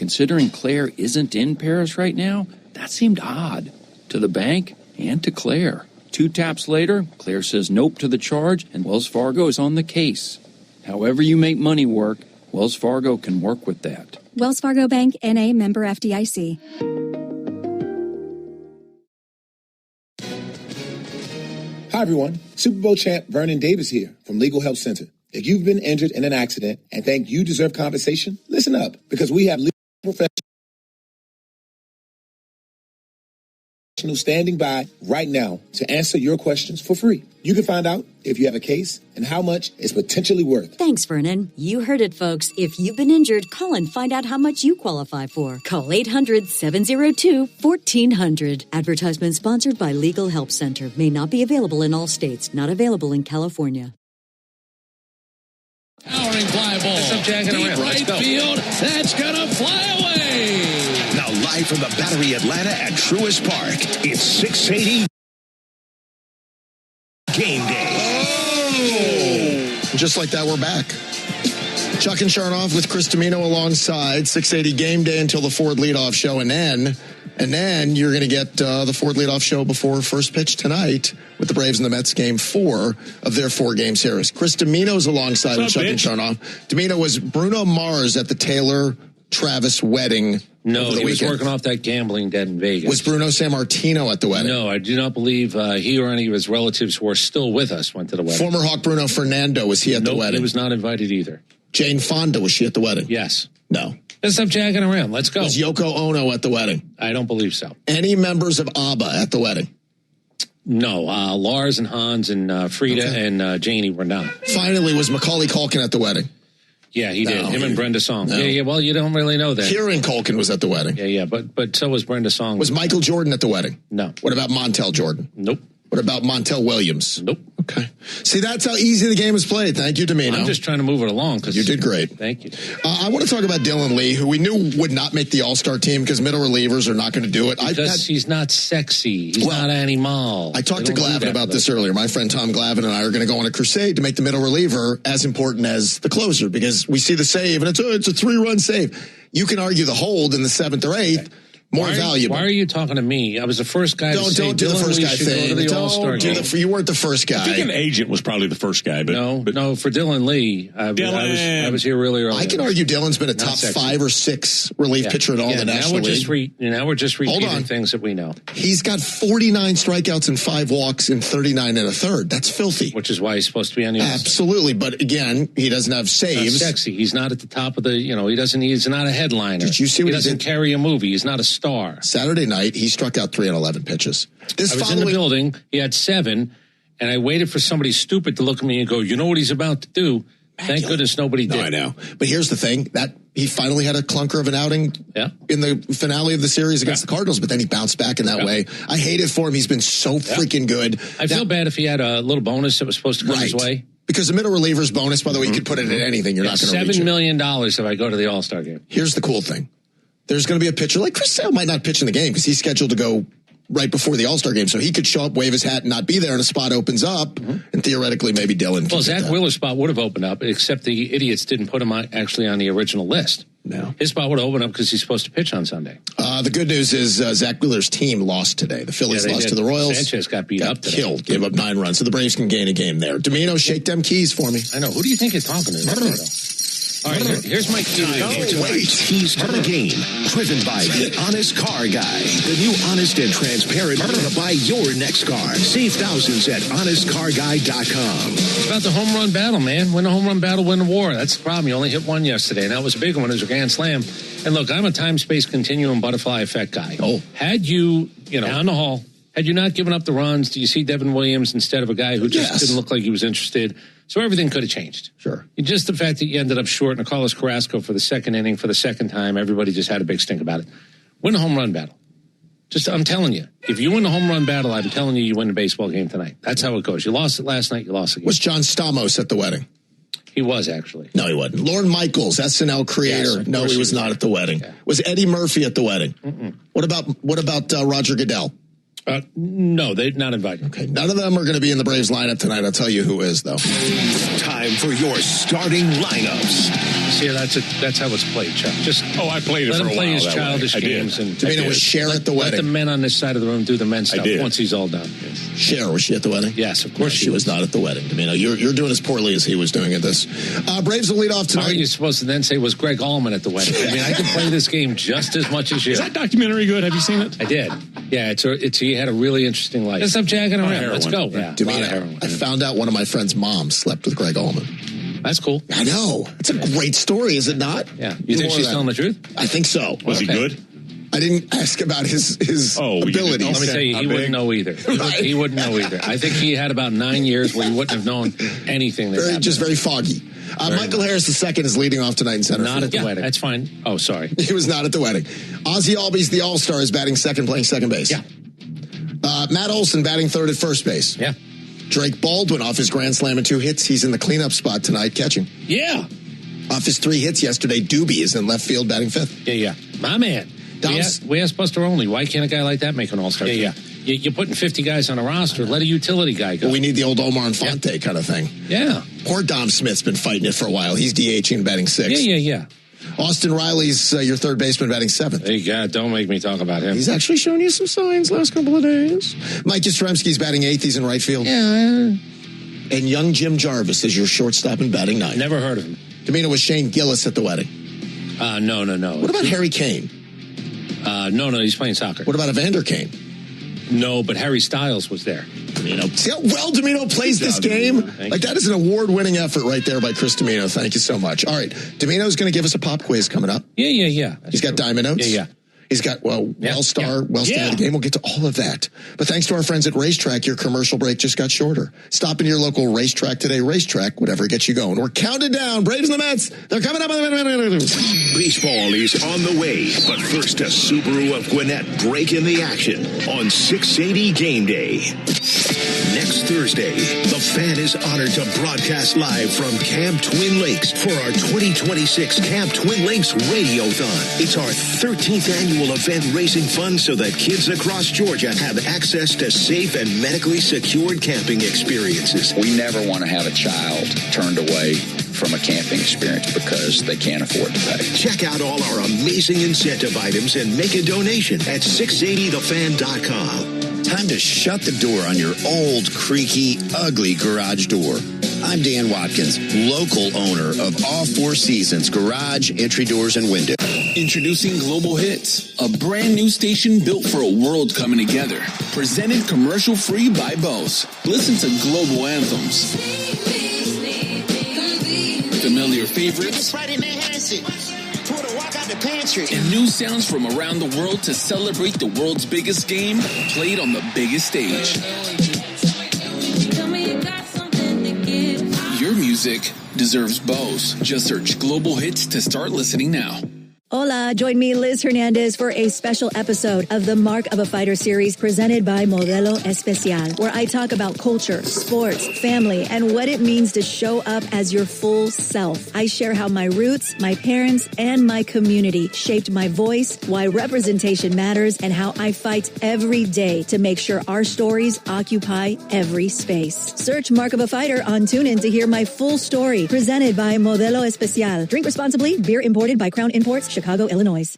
considering Claire isn't in Paris right now, that seemed odd to the bank and to Claire. 2 taps later, Claire says nope to the charge, and Wells Fargo is on the case. However you make money work, Wells Fargo can work with that. Wells Fargo Bank, N.A., member FDIC. Hi, everyone. Super Bowl champ Vernon Davis here from Legal Help Center. If you've been injured in an accident and think you deserve compensation, listen up, because we have legal professionals standing by right now to answer your questions for free. You can find out if you have a case and how much it's potentially worth. Thanks, Vernon. You heard it, folks. If you've been injured, call and find out how much you qualify for. Call 800-702-1400. Advertisement sponsored by Legal Help Center. May not be available in all states. Not available in California. Towering fly ball. Deep right field. That's gonna fly away. Now live from the Battery Atlanta at Truist Park, it's 680 Game Day. Oh! Just like that, we're back. Chuck and Charnoff with Chris Domino alongside 680 Game Day until the Ford leadoff show, and then you're going to get the Ford leadoff show before first pitch tonight with the Braves and the Mets game 4 of their 4-game series. Chris Domino's alongside with Chuck and Charnoff. Domino, was Bruno Mars at the Taylor Travis wedding? No, he was working off that gambling debt in Vegas. Was Bruno Sammartino at the wedding? No, I do not believe he or any of his relatives who are still with us went to the wedding. Former Hawk Bruno Fernando, was he at the wedding? He was not invited either. Jane Fonda, was she at the wedding? Yes. No. Let's stop jagging around. Let's go. Was Yoko Ono at the wedding? I don't believe so. Any members of ABBA at the wedding? No. Lars and Hans and Frida and Janie were not. Finally, was Macaulay Culkin at the wedding? Yeah, he did. Him and Brenda Song. No. Yeah, well, you don't really know that. Kieran Culkin was at the wedding. Yeah, but so was Brenda Song. Was Michael Jordan at the wedding? No. What about Montel Jordan? Nope. What about Montel Williams? Nope. Okay. See, that's how easy the game is played. Thank you, Domino. I'm just trying to move it along. You did great. Thank you. I want to talk about Dylan Lee, who we knew would not make the All-Star team because middle relievers are not going to do it. Because he's not sexy. He's not animal. I talked to Glavin about this earlier. My friend Tom Glavin and I are going to go on a crusade to make the middle reliever as important as the closer, because we see the save, and it's a 3-run save. You can argue the hold in the 7th or 8th. Okay. More valuable. Why are you talking to me? I was the first guy to say don't do the first guy thing. You weren't the first guy. I think an agent was probably the first guy. But no, for Dylan Lee, I was here really early. I can argue Dylan's been a top 5 or 6 relief pitcher in all the National League. Now we're just repeating things that we know. He's got 49 strikeouts and 5 walks in 39 and a third. That's filthy. Which is why he's supposed to be on the All-Star. Absolutely, but again, he doesn't have saves. Not sexy. He's not at the top of the. He's not a headliner. Did you see what he doesn't carry a movie? He's not a star. Saturday night, he struck out 3 on 11 pitches. I was in the building. He had 7, and I waited for somebody stupid to look at me and go, "You know what he's about to do?" Thank goodness nobody did. No, I know. But here's the thing, that he finally had a clunker of an outing in the finale of the series against the Cardinals, but then he bounced back in that way. I hate it for him. He's been so freaking good. I feel bad if he had a little bonus that was supposed to come his way. Because the middle reliever's bonus, by the way, you could put it in anything. You're not going to reach it. $7 million if I go to the All-Star game. Here's the cool thing. There's going to be a pitcher like Chris Sale might not pitch in the game because he's scheduled to go right before the All-Star game. So he could show up, wave his hat, and not be there, and a spot opens up, and theoretically maybe Dylan can. Well, Zach Wheeler's spot would have opened up, except the idiots didn't put him actually on the original list. No. His spot would have opened up because he's supposed to pitch on Sunday. The good news is Zach Wheeler's team lost today. The Phillies lost to the Royals. Sanchez got beat up today. Killed, gave up 9 runs. So the Braves can gain a game there. Domino, shake them keys for me. I know. Who do you think you're talking to? All right, here's my key. Keys to the game, driven by the Honest Car Guy. The new honest and transparent way to buy your next car. Save thousands at honestcarguy.com. It's about the home run battle, man. Win a home run battle, win a war. That's the problem. You only hit one yesterday, and that was a big one. It was a grand slam. And look, I'm a time-space continuum butterfly effect guy. Had you down the hall, had you not given up the runs, do you see Devin Williams instead of a guy who just didn't look like he was interested? So everything could have changed. Sure. Just the fact that you ended up short, and Carlos Carrasco for the second inning for the second time, everybody just had a big stink about it. Win a home run battle. I'm telling you, if you win the home run battle, I'm telling you, you win the baseball game tonight. That's how it goes. You lost it last night, you lost again. Was John Stamos at the wedding? He was, actually. No, he wasn't. Lorne Michaels, SNL creator. Yes, no, he was not at the wedding. Okay. Was Eddie Murphy at the wedding? Mm-mm. What about Roger Goodell? No, they're not invited. Okay, none of them are going to be in the Braves lineup tonight. I'll tell you who is, though. Time for your starting lineups. See, that's how it's played, Chuck. Just I played it let for a him play while his that way. childish I did. games. And Tamina was Cher at the let the wedding. men on this side of the room do the men's stuff did. once he's all done. Cher, was she at the wedding? Yes, of course No, she was not at the wedding. Tamina, you're doing as poorly as he was doing at this. Braves will lead off How are tonight. you supposed to then say, was Greg Allman at the wedding? I mean, I can play this game just as much as you. Is that documentary good? Have you seen it? I did. Yeah, he had a really interesting life. Let's stop jagging around. heroin. Let's go. Yeah. A lot of heroin. I found out one of my friend's moms slept with Greg Allman. That's cool. I know. It's a great story, is it not? Yeah. You think she's telling the truth? I think so. Was he good? I didn't ask about his abilities. Let me tell you, he wouldn't know either. He wouldn't know either. I think he had about 9 years where he wouldn't have known anything. Very foggy. Michael Harris II is leading off tonight in center Not field. at the wedding. That's fine. Oh, sorry. He was not at the wedding. Ozzie Albies, the All-Star, is batting second, playing second base. Yeah. Matt Olson batting third at first base. Yeah. Drake Baldwin off his grand slam and 2 hits. He's in the cleanup spot tonight catching. Yeah. Off his 3 hits yesterday, Doobie is in left field batting fifth. Yeah. My man. We asked Buster Olney, why can't a guy like that make an all-star team? You're putting 50 guys on a roster. Let a utility guy go. Well, we need the old Omar Infante kind of thing. Yeah. Poor Dom Smith's been fighting it for a while. He's DHing and batting 6th. Yeah. Austin Riley's your third baseman batting 7th. Hey, God, don't make me talk about him. He's actually shown you some signs last couple of days. Mike Yastrzemski's batting 8th. He's in right field. Yeah. And young Jim Jarvis is your shortstop and batting 9th. Never heard of him. Tamina, was Shane Gillis at the wedding? No. What about Harry Kane? No, he's playing soccer. What about Evander Kane? No, but Harry Styles was there. See how well Domino plays this game? Like, that is an award-winning effort right there by Chris Domino. Thank you so much. All right, Domino's going to give us a pop quiz coming up. Yeah. He's got diamond notes. Yeah. He's got, well-star of the game. We'll get to all of that. But thanks to our friends at Racetrack, your commercial break just got shorter. Stop into your local Racetrack today. Racetrack, whatever gets you going. We're counting down. Braves and the Mets. They're coming up. Baseball is on the way. But first, a Subaru of Gwinnett break in the action on 680 Game Day. Next Thursday, the Fan is honored to broadcast live from Camp Twin Lakes for our 2026 Camp Twin Lakes Radiothon. It's our 13th annual event raising funds so that kids across Georgia have access to safe and medically secured camping experiences. We never want to have a child turned away from a camping experience because they can't afford to pay. Check out all our amazing incentive items and make a donation at 680thefan.com. Time to shut the door on your old, creaky, ugly garage door. I'm Dan Watkins, local owner of All Four Seasons Garage, Entry Doors, and Windows. Introducing Global Hits, a brand new station built for a world coming together. Presented commercial-free by Bose. Listen to global anthems, familiar favorites, and new sounds from around the world to celebrate the world's biggest game played on the biggest stage. Your music deserves Bose. Just search Global Hits to start listening now. Hola, join me, Liz Hernandez, for a special episode of the Mark of a Fighter series presented by Modelo Especial, where I talk about culture, sports, family, and what it means to show up as your full self. I share how my roots, my parents, and my community shaped my voice, why representation matters, and how I fight every day to make sure our stories occupy every space. Search Mark of a Fighter on TuneIn to hear my full story, presented by Modelo Especial. Drink responsibly. Beer imported by Crown Imports, Chicago, Illinois.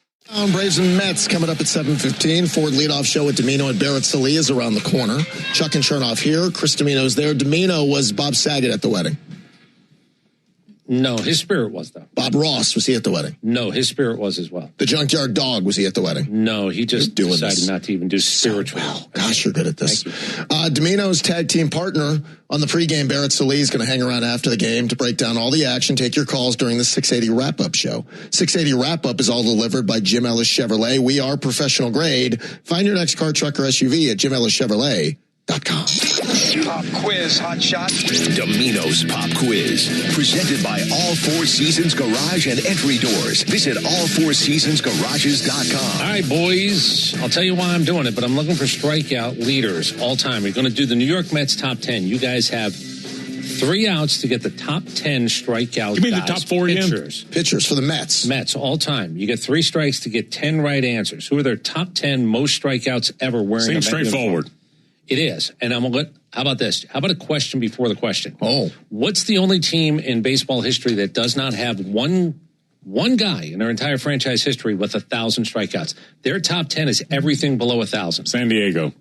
Braves and Mets coming up at 7:15. Ford leadoff show with Domino and Barrett Sallee is around the corner. Chuck and Chernoff here. Chris Domino's there. Domino, was Bob Saget at the wedding? No, his spirit was, though. Bob Ross, was he at the wedding? No, his spirit was as well. The Junkyard Dog, was he at the wedding? No, he just decided not to even do spiritual. Well, gosh, you're good at this. Domino's tag team partner on the pregame, Barrett Sallee, is going to hang around after the game to break down all the action, take your calls during the 680 wrap-up show. 680 wrap-up is all delivered by Jim Ellis Chevrolet. We are professional grade. Find your next car, truck, or SUV at JimEllisChevrolet.com. Pop quiz, hot shot. Domino's Pop Quiz, presented by All Four Seasons Garage and Entry Doors. Visit allfourseasonsgarages.com. All right, boys. I'll tell you why I'm doing it, but I'm looking for strikeout leaders all time. We're going to do the New York Mets top 10. You guys have 3 outs to get the top 10 strikeout Give me guys. the top 4 again. Pitchers for the Mets. Mets all time. You get 3 strikes to get 10 right answers. Who are their top 10 most strikeouts ever wearing a Met uniform? Seems straightforward. It is. And how about this? How about a question before the question? Oh. What's the only team in baseball history that does not have one guy in their entire franchise history with 1,000 strikeouts? Their top 10 is everything below 1,000. San Diego.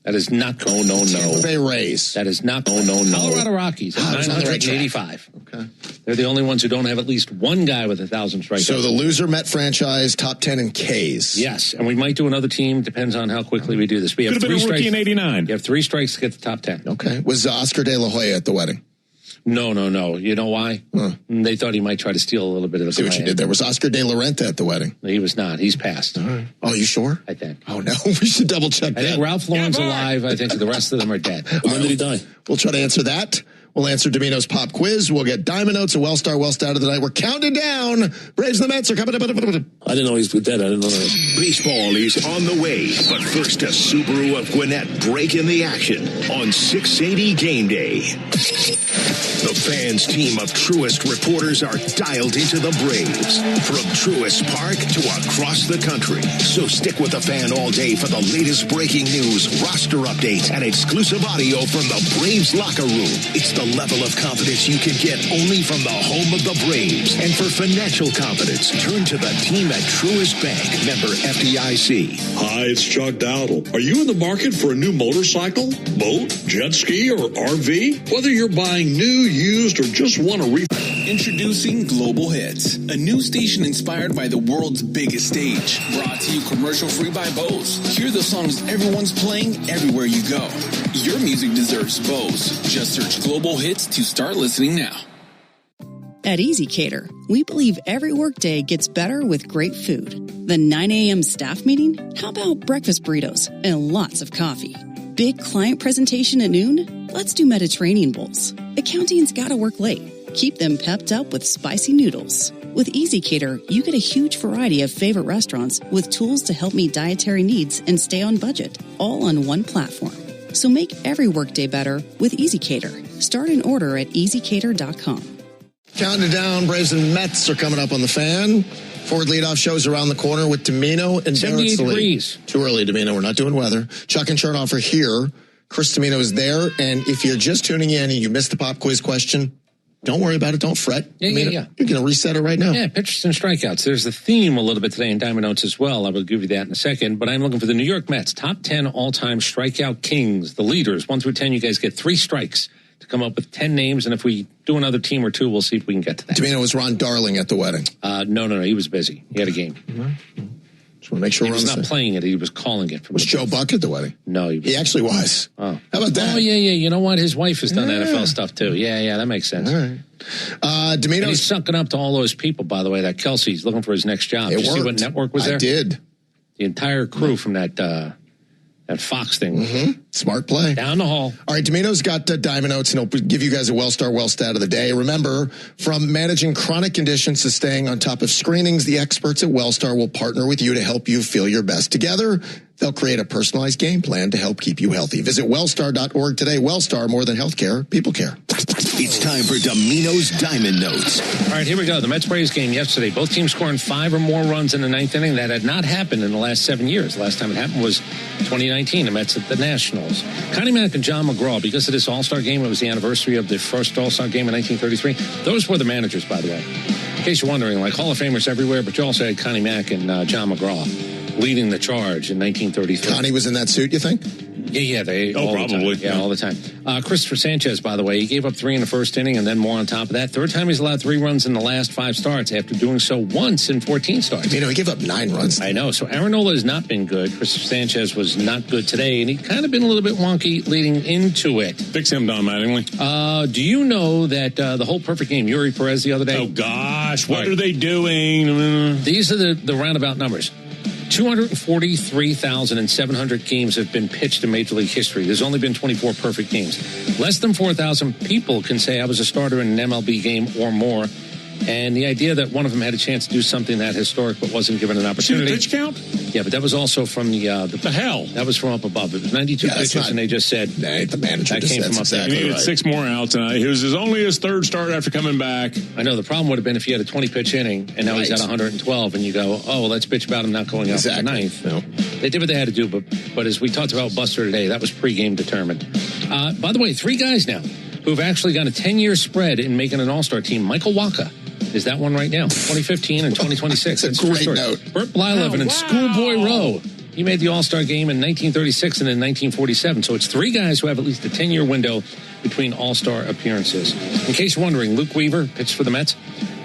That is not no. Tampa Bay Rays. That is not no. Colorado Rockies at 985. Okay. They're the only ones who don't have at least one guy with 1,000 strikeouts. So the loser Met franchise, top 10 in Ks. Yes, and we might do another team. Depends on how quickly we do this. We have Could have been a rookie in 89. You have 3 strikes to get the top 10. Okay. Was Oscar De La Hoya at the wedding? No. You know why? They thought he might try to steal a little bit of the See what you did there. Was Oscar De La Renta at the wedding? No, he was not. He's passed. All right. Oh, you sure? I think. Oh, no. We should double check that. I think Ralph Lauren's alive. I think the rest of them are dead. When did he die? We'll try to answer that. We'll answer Domino's pop quiz. We'll get Diamond Notes and Wellstar Stat of the night. We're counting down. Braves and the Mets are coming up. I didn't know he was dead. I didn't know that. Baseball is on the way, but first a Subaru of Gwinnett breaking the action on 680 Game Day. The Fans team of Truist reporters are dialed into the Braves from Truist Park to across the country. So stick with the Fan all day for the latest breaking news, roster updates, and exclusive audio from the Braves locker room. It's the level of confidence you can get only from the home of the Braves. And for financial confidence, turn to the team at Truist Bank, member FDIC. Hi, it's Chuck Dowdle. Are you in the market for a new motorcycle, boat, jet ski, or RV? Whether you're buying new, used, or just want to Introducing Global Hits, a new station inspired by the world's biggest stage. Brought to you commercial-free by Bose. Hear the songs everyone's playing everywhere you go. Your music deserves Bose. Just search Global Hits to start listening now. At Easy Cater, we believe every workday gets better with great food. The 9 a.m. staff meeting? How about breakfast burritos and lots of coffee? Big client presentation at noon? Let's do Mediterranean bowls. Accounting's gotta work late. Keep them pepped up with spicy noodles. With Easy Cater, you get a huge variety of favorite restaurants with tools to help meet dietary needs and stay on budget, all on one platform. So make every workday better with Easy Cater. Start an order at easycater.com. Counting down, Braves and Mets are coming up on the Fan. Ford leadoff shows around the corner with Domino and 78 degrees. Too early, Domino. We're not doing weather. Chuck and Chernoff are here. Chris Domino is there. And if you're just tuning in and you missed the pop quiz question, don't worry about it. Don't fret. Yeah. You're going to reset it right now. Yeah, pitchers and strikeouts. There's a theme a little bit today in Diamond Notes as well. I will give you that in a second. But I'm looking for the New York Mets, top 10 all-time strikeout kings, the leaders. 1 through 10, you guys get 3 strikes to come up with 10 names. And if we do another team or two, we'll see if we can get to that. Domino, was Ron Darling at the wedding? No. He was busy. He had a game. Just want to make sure he was not playing it. He was calling it. Was Joe Buck at the wedding? No. He actually was. Oh. How about that? Oh, yeah. You know what? His wife has done NFL stuff, too. Yeah, that makes sense. All right. Domino's. And he's sucking up to all those people, by the way, that Kelsey's looking for his next job. Did you see what network was there? I did. The entire crew from that Fox thing. Mm-hmm. Smart play. Down the hall. All right, Domino's got Diamond Notes, and he'll give you guys a Wellstar Stat of the day. Remember, from managing chronic conditions to staying on top of screenings, the experts at Wellstar will partner with you to help you feel your best. Together, they'll create a personalized game plan to help keep you healthy. Visit wellstar.org today. Wellstar, more than healthcare, people care. It's time for Domino's Diamond Notes. All right, here we go. The Mets-Braves game yesterday. Both teams scoring 5 or more runs in the 9th inning. That had not happened in the last 7 years. The last time it happened was 2019. The Mets at the Nationals. Connie Mack and John McGraw, because of this All-Star game, it was the anniversary of the first All-Star game in 1933. Those were the managers, by the way. In case you're wondering, like Hall of Famers everywhere, but you also had Connie Mack and John McGraw leading the charge in 1933. Connie was in that suit, you think? Yeah, they all probably. The time. All the time. Christopher Sanchez, by the way, he gave up 3 in the first inning and then more on top of that. Third time he's allowed 3 runs in the last 5 starts after doing so once in 14 starts. He gave up 9 runs. I know. So Aaron Nola has not been good. Christopher Sanchez was not good today, and he kind of been a little bit wonky leading into it. Fix him, Don Mattingly. Do you know that the whole perfect game, Yuri Perez the other day? Oh, gosh. What are they doing? These are the roundabout numbers. 243,700 games have been pitched in Major League history. There's only been 24 perfect games. Less than 4,000 people can say I was a starter in an MLB game or more. And the idea that one of them had a chance to do something that historic but wasn't given an opportunity. Pitch count? Yeah, but that was also from the hell? That was from up above. It was 92 pitches, and they just said the manager that came from up there. He needed 6 more outs, and it was only his third start after coming back. I know the problem would have been if he had a 20-pitch inning, and now he's at 112, and you go, oh, well, let's bitch about him not going out for the ninth. No. They did what they had to do, but as we talked about Buster today, that was pregame determined. By the way, 3 guys now who've actually got a 10-year spread in making an All-Star team. Michael Wacha is that one right now, 2015 and 2026. That's a great note. Burt Blyleven and Schoolboy Rowe. He made the All-Star game in 1936 and in 1947. So it's 3 guys who have at least a 10-year window between All-Star appearances. In case you're wondering, Luke Weaver pitched for the Mets.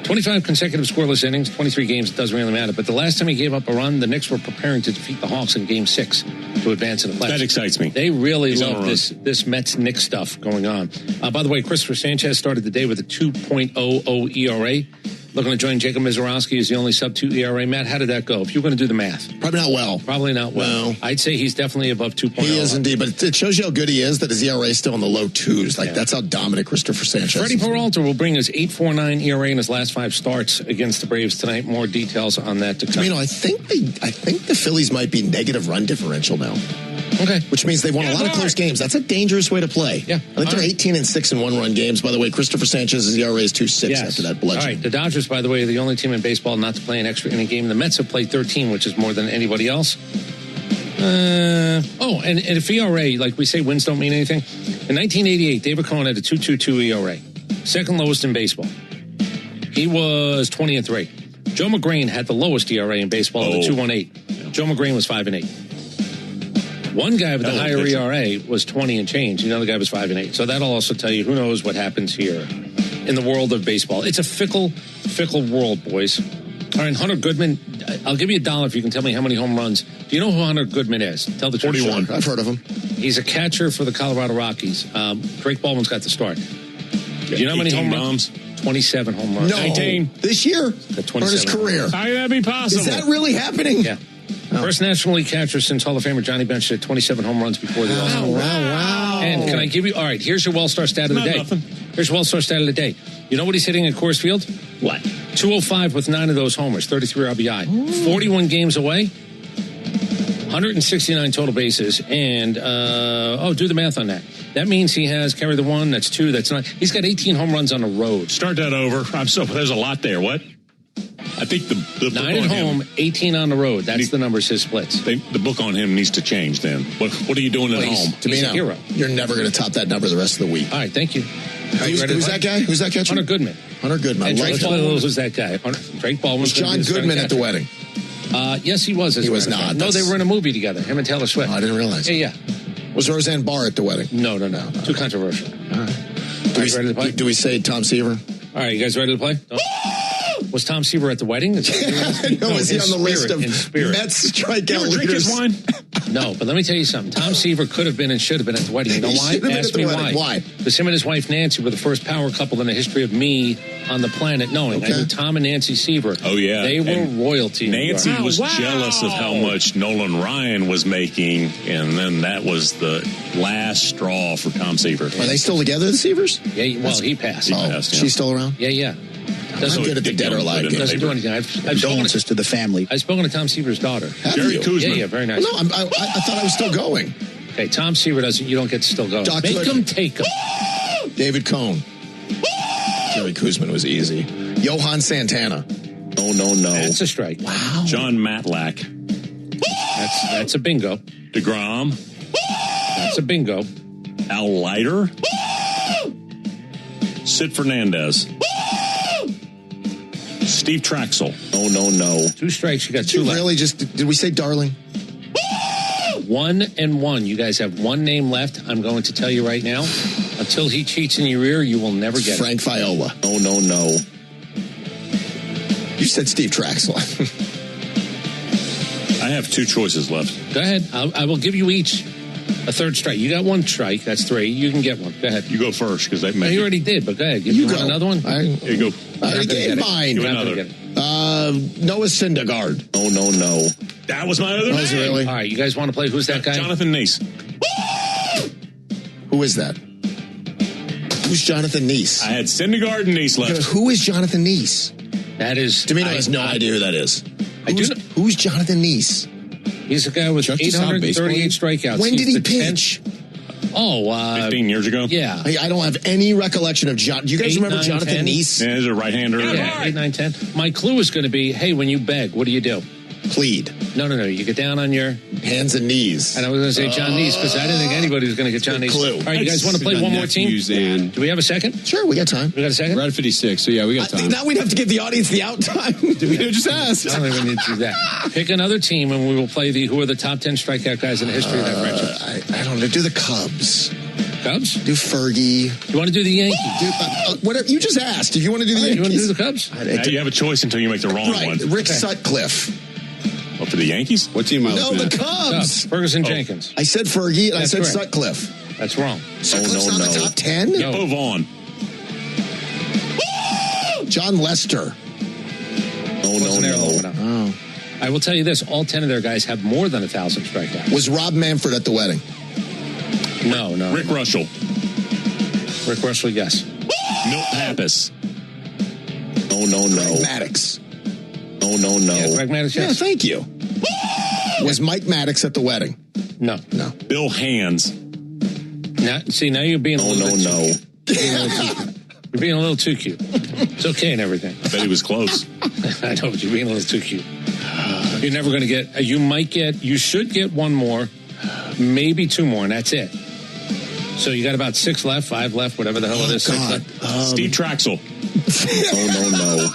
25 consecutive scoreless innings, 23 games, it doesn't really matter. But the last time he gave up a run, the Knicks were preparing to defeat the Hawks in Game 6 to advance in the playoffs. That excites me. They really love this Mets-Knicks stuff going on. By the way, Christopher Sanchez started the day with a 2.00 ERA. Looking to join Jacob Mizorowski as the only sub-2 ERA. Matt, how did that go? If you're going to do the math. Probably not well. Probably not well. No. I'd say he's definitely above 2.0. He is indeed, but it shows you how good he is that his ERA is still in the low 2s. That's how dominant Christopher Sanchez Freddie is. Peralta will bring his 8.49 ERA in his last 5 starts against the Braves tonight. More details on that to come. I think the Phillies might be negative run differential now. Okay. Which means they've won a lot of close games. That's a dangerous way to play. Yeah. I think they're 18-6 in 1-run games. By the way, Christopher Sanchez's ERA is 2.6 after that bludgeon. All right. The Dodgers, by the way, are the only team in baseball not to play an extra inning game. The Mets have played 13, which is more than anybody else. And if ERA, like we say, wins don't mean anything. In 1988, David Cohn had a 2.22 ERA. Second lowest in baseball. He was 20-3. Joe McGrain had the lowest ERA in baseball at 2.18. Joe McGrain was 5-8. One guy with the higher ERA was 20 and change. The other guy was 5-8. So that'll also tell you who knows what happens here in the world of baseball. It's a fickle world, boys. All right, Hunter Goodman, I'll give you $1 if you can tell me how many home runs. Do you know who Hunter Goodman is? Tell the truth. 41. I've heard of him. He's a catcher for the Colorado Rockies. Drake Baldwin's got the start. Do you know how many home runs? 27 home runs. No. 19. This year? Or his career? How can that be possible? Is that really happening? Yeah. First National League catcher since Hall of Famer Johnny Bench at 27 home runs before the All-Star. Wow. And can I give you, all right, here's your Well-Star stat of the day. Nothing. Here's your Well-Star stat of the day. You know what he's hitting at Coors Field? What? 205 with 9 of those homers, 33 RBI. 41 games away, 169 total bases, and, do the math on that. That means he has carry the 1, that's 2, that's 9. He's got 18 home runs on the road. Start that over. There's a lot there. What? I think the 9 at home, 18 on the road. That's the numbers, his splits. The book on him needs to change then. What are you doing at home? To me, He's a hero. You're never going to top that number the rest of the week. All right, thank you. Who's that guy? Who's that catcher? Hunter Goodman. Hunter Goodman. And Drake him. Baldwin was that guy. Drake Baldwin Was John Goodman at the wedding? Yes, he was. He was not. No, they were in a movie together, him and Taylor Swift. Oh, I didn't realize. Yeah. Was Roseanne Barr at the wedding? No. Too controversial. All right. Ready to play? Do we say Tom Seaver? All right, you guys ready to play? Was Tom Seaver at the wedding? No, is he on the list of Mets strikeout leaders? Drink his wine? No, but let me tell you something. Tom Seaver could have been and should have been at the wedding. You know why? Ask me why. Why? Because him and his wife Nancy were the first power couple in the history of me on the planet knowing. Okay. I knew Tom and Nancy Seaver. Oh, yeah. They were And royalty. Nancy was jealous of how much Nolan Ryan was making, and then that was the last straw for Tom Seaver. Are they still together, the Seavers? Yeah, well, he passed. She's still around? Yeah. I'm good at the dead or alive game. Doesn't do anything. I've Condolences to the family. I've spoken to Tom Seaver's daughter. Jerry Kuzman. Yeah, very nice. Well, no, I thought I was still going. Okay, Tom Seaver doesn't. You don't get to still go. Make him take him. David Cohn. Jerry Kuzman was easy. Johan Santana. No. That's a strike. Wow. John Matlack. That's a bingo. DeGrom. That's a bingo. Al Leiter. Sid Fernandez. Steve Traxel. No. 2 strikes. You got Did 2 you left. really did we say Darling? 1-1. You guys have 1 name left. I'm going to tell you right now. Until he cheats in your ear, you will never get Frank Viola. No. You said Steve Traxel. I have 2 choices left. Go ahead. I will give you each a 3rd strike. You got 1 strike. That's 3. You can get 1. Go ahead. You go first because that No, may. you already did, but go ahead. Give You me go. another one. Here you go. I already gave mine. Give You're not another. gonna get it. Noah Syndergaard. No. That was my other Was it name. really? All right, you guys want to play Who's That Guy? Jonathan Nace. Who is that? Who's Jonathan Neese? I had Syndergaard and Neese left. Who is Jonathan Neese? That is... Domino has no idea who that is. Who's Jonathan Neese? He's a guy with 838 strikeouts. When did he pitch? 15 years ago? Yeah. I don't have any recollection of John. Do you guys remember Jonathan Neese? Yeah, he's a right-hander. Yeah, 8, 9, 10. My clue is going to be, hey, when you beg, what do you do? Plead. No. You get down on your... hands and knees. And I was going to say John Neese because I didn't think anybody was going to get John Neese. Clue. All right, you guys want to play one more team? Do we have a second? Sure, we got time. We got a second? We're at 56, so yeah, we got time. Now we'd have to give the audience the out time. Domino just asked. I don't think we need to do that. Pick another team and we will play who are the top 10 strikeout guys in the history of that franchise. I don't know. Do the Cubs. Cubs? Do Fergie. You want to do the Yankees? Whatever. You just asked. If you want to do the Yankees. You want to do the Cubs? Now you have a choice until you make the wrong one. Rick Sutcliffe. Well, for the Yankees? What team am I looking No, at? the Cubs. Ferguson Jenkins. I said Fergie and That's I said correct. Sutcliffe. That's wrong. Sutcliffe's not the top 10? No. Move on. John Lester. Oh. I will tell you this. All 10 of their guys have more than 1,000 strikeouts. Was Rob Manfred at the wedding? No. Rick Russell. Rick Russell, yes. Milt Pappas. No. Maddox. No. Yeah, Greg Maddox, yes. Yeah, thank you. Was Mike Maddox at the wedding? No. Bill Hands. Now you're being a little bit You're being a little too cute. It's okay and everything. I bet he was close. I know, but you're being a little too cute. You're never going to get, you should get one more, maybe two more, and that's it. So you got about 6 left, 5 left, whatever the hell it is. 6 left. Steve Traxel. No.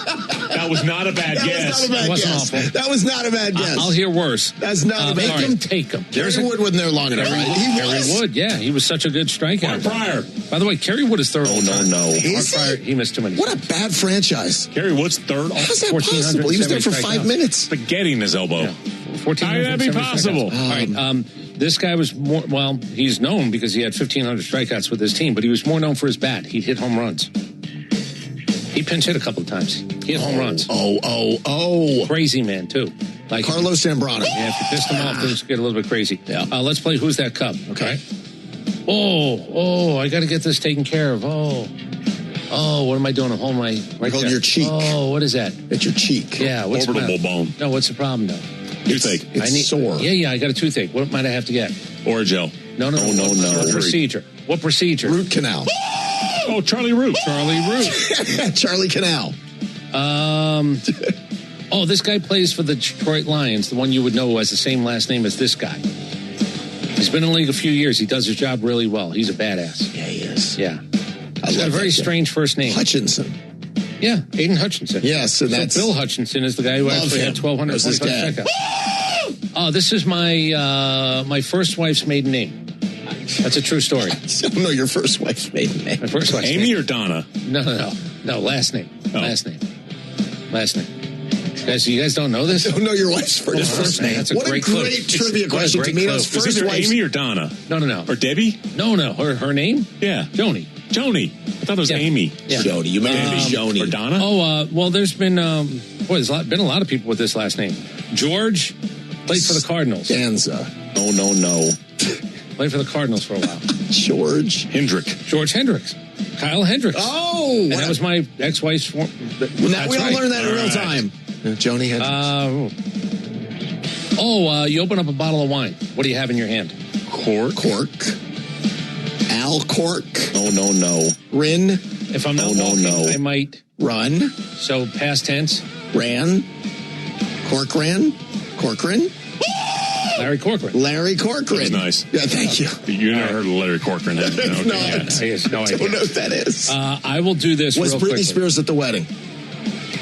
That was not a bad guess. It wasn't awful. That was not a bad guess. I'll hear worse. That's not a bad guess. Take him. Kerry Wood wasn't there long enough. Kerry Wood, yeah. He was such a good strikeout. Pryor. By the way, Kerry Wood is third. No. Is Pryor, he missed too many. What a bad franchise. Kerry Wood's third. How's that possible? He was there for 5 minutes. Spaghetti in his elbow. Yeah. 14 How could that be possible? All right. This guy was more, he's known because he had 1,500 strikeouts with his team, but he was more known for his bat. He'd hit home runs. He pinch hit a couple of times. He hit home runs. Oh. Crazy man, too. Like Carlos Zambrano. Yeah, if you pissed him off, things get a little bit crazy. Yeah. Let's play Who's That Cub? Okay. I got to get this taken care of. Oh, what am I doing? I'm home right there. Your cheek. Oh, what is that? It's your cheek. Yeah. What's Orbital bone. No, what's the problem, though? Toothache. It's sore. Yeah, I got a toothache. What might I have to get? Oragel. No. What procedure? What procedure? Root canal. Oh, Charlie Root. Charlie Canal. This guy plays for the Detroit Lions, the one you would know who has the same last name as this guy. He's been in the league a few years. He does his job really well. He's a badass. Yeah, he is. Yeah. He's got a very strange first name. Hutchinson. Yeah, Aiden Hutchinson. Yes, and that's Bill Hutchinson is the guy who actually had 1,225 seconds. This is my first wife's maiden name. That's a true story. No, your first wife's maiden name. My first wife's Amy name. or Donna? No, last name. Oh. Last name. Guys, you guys don't know this? Don't know your wife's first name. That's a what great a great trivia question. Domino's Was first it wife's Amy or Donna? No. Or Debbie? No. Her name? Yeah. Joni. I thought it was Amy. Yeah. Joni. You meant Joni. Or Donna? There's been there's been a lot of people with this last name. George played for the Cardinals. Danza. No. Played for the Cardinals for a while. George Hendricks. Kyle Hendricks. Oh, and that was my ex-wife's. Now we all learned that in real time. Joni Hendricks. You open up a bottle of wine. What do you have in your hand? Cork. Al Cork. No. Rin. If I'm not walking, I might run. So past tense. Ran. Corcoran. Larry Corcoran. That's nice. Yeah, thank you. You never heard of Larry Corcoran? No, I have no idea. don't know what that is. I will do this. Was real Britney quickly. Spears at the wedding?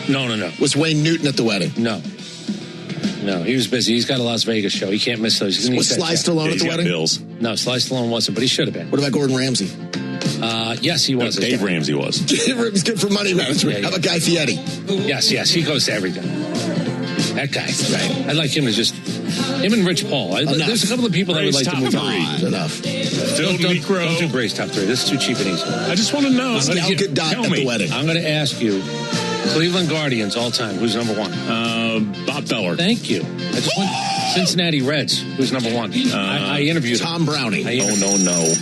No. Was Wayne Newton at the wedding? No, he was busy. He's got a Las Vegas show. He can't miss those. Was Sly Stallone at the wedding? Bills. No, Sly Stallone wasn't, but he should have been. What about Gordon Ramsay? Yes, he was. Dave Ramsey was. Dave Ramsey's good for money management. How about Guy Fieri? Yes, he goes to everything. That guy. Right. I'd like him to just... Him and Rich Paul. There's a couple of people Bray's that I would like to move top on. three. Enough. Phil Necro. Don't do Bray's top 3. This is too cheap and easy. I just want to know. Gal Gadot at the wedding. I'm going to ask you, Cleveland Guardians all time, who's number 1? Bob Feller. Thank you. I just went Cincinnati Reds, who's number 1? I interviewed Tom Browning. No.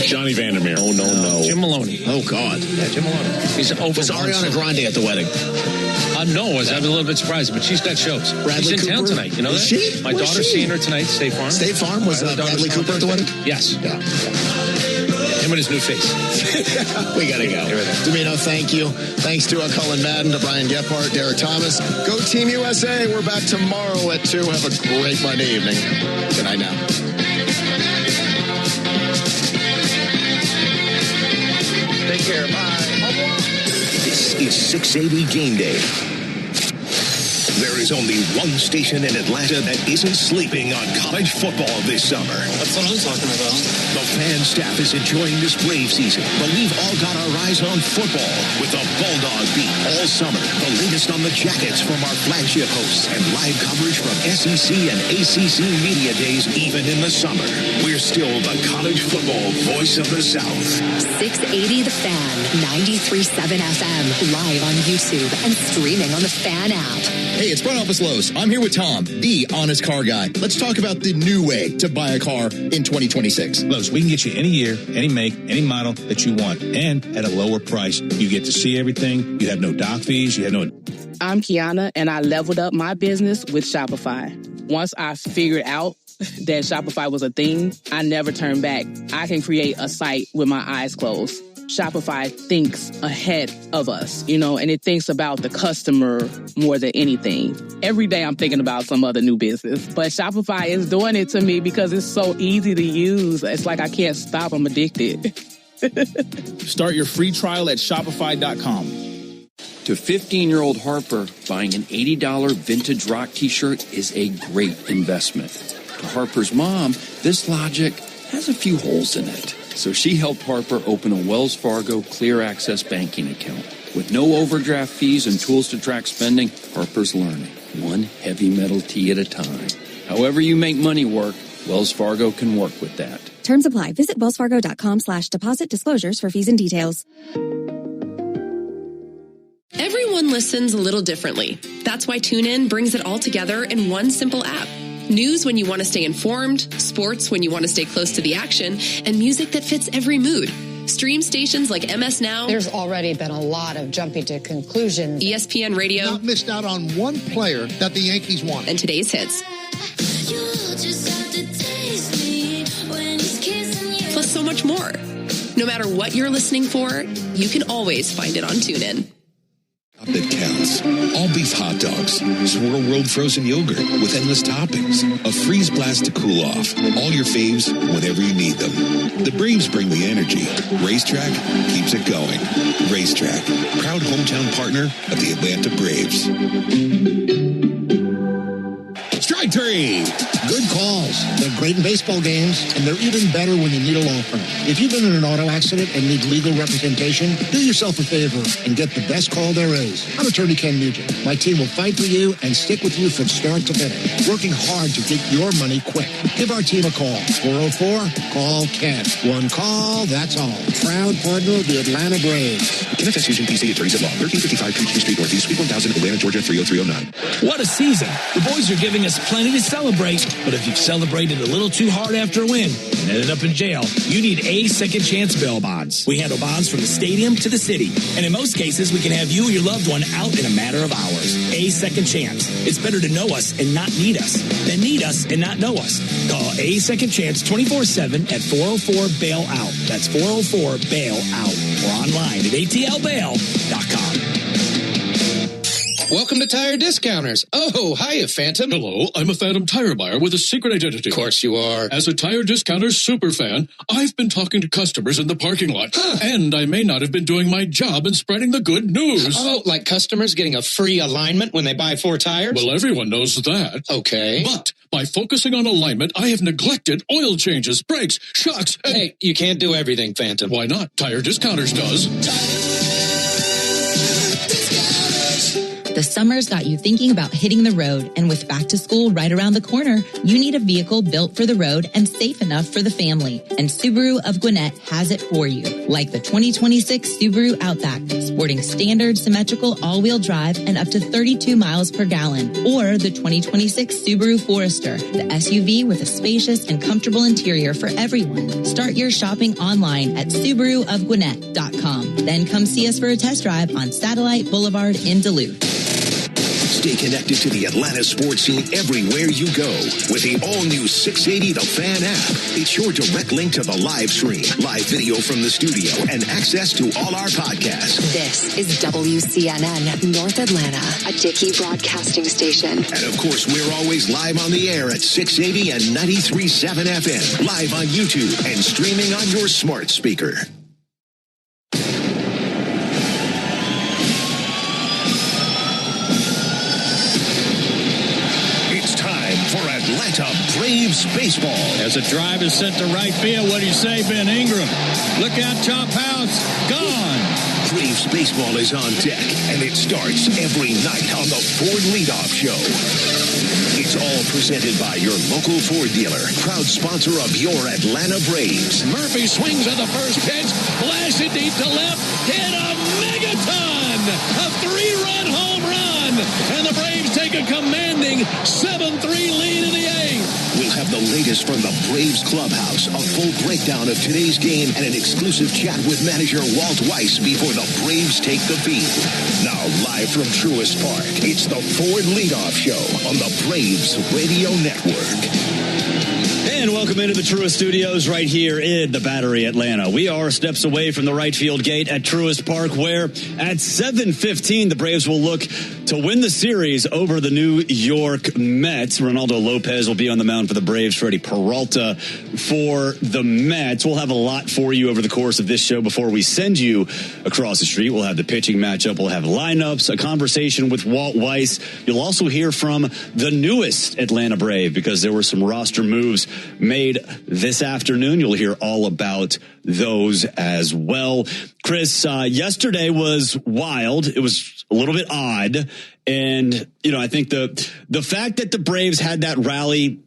Johnny Vandermeer. Oh, no. Jim Maloney. Oh, God. Yeah, Jim Maloney. He's over. Was Ariana Grande at the wedding? No, I was a little bit surprised, but she's got shows. Bradley She's in town Cooper? tonight. You know Is that? she? My Where's daughter's she? seeing her tonight. State Farm. State Farm? Was Bradley Cooper at the wedding? Yes. Yeah. Him and his new face. We got to go. Domino, thank you. Thanks to Cullen Madden, to Brian Gephardt, Derek Thomas. Go Team USA. We're back tomorrow at 2. Have a great Monday evening. Good night now. Take care. Bye. This is 680 Game Day. There is only one station in Atlanta that isn't sleeping on college football this summer. That's what I'm talking about. The fan staff is enjoying this Brave season, but we've all got our eyes on football with the Bulldog Beat all summer. The latest on the Jackets from our flagship hosts and live coverage from SEC and ACC media days, even in the summer. We're still the college football voice of the South. 680 The Fan, 93.7 FM, live on YouTube and streaming on the Fan app. Hey, it's Brent Office Lowe's. I'm here with Tom, the honest car guy. Let's talk about the new way to buy a car in 2026. Lowe's, we can get you any year, any make, any model that you want, and at a lower price. You get to see everything. You have no dock fees. You have no... I'm Kiana, and I leveled up my business with Shopify. Once I figured out that Shopify was a thing, I never turned back. I can create a site with my eyes closed. Shopify thinks ahead of us, and it thinks about the customer more than anything. Every day I'm thinking about some other new business, but Shopify is doing it to me because it's so easy to use. It's like I can't stop. I'm addicted. Start your free trial at Shopify.com. To 15-year-old Harper, buying an $80 vintage rock t-shirt is a great investment. To Harper's mom, this logic has a few holes in it. So she helped Harper open a Wells Fargo Clear Access banking account. With no overdraft fees and tools to track spending, Harper's learning, one heavy metal tee at a time. However you make money work, Wells Fargo can work with that. Terms apply. Visit wellsfargo.com/deposit disclosures for fees and details. Everyone listens a little differently. That's why TuneIn brings it all together in one simple app. News when you want to stay informed, sports when you want to stay close to the action, and music that fits every mood. Stream stations like MS Now. There's already been a lot of jumping to conclusions. ESPN Radio. Not missed out on one player that the Yankees want. And today's hits. Plus so much more. No matter what you're listening for, you can always find it on TuneIn. That counts. All beef hot dogs, Swirl World frozen yogurt with endless toppings, a freeze blast to cool off. All your faves whenever you need them. The Braves bring the energy. Racetrack keeps it going. Racetrack, proud hometown partner of the Atlanta Braves. Strike three. Good calls. They're great in baseball games, and they're even better when you need a law firm. If you've been in an auto accident and need legal representation, do yourself a favor and get the best call there is. I'm attorney Ken Nugent. My team will fight for you and stick with you from start to finish, working hard to get your money quick. Give our team a call. 404-CALL-KEN. One call, that's all. Proud partner of the Atlanta Braves. NFS Fusion PC Attorneys at Law, 1355 Peachtree Street Northeast, Suite 1000, Atlanta, Georgia, 30309. What a season. The boys are giving us plenty to celebrate, but if you've celebrated a little too hard after a win and ended up in jail, you need A Second Chance bail bonds. We handle bonds from the stadium to the city, and in most cases, we can have you or your loved one out in a matter of hours. A Second Chance. It's better to know us and not need us than need us and not know us. Call A Second Chance 24/7 at 404-BAIL-OUT. That's 404-BAIL-OUT or online at atlbail.com. Welcome to Tire Discounters. Oh, hiya, Phantom. Hello, I'm a Phantom tire buyer with a secret identity. Of course you are. As a Tire Discounters superfan, I've been talking to customers in the parking lot. And I may not have been doing my job in spreading the good news. Oh, like customers getting a free alignment when they buy 4 tires? Well, everyone knows that. Okay. But by focusing on alignment, I have neglected oil changes, brakes, shocks, and... Hey, you can't do everything, Phantom. Why not? Tire Discounters does. The summer's got you thinking about hitting the road, and with back to school right around the corner, you need a vehicle built for the road and safe enough for the family. And Subaru of Gwinnett has it for you. Like the 2026 Subaru Outback, sporting standard symmetrical all-wheel drive and up to 32 miles per gallon. Or the 2026 Subaru Forester, the SUV with a spacious and comfortable interior for everyone. Start your shopping online at SubaruofGwinnett.com. Then come see us for a test drive on Satellite Boulevard in Duluth. Stay connected to the Atlanta sports scene everywhere you go with the all-new 680 The Fan app. It's your direct link to the live stream, live video from the studio, and access to all our podcasts. This is WCNN North Atlanta, a Dickey broadcasting station. And of course, we're always live on the air at 680 and 93.7 FM, live on YouTube and streaming on your smart speaker. Atlanta Braves baseball. As a drive is sent to right field, what do you say, Ben Ingram? Look out, Chop House, gone. Braves baseball is on deck, and it starts every night on the Ford Leadoff Show. It's all presented by your local Ford dealer, proud sponsor of your Atlanta Braves. Murphy swings at the first pitch, blasted deep to left, hit a megaton, a 3-run home run, and the Braves take a commanding 7-3 lead in the 8th. We'll have the latest from the Braves clubhouse, a full breakdown of today's game, and an exclusive chat with manager Walt Weiss before the Braves take the field. Now, live from Truist Park, it's the Ford Leadoff Show on the Braves Radio Network. And welcome into the Truist Studios right here in the Battery, Atlanta. We are steps away from the right field gate at Truist Park, where at 7:15 the Braves will look to win the series over the New York Mets. Ronaldo Lopez will be on the mound for the Braves. Freddie Peralta for the Mets. We'll have a lot for you over the course of this show before we send you across the street. We'll have the pitching matchup. We'll have lineups, a conversation with Walt Weiss. You'll also hear from the newest Atlanta Brave because there were some roster moves made this afternoon. You'll hear all about those as well. Chris, yesterday was wild. It was a little bit odd. And, you know, I think the fact that the Braves had that rally,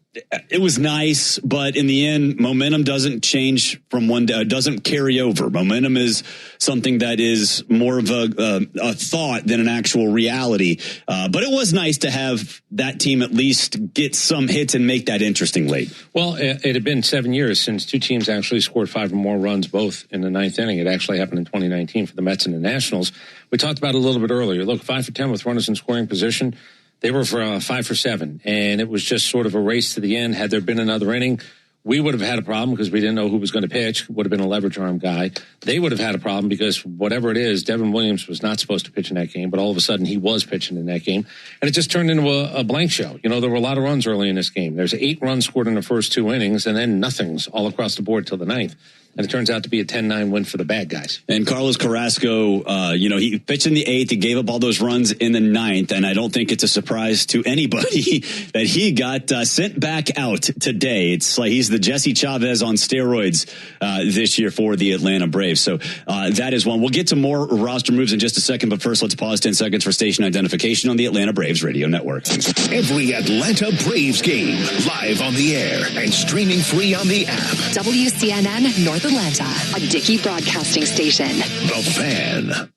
it was nice, but in the end, momentum doesn't change from one day, doesn't carry over. Momentum is something that is more of a thought than an actual reality. But it was nice to have that team at least get some hits and make that interesting late. Well, it had been 7 years since two teams actually scored 5 or more runs, both in the 9th inning. It actually happened in 2019 for the Mets and the Nationals. We talked about it a little bit earlier. Look, 5 for 10 with runners in scoring position. They were for 5 for 7, and it was just sort of a race to the end. Had there been another inning, we would have had a problem because we didn't know who was going to pitch. Would have been a leverage arm guy. They would have had a problem because whatever it is, Devin Williams was not supposed to pitch in that game, but all of a sudden he was pitching in that game, and it just turned into a blank show. You know, there were a lot of runs early in this game. There's 8 runs scored in the first 2 innings, and then nothings all across the board till the 9th. And it turns out to be a 10-9 win for the bad guys. And Carlos Carrasco, he pitched in the 8th. He gave up all those runs in the 9th. And I don't think it's a surprise to anybody that he got sent back out today. It's like he's the Jesse Chavez on steroids this year for the Atlanta Braves. So that is one. We'll get to more roster moves in just a second. But first, let's pause 10 seconds for station identification on the Atlanta Braves Radio Network. Every Atlanta Braves game live on the air and streaming free on the app. WCNN North Atlanta, a Dickey broadcasting station. The Fan.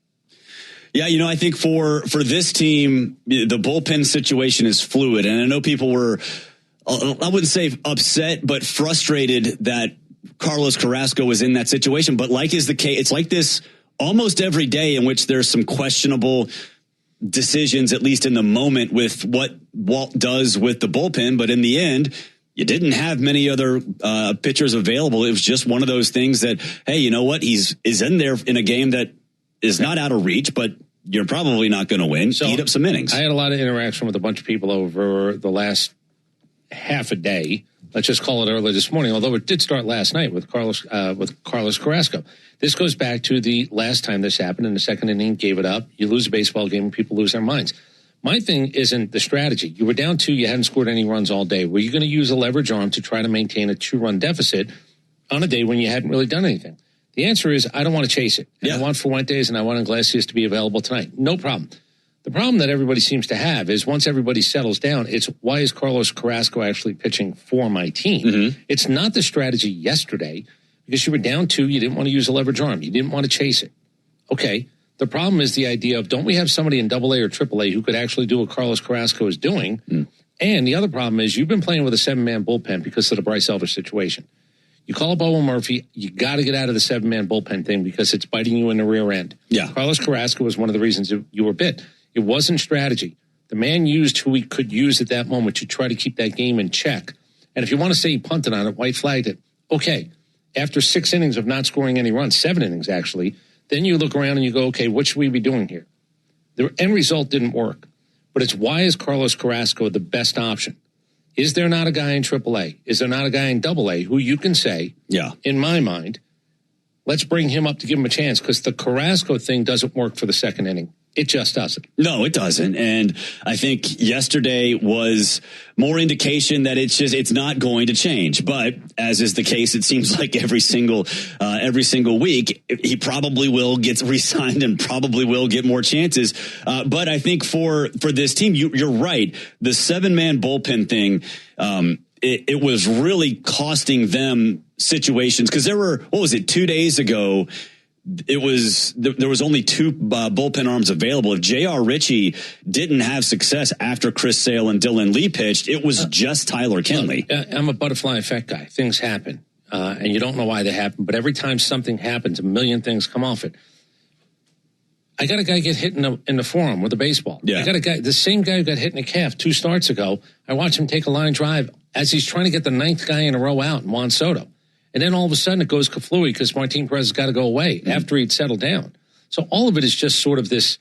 Yeah, you know, I think for this team, the bullpen situation is fluid. And I know people were, I wouldn't say upset, but frustrated that Carlos Carrasco was in that situation. But like is the case, it's like this almost every day in which there's some questionable decisions, at least in the moment, with what Walt does with the bullpen. But in the end, you didn't have many other pitchers available. It was just one of those things that, hey, you know what? Is in there in a game that is not out of reach, but you're probably not going to win. So eat up some innings. I had a lot of interaction with a bunch of people over the last half a day. Let's just call it early this morning, although it did start last night with Carlos Carrasco. This goes back to the last time this happened in the 2nd inning, gave it up. You lose a baseball game and people lose their minds. My thing isn't the strategy. You were down 2, you hadn't scored any runs all day. Were you going to use a leverage arm to try to maintain a 2-run deficit on a day when you hadn't really done anything? The answer is I don't want to chase it. Yeah. I want Fuentes and I want Iglesias to be available tonight. No problem. The problem that everybody seems to have is once everybody settles down, it's why is Carlos Carrasco actually pitching for my team? Mm-hmm. It's not the strategy yesterday because you were down 2, you didn't want to use a leverage arm. You didn't want to chase it. Okay. The problem is the idea of don't we have somebody in AA or AAA who could actually do what Carlos Carrasco is doing? And the other problem is you've been playing with a 7-man bullpen because of the Bryce Elder situation. You call up Owen Murphy, you got to get out of the 7-man bullpen thing because it's biting you in the rear end. Yeah. Carlos Carrasco was one of the reasons you were bit. It wasn't strategy. The man used who he could use at that moment to try to keep that game in check. And if you want to say he punted on it, White flagged it. Okay. After 6 innings of not scoring any runs, 7 innings actually, then you look around and you go, okay, what should we be doing here? The end result didn't work. But it's why is Carlos Carrasco the best option? Is there not a guy in AAA? Is there not a guy in AA who you can say, in my mind, let's bring him up to give him a chance? Because the Carrasco thing doesn't work for the second inning. It just doesn't. No, it doesn't. And I think yesterday was more indication that it's not going to change. But as is the case, it seems like every single week, he probably will get re-signed and probably will get more chances. But I think for this team, you're right. The 7-man bullpen thing, it was really costing them situations because there were, 2 days ago, there was only 2 bullpen arms available. If J.R. Ritchie didn't have success after Chris Sale and Dylan Lee pitched, it was just Tyler Kinley. I'm a butterfly effect guy. Things happen, and you don't know why they happen. But every time something happens, a million things come off it. I got a guy get hit in the forearm with a baseball. Yeah. I got a guy, the same guy who got hit in the calf 2 starts ago. I watched him take a line drive as he's trying to get the 9th guy in a row out, Juan Soto. And then all of a sudden it goes kaflooey because Martin Perez has got to go away after he'd settled down. So all of it is just sort of this,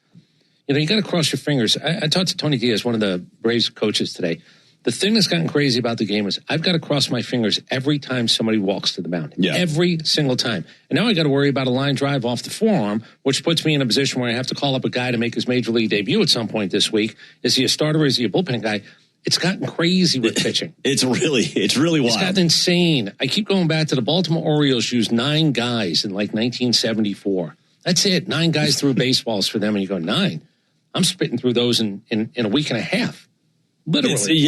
you got to cross your fingers. I talked to Tony Diaz, one of the Braves coaches today. The thing that's gotten crazy about the game is I've got to cross my fingers every time somebody walks to the mound. Yeah. Every single time. And now I got to worry about a line drive off the forearm, which puts me in a position where I have to call up a guy to make his major league debut at some point this week. Is he a starter or is he a bullpen guy? It's gotten crazy with pitching. It's really wild. It's gotten insane. I keep going back to the Baltimore Orioles used 9 guys in like 1974. That's it. 9 guys threw baseballs for them. And you go, 9? I'm spitting through those in a week and a half. Literally.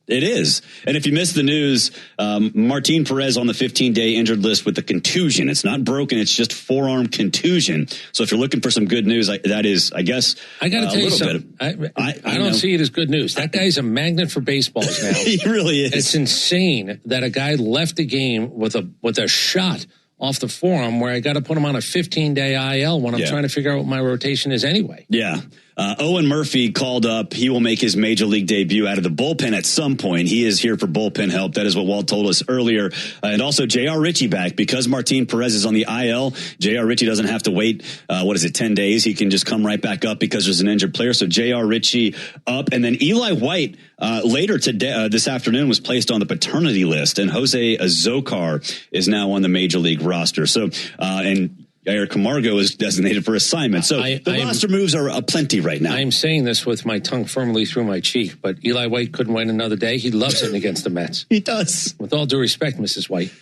It is. And if you missed the news, Martin Perez on the 15-day injured list with a contusion. It's not broken. It's just forearm contusion. So if you're looking for some good news, that is, I guess, I got to tell you something. I don't see it as good news. That guy's a magnet for baseballs now. He really is. It's insane that a guy left the game with a shot off the forearm where I got to put him on a 15-day IL when I'm trying to figure out what my rotation is anyway. Yeah. Owen Murphy called up. He will make his major league debut out of the bullpen at some point. He is here for bullpen help. That is what Walt told us earlier. And also J.R. Ritchie back because Martin Perez is on the IL. J.R. Ritchie doesn't have to wait, 10 days? He can just come right back up because there's an injured player. So J.R. Ritchie up. And then Eli White later today, this afternoon, was placed on the paternity list. And Jose Azocar is now on the major league roster. So, and Eric Camargo is designated for assignment. So the roster moves are aplenty right now. I'm saying this with my tongue firmly through my cheek, but Eli White couldn't wait another day. He loves hitting against the Mets. He does. With all due respect, Mrs. White.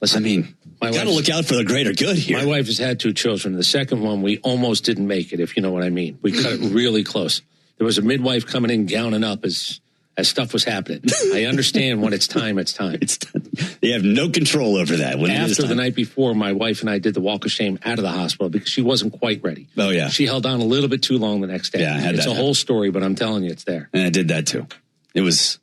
Listen, got to look out for the greater good here. My wife has had 2 children. The second one, we almost didn't make it, if you know what I mean. We cut it really close. There was a midwife coming in, gowning up as stuff was happening. I understand when it's time, it's time. They have no control over that. After the night before, my wife and I did the walk of shame out of the hospital because she wasn't quite ready. Oh, yeah. She held on a little bit too long the next day. Yeah, it's a whole story, but I'm telling you, it's there. And I did that too. It was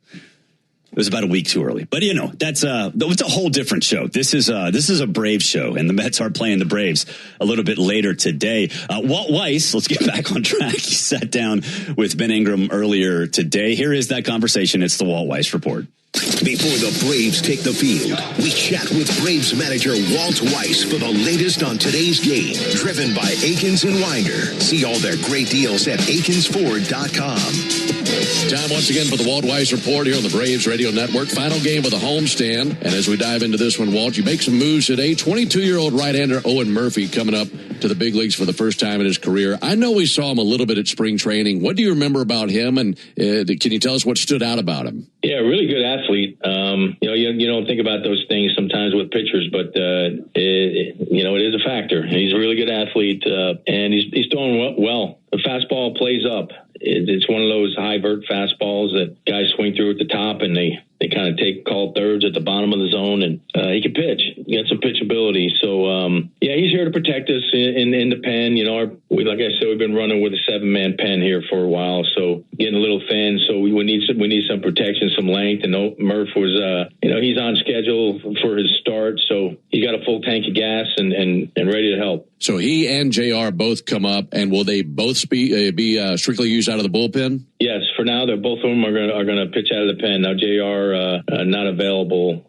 about a week too early, but it's a whole different show. This is a Braves show, and the Mets are playing the Braves a little bit later today. Walt Weiss, let's get back on track. He sat down with Ben Ingram earlier today. Here is that conversation. It's the Walt Weiss Report. Before the Braves take the field, we chat with Braves manager Walt Weiss for the latest on today's game. Driven by Akins and Winder. See all their great deals at AkinsFord.com. Time once again for the Walt Weiss Report here on the Braves Radio Network. Final game of the homestand. And as we dive into this one, Walt, you make some moves today. 22-year-old right-hander Owen Murphy coming up to the big leagues for the first time in his career. I know we saw him a little bit at spring training. What do you remember about him? And can you tell us what stood out about him? Yeah, really good athlete. You don't think about those things sometimes with pitchers, but it is a factor. He's a really good athlete, and he's throwing well. the fastball plays up. It's one of those high vert fastballs that guys swing through at the top, and they kind of call thirds at the bottom of the zone, and he can pitch. He got some pitchability. So, he's here to protect us in the pen. Like I said, we've been running with a 7-man pen here for a while, so getting a little thin. So we need some protection, some length. And Murph was, he's on schedule for his start, so he's got a full tank of gas and ready to help. So he and JR both come up, and will they both be strictly used out of the bullpen? Yes, for now, both of them are going to pitch out of the pen. Now, JR not available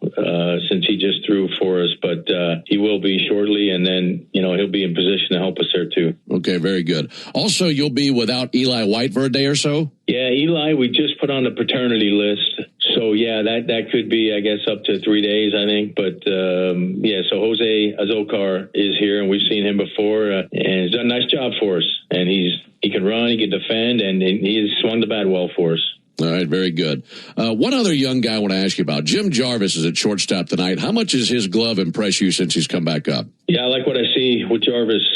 since he just threw for us, but he will be shortly, and then he'll be in position to help us there too. Okay, very good. Also, you'll be without Eli White for a day or so? Yeah, Eli, we just put on the paternity list. So, yeah, that could be, I guess, up to 3 days, I think. But, so Jose Azocar is here, and we've seen him before, and he's done a nice job for us. And he can run, he can defend, and he's swung the bat well for us. All right, very good. One other young guy I want to ask you about. Jim Jarvis is at shortstop tonight. How much has his glove impressed you since he's come back up? Yeah, I like what I see with Jarvis.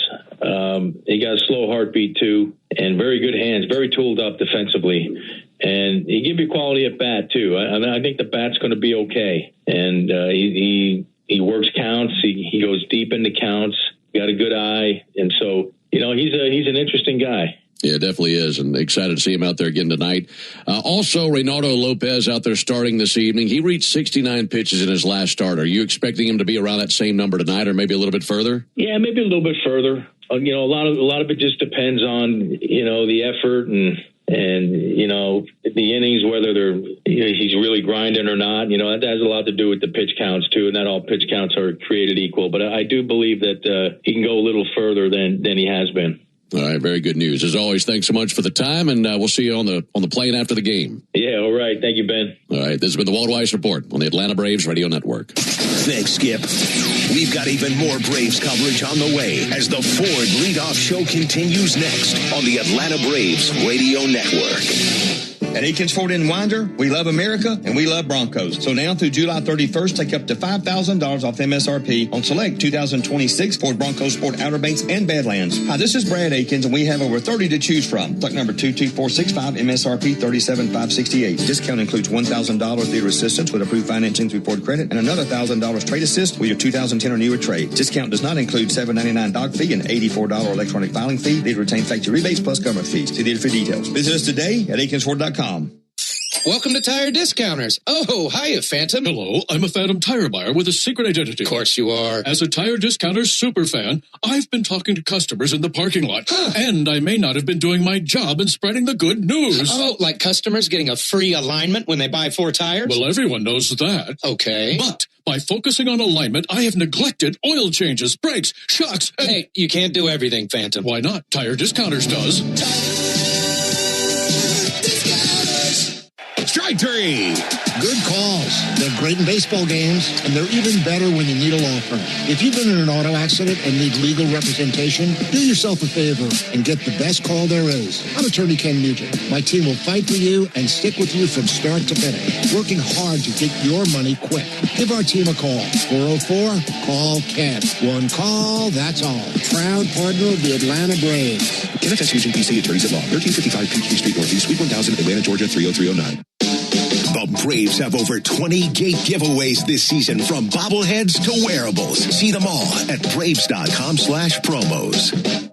He got a slow heartbeat, too, and very good hands, very tooled up defensively. And he give you quality at bat, too. I think the bat's going to be okay. And he works counts. He goes deep into counts. Got a good eye. And so, he's an interesting guy. Yeah, definitely is, and excited to see him out there again tonight. Also, Reynaldo Lopez out there starting this evening. He reached 69 pitches in his last start. Are you expecting him to be around that same number tonight, or maybe a little bit further? Yeah, maybe a little bit further. A lot of it just depends on the effort and the innings, whether they're he's really grinding or not. That has a lot to do with the pitch counts too, and not all pitch counts are created equal. But I do believe that he can go a little further than he has been. All right, very good news. As always, thanks so much for the time, and we'll see you on the plane after the game. Yeah, all right. Thank you, Ben. All right, this has been the Walt Weiss Report on the Atlanta Braves Radio Network. Thanks, Skip. We've got even more Braves coverage on the way as the Ford Leadoff Show continues next on the Atlanta Braves Radio Network. At Aikens Ford in Winder, we love America and we love Broncos. So now through July 31st, take up to $5,000 off MSRP on select 2026 Ford Bronco Sport Outer Banks and Badlands. Hi, this is Brad Aikens, and we have over 30 to choose from. Stock number 22465, MSRP 37568. Discount includes $1,000 theater assistance with approved financing through Ford Credit and another $1,000 trade assist with your 2010 or newer trade. Discount does not include $7.99 dog fee and $84 electronic filing fee. They retain factory rebates plus government fees. See dealer for details. Visit us today at AikensFord.com. Welcome to Tire Discounters. Oh, hiya, Phantom. Hello, I'm a Phantom tire buyer with a secret identity. Of course you are. As a Tire Discounters superfan, I've been talking to customers in the parking lot, and I may not have been doing my job in spreading the good news. Oh, like customers getting a free alignment when they buy 4 tires? Well, everyone knows that. Okay. But by focusing on alignment, I have neglected oil changes, brakes, shocks, and... Hey, you can't do everything, Phantom. Why not? Tire Discounters does. Strike three. Good calls. They're great in baseball games, and they're even better when you need a law firm. If you've been in an auto accident and need legal representation, do yourself a favor and get the best call there is. I'm attorney Ken Nugent. My team will fight for you and stick with you from start to finish, working hard to get your money quick. Give our team a call. 404-CALL-KEN. One call, that's all. Proud partner of the Atlanta Braves. NFS Nugent PC Attorneys at Law, 1355 Peachtree Street Northeast, Suite 1000, Atlanta, Georgia, 30309. The Braves have over 20 gate giveaways this season, from bobbleheads to wearables. See them all at Braves.com/promos.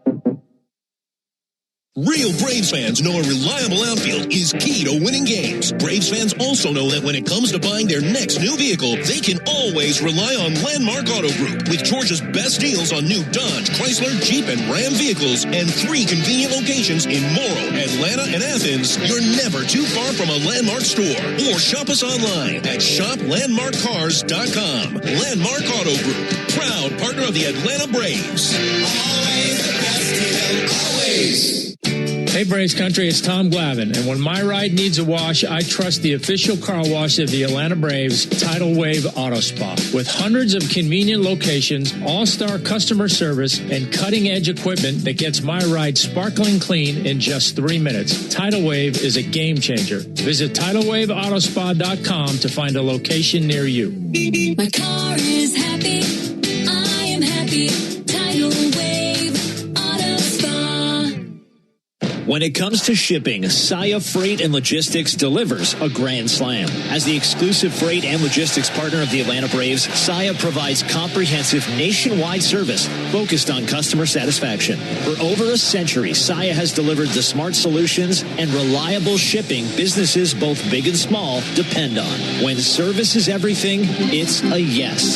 Real Braves fans know a reliable outfield is key to winning games. Braves fans also know that when it comes to buying their next new vehicle, they can always rely on Landmark Auto Group. With Georgia's best deals on new Dodge, Chrysler, Jeep, and Ram vehicles, and 3 convenient locations in Morrow, Atlanta, and Athens, you're never too far from a Landmark store. Or shop us online at shoplandmarkcars.com. Landmark Auto Group, proud partner of the Atlanta Braves. Always the best deal, always. Hey, Braves Country, it's Tom Glavine, and when my ride needs a wash, I trust the official car wash of the Atlanta Braves, Tidal Wave Auto Spa. With hundreds of convenient locations, all-star customer service, and cutting-edge equipment that gets my ride sparkling clean in just 3 minutes, Tidal Wave is a game changer. Visit TidalWaveAutoSpa.com to find a location near you. My car is happy. I am happy. Tidal Wave Auto Spa. When it comes to shipping, Saia Freight and Logistics delivers a grand slam. As the exclusive freight and logistics partner of the Atlanta Braves, Saia provides comprehensive nationwide service focused on customer satisfaction. For over a century, Saia has delivered the smart solutions and reliable shipping businesses both big and small depend on. When service is everything, it's a yes.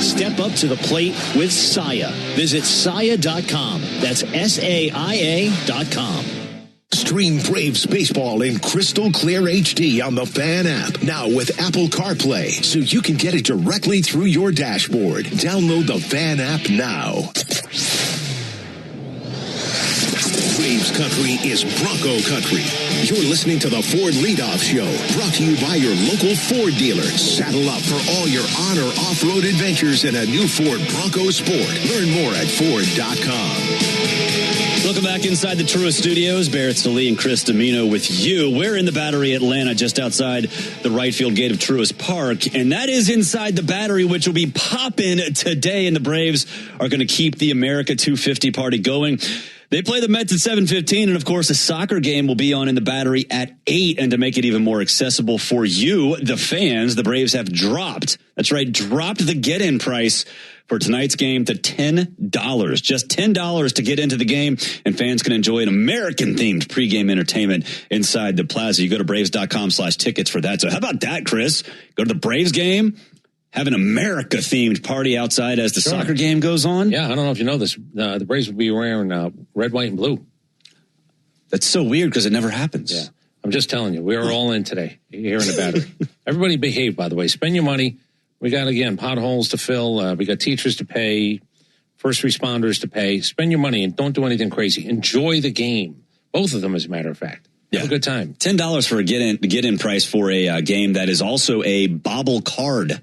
Step up to the plate with Saia. Visit Saia.com. That's SAIA.com. Stream Braves baseball in crystal clear HD on the Fan app. Now with Apple CarPlay, so you can get it directly through your dashboard. Download the Fan app now. Braves country is Bronco country. You're listening to the Ford Leadoff Show, brought to you by your local Ford dealer. Saddle up for all your on or off-road adventures in a new Ford Bronco Sport. Learn more at Ford.com. Welcome back inside the Truist Studios. Barrett Salee and Chris Domino with you. We're in the Battery, Atlanta, just outside the right field gate of Truist Park. And that is inside the Battery, which will be popping today. And the Braves are going to keep the America 250 party going. They play the Mets at 7:15, and of course, a soccer game will be on in the Battery at 8. And to make it even more accessible for you, the fans, the Braves have dropped the get-in price for tonight's game to $10. Just $10 to get into the game, and fans can enjoy an American-themed pregame entertainment inside the plaza. You go to Braves.com/tickets for that. So how about that, Chris? Go to the Braves game, have an America-themed party outside as the soccer game goes on. Yeah, I don't know if you know this. The Braves will be wearing red, white, and blue. That's so weird because it never happens. Yeah, I'm just telling you. We're all in today here in the Battery. Everybody behave, by the way. Spend your money. We got, again, potholes to fill. We got teachers to pay, first responders to pay. Spend your money and don't do anything crazy. Enjoy the game. Both of them, as a matter of fact. Have a good time. $10 for a get-in price for a game that is also a bobble card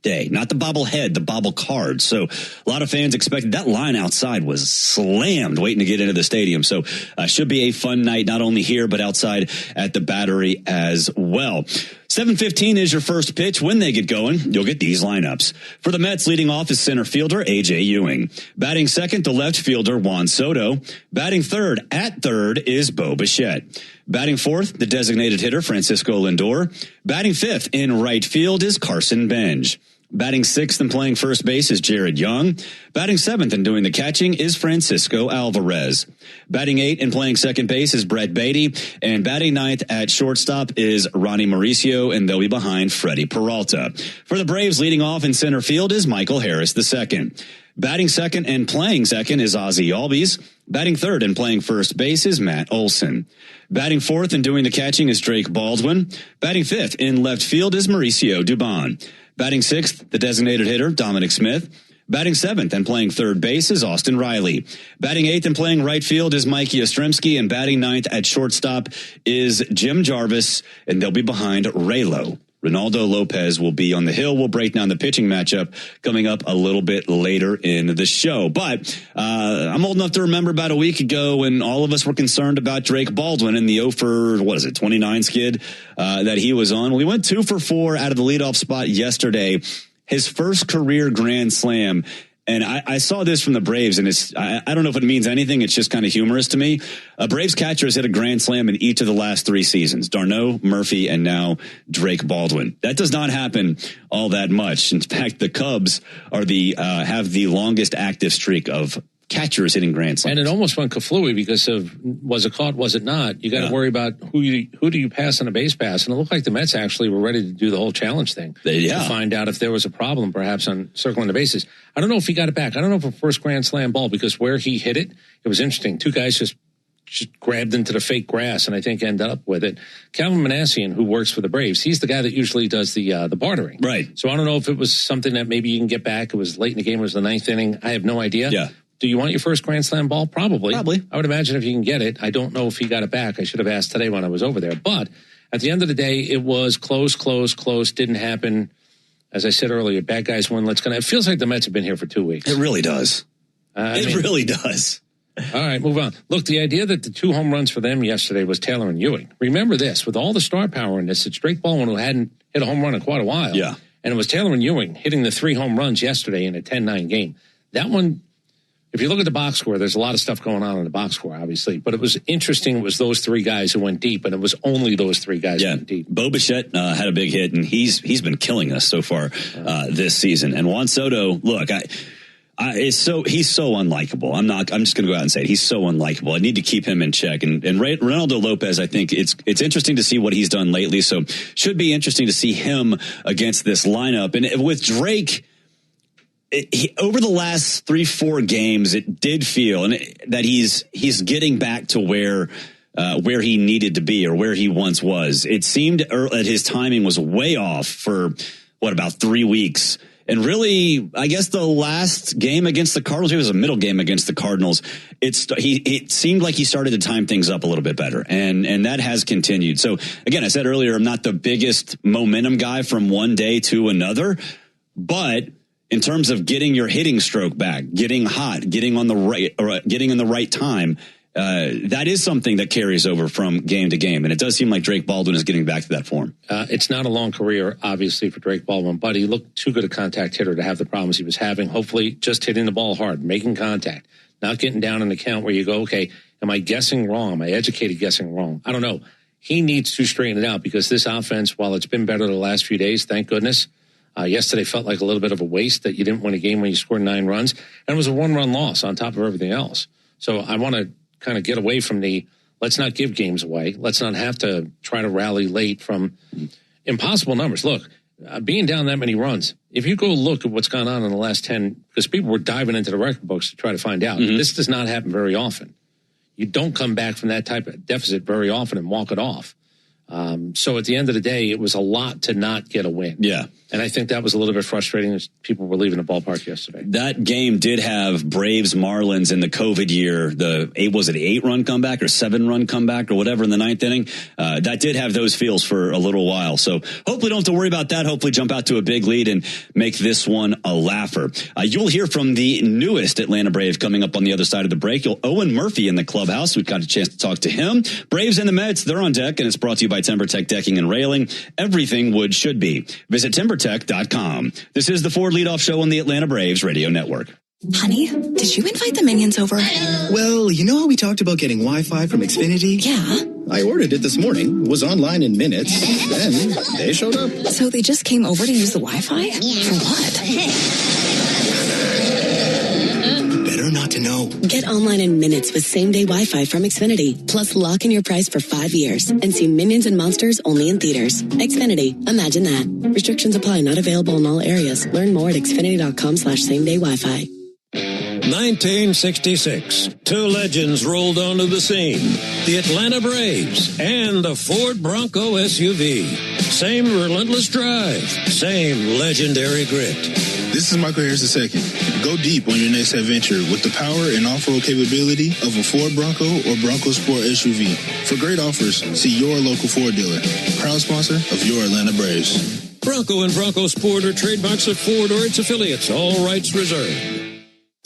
day. Not the bobblehead, the bobble card. So a lot of fans expected that line outside was slammed waiting to get into the stadium. So should be a fun night, not only here, but outside at the Battery as well. 7:15 is your first pitch. When they get going, you'll get these lineups. For the Mets, leading off is center fielder A.J. Ewing. Batting second, the left fielder Juan Soto. Batting third, at third, is Bo Bichette. Batting fourth, the designated hitter Francisco Lindor. Batting fifth in right field is Carson Bench. Batting sixth and playing first base is Jared Young. Batting seventh and doing the catching is Francisco Alvarez. Batting eighth and playing second base is Brett Beatty. And batting ninth at shortstop is Ronnie Mauricio, and they'll be behind Freddie Peralta. For the Braves, leading off in center field is Michael Harris II. Batting second and playing second is Ozzie Albies. Batting third and playing first base is Matt Olson. Batting fourth and doing the catching is Drake Baldwin. Batting fifth in left field is Mauricio Dubon. Batting sixth, the designated hitter, Dominic Smith. Batting seventh and playing third base is Austin Riley. Batting eighth and playing right field is Mikey Yastrzemski. And batting ninth at shortstop is Jim Jarvis, and they'll be behind Raylo. Ronaldo Lopez will be on the hill. We'll break down the pitching matchup coming up a little bit later in the show. But I'm old enough to remember about a week ago when all of us were concerned about Drake Baldwin and the 0 for, 29 skid that he was on. We went 2 for 4 out of the leadoff spot yesterday. His first career grand slam. And I saw this from the Braves, and I don't know if it means anything. It's just kind of humorous to me. A Braves catcher has hit a grand slam in each of the last 3 seasons. d'Arnaud, Murphy, and now Drake Baldwin. That does not happen all that much. In fact, the Cubs are have the longest active streak of catchers hitting grand slams. And it almost went kaflooey because of was it caught, was it not? You got to worry about who do you pass on a base pass. And it looked like the Mets actually were ready to do the whole challenge thing to find out if there was a problem perhaps on circling the bases. I don't know if he got it back. I don't know if a first grand slam ball, because where he hit it, it was interesting. 2 guys just grabbed into the fake grass and I think ended up with it. Calvin Manassian, who works for the Braves, he's the guy that usually does the bartering. Right. So I don't know if it was something that maybe you can get back. It was late in the game. It was the 9th inning. I have no idea. Yeah. Do you want your first grand slam ball? Probably. I would imagine if you can get it. I don't know if he got it back. I should have asked today when I was over there. But at the end of the day, it was close. Didn't happen. As I said earlier, bad guys win. It feels like the Mets have been here for 2 weeks. It really does. Really does. All right, move on. Look, the idea that the 2 home runs for them yesterday was Taylor and Ewing. Remember this, with all the star power in this, it's Drake Baldwin who hadn't hit a home run in quite a while. Yeah. And it was Taylor and Ewing hitting the 3 home runs yesterday in a 10-9 game. That one if you look at the box score, there's a lot of stuff going on in the box score, obviously. But it was interesting. It was those three guys who went deep, and it was only those three guys who went deep. Bo Bichette had a big hit, and he's been killing us so far this season. And Juan Soto, look, he's so unlikable. I'm just going to go out and say it. He's so unlikable. I need to keep him in check. And Reynaldo Lopez, I think it's interesting to see what he's done lately. So should be interesting to see him against this lineup. And with Drake, over the last 3-4 games, it did feel that he's getting back to where he needed to be or where he once was. It seemed that his timing was way off for about 3 weeks. And really, I guess the last game against the Cardinals, it was a middle game against the Cardinals. It seemed like he started to time things up a little bit better, and that has continued. So again, I said earlier, I'm not the biggest momentum guy from one day to another, but in terms of getting your hitting stroke back, getting hot, getting in the right time, that is something that carries over from game to game. And it does seem like Drake Baldwin is getting back to that form. It's not a long career, obviously, for Drake Baldwin, but he looked too good a contact hitter to have the problems he was having. Hopefully just hitting the ball hard, making contact, not getting down in the count where you go, okay, am I guessing wrong? Am I educated guessing wrong? I don't know. He needs to straighten it out because this offense, while it's been better the last few days, thank goodness, yesterday felt like a little bit of a waste that you didn't win a game when you scored 9 runs. And it was a 1-run loss on top of everything else. So I want to kind of get away from let's not give games away. Let's not have to try to rally late from impossible numbers. Look, being down that many runs, if you go look at what's gone on in the last 10, because people were diving into the record books to try to find out, this does not happen very often. You don't come back from that type of deficit very often and walk it off. So at the end of the day, it was a lot to not get a win. Yeah. And I think that was a little bit frustrating as people were leaving the ballpark yesterday. That game did have Braves Marlins in the COVID year. Was it an 8-run comeback or 7-run comeback or whatever in the 9th inning? That did have those feels for a little while. So hopefully don't have to worry about that. Hopefully jump out to a big lead and make this one a laugher. You'll hear from the newest Atlanta Brave coming up on the other side of the break. Owen Murphy in the clubhouse. We've got a chance to talk to him. Braves and the Mets, they're on deck, and it's brought to you by TimberTech Decking and Railing. Everything wood should be. Visit TimberTech.com. This is the Ford Leadoff Show on the Atlanta Braves Radio Network. Honey, did you invite the minions over? Well, you know how we talked about getting Wi-Fi from Xfinity? Yeah. I ordered it this morning, was online in minutes, then they showed up. So they just came over to use the Wi-Fi? For what? Better not to know. Get online in minutes with same-day Wi-Fi from Xfinity. Plus, lock in your price for 5 years and see Minions and Monsters only in theaters. Xfinity. Imagine that. Restrictions apply. Not available in all areas. Learn more at xfinity.com/same-day Wi-Fi. 1966. 2 legends rolled onto the scene. The Atlanta Braves and the Ford Bronco SUV. Same relentless drive. Same legendary grit. This is Michael Harris II. Go deep on your next adventure with the power and off-road capability of a Ford Bronco or Bronco Sport SUV. For great offers, see your local Ford dealer. Proud sponsor of your Atlanta Braves. Bronco and Bronco Sport are trademarks of Ford or its affiliates. All rights reserved.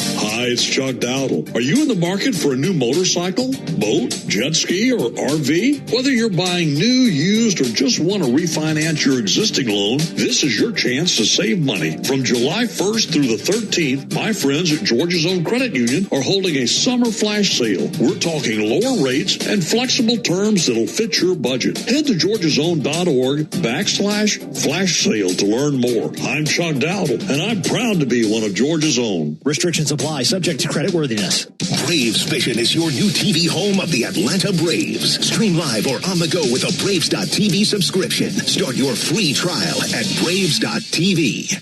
Hi, it's Chuck Dowdle. Are you in the market for a new motorcycle, boat, jet ski, or RV? Whether you're buying new, used, or just want to refinance your existing loan, this is your chance to save money. From July 1st through the 13th, my friends at Georgia's Own Credit Union are holding a summer flash sale. We're talking lower rates and flexible terms that'll fit your budget. Head to georgiasown.org/flash sale to learn more. I'm Chuck Dowdle, and I'm proud to be one of Georgia's Own. Restrictions apply. Subject to creditworthiness. Braves Vision is your new TV home of the Atlanta Braves. Stream live or on the go with a Braves.TV subscription. Start your free trial at Braves.TV.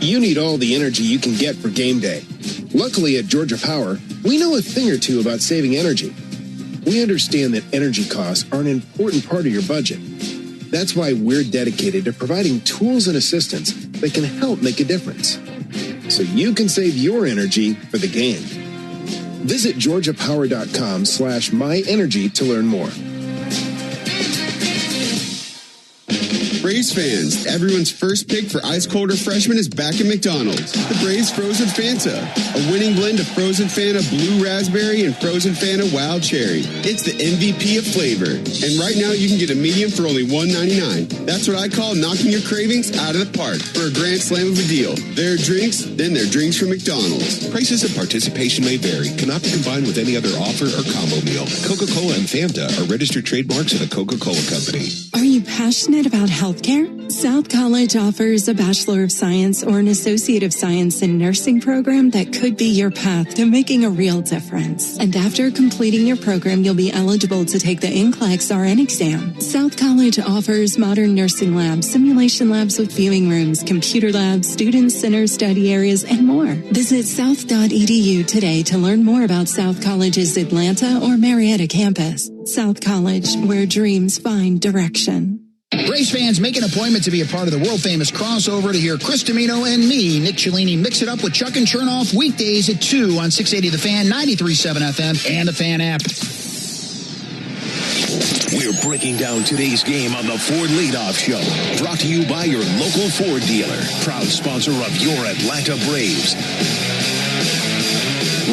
You need all the energy you can get for game day. Luckily at Georgia Power, we know a thing or two about saving energy. We understand that energy costs are an important part of your budget. That's why we're dedicated to providing tools and assistance that can help make a difference, so you can save your energy for the game. Visit GeorgiaPower.com/myenergy to learn more. Braves fans, everyone's first pick for ice cold refreshment is back at McDonald's. The Braves Frozen Fanta, a winning blend of Frozen Fanta Blue Raspberry and Frozen Fanta Wild Cherry. It's the MVP of flavor. And right now you can get a medium for only $1.99. That's what I call knocking your cravings out of the park for a grand slam of a deal. There are drinks, then there are drinks from McDonald's. Prices and participation may vary. Cannot be combined with any other offer or combo meal. Coca-Cola and Fanta are registered trademarks of the Coca-Cola Company. Are you passionate about healthcare? South College offers a Bachelor of Science or an Associate of Science in Nursing program that could be your path to making a real difference. And after completing your program, you'll be eligible to take the NCLEX RN exam. South College offers modern nursing labs, simulation labs with viewing rooms, computer labs, student-centered study areas, and more. Visit south.edu today to learn more about South College's Atlanta or Marietta campus. South College, where dreams find direction. Braves fans, make an appointment to be a part of the world-famous crossover to hear Chris Domino and me, Nick Cellini, mix it up with Chuck and Chernoff weekdays at 2 on 680 The Fan, 93.7 FM, and the Fan app. We're breaking down today's game on the Ford Leadoff Show. Brought to you by your local Ford dealer. Proud sponsor of your Atlanta Braves.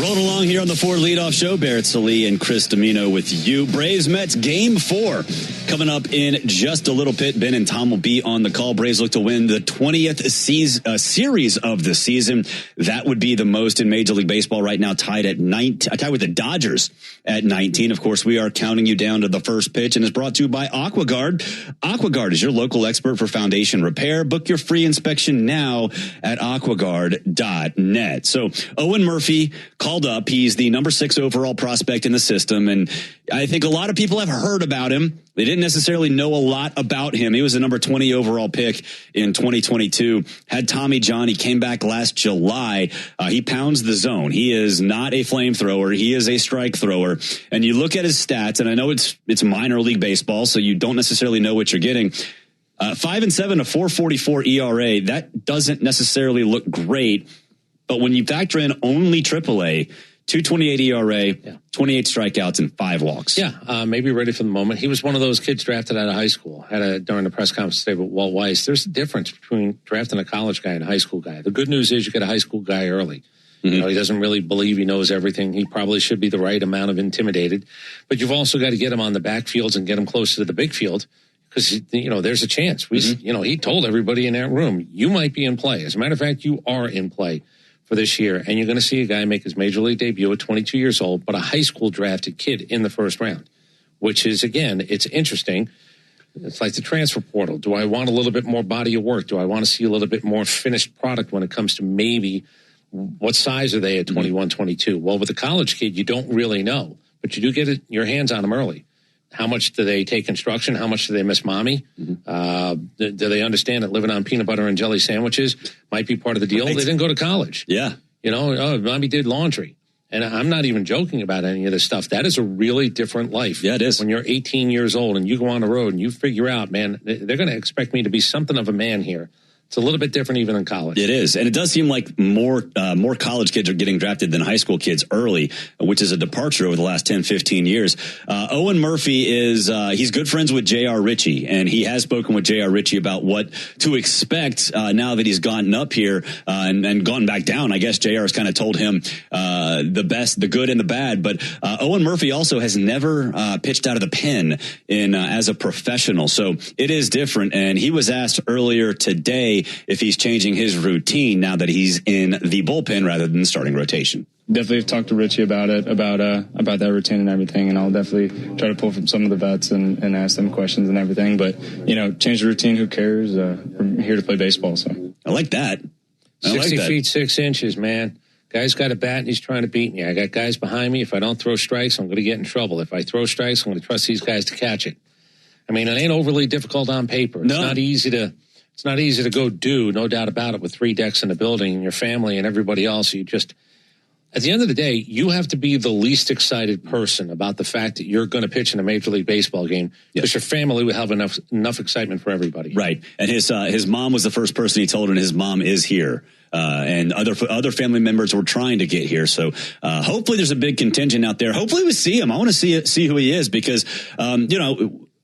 Rolling along here on the Ford Leadoff Show, Barrett Sallee and Chris Domino with you. Braves-Mets Game 4 coming up in just a little bit. Ben and Tom will be on the call. Braves look to win the 20th series of the season. That would be the most in Major League Baseball right now, tied with the Dodgers at 19. Of course, we are counting you down to the first pitch, and is brought to you by AquaGuard. AquaGuard is your local expert for foundation repair. Book your free inspection now at aquaguard.net. So Owen Murphy called up. He's the number 6 overall prospect in the system, and I think a lot of people have heard about him. They didn't necessarily know a lot about him. He was a number 20 overall pick in 2022. Had Tommy John. He came back last July. He pounds the zone. He is not a flamethrower. He is a strike thrower. And you look at his stats, and I know it's minor league baseball, so you don't necessarily know what you're getting. 5-7, a 4.44 ERA. That doesn't necessarily look great. But when you factor in only AAA, 2.28 ERA, 28 strikeouts, and 5 walks. Yeah, maybe ready for the moment. He was one of those kids drafted out of high school. During the press conference today with Walt Weiss, there's a difference between drafting a college guy and a high school guy. The good news is you get a high school guy early. Mm-hmm. You know, he doesn't really believe he knows everything. He probably should be the right amount of intimidated. But you've also got to get him on the backfields and get him closer to the big field because, you know, there's a chance. He told everybody in that room, you might be in play. As a matter of fact, you are in play for this year, and you're going to see a guy make his major league debut at 22 years old, but a high school drafted kid in the first round, which is, again, it's interesting. It's like the transfer portal. Do I want a little bit more body of work? Do I want to see a little bit more finished product when it comes to maybe what size are they at 21, 22? Well, with a college kid, you don't really know, but you do get your hands on them early. How much do they take instruction? How much do they miss mommy? Do they understand that living on peanut butter and jelly sandwiches might be part of the deal? Right. They didn't go to college. Yeah. You know, mommy did laundry. And I'm not even joking about any of this stuff. That is a really different life. Yeah, it is. When you're 18 years old and you go on the road and you figure out, man, they're going to expect me to be something of a man here. It's a little bit different even in college. It is. And it does seem like more college kids are getting drafted than high school kids early, which is a departure over the last 10, 15 years. Owen Murphy he's good friends with J.R. Ritchie, and he has spoken with J.R. Ritchie about what to expect now that he's gotten up here and gone back down. I guess J.R. has kind of told him the best, the good and the bad. But Owen Murphy also has never pitched out of the pen as a professional. So it is different. And he was asked earlier today if he's changing his routine now that he's in the bullpen rather than the starting rotation. Definitely talked to Richie about it, about that routine and everything, and I'll definitely try to pull from some of the vets and ask them questions and everything. But, you know, change the routine, who cares? I'm here to play baseball, so. I like that. 60 feet, 6 inches, man. Guy's got a bat and he's trying to beat me. I got guys behind me. If I don't throw strikes, I'm going to get in trouble. If I throw strikes, I'm going to trust these guys to catch it. I mean, it ain't overly difficult on paper. It's not easy to go do, no doubt about it, with 3 decks in the building and your family and everybody else. You just, at the end of the day, you have to be the least excited person about the fact that you're going to pitch in a Major League Baseball game because your family will have enough excitement for everybody. Right. And his mom was the first person he told, and his mom is here. And other family members were trying to get here. So hopefully there's a big contingent out there. Hopefully we see him. I want to see who he is because,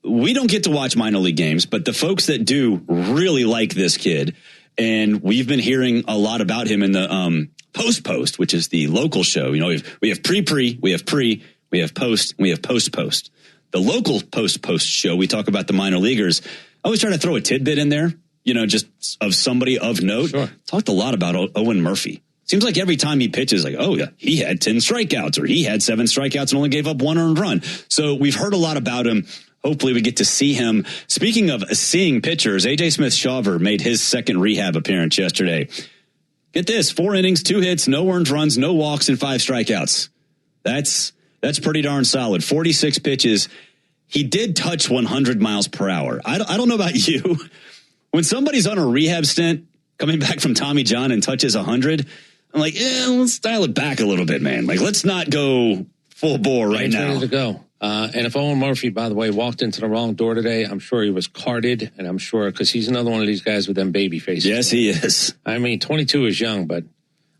we don't get to watch minor league games, but the folks that do really like this kid. And we've been hearing a lot about him in the post, which is the local show. You know, we have pre, we have post, and we have post. The local post show, we talk about the minor leaguers. I always try to throw a tidbit in there, you know, just of somebody of note. Sure. Talked a lot about Owen Murphy. Seems like every time he pitches, like, oh, yeah, he had 10 strikeouts or he had 7 strikeouts and only gave up 1 earned run. So we've heard a lot about him. Hopefully we get to see him. Speaking of seeing pitchers, A.J. Smith-Shawver made his second rehab appearance yesterday. Get this, 4 innings, 2 hits, no earned runs, no walks, and 5 strikeouts. That's pretty darn solid. 46 pitches. He did touch 100 miles per hour. I don't know about you. When somebody's on a rehab stint, coming back from Tommy John and touches 100, I'm like, let's dial it back a little bit, man. Like, let's not go full bore right now. Ready to go. And if Owen Murphy, by the way, walked into the wrong door today, I'm sure he was carded, and I'm sure because he's another one of these guys with them baby faces. Yes, he is. I mean, 22 is young, but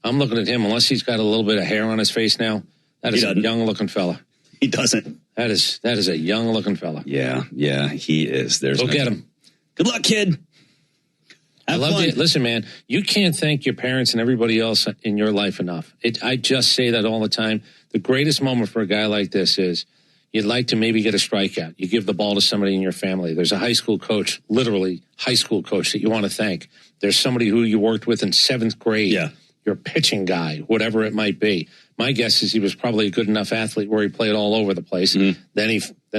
I'm looking at him. Unless he's got a little bit of hair on his face now, that is a young-looking fella. He doesn't. That is a young-looking fella. Yeah, he is. Go get him. Good luck, kid. I love it. Listen, man, you can't thank your parents and everybody else in your life enough. I just say that all the time. The greatest moment for a guy like this is you'd like to maybe get a strikeout. You give the ball to somebody in your family. There's a high school coach, literally high school coach, that you want to thank. There's somebody who you worked with in 7th grade. Yeah. Your pitching guy, whatever it might be. My guess is he was probably a good enough athlete where he played all over the place. Mm-hmm. Then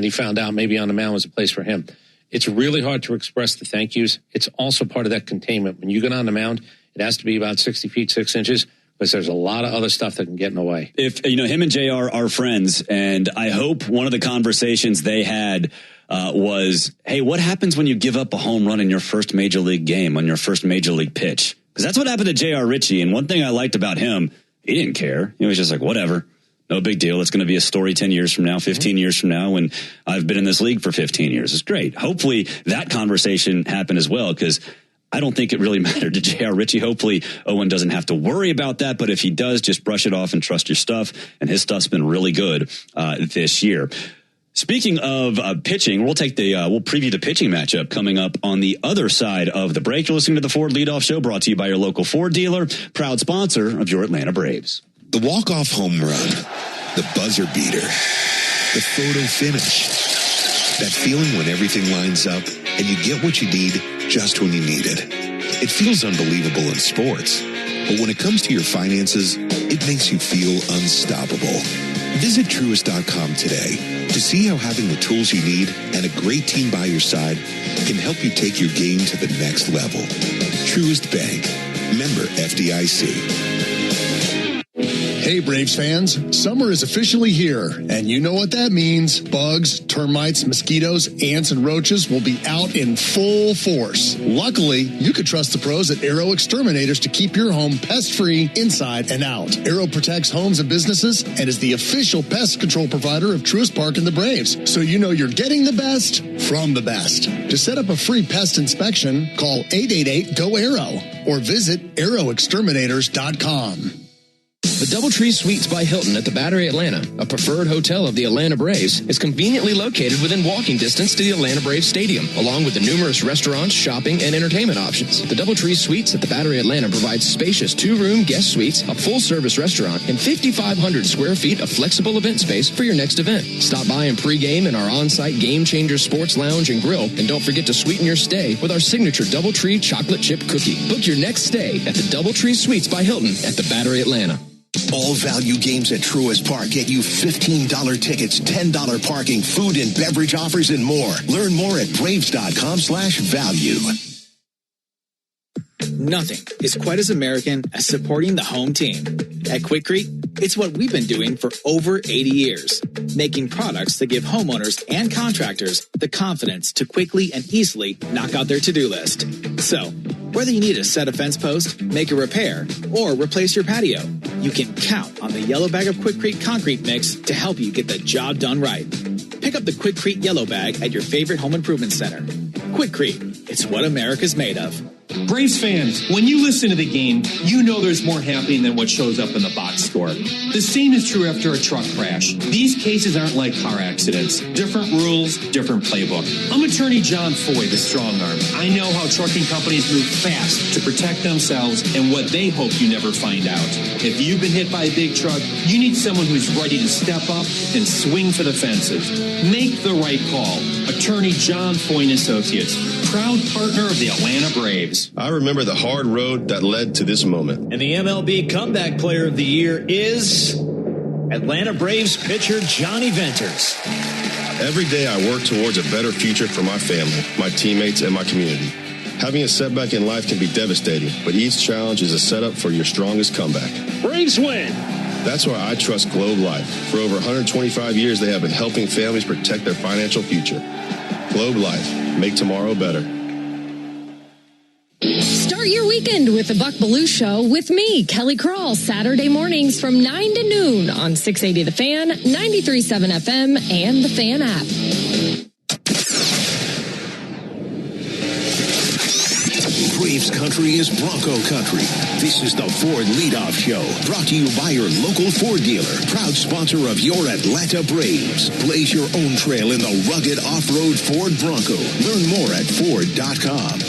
he found out maybe on the mound was a place for him. It's really hard to express the thank yous. It's also part of that containment. When you get on the mound, it has to be about 60 feet, 6 inches, because there's a lot of other stuff that can get in the way. If, you know, him and JR are friends, and I hope one of the conversations they had was, hey, what happens when you give up a home run in your first major league game, on your first major league pitch? Because that's what happened to JR Ritchie, and one thing I liked about him, he didn't care. He was just like, whatever. No big deal. It's going to be a story 10 years from now, 15 years from now, when I've been in this league for 15 years. It's great. Hopefully that conversation happened as well, because I don't think it really mattered to J.R. Ritchie. Hopefully Owen doesn't have to worry about that. But if he does, just brush it off and trust your stuff. And his stuff's been really good this year. Speaking of pitching, we'll preview the pitching matchup coming up on the other side of the break. You're listening to the Ford Leadoff Show, brought to you by your local Ford dealer, proud sponsor of your Atlanta Braves. The walk-off home run, the buzzer beater, the photo finish, that feeling when everything lines up and you get what you need just when you need it. It feels unbelievable in sports, but when it comes to your finances, it makes you feel unstoppable. Visit Truist.com today to see how having the tools you need and a great team by your side can help you take your game to the next level. Truist Bank, member FDIC. Hey, Braves fans, summer is officially here, and you know what that means. Bugs, termites, mosquitoes, ants, and roaches will be out in full force. Luckily, you could trust the pros at Arrow Exterminators to keep your home pest-free inside and out. Arrow protects homes and businesses and is the official pest control provider of Truist Park and the Braves, so you know you're getting the best from the best. To set up a free pest inspection, call 888-GO-ARROW or visit arrowexterminators.com. The DoubleTree Suites by Hilton at the Battery Atlanta, a preferred hotel of the Atlanta Braves, is conveniently located within walking distance to the Atlanta Braves Stadium, along with the numerous restaurants, shopping, and entertainment options. The DoubleTree Suites at the Battery Atlanta provides spacious 2-room guest suites, a full-service restaurant, and 5,500 square feet of flexible event space for your next event. Stop by and pregame in our on-site Game Changer Sports Lounge and Grill, and don't forget to sweeten your stay with our signature DoubleTree chocolate chip cookie. Book your next stay at the DoubleTree Suites by Hilton at the Battery Atlanta. All value games at Truist Park get you $15 tickets, $10 parking, food and beverage offers, and more. Learn more at Braves.com/value. Nothing is quite as American as supporting the home team. At Quikrete, it's what we've been doing for over 80 years, making products that give homeowners and contractors the confidence to quickly and easily knock out their to-do list. So, whether you need to set a fence post, make a repair, or replace your patio, you can count on the yellow bag of Quikrete concrete mix to help you get the job done right. Pick up the Quikrete yellow bag at your favorite home improvement center. Quikrete, it's what America's made of. Braves fans, when you listen to the game, you know there's more happening than what shows up in the box score. The same is true after a truck crash. These cases aren't like car accidents. Different rules, different playbook. I'm attorney John Foy, the strong arm. I know how trucking companies move fast to protect themselves and what they hope you never find out. If you've been hit by a big truck, you need someone who's ready to step up and swing for the fences. Make the right call. Attorney John Foy and Associates, proud partner of the Atlanta Braves. I remember the hard road that led to this moment. And the MLB Comeback Player of the Year is Atlanta Braves pitcher Johnny Venters. Every day I work towards a better future for my family, my teammates, and my community. Having a setback in life can be devastating, but each challenge is a setup for your strongest comeback. Braves win! That's why I trust Globe Life. For over 125 years, they have been helping families protect their financial future. Globe Life. Make tomorrow better. Start your weekend with the Buck Belue Show with me, Kelly Krall, Saturday mornings from 9 to noon on 680 The Fan, 93.7 FM, and the Fan app. Braves country is Bronco country. This is the Ford Leadoff Show, brought to you by your local Ford dealer, proud sponsor of your Atlanta Braves. Blaze your own trail in the rugged off-road Ford Bronco. Learn more at Ford.com.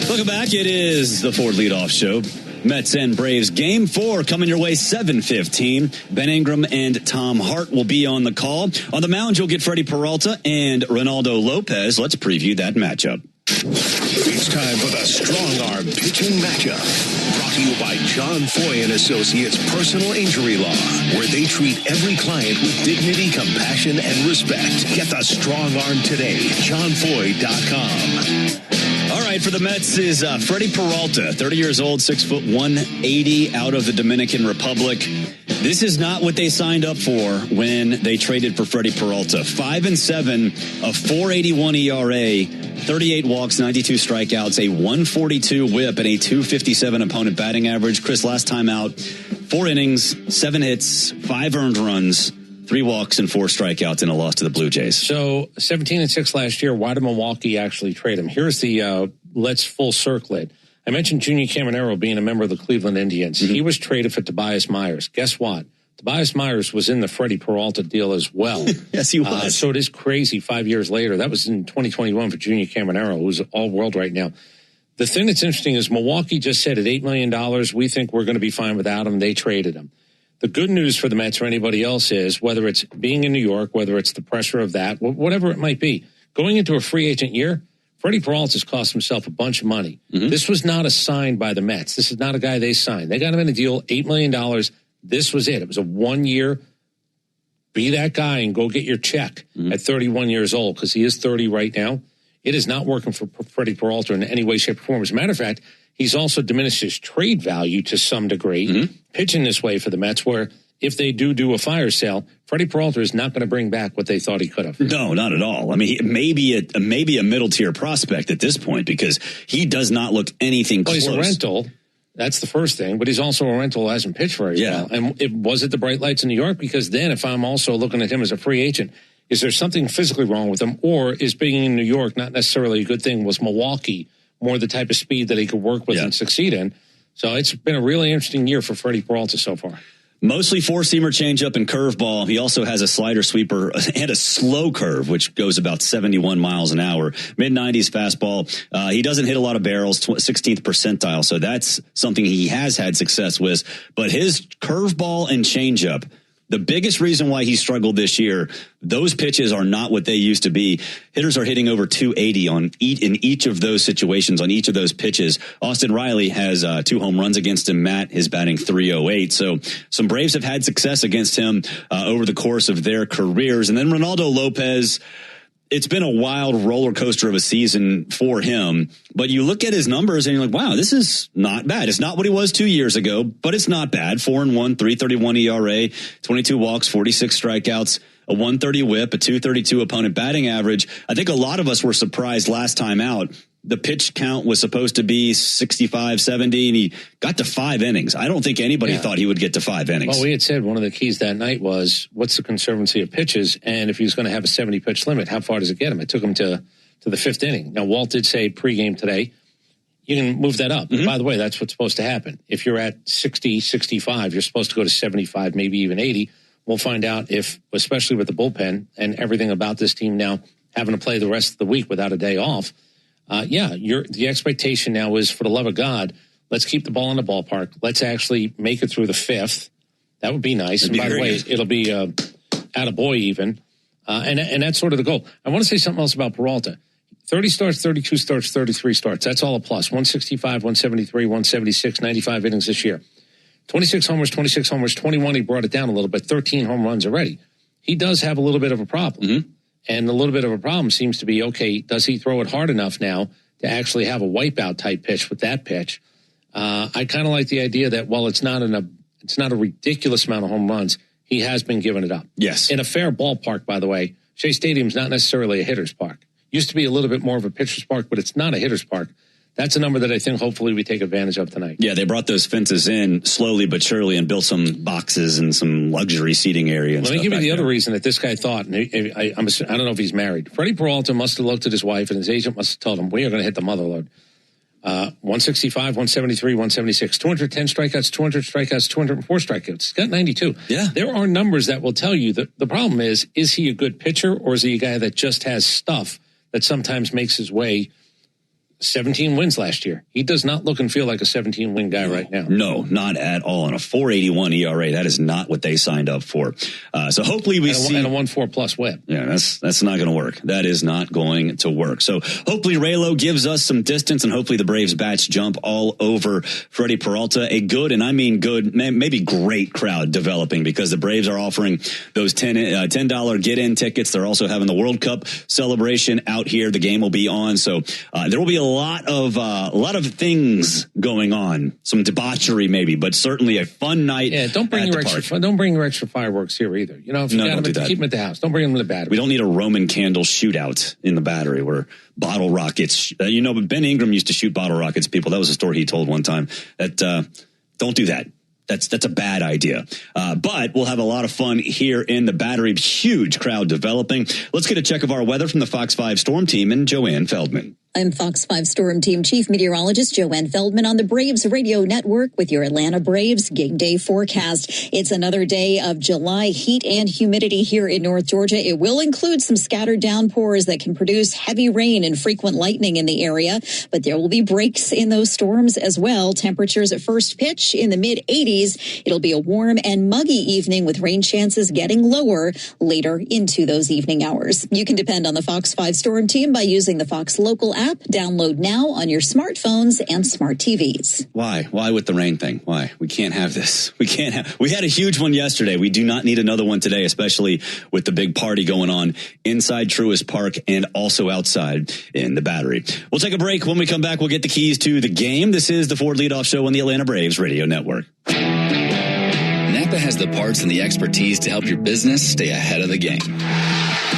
Welcome back. It is the Ford Leadoff Show. Mets and Braves Game 4 coming your way 7:15. Ben Ingram and Tom Hart will be on the call. On the mound, you'll get Freddie Peralta and Ronaldo Lopez. Let's preview that matchup. It's time for the Strong Arm Pitching Matchup. Brought to you by John Foy and Associates Personal Injury Law, where they treat every client with dignity, compassion, and respect. Get the Strong Arm today. JohnFoy.com. All right, for the Mets is Freddie Peralta, 30 years old, 6'1", 180, out of the Dominican Republic. This is not what they signed up for when they traded for Freddie Peralta. 5-7, a 4.81 ERA, 38 walks, 92 strikeouts, a 142 whip, and a 257 opponent batting average. Chris, last time out, 4 innings, 7 hits, 5 earned runs, 3 walks, and 4 strikeouts in a loss to the Blue Jays. So 17-6 last year. Why did Milwaukee actually trade him? Here's the let's full circle it. I mentioned Junior Caminero being a member of the Cleveland Indians. Mm-hmm. He was traded for Tobias Myers. Guess what? Tobias Myers was in the Freddie Peralta deal as well. Yes, he was. So it is crazy 5 years later. That was in 2021 for Junior Caminero, who's all-world right now. The thing that's interesting is Milwaukee just said at $8 million, we think we're going to be fine without him. They traded him. The good news for the Mets or anybody else is, whether it's being in New York, whether it's the pressure of that, whatever it might be, going into a free agent year, Freddie Peralta's cost himself a bunch of money. Mm-hmm. This was not a sign by the Mets. This is not a guy they signed. They got him in a deal, $8 million. This was it. It was a 1 year, be that guy and go get your check at 31 years old, because he is 30 right now. It is not working for Freddie Peralta in any way, shape, or form. As a matter of fact, he's also diminished his trade value to some degree, pitching this way for the Mets, where if they do a fire sale, Freddie Peralta is not going to bring back what they thought he could have. No, not at all. I mean, maybe a middle-tier prospect at this point, because he does not look anything close. He's a rental. That's the first thing. But he's also a rental who hasn't pitched very well. And was it the bright lights in New York? Because then if I'm also looking at him as a free agent, is there something physically wrong with him? Or is being in New York not necessarily a good thing? Was Milwaukee more the type of speed that he could work with and succeed in? So it's been a really interesting year for Freddie Peralta so far. Mostly four-seamer changeup and curveball. He also has a slider sweeper and a slow curve, which goes about 71 miles an hour. Mid-90s fastball. He doesn't hit a lot of barrels, 16th percentile, so that's something he has had success with. But his curveball and changeup, the biggest reason why he struggled this year, those pitches are not what they used to be. Hitters are hitting over 280 in each of those situations, on each of those pitches. Austin Riley has 2 home runs against him. Matt is batting .308. So some Braves have had success against him over the course of their careers. And then Ronaldo Lopez, it's been a wild roller coaster of a season for him, but you look at his numbers and you're like, wow, this is not bad. It's not what he was 2 years ago, but it's not bad. 4-1, 3.31 ERA, 22 walks, 46 strikeouts, a 130 whip, a 232 opponent batting average. I think a lot of us were surprised last time out. The pitch count was supposed to be 65, 70, and he got to 5 innings. I don't think anybody thought he would get to 5 innings. Well, we had said one of the keys that night was, what's the conservancy of pitches? And if he was going to have a 70-pitch limit, how far does it get him? It took him to the 5th inning. Now, Walt did say pregame today, you can move that up. And by the way, that's what's supposed to happen. If you're at 60, 65, you're supposed to go to 75, maybe even 80. We'll find out if, especially with the bullpen and everything about this team now having to play the rest of the week without a day off. The expectation now is, for the love of God, let's keep the ball in the ballpark. Let's actually make it through the 5th. That would be nice. And by the way, it'll be attaboy even. And that's sort of the goal. I want to say something else about Peralta. 30 starts, 32 starts, 33 starts. That's all a plus. 165, 173, 176, 95 innings this year. 26 homers, 21. He brought it down a little bit. 13 home runs already. He does have a little bit of a problem. And a little bit of a problem seems to be, okay, does he throw it hard enough now to actually have a wipeout type pitch with that pitch? I kind of like the idea that while it's not a ridiculous amount of home runs, he has been giving it up. Yes. In a fair ballpark, by the way. Shea Stadium's not necessarily a hitter's park. Used to be a little bit more of a pitcher's park, but it's not a hitter's park. That's a number that I think hopefully we take advantage of tonight. Yeah, they brought those fences in slowly but surely and built some boxes and some luxury seating area. Let me give you the other reason that this guy thought, and I don't know if he's married. Freddie Peralta must have looked at his wife, and his agent must have told him, we are going to hit the mother load. 165, 173, 176, 210 strikeouts, 200 strikeouts, 204 strikeouts. He's got 92. Yeah. There are numbers that will tell you that the problem is he a good pitcher, or is he a guy that just has stuff that sometimes makes his way? 17 wins last year. He does not look and feel like a 17-win guy right now. No, not at all. And a 4.81 ERA, that is not what they signed up for. So hopefully we see... And a 1.4 plus whip. Yeah, that's not going to work. That is not going to work. So hopefully Raylo gives us some distance, and hopefully the Braves bats jump all over Freddie Peralta. A good, and I mean good, maybe great crowd developing, because the Braves are offering those $10 get-in tickets. They're also having the World Cup celebration out here. The game will be on. So there will be a lot of things going on, some debauchery maybe, but certainly a fun night. Yeah, don't bring your extra fireworks here either. You know, if you got them, keep them at the house. Don't bring them to the Battery. We don't need a Roman candle shootout in the Battery where bottle rockets. But Ben Ingram used to shoot bottle rockets. People, that was a story he told one time. That don't do that. That's a bad idea. But we'll have a lot of fun here in the Battery. Huge crowd developing. Let's get a check of our weather from the Fox 5 Storm Team and Joanne Feldman. I'm Fox 5 Storm Team Chief Meteorologist Joanne Feldman on the Braves Radio Network with your Atlanta Braves game day forecast. It's another day of July heat and humidity here in North Georgia. It will include some scattered downpours that can produce heavy rain and frequent lightning in the area, but there will be breaks in those storms as well. Temperatures at first pitch in the mid-80s. It'll be a warm and muggy evening with rain chances getting lower later into those evening hours. You can depend on the Fox 5 Storm Team by using the Fox Local app. Download now on your smartphones and smart TVs. Why with the rain thing? Why? We can't have this. We had a huge one yesterday. We do not need another one today, especially with the big party going on inside Truist Park and also outside in the Battery. We'll take a break. When we come back, we'll get the keys to the game. This is the Ford Leadoff Show on the Atlanta Braves Radio Network. Napa has the parts and the expertise to help your business stay ahead of the game.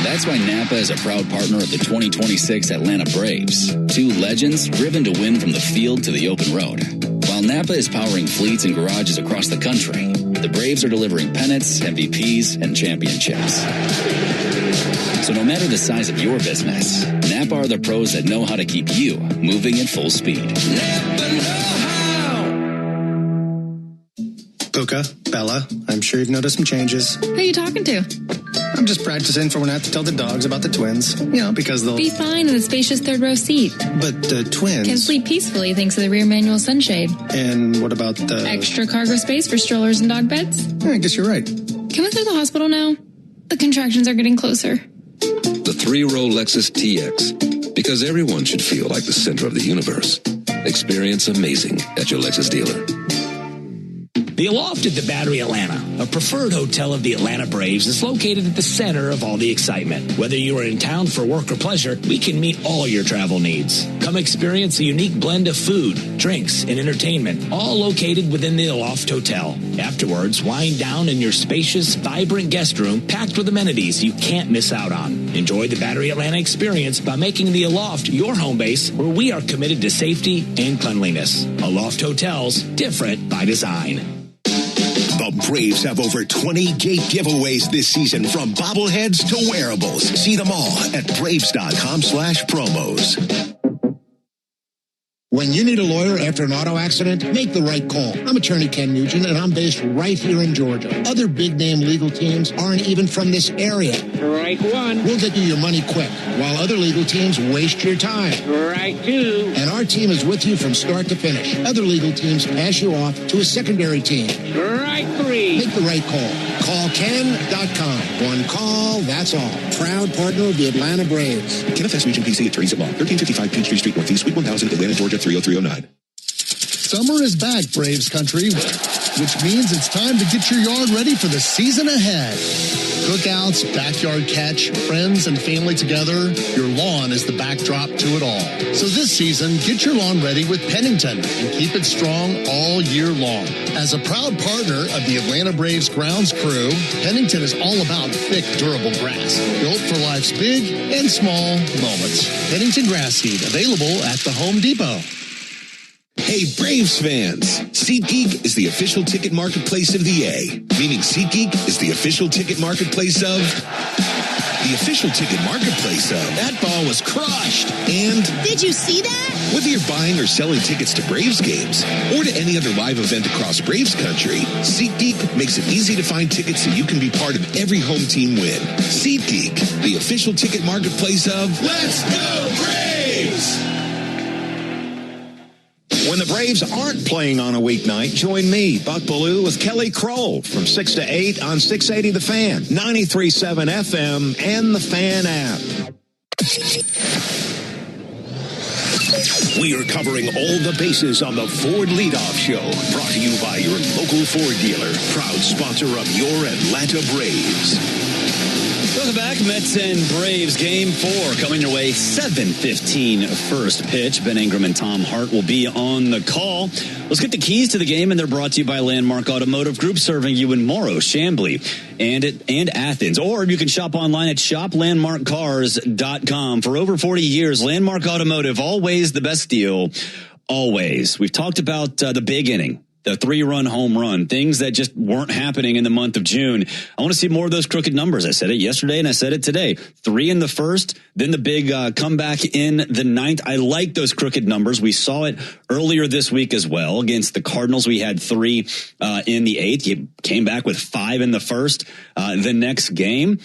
That's why Napa is a proud partner of the 2026 Atlanta Braves. Two legends driven to win from the field to the open road. While Napa is powering fleets and garages across the country, the Braves are delivering pennants, MVPs, and championships. So no matter the size of your business, Napa are the pros that know how to keep you moving at full speed. Napa know how! Puka, Bella, I'm sure you've noticed some changes. Who are you talking to? I'm just practicing for when I have to tell the dogs about the twins. Because they'll... Be fine in the spacious third row seat. But the twins... Can sleep peacefully thanks to the rear manual sunshade. And what about the... Extra cargo space for strollers and dog beds? I guess you're right. Can we go to the hospital now? The contractions are getting closer. The 3-row Lexus TX. Because everyone should feel like the center of the universe. Experience amazing at your Lexus dealer. The Aloft at the Battery Atlanta, a preferred hotel of the Atlanta Braves, is located at the center of all the excitement. Whether you are in town for work or pleasure, we can meet all your travel needs. Come experience a unique blend of food, drinks, and entertainment, all located within the Aloft Hotel. Afterwards, wind down in your spacious, vibrant guest room packed with amenities you can't miss out on. Enjoy the Battery Atlanta experience by making the Aloft your home base, where we are committed to safety and cleanliness. Aloft Hotels, different by design. The Braves have over 20 gate giveaways this season, from bobbleheads to wearables. See them all at Braves.com/promos. When you need a lawyer after an auto accident, make the right call. I'm attorney Ken Nugent, and I'm based right here in Georgia. Other big-name legal teams aren't even from this area. Strike one. We'll get you your money quick, while other legal teams waste your time. Strike two. And our team is with you from start to finish. Other legal teams pass you off to a secondary team. Strike three. Make the right call. Call Ken.com. One call, that's all. Proud partner of the Atlanta Braves. Kenneth S. Nugent, PC, attorneys at law. 1355 Peachtree Street Northeast, Suite 1000, Atlanta, Georgia, 30309. Summer is back, Braves country, which means it's time to get your yard ready for the season ahead. Cookouts, backyard catch, friends and family together, your lawn is the backdrop to it all. So this season, get your lawn ready with Pennington and keep it strong all year long. As a proud partner of the Atlanta Braves grounds crew, Pennington is all about thick, durable grass, built for life's big and small moments. Pennington Grass Seed, available at the Home Depot. Hey, Braves fans! SeatGeek is the official ticket marketplace of the A, meaning SeatGeek is the official ticket marketplace of... The official ticket marketplace of... That ball was crushed! And... Did you see that? Whether you're buying or selling tickets to Braves games or to any other live event across Braves country, SeatGeek makes it easy to find tickets so you can be part of every home team win. SeatGeek, the official ticket marketplace of... Let's go Braves! When the Braves aren't playing on a weeknight, join me, Buck Bellew, with Kelly Kroll from 6 to 8 on 680 The Fan, 93.7 FM, and the Fan app. We are covering all the bases on the Ford Leadoff Show, brought to you by your local Ford dealer, proud sponsor of your Atlanta Braves. Welcome back. Mets and Braves Game 4 coming your way. 7:15 first pitch. Ben Ingram and Tom Hart will be on the call. Let's get the keys to the game, and they're brought to you by Landmark Automotive Group, serving you in Morrow, Chambly, and Athens. Or you can shop online at shoplandmarkcars.com. For over 40 years, Landmark Automotive, always the best deal, always. We've talked about the big inning. The 3-run home run, things that just weren't happening in the month of June. I want to see more of those crooked numbers. I said it yesterday and I said it today. 3 in the first, then the big comeback in the 9th. I like those crooked numbers. We saw it earlier this week as well. Against the Cardinals, we had 3 in the 8th. You came back with 5 in the first. The next game,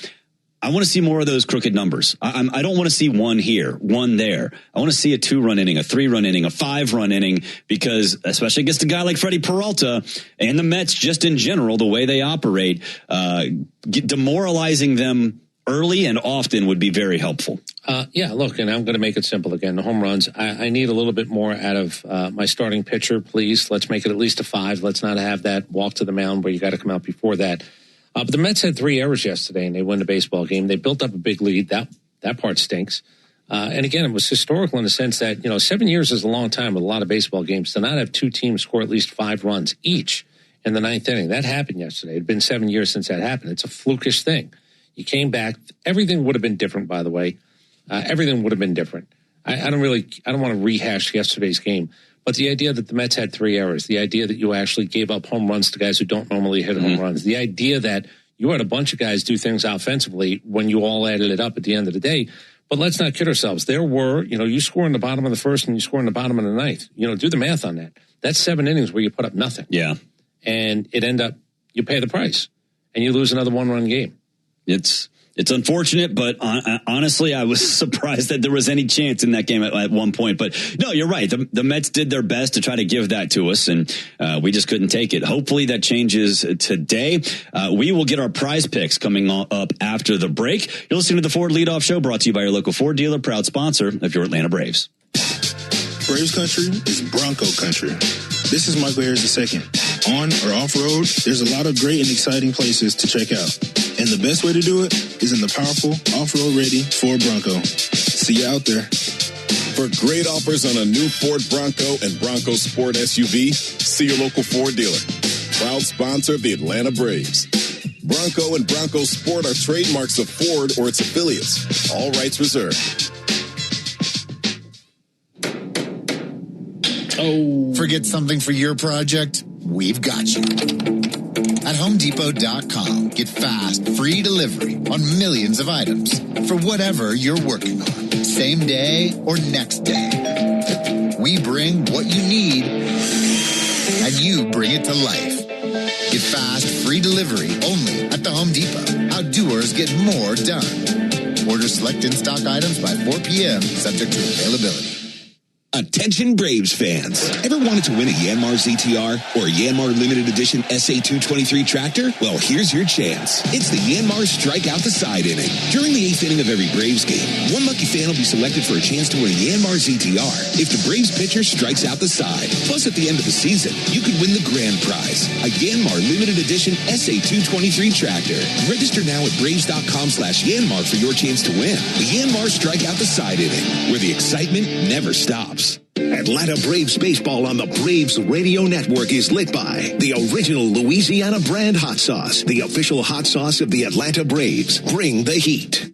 I want to see more of those crooked numbers. I don't want to see 1 here, 1 there. I want to see a 2-run inning, a 3-run inning, a 5-run inning, because especially against a guy like Freddie Peralta and the Mets just in general, the way they operate, demoralizing them early and often would be very helpful. Yeah, look, and I'm going to make it simple again. The home runs, I need a little bit more out of my starting pitcher, please. Let's make it at least a 5. Let's not have that walk to the mound where you got to come out before that. But the Mets had 3 errors yesterday, and they won the baseball game. They built up a big lead. That part stinks. And again, it was historical in the sense that, 7 years is a long time with a lot of baseball games. To not have 2 teams score at least 5 runs each in the 9th inning, that happened yesterday. It had been 7 years since that happened. It's a flukish thing. You came back. Everything would have been different, by the way. Everything would have been different. I don't want to rehash yesterday's game. But the idea that the Mets had 3 errors, the idea that you actually gave up home runs to guys who don't normally hit home runs, the idea that you had a bunch of guys do things offensively when you all added it up at the end of the day. But let's not kid ourselves. There were, you score in the bottom of the first and you score in the bottom of the 9th. Do the math on that. That's 7 innings where you put up nothing. Yeah. And it end up, you pay the price and you lose another 1-run game. It's unfortunate, but honestly, I was surprised that there was any chance in that game at one point. But no, you're right. The Mets did their best to try to give that to us, and we just couldn't take it. Hopefully that changes today. We will get our prize picks coming up after the break. You're listening to the Ford Leadoff Show, brought to you by your local Ford dealer, proud sponsor of your Atlanta Braves. Braves country is Bronco country. This is Michael Harris II. On or off-road, there's a lot of great and exciting places to check out. And the best way to do it is in the powerful, off-road ready Ford Bronco. See you out there. For great offers on a new Ford Bronco and Bronco Sport SUV, see your local Ford dealer. Proud sponsor of the Atlanta Braves. Bronco and Bronco Sport are trademarks of Ford or its affiliates. All rights reserved. Oh. Forget something for your project? We've got you. At HomeDepot.com, get fast, free delivery on millions of items for whatever you're working on, same day or next day. We bring what you need, and you bring it to life. Get fast, free delivery only at the Home Depot. How doers get more done. Order select in-stock items by 4 p.m., subject to availability. Attention Braves fans. Ever wanted to win a Yanmar ZTR or a Yanmar limited edition SA223 tractor? Well, here's your chance. It's the Yanmar Strike Out the Side inning. During the 8th inning of every Braves game, one lucky fan will be selected for a chance to win a Yanmar ZTR if the Braves pitcher strikes out the side. Plus, at the end of the season, you could win the grand prize, a Yanmar limited edition SA223 tractor. Register now at Braves.com/Yanmar for your chance to win. The Yanmar Strike Out the Side inning, where the excitement never stops. Atlanta Braves baseball on the Braves Radio Network is lit by the original Louisiana brand hot sauce, the official hot sauce of the Atlanta Braves. Bring the heat.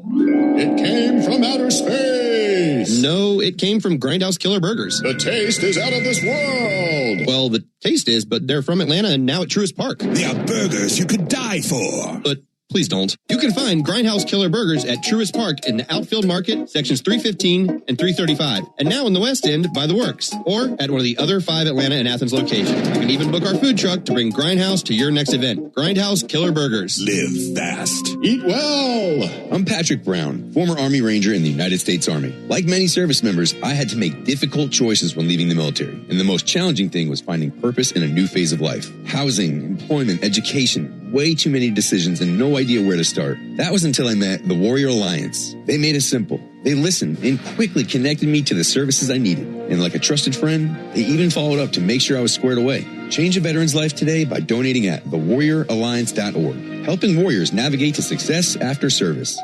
It came from outer space. No, it came from Grindhouse Killer Burgers. The taste is out of this world. Well, the taste is, but they're from Atlanta and now at Truist Park. They are burgers you could die for. But please don't. You can find Grindhouse Killer Burgers at Truist Park in the Outfield Market, sections 315 and 335. And now in the West End by The Works, or at one of the other 5 Atlanta and Athens locations. You can even book our food truck to bring Grindhouse to your next event. Grindhouse Killer Burgers. Live fast. Eat well. I'm Patrick Brown, former Army Ranger in the United States Army. Like many service members, I had to make difficult choices when leaving the military. And the most challenging thing was finding purpose in a new phase of life. Housing, employment, education. Way too many decisions and no idea where to start. That was until I met the Warrior Alliance. They made it simple. They listened and quickly connected me to the services I needed. And like a trusted friend, they even followed up to make sure I was squared away. Change a veteran's life today by donating at thewarrioralliance.org. Helping warriors navigate to success after service.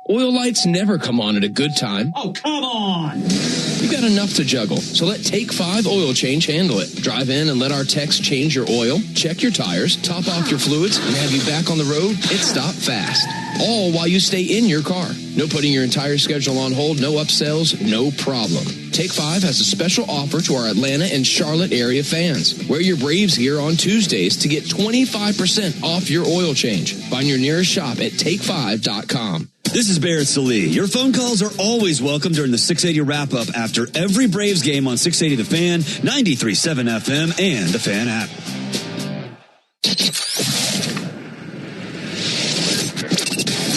Oil lights never come on at a good time. Oh, come on! You've got enough to juggle, so let Take 5 Oil Change handle it. Drive in and let our techs change your oil, check your tires, top off your fluids, and have you back on the road and stop fast. All while you stay in your car. No putting your entire schedule on hold, no upsells, no problem. Take 5 has a special offer to our Atlanta and Charlotte area fans. Wear your Braves gear on Tuesdays to get 25% off your oil change. Find your nearest shop at take5.com. This is Barrett Salee. Your phone calls are always welcome during the 680 wrap-up after every Braves game on 680 The Fan, 93.7 FM, and the Fan app.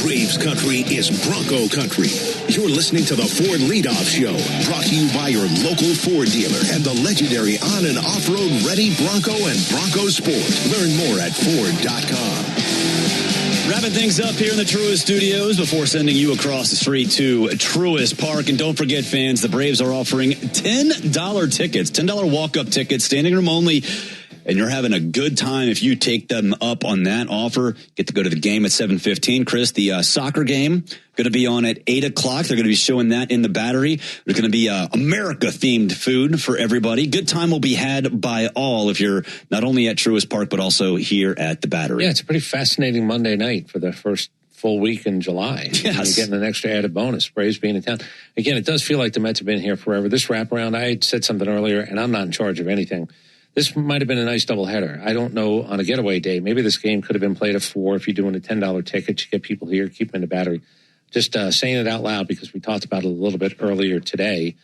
Braves country is Bronco country. You're listening to the Ford Leadoff Show, brought to you by your local Ford dealer and the legendary on- and off-road ready Bronco and Bronco Sport. Learn more at Ford.com. Wrapping things up here in the Truist Studios before sending you across the street to Truist Park. And don't forget, fans, the Braves are offering $10 tickets, $10 walk-up tickets, standing room only. And you're having a good time if you take them up on that offer. Get to go to the game at 7:15. Chris, the soccer game going to be on at 8 o'clock. They're going to be showing that in the Battery. There's going to be America-themed food for everybody. Good time will be had by all if you're not only at Truist Park, but also here at the Battery. Yeah, it's a pretty fascinating Monday night for the first full week in July. Yes. You're getting an extra added bonus, Braves being in town. Again, it does feel like the Mets have been here forever. This wraparound, I said something earlier, and I'm not in charge of anything. This might have been a nice doubleheader. I don't know on a getaway day. Maybe this game could have been played at 4 if you're doing a $10 ticket. You get people here, keep them in the Battery. Just saying it out loud because we talked about it a little bit earlier today.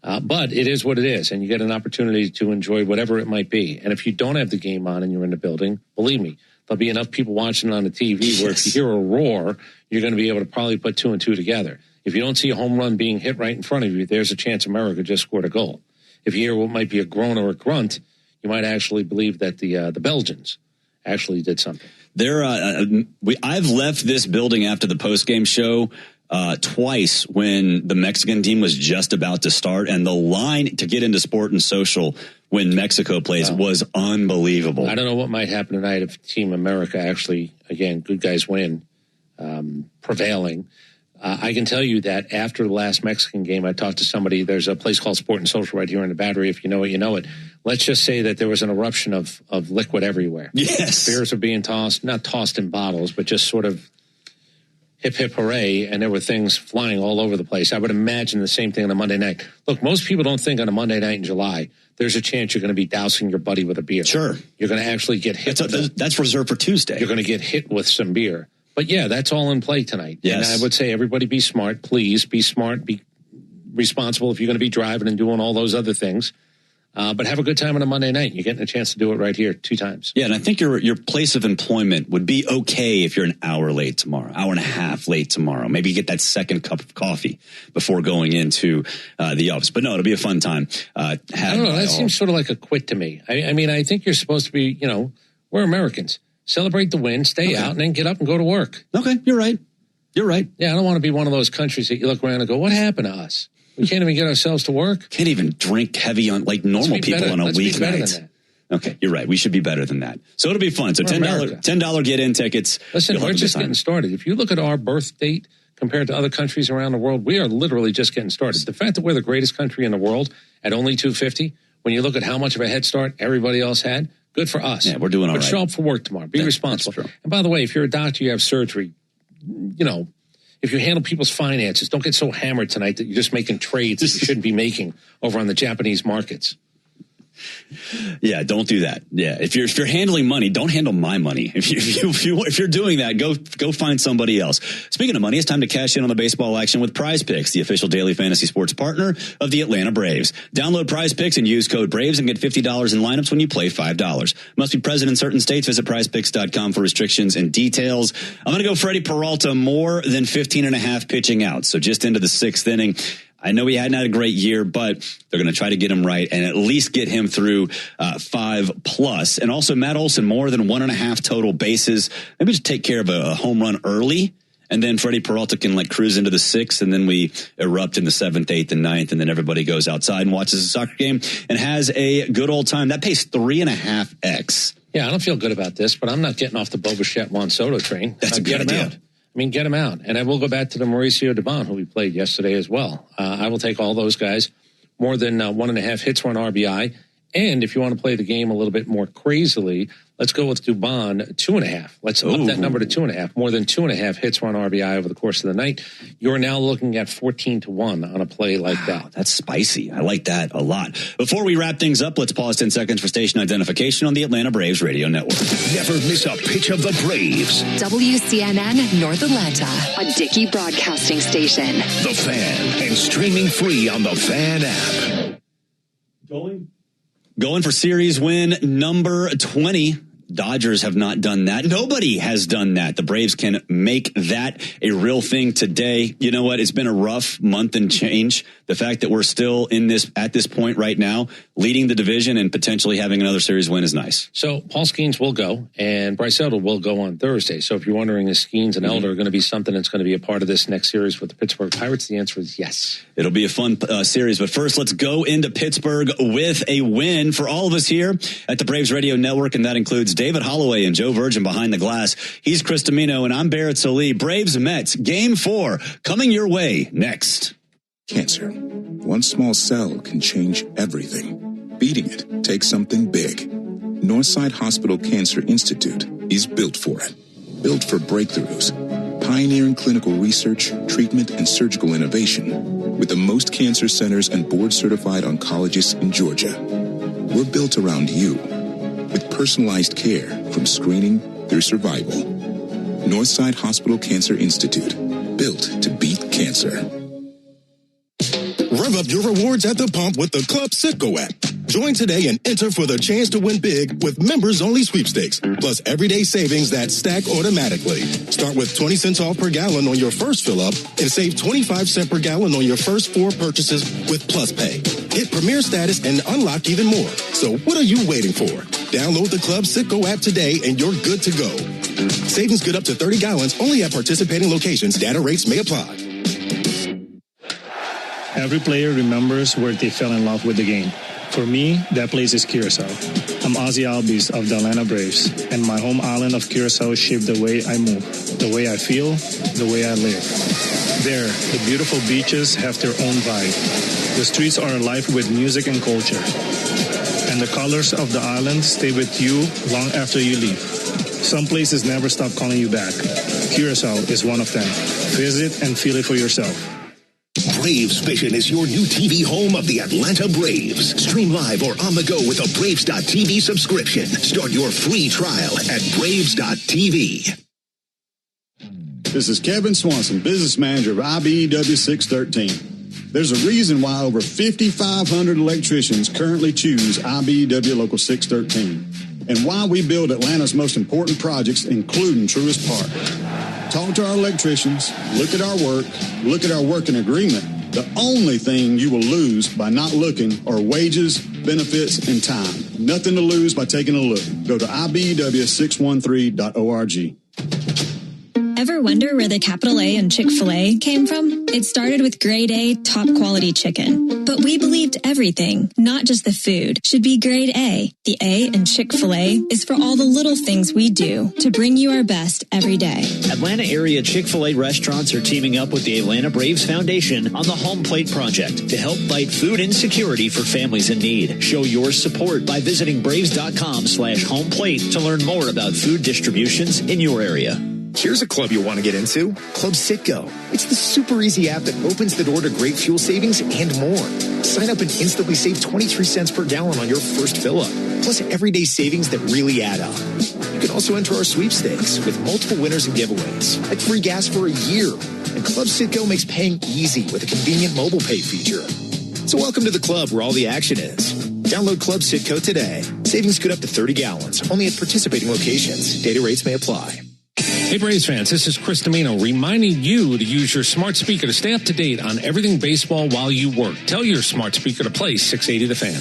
But it is what it is, and you get an opportunity to enjoy whatever it might be. And if you don't have the game on and you're in the building, believe me, there'll be enough people watching on the TV where if you hear a roar, you're going to be able to probably put 2 and 2 together. If you don't see a home run being hit right in front of you, there's a chance America just scored a goal. If you hear what might be a groan or a grunt, you might actually believe that the Belgians actually did something. I've left this building after the postgame show twice when the Mexican team was just about to start, and the line to get into Sport and Social when Mexico plays was unbelievable. I don't know what might happen tonight if Team America actually, again, good guys win, prevailing. I can tell you that after the last Mexican game, I talked to somebody. There's a place called Sport and Social right here in the Battery. If you know it, you know it. Let's just say that there was an eruption of liquid everywhere. Yes. Beers are being tossed, not tossed in bottles, but just sort of hip, hip, hooray. And there were things flying all over the place. I would imagine the same thing on a Monday night. Look, most people don't think on a Monday night in July, there's a chance you're going to be dousing your buddy with a beer. Sure. You're going to actually get hit. That's reserved for Tuesday. You're going to get hit with some beer. But yeah, that's all in play tonight. Yes. And I would say everybody be smart. Please be smart. Be responsible if you're going to be driving and doing all those other things. But have a good time on a Monday night. You're getting a chance to do it right here 2 times. Yeah, and I think your place of employment would be okay if you're an hour late tomorrow, hour and a half late tomorrow. Maybe you get that second cup of coffee before going into the office. But no, it'll be a fun time. I don't know. That seems sort of like a quit to me. I mean, I think you're supposed to be, we're Americans. Celebrate the win, stay out, and then get up and go to work. Okay, you're right. You're right. Yeah, I don't want to be one of those countries that you look around and go, what happened to us? We can't even get ourselves to work. Can't even drink heavy on like normal people on a weeknight. Okay, you're right. We should be better than that. So it'll be fun. So $10 get-in tickets. Listen, we're just getting started. If you look at our birth date compared to other countries around the world, we are literally just getting started. The fact that we're the greatest country in the world at only 250, when you look at how much of a head start everybody else had, good for us. Yeah, we're doing all right. But show up for work tomorrow. Be responsible. And by the way, if you're a doctor, you have surgery, if you handle people's finances, don't get so hammered tonight that you're just making trades that you shouldn't be making over on the Japanese markets. Yeah, don't do that. Yeah, if you're handling money, don't handle my money. If you're doing that, go find somebody else. Speaking of money, it's time to cash in on the baseball action with Prize Picks, the official daily fantasy sports partner of the Atlanta Braves. Download Prize Picks and use code BRAVES and get $50 in lineups when you play $5. Must be present in certain states. Visit prizepicks.com for restrictions and details. I'm going to go Freddie Peralta, more than 15.5 pitching out. So just into the 6th inning. I know he hadn't had a great year, but they're going to try to get him right and at least get him through 5+. And also Matt Olson, more than 1.5 total bases. Maybe just take care of a home run early. And then Freddie Peralta can cruise into the 6th, and then we erupt in the 7th, 8th, and 9th, and then everybody goes outside and watches a soccer game and has a good old time. That pays 3.5x. Yeah, I don't feel good about this, but I'm not getting off the Bo Bichette Juan Soto train. That's a good idea. Get him out. And I will go back to the Mauricio Dubon, who we played yesterday as well. I will take all those guys. More than 1.5 hits, 1 RBI. And if you want to play the game a little bit more crazily, let's go with Dubon 2.5. Let's up that number to 2.5. More than 2.5 hits, 1 RBI over the course of the night. You're now looking at 14-1 on a play like that. That's spicy. I like that a lot. Before we wrap things up, let's pause 10 seconds for station identification on the Atlanta Braves radio network. Never miss a pitch of the Braves. WCNN North Atlanta, a Dickey broadcasting station. The Fan, and streaming free on the Fan app. Going for series win number 20. Dodgers have not done that. Nobody has done that. The Braves can make that a real thing today. You know what? It's been a rough month and change. The fact that we're still at this point right now, leading the division and potentially having another series win is nice. So Paul Skeens will go, and Bryce Elder will go on Thursday. So if you're wondering if Skeens and Elder are going to be something that's going to be a part of this next series with the Pittsburgh Pirates, the answer is yes. It'll be a fun series. But first, let's go into Pittsburgh with a win for all of us here at the Braves Radio Network, and that includes David Holloway and Joe Virgin behind the glass. He's Chris Domino, and I'm Barrett Solie. Braves Mets, Game 4, coming your way next. Cancer. One small cell can change everything. Beating it takes something big. Northside Hospital Cancer Institute is built for it. Built for breakthroughs. Pioneering clinical research, treatment, and surgical innovation. With the most cancer centers and board-certified oncologists in Georgia. We're built around you. With personalized care from screening through survival. Northside Hospital Cancer Institute. Built to beat cancer. Rev up your rewards at the pump with the Club Citgo app. Join today and enter for the chance to win big with members-only sweepstakes, plus everyday savings that stack automatically. Start with 20 cents off per gallon on your first fill-up and save 25 cents per gallon on your first 4 purchases with Plus Pay. Hit Premier status and unlock even more. So what are you waiting for? Download the Club Citgo app today and you're good to go. Savings good up to 30 gallons only at participating locations. Data rates may apply. Every player remembers where they fell in love with the game. For me, that place is Curacao. I'm Ozzy Albies of the Atlanta Braves, and my home island of Curacao shaped the way I move, the way I feel, the way I live. There, the beautiful beaches have their own vibe. The streets are alive with music and culture. And the colors of the island stay with you long after you leave. Some places never stop calling you back. Curacao is one of them. Visit and feel it for yourself. Braves Vision is your new TV home of the Atlanta Braves. Stream live or on the go with a Braves.tv subscription. Start your free trial at Braves.tv. This is Kevin Swanson, business manager of IBEW 613. There's a reason why over 5,500 electricians currently choose IBEW Local 613, and why we build Atlanta's most important projects, including Truist Park. Talk to our electricians, look at our working agreement. The only thing you will lose by not looking are wages, benefits, and time. Nothing to lose by taking a look. Go to IBEW613.org. Ever wonder where the capital A in Chick-fil-A came from? It started with grade A, top quality chicken. But we believed everything, not just the food, should be grade A. The A in Chick-fil-A is for all the little things we do to bring you our best every day. Atlanta area Chick-fil-A restaurants are teaming up with the Atlanta Braves Foundation on the Home Plate Project to help fight food insecurity for families in need. Show your support by visiting braves.com/homeplate to learn more about food distributions in your area. Here's a club you'll want to get into, Club Citgo. It's the super easy app that opens the door to great fuel savings and more. Sign up and instantly save 23 cents per gallon on your first fill-up, plus everyday savings that really add up. You can also enter our sweepstakes with multiple winners and giveaways, like free gas for a year. And Club Citgo makes paying easy with a convenient mobile pay feature. So welcome to the club where all the action is. Download Club Citgo today. Savings good up to 30 gallons, only at participating locations. Data rates may apply. Hey Braves fans, this is Chris Domino reminding you to use your smart speaker to stay up to date on everything baseball while you work. Tell your smart speaker to play 680 The Fan.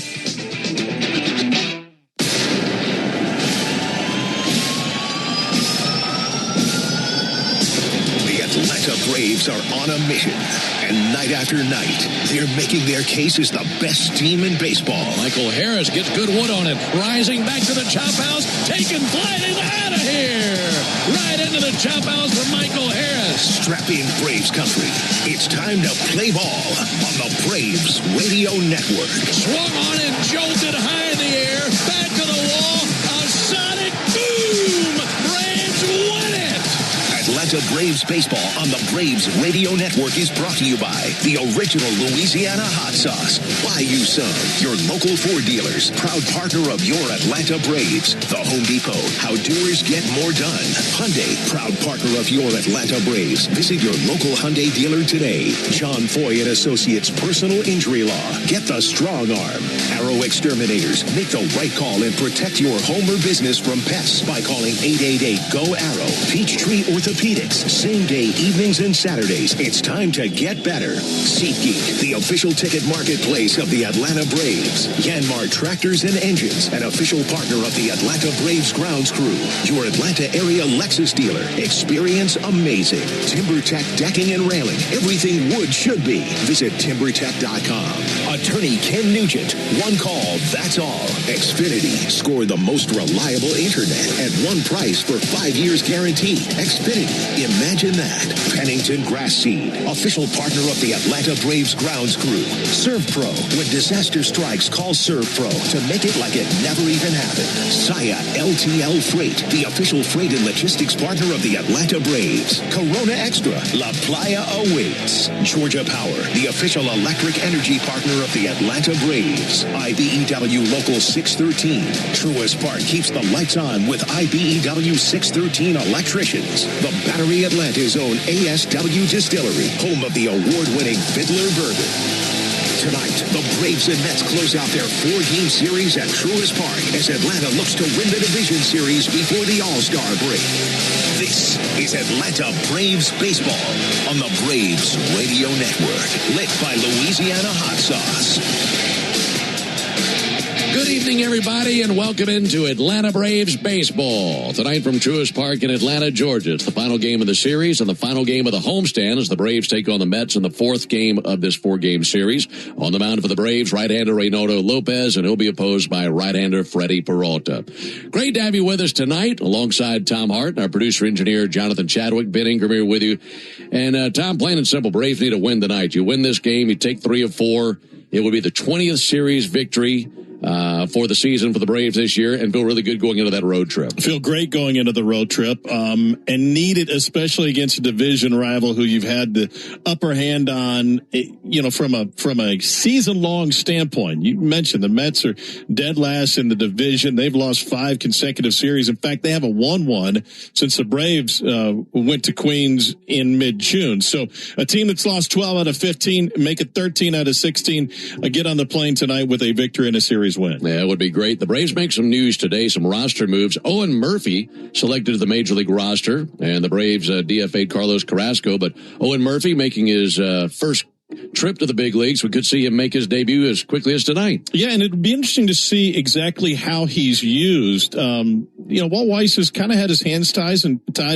The Atlanta Braves are on a mission, and night after night, they're making their case as the best team in baseball. Michael Harris gets good wood on it, rising back to the chop house, taking flight and out of here. Right into the chop house for Michael Harris. Strap in, Braves country. It's time to play ball on the Braves Radio Network. Swung on and jolted high in the air, back to the wall, a sonic boom. Braves win it. Atlanta Braves baseball on the Braves Radio Network is brought to you by the original Louisiana hot sauce. Bayou Sun, your local Ford dealers, proud partner of your Atlanta Braves. The Home Depot, how doers get more done. Hyundai, proud partner of your Atlanta Braves. Visit your local Hyundai dealer today. John Foy and Associates Personal Injury Law. Get the strong arm. Arrow Exterminators, make the right call and protect your home or business from pests by calling 888-GO-ARROW. Peachtree Orthopedics, same day evenings and Saturdays. It's time to get better. SeatGeek, the official ticket marketplace of the Atlanta Braves. Yanmar Tractors and Engines, an official partner of the Atlanta Braves grounds crew. Your Atlanta area Lexus dealer. Experience amazing. TimberTech decking and railing. Everything wood should be. Visit TimberTech.com. Attorney Ken Nugent. One call, that's all. Xfinity. Score the most reliable internet at one price for 5 years guaranteed. Xfinity. Imagine that. Pennington Grass Seed. Official partner of the Atlanta Braves grounds crew. ServPro. When disaster strikes, call ServPro to make it like it never even happened. Saya LTL Freight. The official freight and logistics partner of the Atlanta Braves. Corona Extra. La Playa awaits. Georgia Power. The official electric energy partner of the Atlanta Braves. IBEW Local 613. Truist Park keeps the lights on with IBEW 613 electricians. The Battery Atlanta's own ASW Distillery, home of the award-winning Fiddler Bourbon. Tonight, the Braves and Mets close out their 4-game series at Truist Park as Atlanta looks to win the division series before the All-Star break. This is Atlanta Braves baseball on the Braves Radio Network, lit by Louisiana Hot Sauce. Good evening, everybody, and welcome into Atlanta Braves baseball. Tonight from Truist Park in Atlanta, Georgia. It's the final game of the series and the final game of the homestand as the Braves take on the Mets in the fourth game of this 4-game series. On the mound for the Braves, right-hander Reynaldo Lopez, and he'll be opposed by right-hander Freddie Peralta. Great to have you with us tonight alongside Tom Hart and our producer-engineer Jonathan Chadwick. Ben Ingram here with you. And Tom, plain and simple, Braves need a win tonight. You win this game, you take 3 of 4. It would be the 20th series victory for the season for the Braves this year and feel really good going into that road trip. Feel great going into the road trip, and need it, especially against a division rival who you've had the upper hand on, from a season-long standpoint. You mentioned the Mets are dead last in the division. They've lost 5 consecutive series. In fact, they have a 1-1 since the Braves went to Queens in mid-June. So a team that's lost 12 out of 15, make it 13 out of 16, get on the plane tonight with a victory and a series win. Yeah, it would be great. The Braves make some news today, some roster moves. Owen Murphy selected to the Major League roster, and the Braves DFA'd Carlos Carrasco, but Owen Murphy making his first trip to the big leagues. We could see him make his debut as quickly as tonight. Yeah, and it'd be interesting to see exactly how he's used. Walt Weiss has kind of had his hands tied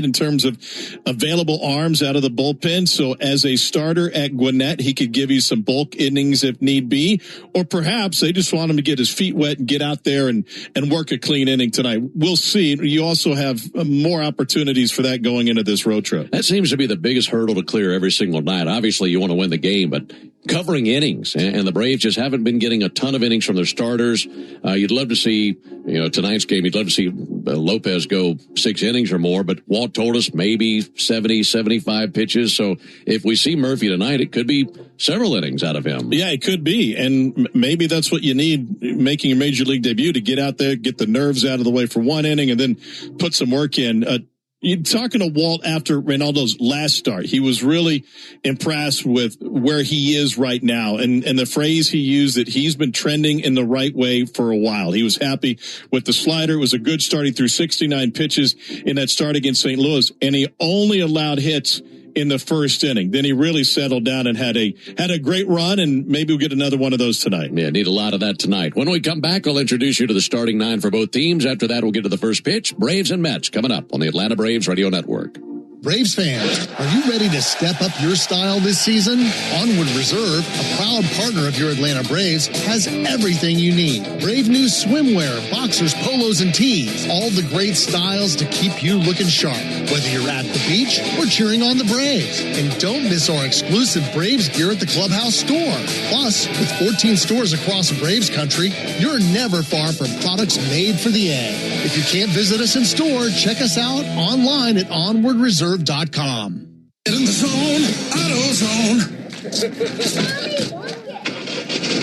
in terms of available arms out of the bullpen. So as a starter at Gwinnett, he could give you some bulk innings if need be, or perhaps they just want him to get his feet wet and get out there and work a clean inning tonight. We'll see. You also have more opportunities for that going into this road trip. That seems to be the biggest hurdle to clear every single night. Obviously, you want to win the game, but covering innings, and the Braves just haven't been getting a ton of innings from their starters. You'd love to see, tonight's game, you'd love to see Lopez go 6 innings or more, but Walt told us maybe 70, 75 pitches. So if we see Murphy tonight, it could be several innings out of him. Yeah, it could be. And maybe that's what you need making a major league debut, to get out there, get the nerves out of the way for 1 inning, and then put some work in. You're talking to Walt after Reynaldo's last start. He was really impressed with where he is right now. And the phrase he used, that he's been trending in the right way for a while. He was happy with the slider. It was a good start. He threw 69 pitches in that start against St. Louis, and he only allowed hits in the first inning. Then he really settled down and had a great run, and maybe we'll get another one of those tonight. Yeah, need a lot of that tonight. When we come back, I'll introduce you to the starting 9 for both teams. After that, we'll get to the first pitch. Braves and Mets coming up on the Atlanta Braves Radio Network. Braves fans, are you ready to step up your style this season? Onward Reserve, a proud partner of your Atlanta Braves, has everything you need. Brave new swimwear, boxers, polos, and tees. All the great styles to keep you looking sharp, whether you're at the beach or cheering on the Braves. And don't miss our exclusive Braves gear at the Clubhouse store. Plus, with 14 stores across the Braves country, you're never far from products made for the A. If you can't visit us in store, check us out online at onwardreserve.com. Get in the zone, AutoZone.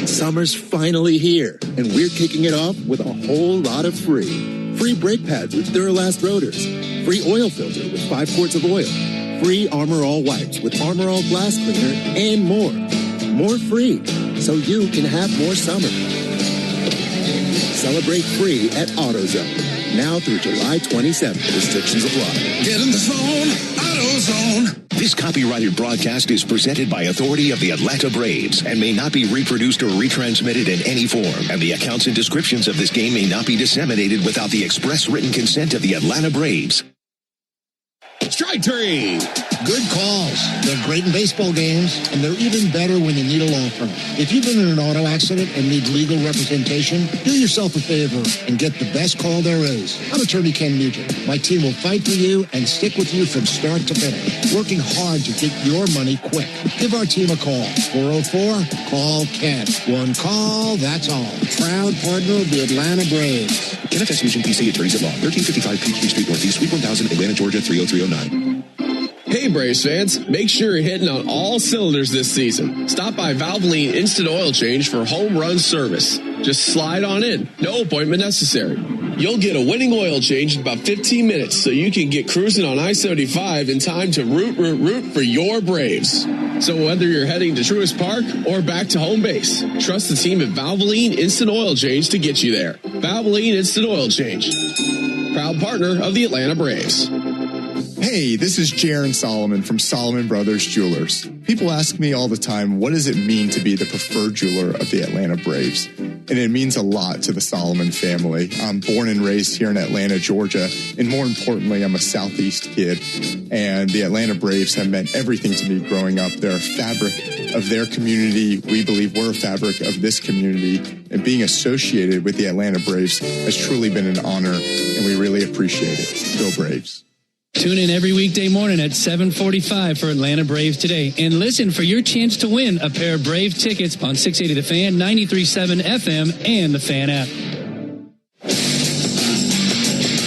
Summer's finally here, and we're kicking it off with a whole lot of free. Free brake pads with Duralast rotors. Free oil filter with 5 quarts of oil. Free Armor All wipes with Armor All glass cleaner, and more. More free, so you can have more summer. Celebrate free at AutoZone. Now through July 27th. Restrictions apply. Get in the zone, AutoZone. This copyrighted broadcast is presented by authority of the Atlanta Braves and may not be reproduced or retransmitted in any form. And the accounts and descriptions of this game may not be disseminated without the express written consent of the Atlanta Braves. Strike 3. Good calls. They're great in baseball games, and they're even better when you need a law firm. If you've been in an auto accident and need legal representation, do yourself a favor and get the best call there is. I'm attorney Ken Nugent. My team will fight for you and stick with you from start to finish, working hard to get your money quick. Give our team a call. 404-CALL-KEN. One call, that's all. Proud partner of the Atlanta Braves. Kenneth S. Nugent, PC, Attorneys at Law, 1355 Peachtree Street Northeast, Suite 1000, Atlanta, Georgia, 30309. Hey Braves fans, make sure you're hitting on all cylinders this season. Stop by Valvoline Instant Oil Change for home run service. Just slide on in, no appointment necessary. You'll get a winning oil change in about 15 minutes so you can get cruising on I-75 in time to root for your Braves. So whether you're heading to Truist Park or back to home base, trust the team at Valvoline Instant Oil Change to get you there. Valvoline Instant Oil Change, proud partner of the Atlanta Braves. Hey, this is Jaron Solomon from Solomon Brothers Jewelers. People ask me all the time, what does it mean to be the preferred jeweler of the Atlanta Braves? And it means a lot to the Solomon family. I'm born and raised here in Atlanta, Georgia, and more importantly, I'm a Southeast kid. And the Atlanta Braves have meant everything to me growing up. They're a fabric of their community. We believe we're a fabric of this community. And being associated with the Atlanta Braves has truly been an honor, and we really appreciate it. Go Braves. Tune in every weekday morning at 7:45 for Atlanta Braves Today. And listen for your chance to win a pair of Brave tickets on 680 The Fan, 93.7 FM, and the Fan app.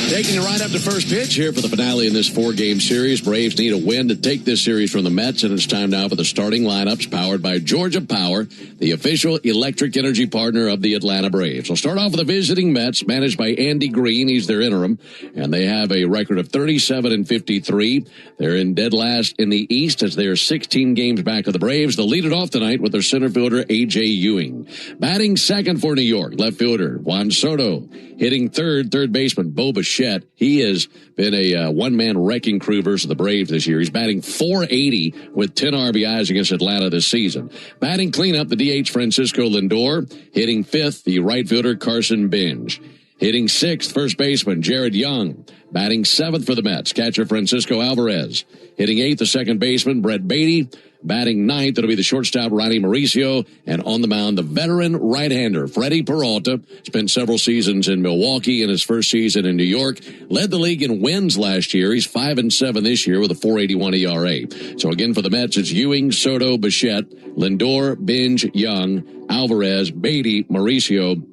Taking it right up to first pitch here for the finale in this 4-game series. Braves need a win to take this series from the Mets, and it's time now for the starting lineups powered by Georgia Power, the official electric energy partner of the Atlanta Braves. We'll start off with the visiting Mets, managed by Andy Green. He's their interim, and they have a record of 37-53. They're in dead last in the East as they are 16 games back of the Braves. They'll lead it off tonight with their center fielder, A.J. Ewing. Batting second for New York, left fielder Juan Soto. Hitting third baseman Bo Bichette. He has been a one-man wrecking crew versus the Braves this year. He's batting .480 with 10 RBIs against Atlanta this season. Batting cleanup, the DH Francisco Lindor. Hitting fifth, the right fielder Carson Bench. Hitting sixth, first baseman Jared Young. Batting seventh for the Mets, catcher Francisco Alvarez. Hitting eighth, the second baseman Brett Beatty. Batting ninth, it'll be the shortstop Ronnie Mauricio. And on the mound, the veteran right-hander Freddie Peralta. Spent several seasons in Milwaukee in his first season in New York. Led the league in wins last year. He's 5-7 this year with a .481 ERA. So again, for the Mets, it's Ewing, Soto, Bichette, Lindor, Bench, Young, Alvarez, Beatty, Mauricio,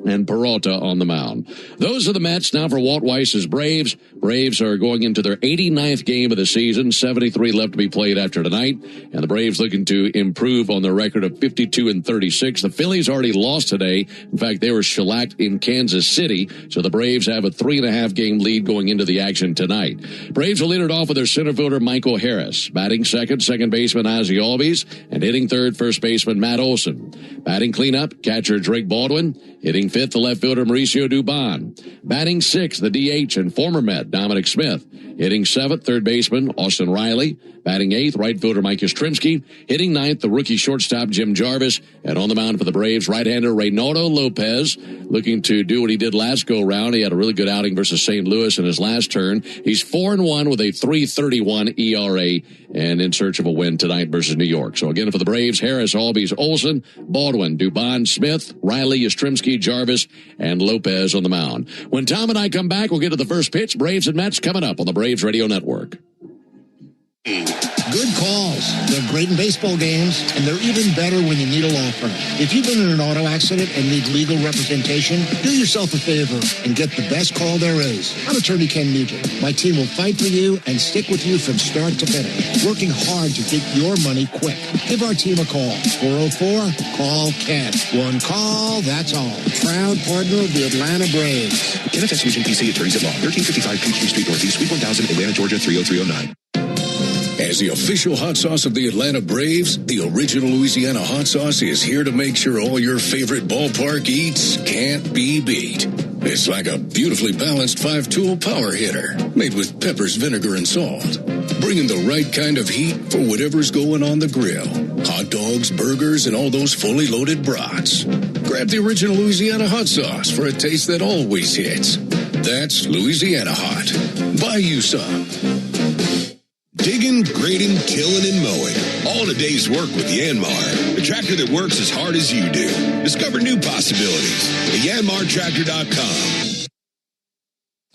and Peralta on the mound. Those are the Mets. Now for Walt Weiss's Braves. Braves are going into their 89th game of the season. 73 left to be played after tonight. And the Braves looking to improve on their record of 52-36. The Phillies already lost today. In fact, they were shellacked in Kansas City. So the Braves have a 3.5 game lead going into the action tonight. Braves will lead it off with their center fielder Michael Harris. Batting second baseman Ozzie Albies. And hitting third, first baseman Matt Olson. Batting cleanup, catcher Drake Baldwin. Hitting fifth, the left fielder Mauricio Dubon. Batting sixth, the DH and former Met Dominic Smith. Hitting seventh, third baseman Austin Riley. Batting eighth, right fielder Mike Yastrzemski. Hitting ninth, the rookie shortstop Jim Jarvis. And on the mound for the Braves, right-hander Reynaldo Lopez, looking to do what he did last go-round. He had a really good outing versus St. Louis in his last turn. He's 4-1 with a .331 ERA and in search of a win tonight versus New York. So again, for the Braves, Harris, Albies, Olson, Baldwin, Dubon, Smith, Riley, Yastrzemski, Jarvis, and Lopez on the mound. When Tom and I come back, we'll get to the first pitch. Braves and Mets coming up on the Braves Radio Network. Good calls. They're great in baseball games, and they're even better when you need a law firm. If you've been in an auto accident and need legal representation, do yourself a favor and get the best call there is. I'm attorney Ken Nugent. My team will fight for you and stick with you from start to finish, working hard to get your money quick. Give our team a call. 404-CALL-KEN. One call, that's all. Proud partner of the Atlanta Braves. Kenneth S. Nugent, PC, attorneys at law. 1355 Peachtree Street Northeast, Suite 1000, Atlanta, Georgia, 30309. As the official hot sauce of the Atlanta Braves, the original Louisiana hot sauce is here to make sure all your favorite ballpark eats can't be beat. It's like a beautifully balanced 5-tool power hitter made with peppers, vinegar, and salt, bringing the right kind of heat for whatever's going on the grill. Hot dogs, burgers, and all those fully loaded brats. Grab the original Louisiana hot sauce for a taste that always hits. That's Louisiana Hot. Buy you some. Digging, grading, tilling, and mowing. All in a day's work with Yanmar, the tractor that works as hard as you do. Discover new possibilities at yanmartractor.com.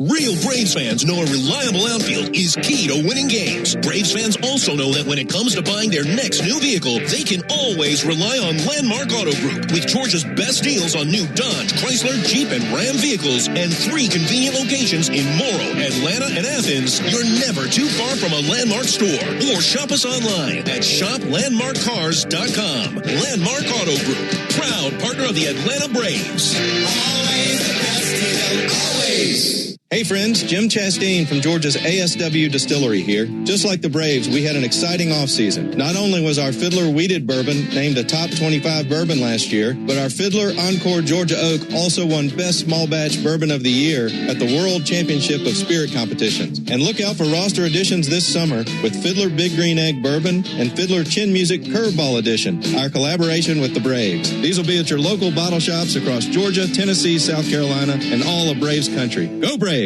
Real Braves fans know a reliable outfield is key to winning games. Braves fans also know that when it comes to buying their next new vehicle, they can always rely on Landmark Auto Group. With Georgia's best deals on new Dodge, Chrysler, Jeep, and Ram vehicles, and 3 convenient locations in Morrow, Atlanta, and Athens, you're never too far from a Landmark store. Or shop us online at shoplandmarkcars.com. Landmark Auto Group, proud partner of the Atlanta Braves. Always the best deal, always. Hey friends, Jim Chastain from Georgia's ASW Distillery here. Just like the Braves, we had an exciting offseason. Not only was our Fiddler Wheated Bourbon named a top 25 bourbon last year, but our Fiddler Encore Georgia Oak also won Best Small Batch Bourbon of the Year at the World Championship of Spirit Competitions. And look out for roster additions this summer with Fiddler Big Green Egg Bourbon and Fiddler Chin Music Curveball Edition, our collaboration with the Braves. These will be at your local bottle shops across Georgia, Tennessee, South Carolina, and all of Braves country. Go Braves!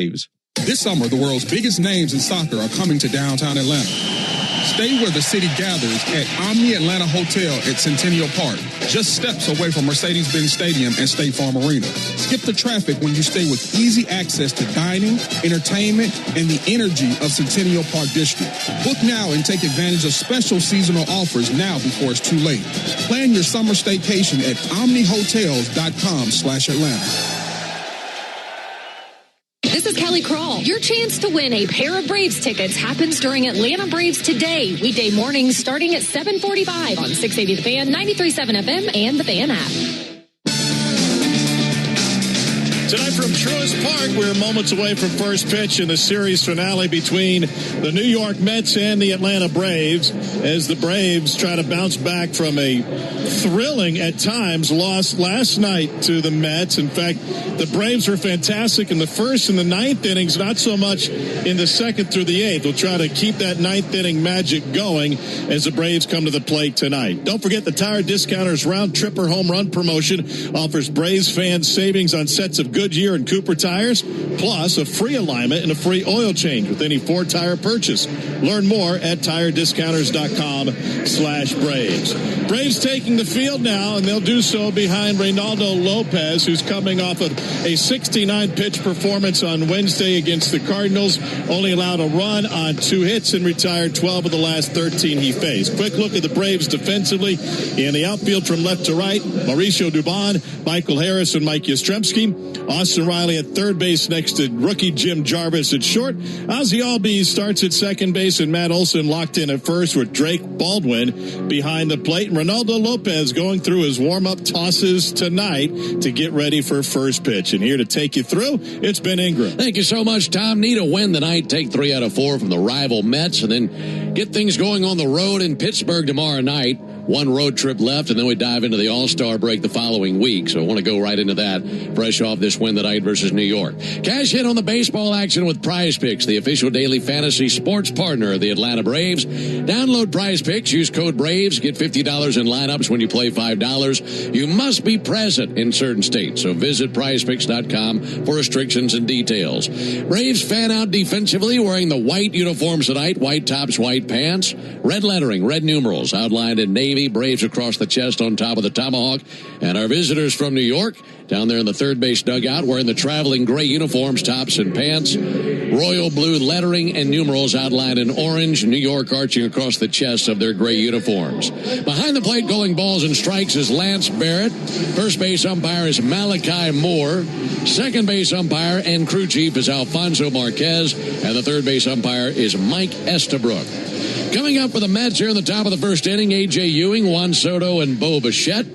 This summer, the world's biggest names in soccer are coming to downtown Atlanta. Stay where the city gathers at Omni Atlanta Hotel at Centennial Park, just steps away from Mercedes-Benz Stadium and State Farm Arena. Skip the traffic when you stay with easy access to dining, entertainment, and the energy of Centennial Park District. Book now and take advantage of special seasonal offers now before it's too late. Plan your summer staycation at omnihotels.com/Atlanta. This is Kelly Crawl. Your chance to win a pair of Braves tickets happens during Atlanta Braves Today, weekday mornings starting at 7:45 on 680 The Fan, 93.7 FM, and the Fan app. Tonight from Truist Park, we're moments away from first pitch in the series finale between the New York Mets and the Atlanta Braves as the Braves try to bounce back from a thrilling, at times, loss last night to the Mets. In fact, the Braves were fantastic in the first and the ninth innings, not so much in the second through the eighth. We'll try to keep that ninth inning magic going as the Braves come to the plate tonight. Don't forget the Tire Discounters Round Tripper Home Run promotion offers Braves fans savings on sets of Goodyear and Cooper tires, plus a free alignment and a free oil change with any four-tire purchase. Learn more at tirediscounters.com/Braves. Braves taking the field now, and they'll do so behind Reynaldo Lopez, who's coming off of a 69-pitch performance on Wednesday against the Cardinals, only allowed a run on 2 hits and retired 12 of the last 13 he faced. Quick look at the Braves defensively. In the outfield from left to right, Mauricio Dubon, Michael Harris, and Mike Yastrzemski. Austin Riley at third base next to rookie Jim Jarvis at short. Ozzie Albies starts at second base, and Matt Olson locked in at first with Drake Baldwin behind the plate. And Reynaldo Lopez going through his warm-up tosses tonight to get ready for first pitch. And here to take you through, it's Ben Ingram. Thank you so much, Tom. Need a win tonight. Take 3 out of 4 from the rival Mets, and then get things going on the road in Pittsburgh tomorrow night. 1 road trip left, and then we dive into the All-Star break the following week. So I want to go right into that, fresh off this win tonight versus New York. Cash in on the baseball action with Prize Picks, the official daily fantasy sports partner of the Atlanta Braves. Download Prize Picks, use code BRAVES, get $50 in lineups when you play $5. You must be present in certain states, so visit prizepicks.com for restrictions and details. Braves fan out defensively, wearing the white uniforms tonight, white tops, white pants, red lettering, red numerals outlined in navy. Braves across the chest on top of the tomahawk. And our visitors from New York down there in the third base dugout wearing the traveling gray uniforms, tops and pants, royal blue lettering and numerals outlined in orange, New York arching across the chests of their gray uniforms. Behind the plate calling balls and strikes is Lance Barrett. First base umpire is Malachi Moore. Second base umpire and crew chief is Alfonso Marquez. And the third base umpire is Mike Estabrook. Coming up for the Mets here in the top of the first inning, A.J. Ewing, Juan Soto, and Bo Bichette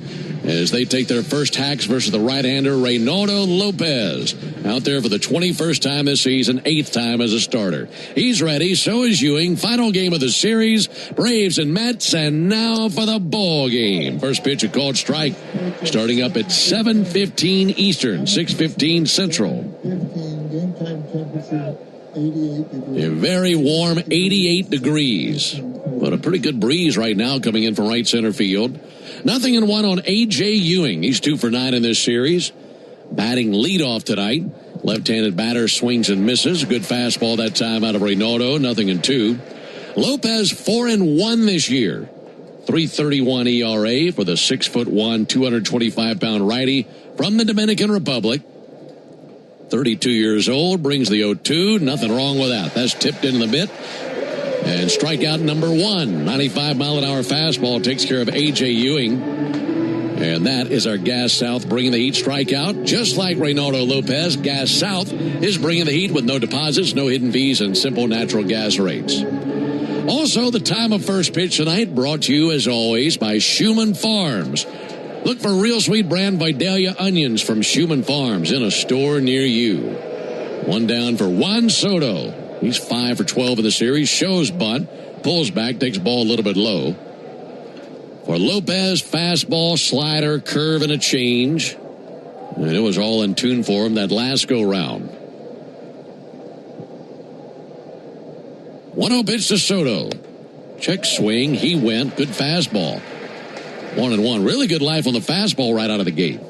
as they take their first hacks versus the right-hander Reynaldo Lopez. Out there for the 21st time this season, 8th time as a starter. He's ready, so is Ewing. Final game of the series, Braves and Mets, and now for the ball game. First pitch, a called strike, starting up at 7:15 Eastern, 6:15 Central. A very warm 88 degrees, but a pretty good breeze right now coming in from right center field. 0-1 on A.J. Ewing. He's 2 for 9 in this series. Batting leadoff tonight. Left-handed batter swings and misses. Good fastball that time out of Reynaldo. 0-2. Lopez 4-1 this year. 3.31 ERA for the 6'1", 225-pound righty from the Dominican Republic. 32 years old, brings the 0-2. Nothing wrong with that. That's tipped into the mitt. And strikeout number 1. 95-mile-an-hour fastball takes care of A.J. Ewing. And that is our Gas South bringing the heat strikeout. Just like Reynaldo Lopez, Gas South is bringing the heat with no deposits, no hidden fees, and simple natural gas rates. Also, the time of first pitch tonight brought to you, as always, by Schumann Farms. Look for Real Sweet brand Vidalia onions from Schumann Farms in a store near you. 1 down for Juan Soto. He's 5 for 12 in the series. Shows bunt. Pulls back. Takes ball a little bit low. For Lopez, fastball, slider, curve, and a change. And it was all in tune for him that last go-round. 1-0 pitch to Soto. Check swing. He went. Good fastball. 1-1. Really good life on the fastball right out of the gate.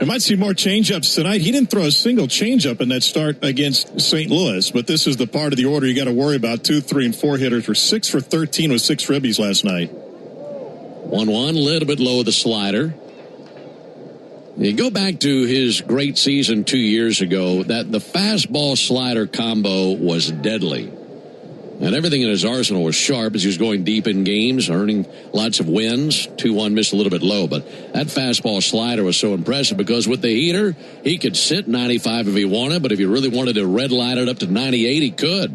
We might see more changeups tonight. He didn't throw a single changeup in that start against St. Louis, but this is the part of the order you got to worry about. 2, 3, and 4 hitters were 6 for 13 with 6 ribbies last night. 1-1, a little bit low with the slider. You go back to his great season 2 years ago, that the fastball slider combo was deadly. And everything in his arsenal was sharp as he was going deep in games, earning lots of wins. 2-1, missed a little bit low, but that fastball slider was so impressive because with the heater, he could sit 95 if he wanted, but if he really wanted to red line it up to 98, he could.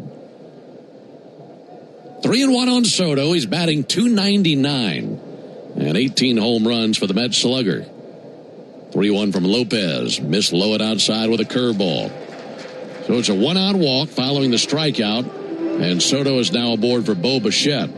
3-1 on Soto. He's batting .299 and 18 home runs for the Mets slugger. 3-1 from Lopez. Missed low it outside with a curveball. So it's a 1-out walk following the strikeout. And Soto is now aboard for Bo Bichette. I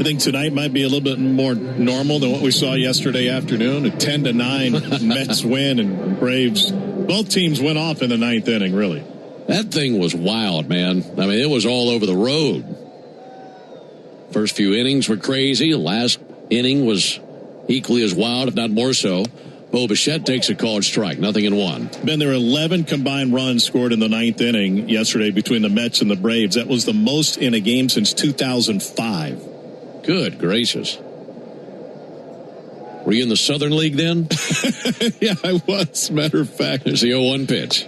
think tonight might be a little bit more normal than what we saw yesterday afternoon. A 10-9 Mets win, and Braves, both teams went off in the 9th inning, really. That thing was wild, man. I mean, it was all over the road. First few innings were crazy. Last inning was equally as wild, if not more so. Bo Bichette takes a called strike, 0-1. Ben, there were 11 combined runs scored in the 9th inning yesterday between the Mets and the Braves. That was the most in a game since 2005. Good gracious. Were you in the Southern League then? Yeah, I was, matter of fact. There's the 0-1 pitch.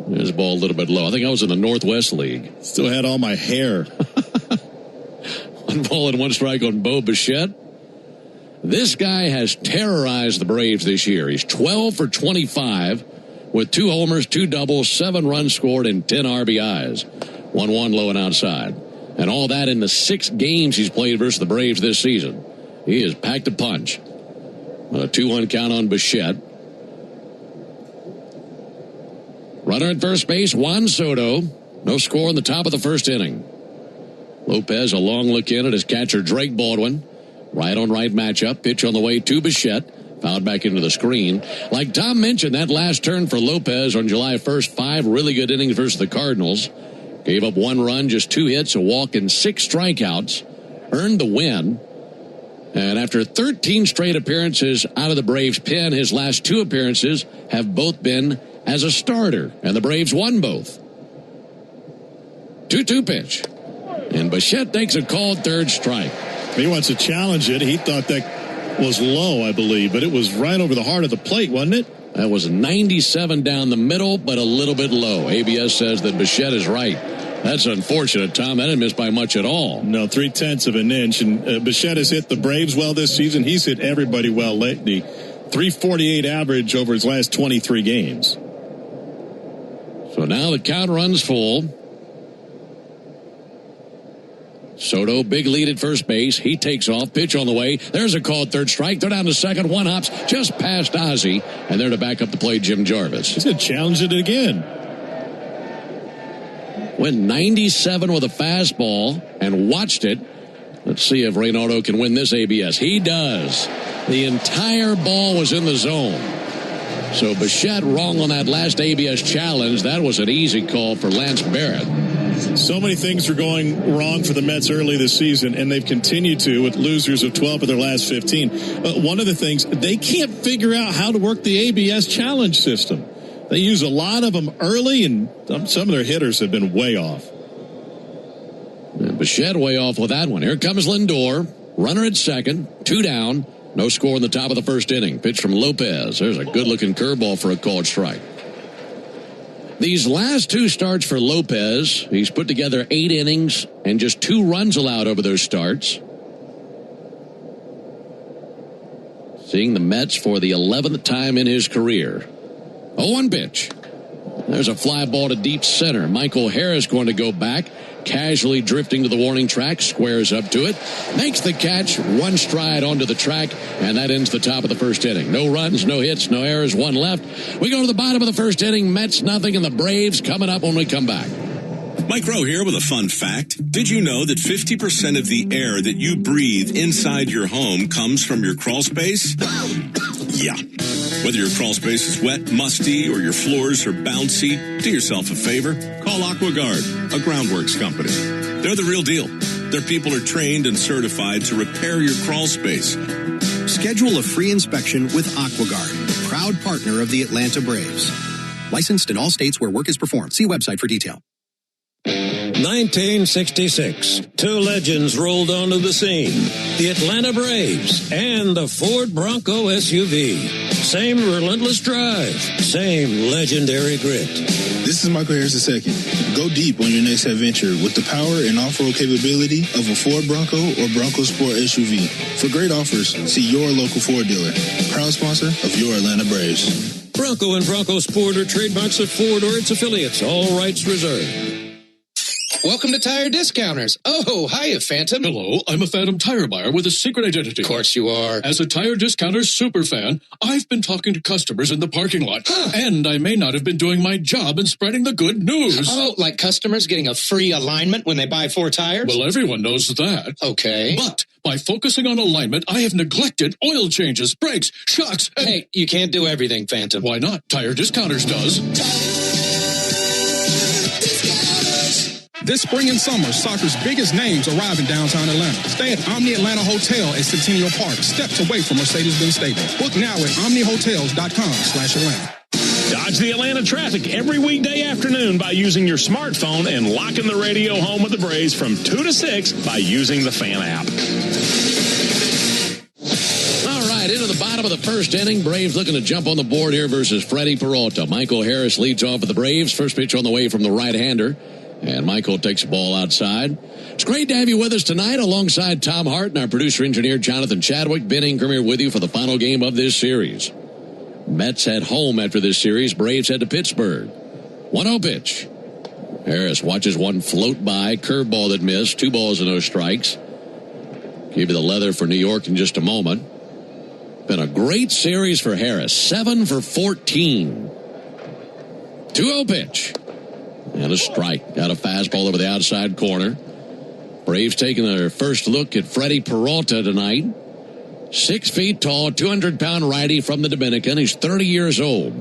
There's the ball a little bit low. I think I was in the Northwest League. Still had all my hair. 1 ball and 1 strike on Bo Bichette. This guy has terrorized the Braves this year. He's 12 for 25 with 2 homers, 2 doubles, 7 runs scored, and 10 RBIs. 1-1 low and outside. And all that in the 6 games he's played versus the Braves this season. He has packed a punch. A 2-1 count on Bichette. Runner at first base, Juan Soto. No score in the top of the first inning. Lopez, a long look in at his catcher, Drake Baldwin. Right on right matchup. Pitch on the way to Bichette. Fouled back into the screen. Like Tom mentioned, that last turn for Lopez on July 1st, 5 really good innings versus the Cardinals. Gave up 1 run, just 2 hits, a walk, and 6 strikeouts. Earned the win. And after 13 straight appearances out of the Braves' pen, his last 2 appearances have both been as a starter. And the Braves won both. 2-2 pitch. And Bichette takes a called third strike. He wants to challenge it. He thought that was low, I believe, but it was right over the heart of the plate, wasn't it? That was 97 down the middle, but a little bit low. ABS says that Bichette is right. That's unfortunate, Tom. That didn't miss by much at all. No, 0.3 of an inch. And Bichette has hit the Braves well this season. He's hit everybody well lately. 348 average over his last 23 games. So now the count runs full. Soto, big lead at first base. He takes off. Pitch on the way. There's a called third strike. They're down to second. 1 hops just past Ozzie. And there to back up the play, Jim Jarvis. He's going to challenge it again. Went 97 with a fastball and watched it. Let's see if Reynaldo can win this ABS. He does. The entire ball was in the zone. So Bichette wrong on that last ABS challenge. That was an easy call for Lance Barrett. So many things are going wrong for the Mets early this season, and they've continued to with losers of 12 of their last 15. One of the things, they can't figure out how to work the ABS challenge system. They use a lot of them early, and some of their hitters have been way off. And Bichette way off with that one. Here comes Lindor. Runner at second, 2 down. No score in the top of the first inning. Pitch from Lopez. There's a good-looking curveball for a called strike. These last 2 starts for Lopez, he's put together 8 innings and just 2 runs allowed over those starts. Seeing the Mets for the 11th time in his career. 0-1 pitch. There's a fly ball to deep center. Michael Harris going to go back. Casually drifting to the warning track, squares up to it, makes the catch, 1 stride onto the track, and that ends the top of the first inning. No runs, no hits, no errors, 1 left. We go to the bottom of the first inning, Mets nothing, and the Braves coming up when we come back. Mike Rowe here with a fun fact. Did you know that 50% of the air that you breathe inside your home comes from your crawl space? Yeah. Whether your crawl space is wet, musty, or your floors are bouncy, do yourself a favor. Call AquaGuard, a groundworks company. They're the real deal. Their people are trained and certified to repair your crawl space. Schedule a free inspection with AquaGuard, proud partner of the Atlanta Braves. Licensed in all states where work is performed. See website for detail. 1966, two legends rolled onto the scene. The Atlanta Braves and the Ford Bronco SUV. Same relentless drive, same legendary grit. This is Michael Harris II. Go deep on your next adventure with the power and off-road capability of a Ford Bronco or Bronco Sport SUV. For great offers, see your local Ford dealer. Proud sponsor of your Atlanta Braves. Bronco and Bronco Sport are trademarks of Ford or its affiliates. All rights reserved. Welcome to Tire Discounters. Oh, hiya, Phantom. Hello, I'm a Phantom tire buyer with a secret identity. Of course you are. As a Tire Discounters super fan, I've been talking to customers in the parking lot. And I may not have been doing my job in spreading the good news. Oh, like customers getting a free alignment when they buy 4 tires? Well, everyone knows that. Okay. But by focusing on alignment, I have neglected oil changes, brakes, shocks, and... Hey, you can't do everything, Phantom. Why not? Tire Discounters does. This spring and summer, soccer's biggest names arrive in downtown Atlanta. Stay at Omni Atlanta Hotel at Centennial Park, steps away from Mercedes-Benz Stadium. Book now at omnihotels.com/Atlanta. Dodge the Atlanta traffic every weekday afternoon by using your smartphone and locking the radio home with the Braves from 2 to 6 by using the Fan app. All right, into the bottom of the first inning. Braves looking to jump on the board here versus Freddie Peralta. Michael Harris leads off for the Braves. First pitch on the way from the right-hander. And Michael takes the ball outside. It's great to have you with us tonight alongside Tom Hart and our producer-engineer Jonathan Chadwick. Ben Ingram here with you for the final game of this series. Mets head home after this series. Braves head to Pittsburgh. 1-0 pitch. Harris watches one float by. Curveball that missed. 2 balls and no strikes. Give you the leather for New York in just a moment. Been a great series for Harris. 7 for 14. 2-0 pitch. And a strike. Got a fastball over the outside corner. Braves taking their first look at Freddie Peralta tonight. 6 feet tall, 200-pound righty from the Dominican. He's 30 years old.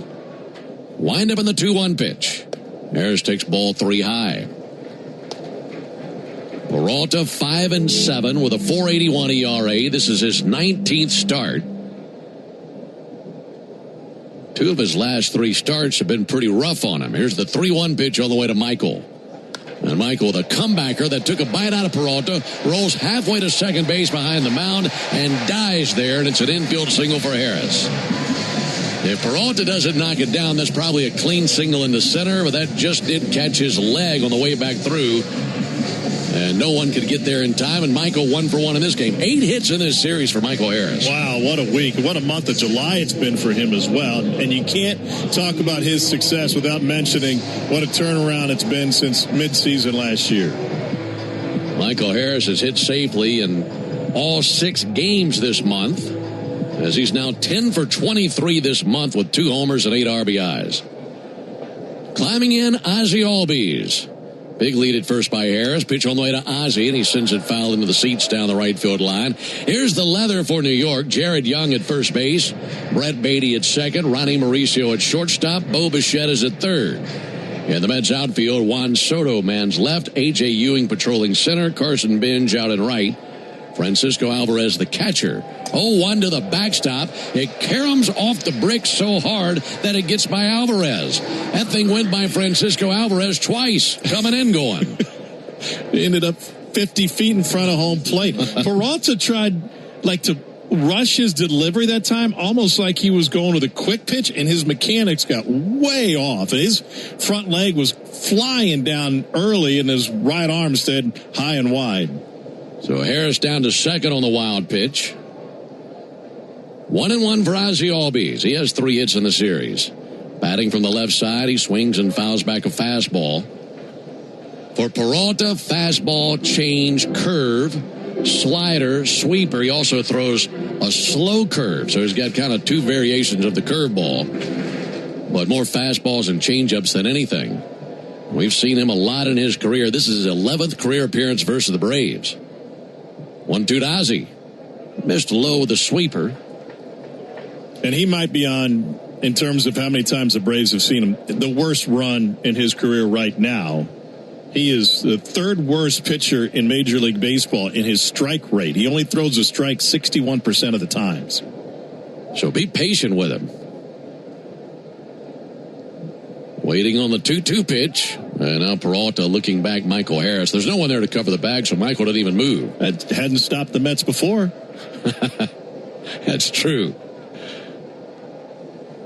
Wind up in the 2-1 pitch. Harris takes ball 3 high. Peralta 5-7 with a 4.81 ERA. This is his 19th start. 2 of his last 3 starts have been pretty rough on him. Here's the 3-1 pitch on the way to Michael. And Michael, the comebacker that took a bite out of Peralta, rolls halfway to second base behind the mound and dies there, and it's an infield single for Harris. If Peralta doesn't knock it down, that's probably a clean single in the center, but that just did catch his leg on the way back through. And no one could get there in time, and Michael 1 for 1 in this game. 8 hits in this series for Michael Harris. Wow, what a week. What a month of July it's been for him as well. And you can't talk about his success without mentioning what a turnaround it's been since midseason last year. Michael Harris has hit safely in all 6 games this month, as he's now 10 for 23 this month with 2 homers and 8 RBIs. Climbing in, Ozzie Albies. Big lead at first by Harris. Pitch on the way to Ozzie, and he sends it foul into the seats down the right field line. Here's the leather for New York. Jared Young at first base. Brett Beatty at second. Ronnie Mauricio at shortstop. Bo Bichette is at third. In the Mets outfield, Juan Soto man's left. A.J. Ewing patrolling center. Carson Benj out and right. Francisco Alvarez the catcher. 0-1 to the backstop. It caroms off the bricks so hard that it gets by Alvarez. That thing went by Francisco Alvarez twice, coming and going. Ended up 50 feet in front of home plate. Peralta tried to rush his delivery that time, almost like he was going with a quick pitch, and his mechanics got way off. His front leg was flying down early, and his right arm stayed high and wide. So Harris down to second on the wild pitch. 1-1 for Ozzie Albies. He has 3 hits in the series. Batting from the left side, he swings and fouls back a fastball. For Peralta, fastball, change, curve, slider, sweeper. He also throws a slow curve, so he's got kind of 2 variations of the curveball, but more fastballs and changeups than anything. We've seen him a lot in his career. This is his 11th career appearance versus the Braves. 1-2 to Ozzie. Missed low with a sweeper. And he might be on, in terms of how many times the Braves have seen him, the worst run in his career right now. He is the third worst pitcher in Major League Baseball in his strike rate. He only throws a strike 61% of the times. So be patient with him. Waiting on the 2-2 pitch. And now Peralta looking back, Michael Harris. There's no one there to cover the bag, so Michael didn't even move. That hadn't stopped the Mets before. That's true.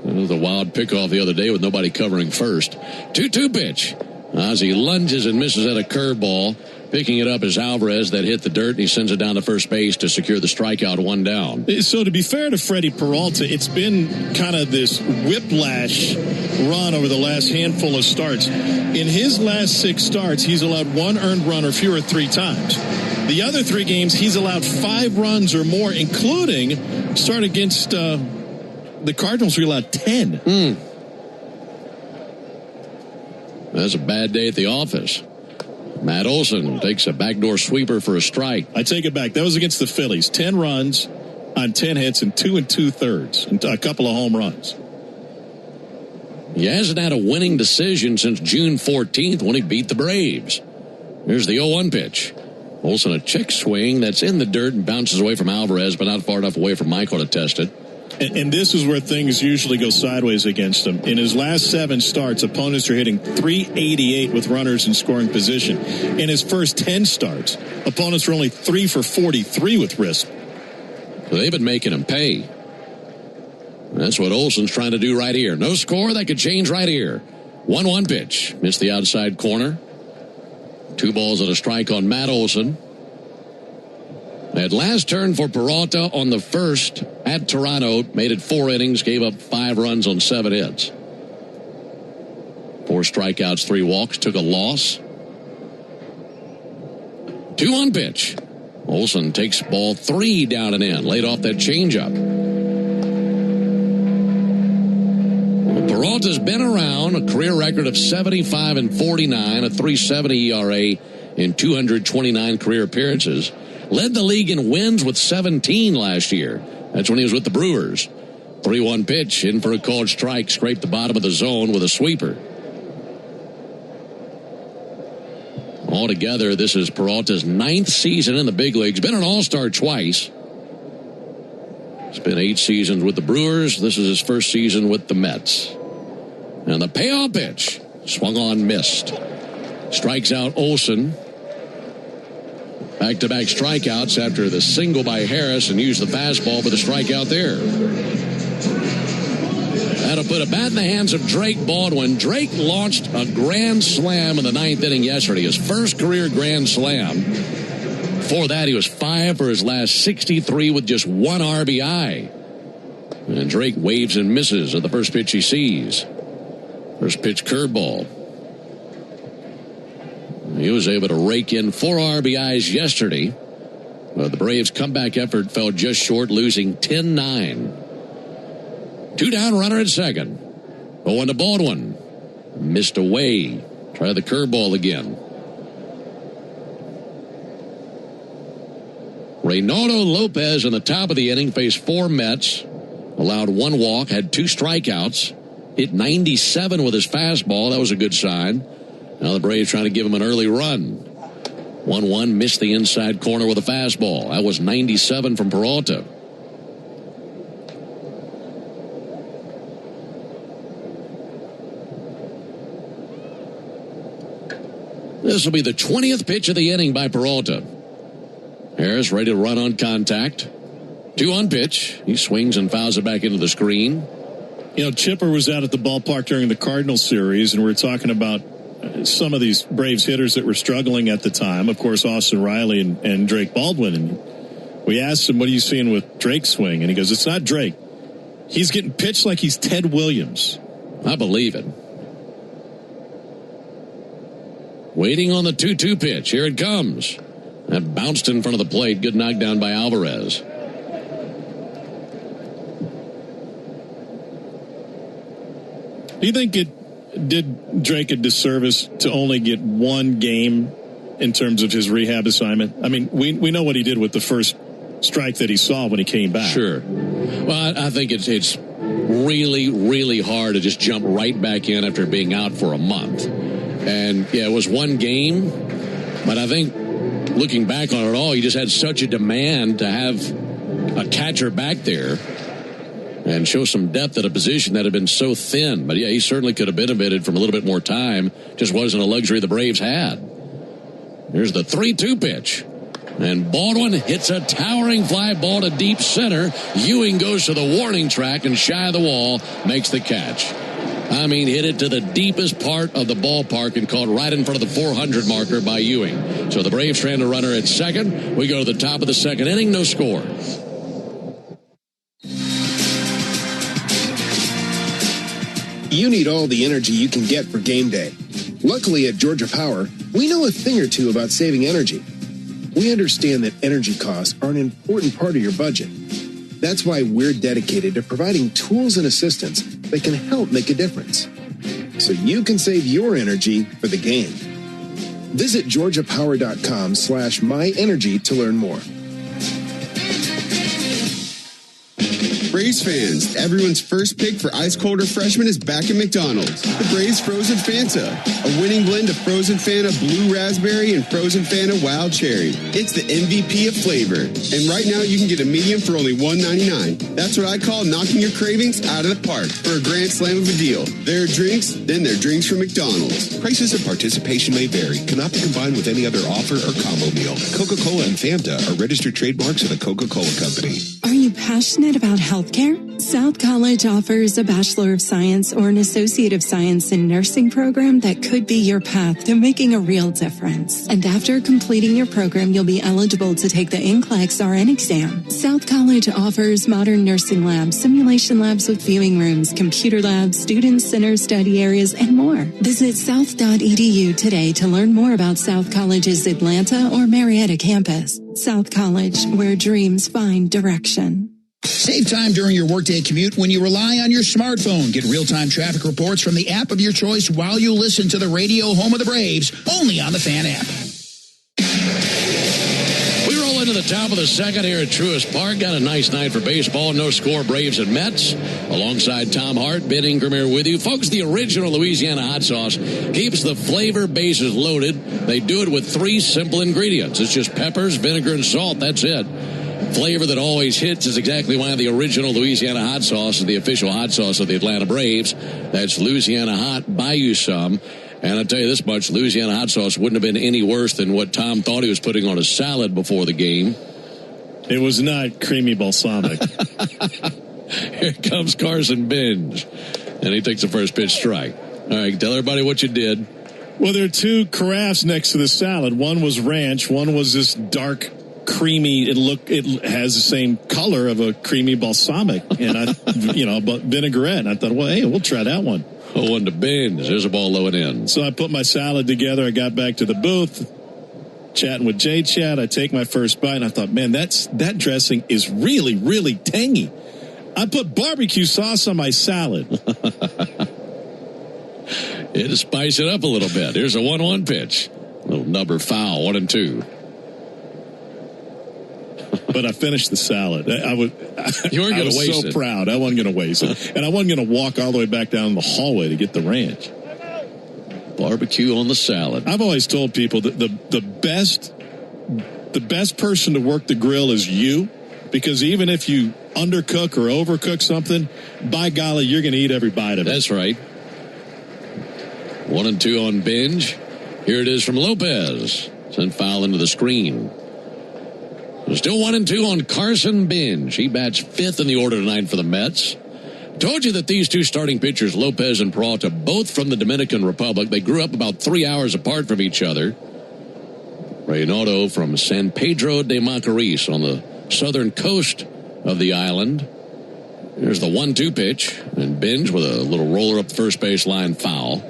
It was a wild pickoff the other day with nobody covering first. 2-2 pitch. Ozzie lunges and misses at a curveball. Picking it up is Alvarez that hit the dirt, and he sends it down to first base to secure the strikeout, 1 down. So to be fair to Freddie Peralta, it's been kind of this whiplash run over the last handful of starts. In his last 6 starts, he's allowed 1 earned run or fewer 3 times. The other 3 games, he's allowed 5 runs or more, including start against the Cardinals, we allowed 10. That's a bad day at the office. Matt Olson takes a backdoor sweeper for a strike. I take it back. That was against the Phillies. 10 runs on 10 hits and 2 2/3, and a couple of home runs. He hasn't had a winning decision since June 14th when he beat the Braves. Here's the 0-1 pitch. Olson a check swing that's in the dirt and bounces away from Alvarez, but not far enough away from Michael to test it. And this is where things usually go sideways against him. In his last 7 starts, opponents are hitting .388 with runners in scoring position. In his first 10 starts, opponents are only 3 for 43 with risk. So they've been making him pay. That's what Olson's trying to do right here. No score, that could change right here. 1-1 pitch. Missed the outside corner. 2 balls and a strike on Matt Olson. That last turn for Peralta on the first at Toronto made it 4 innings, gave up 5 runs on 7 hits. 4 strikeouts, 3 walks, took a loss. 2-1 pitch. Olson takes ball 3 down and in, laid off that changeup. Well, Peralta's been around, a career record of 75 and 49, a 3.70 ERA in 229 career appearances. Led the league in wins with 17 last year. That's when he was with the Brewers. 3-1 pitch, in for a called strike, scraped the bottom of the zone with a sweeper. Altogether, this is Peralta's 9th season in the big leagues. Been an all-star twice. Spent 8 seasons with the Brewers. This is his first season with the Mets. And the payoff pitch, swung on, missed. Strikes out Olson. Back-to-back strikeouts after the single by Harris and used the fastball for the strikeout there. That'll put a bat in the hands of Drake Baldwin. Drake launched a grand slam in the 9th inning yesterday, his first career grand slam. Before that, he was 5 for his last 63 with just 1 RBI. And Drake waves and misses at the first pitch he sees. First pitch curveball. He was able to rake in 4 RBIs yesterday. But the Braves' comeback effort fell just short, losing 10-9. 2 down, runner at second. 0-1 to Baldwin. Missed away. Try the curveball again. Reynaldo Lopez in the top of the inning faced 4 Mets. Allowed 1 walk, had 2 strikeouts. Hit 97 with his fastball. That was a good sign. Now the Braves trying to give him an early run. 1-1, missed the inside corner with a fastball. That was 97 from Peralta. This will be the 20th pitch of the inning by Peralta. Harris ready to run on contact. 2-1 pitch. He swings and fouls it back into the screen. You know, Chipper was out at the ballpark during the Cardinals series, and we're talking about some of these Braves hitters that were struggling at the time. Of course, Austin Riley and Drake Baldwin. And we asked him, what are you seeing with Drake's swing? And he goes, it's not Drake. He's getting pitched like he's Ted Williams. I believe it. Waiting on the 2-2 pitch. Here it comes. That bounced in front of the plate. Good knockdown by Alvarez. Do you think it did Drake a disservice to only get 1 game in terms of his rehab assignment? I mean, we know what he did with the first strike that he saw when he came back. Sure. Well, I think it's really, really hard to just jump right back in after being out for a month. And, yeah, it was one game. But I think looking back on it all, he just had such a demand to have a catcher back there and show some depth at a position that had been so thin. But, yeah, he certainly could have benefited from a little bit more time. Just wasn't a luxury the Braves had. Here's the 3-2 pitch. And Baldwin hits a towering fly ball to deep center. Ewing goes to the warning track and shy of the wall, makes the catch. I mean, hit it to the deepest part of the ballpark and caught right in front of the 400 marker by Ewing. So the Braves strand a runner at second. We go to the top of the second inning, no score. You need all the energy you can get for game day. Luckily at Georgia Power, we know a thing or two about saving energy. We understand that energy costs are an important part of your budget. That's why we're dedicated to providing tools and assistance that can help make a difference, so you can save your energy for the game. Visit georgiapower.com/myenergy to learn more. Braves fans, everyone's first pick for ice cold refreshment is back at McDonald's. The Braves Frozen Fanta, a winning blend of Frozen Fanta Blue Raspberry and Frozen Fanta Wild Cherry. It's the MVP of flavor. And right now you can get a medium for only $1.99. That's what I call knocking your cravings out of the park for a grand slam of a deal. There are drinks, then there are drinks from McDonald's. Prices and participation may vary. Cannot be combined with any other offer or combo meal. Coca-Cola and Fanta are registered trademarks of the Coca-Cola Company. Are you passionate about healthcare? South College offers a Bachelor of Science or an Associate of Science in Nursing program that could be your path to making a real difference. And after completing your program, you'll be eligible to take the NCLEX RN exam. South College offers modern nursing labs, simulation labs with viewing rooms, computer labs, student center study areas, and more. Visit south.edu today to learn more about South College's Atlanta or Marietta campus. South College, where dreams find direction. Save time during your workday commute when you rely on your smartphone. Get real-time traffic reports from the app of your choice while you listen to the radio home of the Braves, only on the Fan app. We roll into the top of the second here at Truist Park. Got a nice night for baseball. No score, Braves and Mets. Alongside Tom Hart, Ben Ingram here with you. Folks, the original Louisiana hot sauce keeps the flavor bases loaded. They do it with 3 simple ingredients. It's just peppers, vinegar, and salt. That's it. Flavor that always hits is exactly why the original Louisiana hot sauce is the official hot sauce of the Atlanta Braves. That's Louisiana Hot. Buy you some. And I'll tell you this much, Louisiana hot sauce wouldn't have been any worse than what Tom thought he was putting on a salad before the game. It was not creamy balsamic. Here comes Carson Binge. And he takes the first pitch strike. All right, tell everybody what you did. Well, there are 2 carafes next to the salad. One was ranch. One was this dark creamy. It has the same color of a creamy balsamic, and but vinaigrette. And I thought, well, hey, we'll try that one. 0-1 to Binge. There's a ball low and in. So I put my salad together. I got back to the booth, chatting with Jay Chat. I take my first bite, and I thought, man, that dressing is really, really tangy. I put barbecue sauce on my salad. It'll spice it up a little bit. Here's a 1-1 pitch. Little number foul, 1-2. But I finished the salad. You weren't going to waste it. So proud. I wasn't going to waste it. And I wasn't going to walk all the way back down the hallway to get the ranch. Barbecue on the salad. I've always told people that the best person to work the grill is you, because even if you undercook or overcook something, by golly, you're going to eat every bite of it. That's right. 1-2 on Binge. Here it is from Lopez. Sent foul into the screen. Still 1-2 on Carson Binge. He bats 5th in the order tonight for the Mets. Told you that these 2 starting pitchers, Lopez and Peralta, both from the Dominican Republic. They grew up about 3 hours apart from each other. Reynaldo from San Pedro de Macorís on the southern coast of the island. Here's the 1-2 pitch. And Binge with a little roller up the first base line, foul.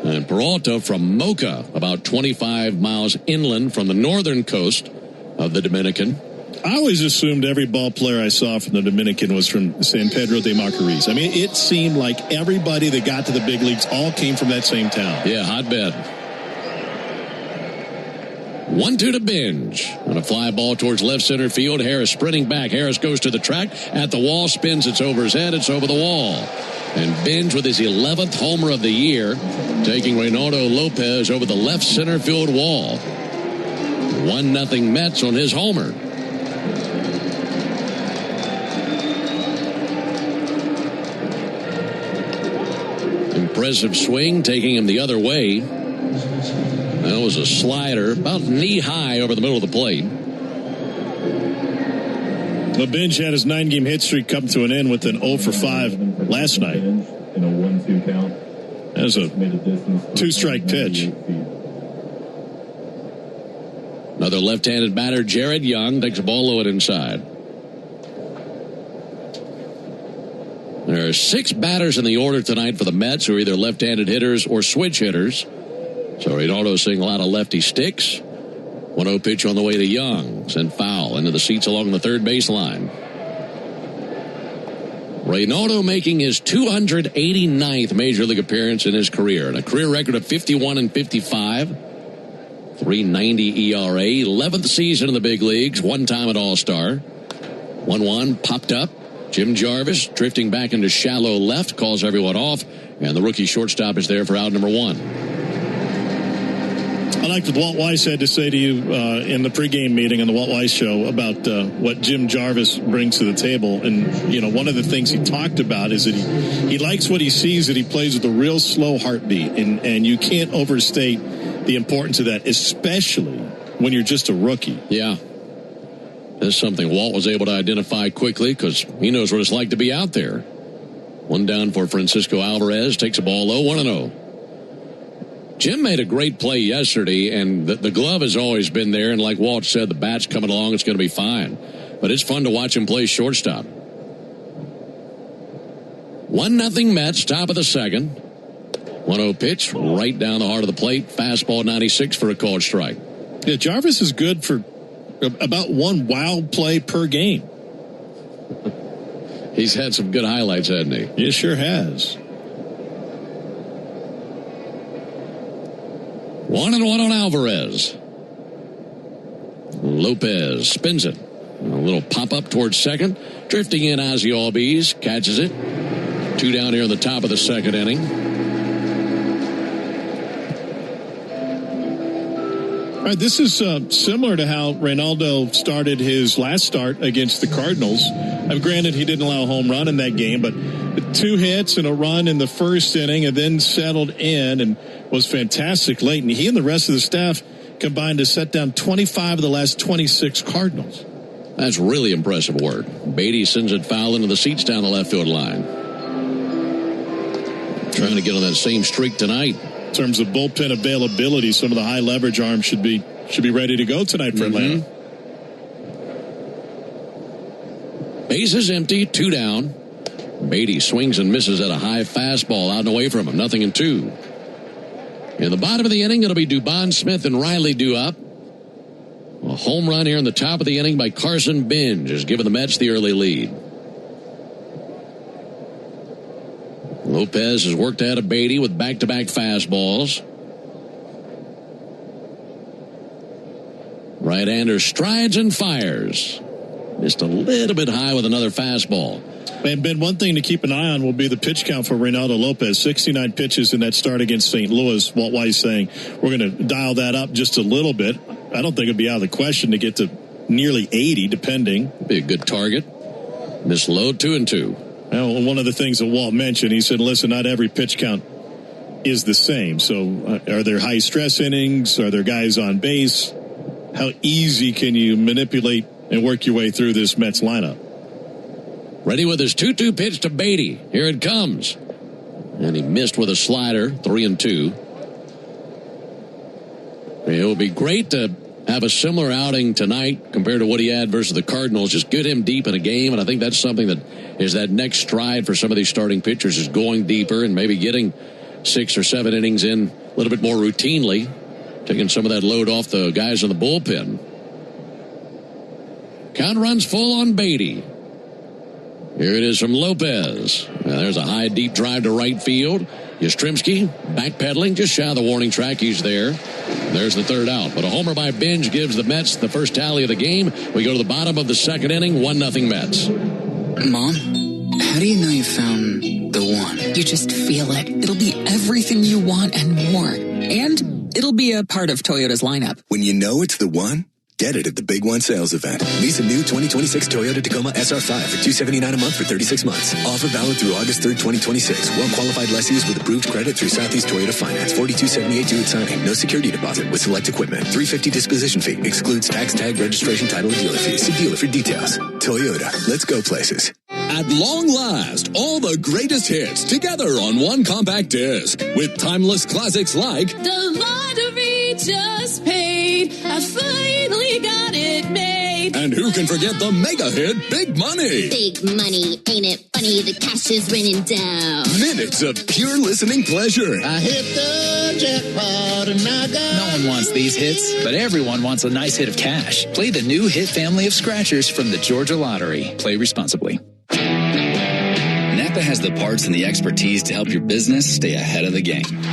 And Peralta from Moca, about 25 miles inland from the northern coast of the Dominican. I always assumed every ball player I saw from the Dominican was from San Pedro de Macorís. I mean, it seemed like everybody that got to the big leagues all came from that same town. Yeah, hotbed. 1-2 to Binge. On a fly ball towards left center field. Harris sprinting back. Harris goes to the track. At the wall, spins. It's over his head. It's over the wall. And Binge with his 11th homer of the year, taking Reynaldo Lopez over the left center field wall. 1-0 Mets on his homer. Impressive swing, taking him the other way. That was a slider, about knee-high over the middle of the plate. Well, Binge had his 9-game hit streak come to an end with an 0 for 5 last night. That was a 2-strike pitch. Another left-handed batter, Jared Young, takes a ball low and inside. There are 6 batters in the order tonight for the Mets who are either left-handed hitters or switch hitters. So Reynaldo seeing a lot of lefty sticks. 1-0 pitch on the way to Young. Sent foul into the seats along the third baseline. Reynaldo making his 289th Major League appearance in his career. And a career record of 51-55. 3.90 ERA. 11th season in the big leagues. 1 time at All-Star. 1-1 popped up. Jim Jarvis drifting back into shallow left. Calls everyone off. And the rookie shortstop is there for out number 1. I like what Walt Weiss had to say to you in the pregame meeting on the Walt Weiss show about what Jim Jarvis brings to the table. And, you know, one of the things he talked about is that he likes what he sees, that he plays with a real slow heartbeat. And you can't overstate the importance of that, especially when you're just a rookie. Yeah. That's something Walt was able to identify quickly because he knows what it's like to be out there. 1 down for Francisco Alvarez. Takes a ball low, 1-0. Jim made a great play yesterday, and the glove has always been there. And like Walt said, the bat's coming along. It's going to be fine. But it's fun to watch him play shortstop. 1-0 Mets, top of the second. 1-0 pitch, right down the heart of the plate. Fastball 96 for a called strike. Yeah, Jarvis is good for about 1 wild play per game. He's had some good highlights, hasn't he? He sure has. 1-1 on Alvarez. Lopez spins it. A little pop-up towards second. Drifting in Ozzie Albies. Catches it. 2 down here in the top of the second inning. All right, this is similar to how Reynaldo started his last start against the Cardinals. Granted, he didn't allow a home run in that game, but 2 hits and a run in the first inning and then settled in and was fantastic late. And he and the rest of the staff combined to set down 25 of the last 26 Cardinals. That's really impressive work. Beatty sends it foul into the seats down the left field line. Trying to get on that same streak tonight. In terms of bullpen availability, some of the high leverage arms should be ready to go tonight for Atlanta. Bases empty, 2 down. Beatty swings and misses at a high fastball out and away from him. 0-2. In the bottom of the inning, it'll be Dubon, Smith, and Riley due up. A home run here in the top of the inning by Carson Binge has given the Mets the early lead. Lopez has worked out of Beatty with back-to-back fastballs. Right-hander strides and fires. Just a little bit high with another fastball. And Ben, one thing to keep an eye on will be the pitch count for Reynaldo Lopez. 69 pitches in that start against St. Louis. Walt Weiss saying we're going to dial that up just a little bit. I don't think it'd be out of the question to get to nearly 80, depending. Be a good target. Miss low, 2-2. Well, one of the things that Walt mentioned, he said, listen, not every pitch count is the same. So are there high stress innings? Are there guys on base? How easy can you manipulate and work your way through this Mets lineup? Ready with his 2-2 pitch to Beatty. Here it comes. And he missed with a slider, 3-2. It will be great to have a similar outing tonight compared to what he had versus the Cardinals. Just get him deep in a game, and I think that's something that is that next stride for some of these starting pitchers is going deeper and maybe getting 6 or 7 innings in a little bit more routinely, taking some of that load off the guys in the bullpen. Count runs full on Beatty. Here it is from Lopez. Now there's a high, deep drive to right field. Yastrzemski backpedaling just shy of the warning track. He's there. There's the third out. But a homer by Binge gives the Mets the first tally of the game. We go to the bottom of the second inning, 1-0 Mets. Mom, how do you know you found the one? You just feel it. It'll be everything you want and more. And it'll be a part of Toyota's lineup. When you know it's the one, get it at the Big One sales event. Lease a new 2026 Toyota Tacoma SR5 for $279 a month for 36 months. Offer valid through August 3rd, 2026. Well-qualified lessees with approved credit through Southeast Toyota Finance. $42.78 due at signing. No security deposit with select equipment. $350 disposition fee. Excludes tax, tag, registration, title, and dealer fees. See dealer for details. Toyota. Let's go places. At long last, all the greatest hits together on one compact disc with timeless classics like The Lottery Just Paid. I finally got it made. And who can forget the mega hit Big Money? Big money, ain't it funny? The cash is raining down. Minutes of pure listening pleasure. I hit the jackpot and I got... No one wants these hits, but everyone wants a nice hit of cash. Play the new hit family of scratchers from the Georgia Lottery. Play responsibly. Napa has the parts and the expertise to help your business stay ahead of the game.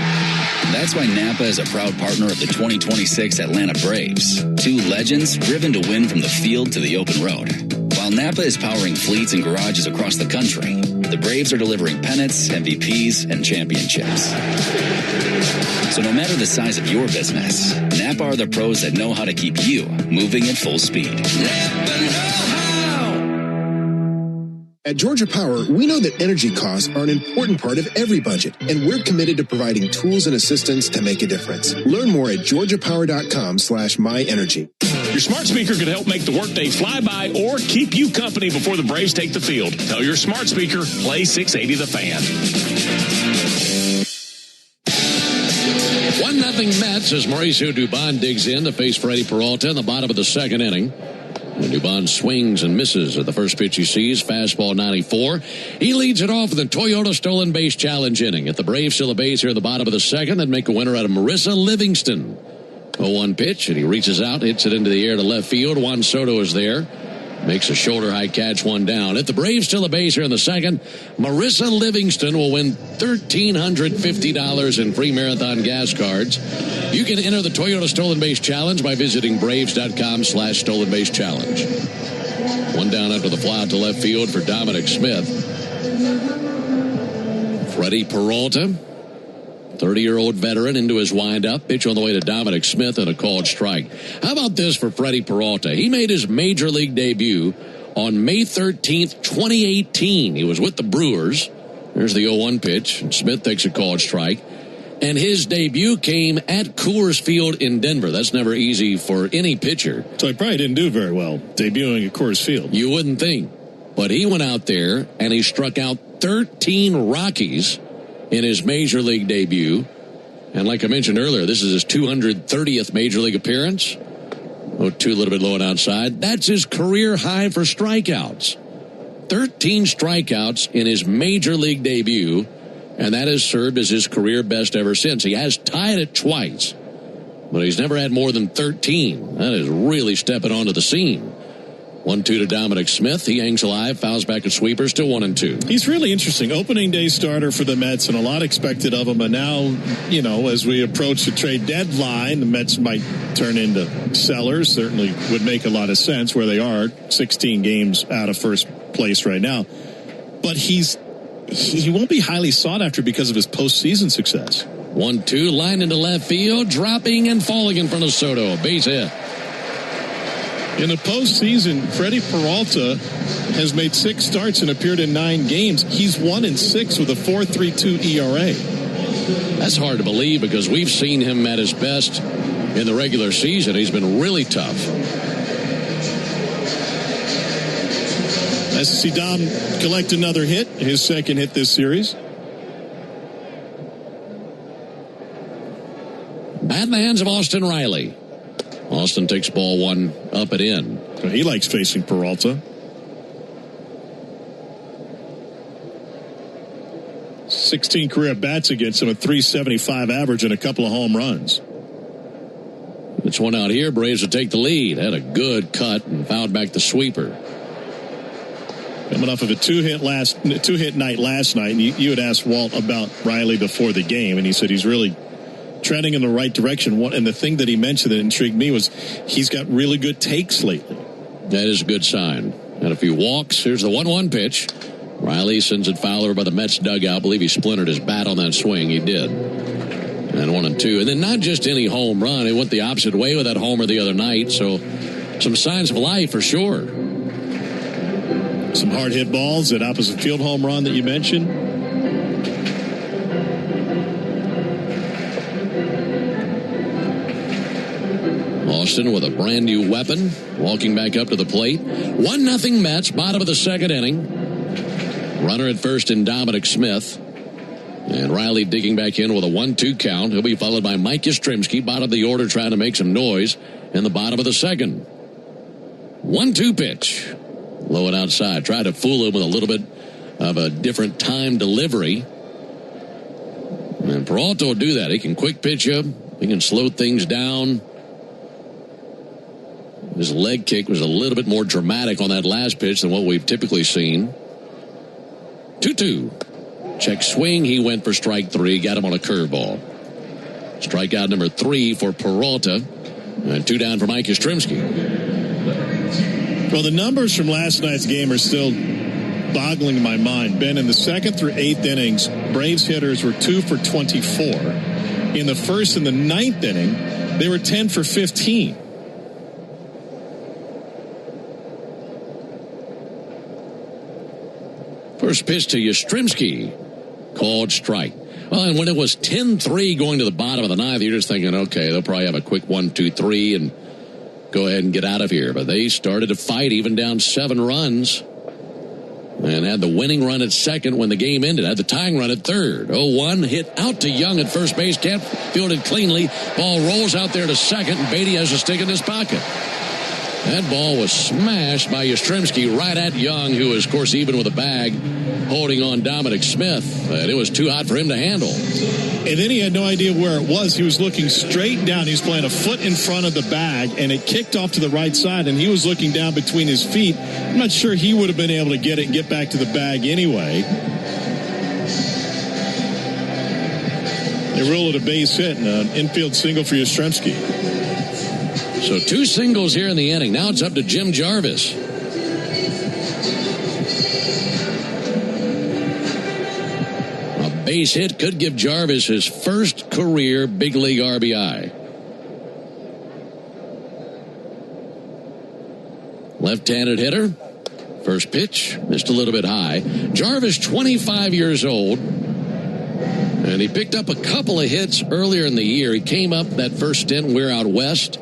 That's why Napa is a proud partner of the 2026 Atlanta Braves. Two legends driven to win from the field to the open road. While Napa is powering fleets and garages across the country, the Braves are delivering pennants, MVPs, and championships. So no matter the size of your business, Napa are the pros that know how to keep you moving at full speed. At Georgia Power, we know that energy costs are an important part of every budget, and we're committed to providing tools and assistance to make a difference. Learn more at georgiapower.com/myenergy. Your smart speaker could help make the workday fly by or keep you company before the Braves take the field. Tell your smart speaker, play 680 The Fan. 1-0 Mets as Mauricio Dubon digs in to face Freddie Peralta in the bottom of the second inning. And Dubon swings and misses at the first pitch he sees, fastball 94. He leads it off with a Toyota stolen base challenge inning. At the Braves steal a base here at the bottom of the second, then make a winner out of Marissa Livingston. 0-1 pitch, and he reaches out, hits it into the air to left field. Juan Soto is there. Makes a shoulder-high catch, one down. At the Braves steal a base here in the second, Marissa Livingston will win $1,350 in free Marathon gas cards. You can enter the Toyota Stolen Base Challenge by visiting Braves.com/Stolen Base Challenge. One down after the fly out to left field for Dominic Smith. Freddie Peralta, 30-year-old veteran, into his windup. Pitch on the way to Dominic Smith and a called strike. How about this for Freddie Peralta? He made his major league debut on May 13th, 2018. He was with the Brewers. There's the 0-1 pitch. And Smith takes a called strike. And his debut came at Coors Field in Denver. That's never easy for any pitcher. So he probably didn't do very well debuting at Coors Field. You wouldn't think. But he went out there and he struck out 13 Rockies in his major league debut. And like I mentioned earlier, this is his 230th major league appearance. 0-2, a little bit low and outside. That's his career high for strikeouts. 13 strikeouts in his major league debut. And that has served as his career best ever since. He has tied it twice, but he's never had more than 13. That is really stepping onto the scene. 1-2 to Dominic Smith. He hangs alive, fouls back at sweeper, still 1-2. He's really interesting. Opening day starter for the Mets, and a lot expected of him. And now, you know, as we approach the trade deadline, the Mets might turn into sellers. Certainly would make a lot of sense where they are, 16 games out of first place right now. But he won't be highly sought after because of his postseason success. 1-2, line into left field, dropping and falling in front of Soto. Base hit. In the postseason, Freddie Peralta has made 6 starts and appeared in 9 games. He's 1-6 with a 4.32 ERA. That's hard to believe because we've seen him at his best in the regular season. He's been really tough. Nice to see Dom collect another hit, his second hit this series. Bat in the hands of Austin Riley. Austin takes ball 1 up and in. He likes facing Peralta. 16 career bats against him, a .375 average and a couple of home runs. It's one out here. Braves will take the lead. Had a good cut and fouled back the sweeper. Coming off of a two-hit night last night, and you had asked Walt about Riley before the game, and he said he's really trending in the right direction. And the thing that he mentioned that intrigued me was he's got really good takes lately. That is a good sign. And a few walks. Here's the 1-1 pitch. Riley sends it foul by the Mets dugout. I believe he splintered his bat on that swing. He did. And 1-2. And then not just any home run. It went the opposite way with that homer the other night. So some signs of life for sure. Some hard hit balls, that opposite field home run that you mentioned. Austin with a brand new weapon, walking back up to the plate. 1-0 Mets, bottom of the second inning. Runner at first in Dominic Smith. And Riley digging back in with a 1-2 count. He'll be followed by Mike Yastrzemski, bottom of the order, trying to make some noise in the bottom of the second. 1-2 pitch. Low and outside. Tried to fool him with a little bit of a different time delivery. And Peralta will do that. He can quick pitch you. He can slow things down. His leg kick was a little bit more dramatic on that last pitch than what we've typically seen. 2-2. Check swing. He went for strike 3. Got him on a curveball. Strikeout number 3 for Peralta. And 2 down for Mike Yastrzemski. Well, the numbers from last night's game are still boggling my mind. Ben, in the 2nd through 8th innings, Braves hitters were 2 for 24. In the 1st and the 9th inning, they were 10 for 15. First pitch to Yastrzemski, called strike. Well, and when it was 10-3 going to the bottom of the 9th, you're just thinking, okay, they'll probably have a quick 1-2-3 and go ahead and get out of here. But they started to fight, even down 7 runs, and had the winning run at second when the game ended. Had the tying run at third. 0-1, hit out to Young at first base. Kemp fielded cleanly. Ball rolls out there to second, and Beatty has a stick in his pocket. That ball was smashed by Yastrzemski right at Young, who is, of course, even with a bag, holding on Dominic Smith. And it was too hot for him to handle. And then he had no idea where it was. He was looking straight down. He was playing a foot in front of the bag, and it kicked off to the right side, and he was looking down between his feet. I'm not sure he would have been able to get it and get back to the bag anyway. They rule it a base hit and an infield single for Yastrzemski. So 2 singles here in the inning. Now it's up to Jim Jarvis. A base hit could give Jarvis his first career big league RBI. Left-handed hitter. First pitch, missed a little bit high. Jarvis, 25 years old. And he picked up a couple of hits earlier in the year. He came up that first stint. We're out west.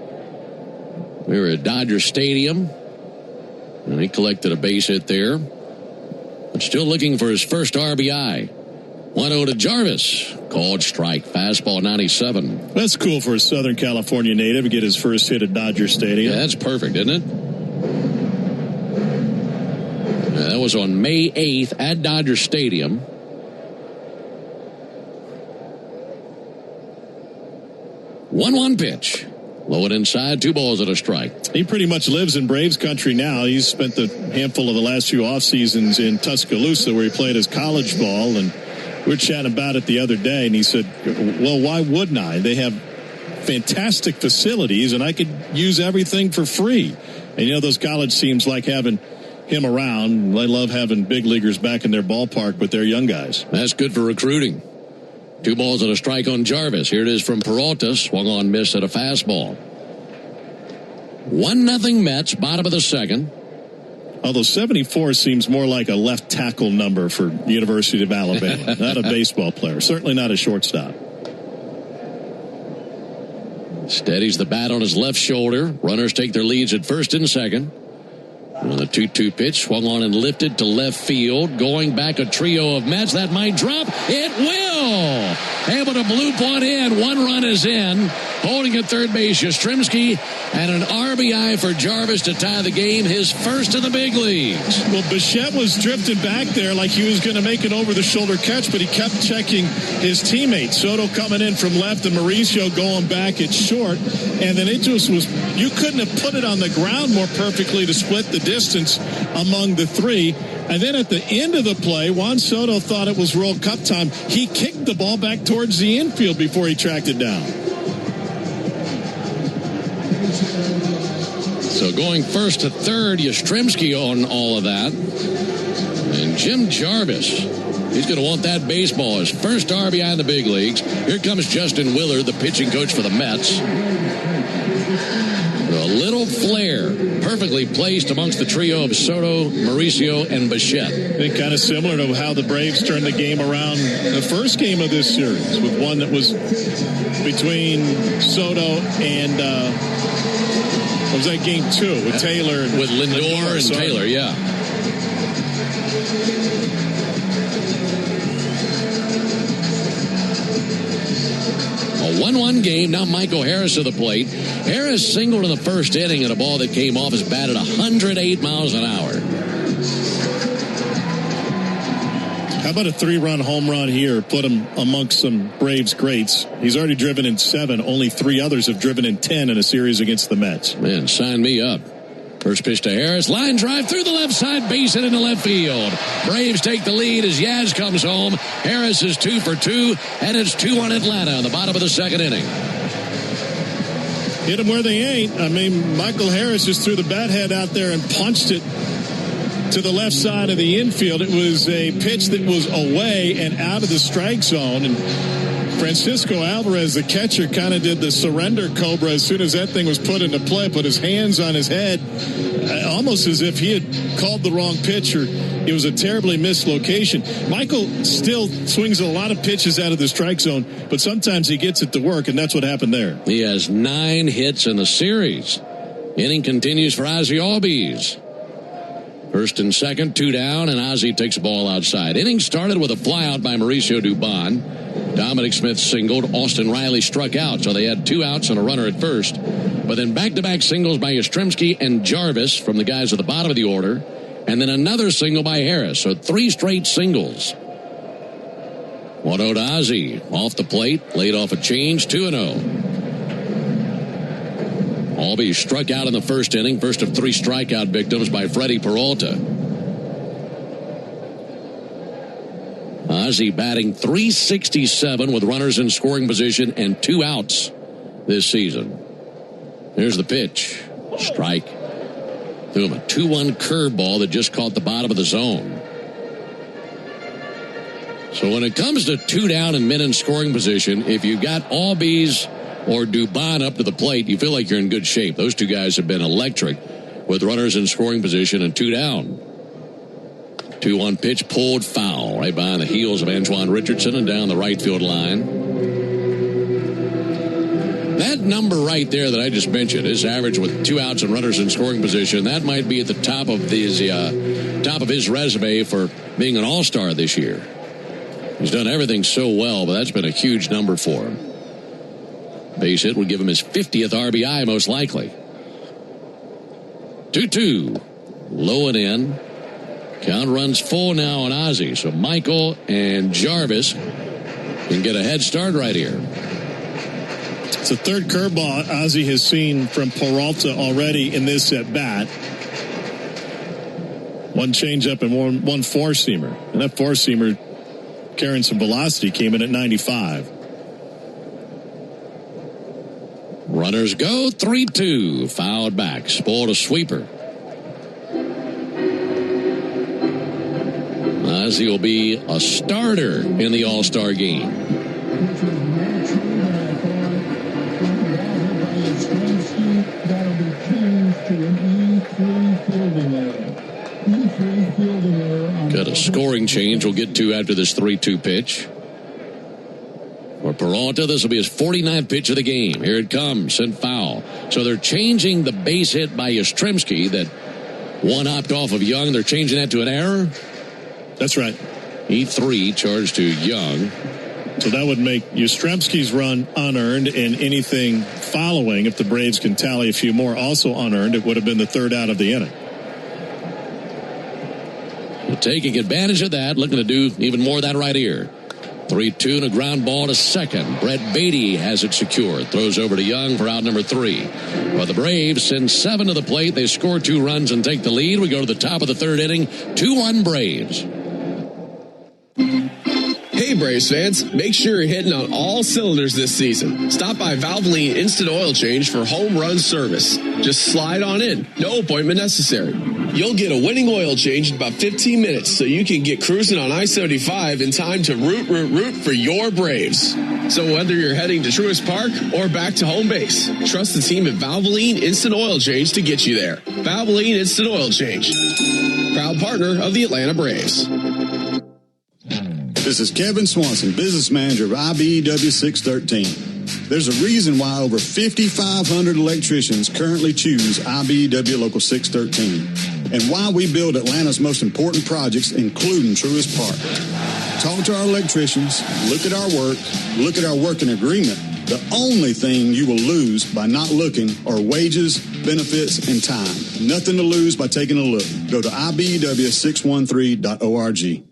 We were at Dodger Stadium, and he collected a base hit there. But still looking for his first RBI. 1-0 to Jarvis. Called strike. Fastball 97. That's cool for a Southern California native to get his first hit at Dodger Stadium. Yeah, that's perfect, isn't it? That was on May 8th at Dodger Stadium. One pitch. Low and inside, 2 balls and a strike. He pretty much lives in Braves country now. He's spent the handful of the last few off seasons in Tuscaloosa, where he played his college ball. And we were chatting about it the other day, and he said, well, why wouldn't I? They have fantastic facilities, and I could use everything for free. And, you know, those college teams like having him around. They love having big leaguers back in their ballpark with their young guys. That's good for recruiting. 2 balls and a strike on Jarvis. Here it is from Peralta. Swung on, miss at a fastball. 1-0 Mets, bottom of the second. Although 74 seems more like a left tackle number for the University of Alabama. Not a baseball player. Certainly not a shortstop. Steadies the bat on his left shoulder. Runners take their leads at first and second. And the 2-2 pitch swung on and lifted to left field. Going back a trio of Mets. That might drop. It will. able to bloop one in. One run is in. Holding at third base, Yastrzemski, and an RBI for Jarvis to tie the game, his first in the big leagues. Well, Bichette was drifting back there like he was going to make an over-the-shoulder catch, but he kept checking his teammate. Soto coming in from left and Mauricio going back at short. And then it just was, you couldn't have put it on the ground more perfectly to split the distance among the three. And then at the end of the play, Juan Soto thought it was World Cup time. He kicked the ball back towards the infield before he tracked it down. So going first to third, Yastrzemski on all of that. And Jim Jarvis, he's going to want that baseball. His first RBI in the big leagues. Here comes Justin Willard, the pitching coach for the Mets. A little flare, perfectly placed amongst the trio of Soto, Mauricio, and Bichette. I think kind of similar to how the Braves turned the game around the first game of this series, with one that was between Soto and what was that, game 2 with Taylor? With Lindor and Taylor, yeah. A 1-1 game. Now Michael Harris to the plate. Harris singled in the first inning at a ball that came off his bat at 108 miles an hour. How about a 3-run home run here? Put him amongst some Braves greats. He's already driven in 7. Only 3 others have driven in 10 in a series against the Mets. Man, sign me up. First pitch to Harris. Line drive through the left side. Base hit into left field. Braves take the lead as Yaz comes home. Harris is 2 for 2, and it's 2-1 Atlanta in the bottom of the second inning. Hit them where they ain't. I mean, Michael Harris just threw the bat head out there and punched it to the left side of the infield. It was a pitch that was away and out of the strike zone. And Francisco Alvarez, the catcher, kind of did the surrender cobra as soon as that thing was put into play, put his hands on his head, almost as if he had called the wrong pitch or it was a terribly missed location. Michael still swings a lot of pitches out of the strike zone, but sometimes he gets it to work, and that's what happened there. He has 9 hits in the series. Inning continues for Ozzie Albies. First and second, 2 down, and Ozzie takes the ball outside. Inning started with a flyout by Mauricio Dubon. Dominic Smith singled. Austin Riley struck out, so they had 2 outs and a runner at first. But then back-to-back singles by Yastrzemski and Jarvis from the guys at the bottom of the order. And then another single by Harris, so 3 straight singles. 1-0 to Ozzie. Off the plate, laid off a change, 2-0. Albies struck out in the first inning, first of 3 strikeout victims by Freddie Peralta. Ozzie batting .367 with runners in scoring position and 2 outs this season. Here's the pitch. Strike. Threw him a 2-1 curveball that just caught the bottom of the zone. So when it comes to 2 down and men in scoring position, if you got Albies or Dubon up to the plate, you feel like you're in good shape. Those 2 guys have been electric with runners in scoring position and 2 down. 2-1 pitch pulled foul right behind the heels of Antoine Richardson and down the right field line. That number right there that I just mentioned, his average with 2 outs and runners in scoring position, that might be at the top of his resume for being an all-star this year. He's done everything so well, but that's been a huge number for him. Base hit would give him his 50th RBI most likely. 2-2. Low and in. Count runs full now on Ozzie. So Michael and Jarvis can get a head start right here. It's the 3rd curveball Ozzie has seen from Peralta already in this at bat. 1 changeup and one 4-seamer. And that 4-seamer carrying some velocity came in at 95. Runners go, 3-2. Fouled back. Spoiled a sweeper. Ozzie will be a starter in the All-Star game. Got a scoring change we'll get to after this 3-2 pitch. For Peralta, this will be his 49th pitch of the game. Here it comes, sent foul. So they're changing the base hit by Yastrzemski that one hopped off of Young. They're changing that to an error. That's right. E3 charged to Young. So that would make Yastrzemski's run unearned, and anything following, if the Braves can tally a few more, also unearned. It would have been the third out of the inning. Taking advantage of that, looking to do even more of that right here. 3-2 and a ground ball to second. Brett Beatty has it secured. Throws over to Young for out number 3. But the Braves send 7 to the plate. They score 2 runs and take the lead. We go to the top of the third inning. 2-1 Braves. Hey Braves fans, make sure you're hitting on all cylinders this season. Stop by Valvoline Instant Oil Change for home run service. Just slide on in, no appointment necessary. You'll get a winning oil change in about 15 minutes so you can get cruising on I-75 in time to root for your Braves. So whether you're heading to Truist Park or back to home base, trust the team at Valvoline Instant Oil Change to get you there. Valvoline Instant Oil Change, proud partner of the Atlanta Braves. This is Kevin Swanson, business manager of IBEW 613. There's a reason why over 5,500 electricians currently choose IBEW Local 613, and why we build Atlanta's most important projects, including Truist Park. Talk to our electricians, look at our work, look at our working agreement. The only thing you will lose by not looking are wages, benefits, and time. Nothing to lose by taking a look. Go to IBEW613.org.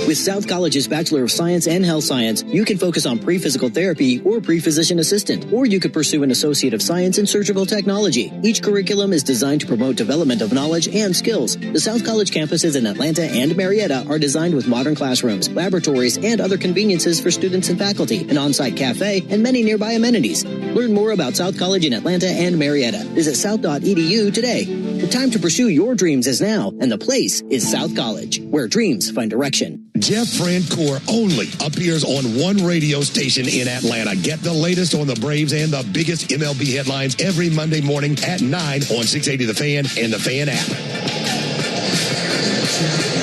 With South College's Bachelor of Science and Health Science, you can focus on pre-physical therapy or pre-physician assistant, or you could pursue an Associate of Science in Surgical Technology. Each curriculum is designed to promote development of knowledge and skills. The South College campuses in Atlanta and Marietta are designed with modern classrooms, laboratories, and other conveniences for students and faculty, an on-site cafe, and many nearby amenities. Learn more about South College in Atlanta and Marietta. Visit south.edu today. The time to pursue your dreams is now, and the place is South College, where dreams find direction. Jeff Francoeur only appears on one radio station in Atlanta. Get the latest on the Braves and the biggest MLB headlines every Monday morning at 9 on 680 The Fan and the Fan app.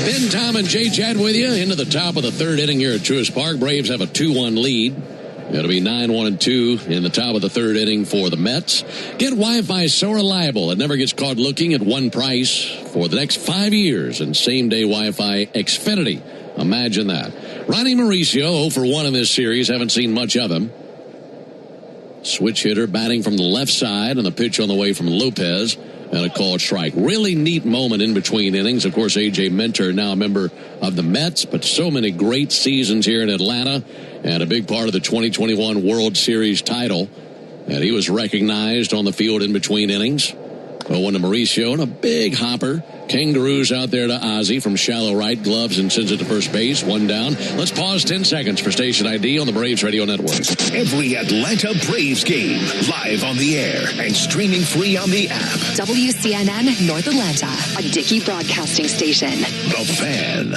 Ben, Tom, and Jay Chad with you into the top of the third inning here at Truist Park. Braves have a 2-1 lead. It'll be 9-1-2 in the top of the third inning for the Mets. Get Wi-Fi so reliable it never gets caught looking at one price for the next 5 years and same-day Wi-Fi Xfinity. Imagine that. Ronnie Mauricio, 0 for 1 in this series. Haven't seen much of him. Switch hitter batting from the left side, and the pitch on the way from Lopez, and a called strike. Really neat moment in between innings. Of course, A.J. Minter, now a member of the Mets, but so many great seasons here in Atlanta, and a big part of the 2021 World Series title. And he was recognized on the field in between innings. 0-1 to Mauricio, and a big hopper. Kangaroos out there to Ozzie from shallow right. Gloves and sends it to first base. 1 down. Let's pause 10 seconds for station ID on the Braves Radio Network. Every Atlanta Braves game live on the air and streaming free on the app. WCNN North Atlanta, a Dickey broadcasting station. The Fan.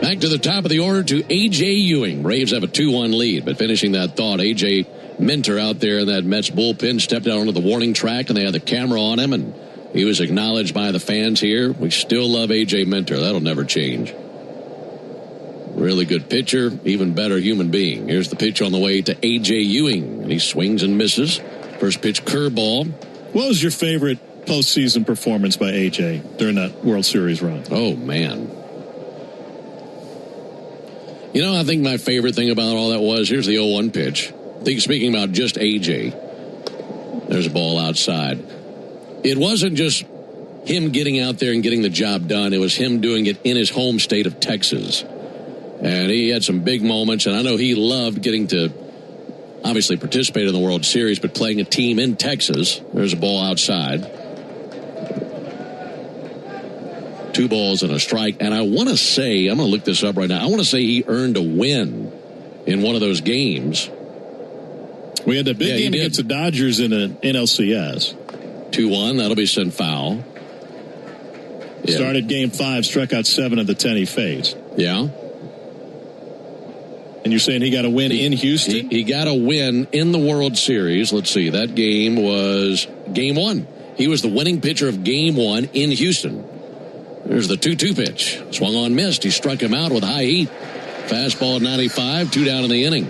Back to the top of the order to A.J. Ewing. Braves have a 2-1 lead, but finishing that thought, A.J. Minter out there in that Mets bullpen stepped out onto the warning track, and they had the camera on him, and he was acknowledged by the fans here. We still love A.J. Minter. That'll never change. Really good pitcher, even better human being. Here's the pitch on the way to A.J. Ewing, and he swings and misses. First pitch, curveball. What was your favorite postseason performance by A.J. during that World Series run? Oh, man. You know, I think my favorite thing about all that was, here's the 0-1 pitch. I think speaking about just A.J., there's a ball outside. It wasn't just him getting out there and getting the job done. It was him doing it in his home state of Texas. And he had some big moments, and I know he loved getting to obviously participate in the World Series, but playing a team in Texas. There's a ball outside. 2 balls and a strike. And I want to say, I'm going to look this up right now, I want to say he earned a win in one of those games. We had the big game against the Dodgers in an NLCS. 2-1, that'll be sent foul. Yeah. Started game 5, struck out 7 of the 10 he faced. Yeah. And you're saying he got a win in Houston? He got a win in the World Series. Let's see, that game was game 1. He was the winning pitcher of game 1 in Houston. There's the 2-2 pitch. Swung on, missed. He struck him out with high heat. Fastball at 95, 2 down in the inning.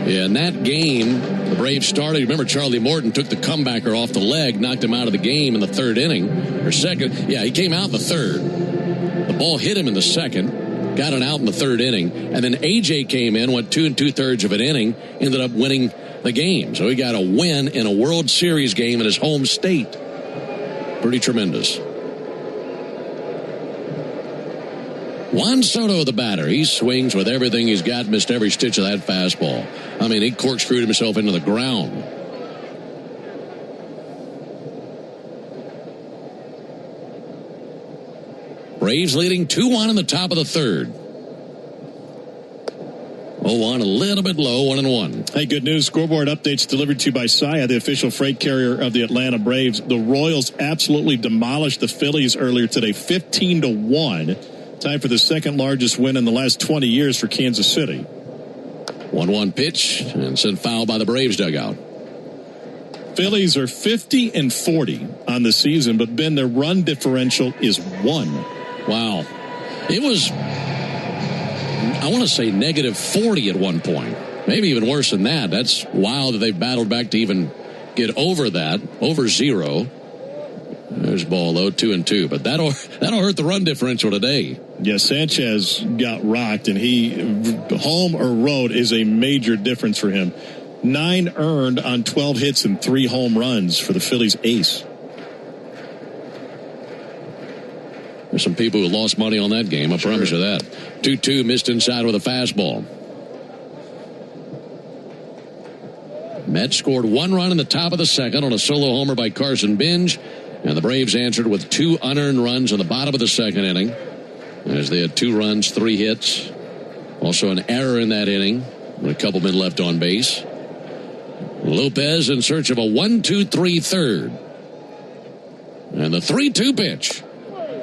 Yeah, in that game, the Braves started. Remember, Charlie Morton took the comebacker off the leg, knocked him out of the game in the third inning, or second. Yeah, he came out in the third. The ball hit him in the second. got it out in the third inning. And then A.J. came in, went 2 2/3 of an inning, ended up winning the game. So he got a win in a World Series game in his home state. Pretty tremendous. Juan Soto, the batter. He swings with everything he's got, missed every stitch of that fastball. I mean, he corkscrewed himself into the ground. Braves leading 2-1 in the top of the third. 0-1, a little bit low, 1-1. Hey, good news. Scoreboard updates delivered to you by Saia, the official freight carrier of the Atlanta Braves. The Royals absolutely demolished the Phillies earlier today, 15-1. Time for the second largest win in the last 20 years for Kansas City. 1-1 pitch and sent foul by the Braves dugout. Phillies are 50-40 on the season, but Ben, their run differential is 1. Wow. It was, I want to say, -40 at one point. Maybe even worse than that. That's wild that they've battled back to even get over that, over 0. There's ball low, 2-2. But that'll hurt the run differential today. Yeah, Sanchez got rocked, and home or road is a major difference for him. 9 earned on 12 hits and 3 home runs for the Phillies ace. There's some people who lost money on that game, I promise you that. 2-2, missed inside with a fastball. Mets scored 1 run in the top of the second on a solo homer by Carson Binge, and the Braves answered with 2 unearned runs in the bottom of the second inning, as they had 2 runs, 3 hits. Also an error in that inning with a couple men left on base. Lopez in search of a 1-2-3 third. And the 3-2 pitch.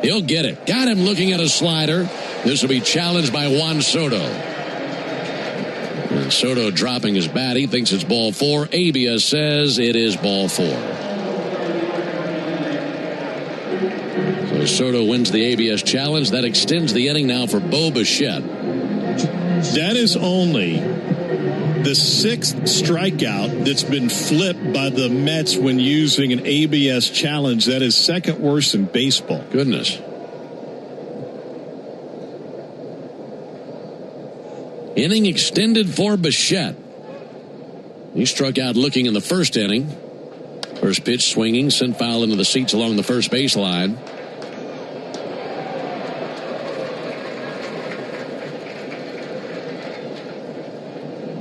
He'll get it. Got him looking at a slider. This will be challenged by Juan Soto. And Soto dropping his bat. He thinks it's ball 4. Abias says it is ball 4. So Soto wins the Abias challenge. That extends the inning now for Bo Bichette. That is only the 6th strikeout that's been flipped by the Mets when using an ABS challenge. That is second worst in baseball. Goodness. Inning extended for Bichette. He struck out looking in the first inning. First pitch swinging, sent foul into the seats along the first baseline.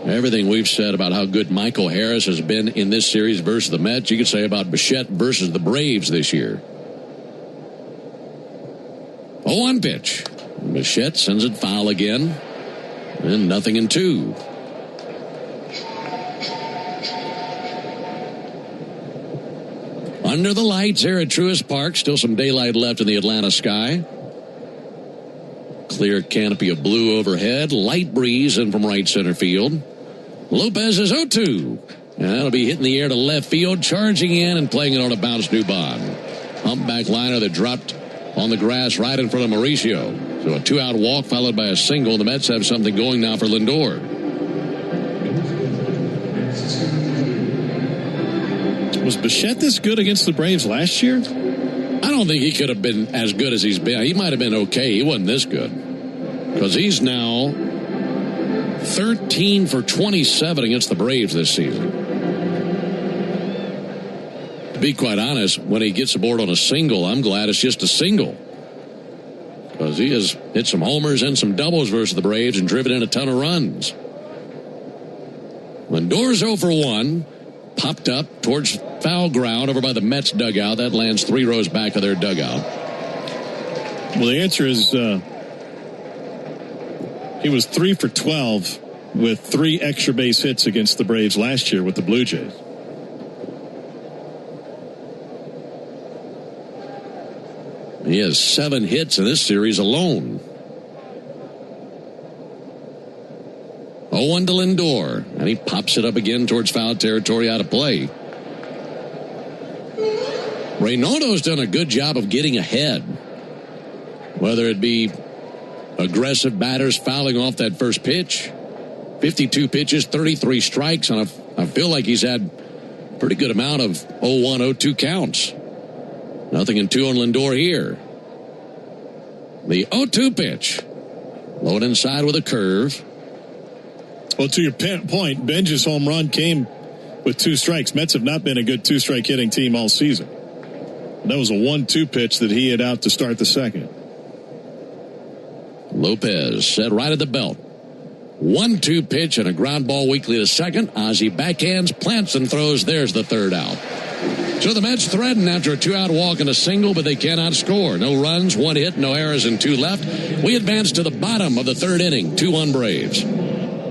Everything we've said about how good Michael Harris has been in this series versus the Mets, you could say about Bichette versus the Braves this year. 0-1 pitch. Bichette sends it foul again. And 0-2. Under the lights here at Truist Park. Still some daylight left in the Atlanta sky. Clear canopy of blue overhead. Light breeze in from right center field. Lopez is 0-2. And that'll be hitting the air to left field, charging in and playing it on a bounce Dubon. Humpback liner that dropped on the grass right in front of Mauricio. So a 2-out walk followed by a single. The Mets have something going now for Lindor. Was Bichette this good against the Braves last year? I don't think he could have been as good as he's been. He might have been okay. He wasn't this good. Because he's now 13 for 27 against the Braves this season. To be quite honest, when he gets aboard on a single, I'm glad it's just a single. Because he has hit some homers and some doubles versus the Braves and driven in a ton of runs. Lindor's 0 for 1. Popped up towards foul ground over by the Mets dugout. That lands 3 rows back of their dugout. Well, the answer is he was 3 for 12 with 3 extra base hits against the Braves last year with the Blue Jays. He has 7 hits in this series alone. 0-1 to Lindor, and he pops it up again towards foul territory, out of play. Reynaldo's done a good job of getting ahead. Whether it be aggressive batters fouling off that first pitch. 52 pitches, 33 strikes, and I feel like he's had a pretty good amount of 0-1, 0-2 counts. 0-2 on Lindor here. The 0-2 pitch. Low and inside with a curve. Well, to your point, Benj's home run came with 2 strikes. Mets have not been a good 2-strike hitting team all season. That was a 1-2 pitch that he hit out to start the second. Lopez set right at the belt. 1-2 pitch and a ground ball weakly to second. Ozzie backhands, plants and throws. There's the third out. So the Mets threaten after a 2-out walk and a single, but they cannot score. No runs, 1 hit, no errors, and 2 left. We advance to the bottom of the 3rd inning. 2-1 Braves.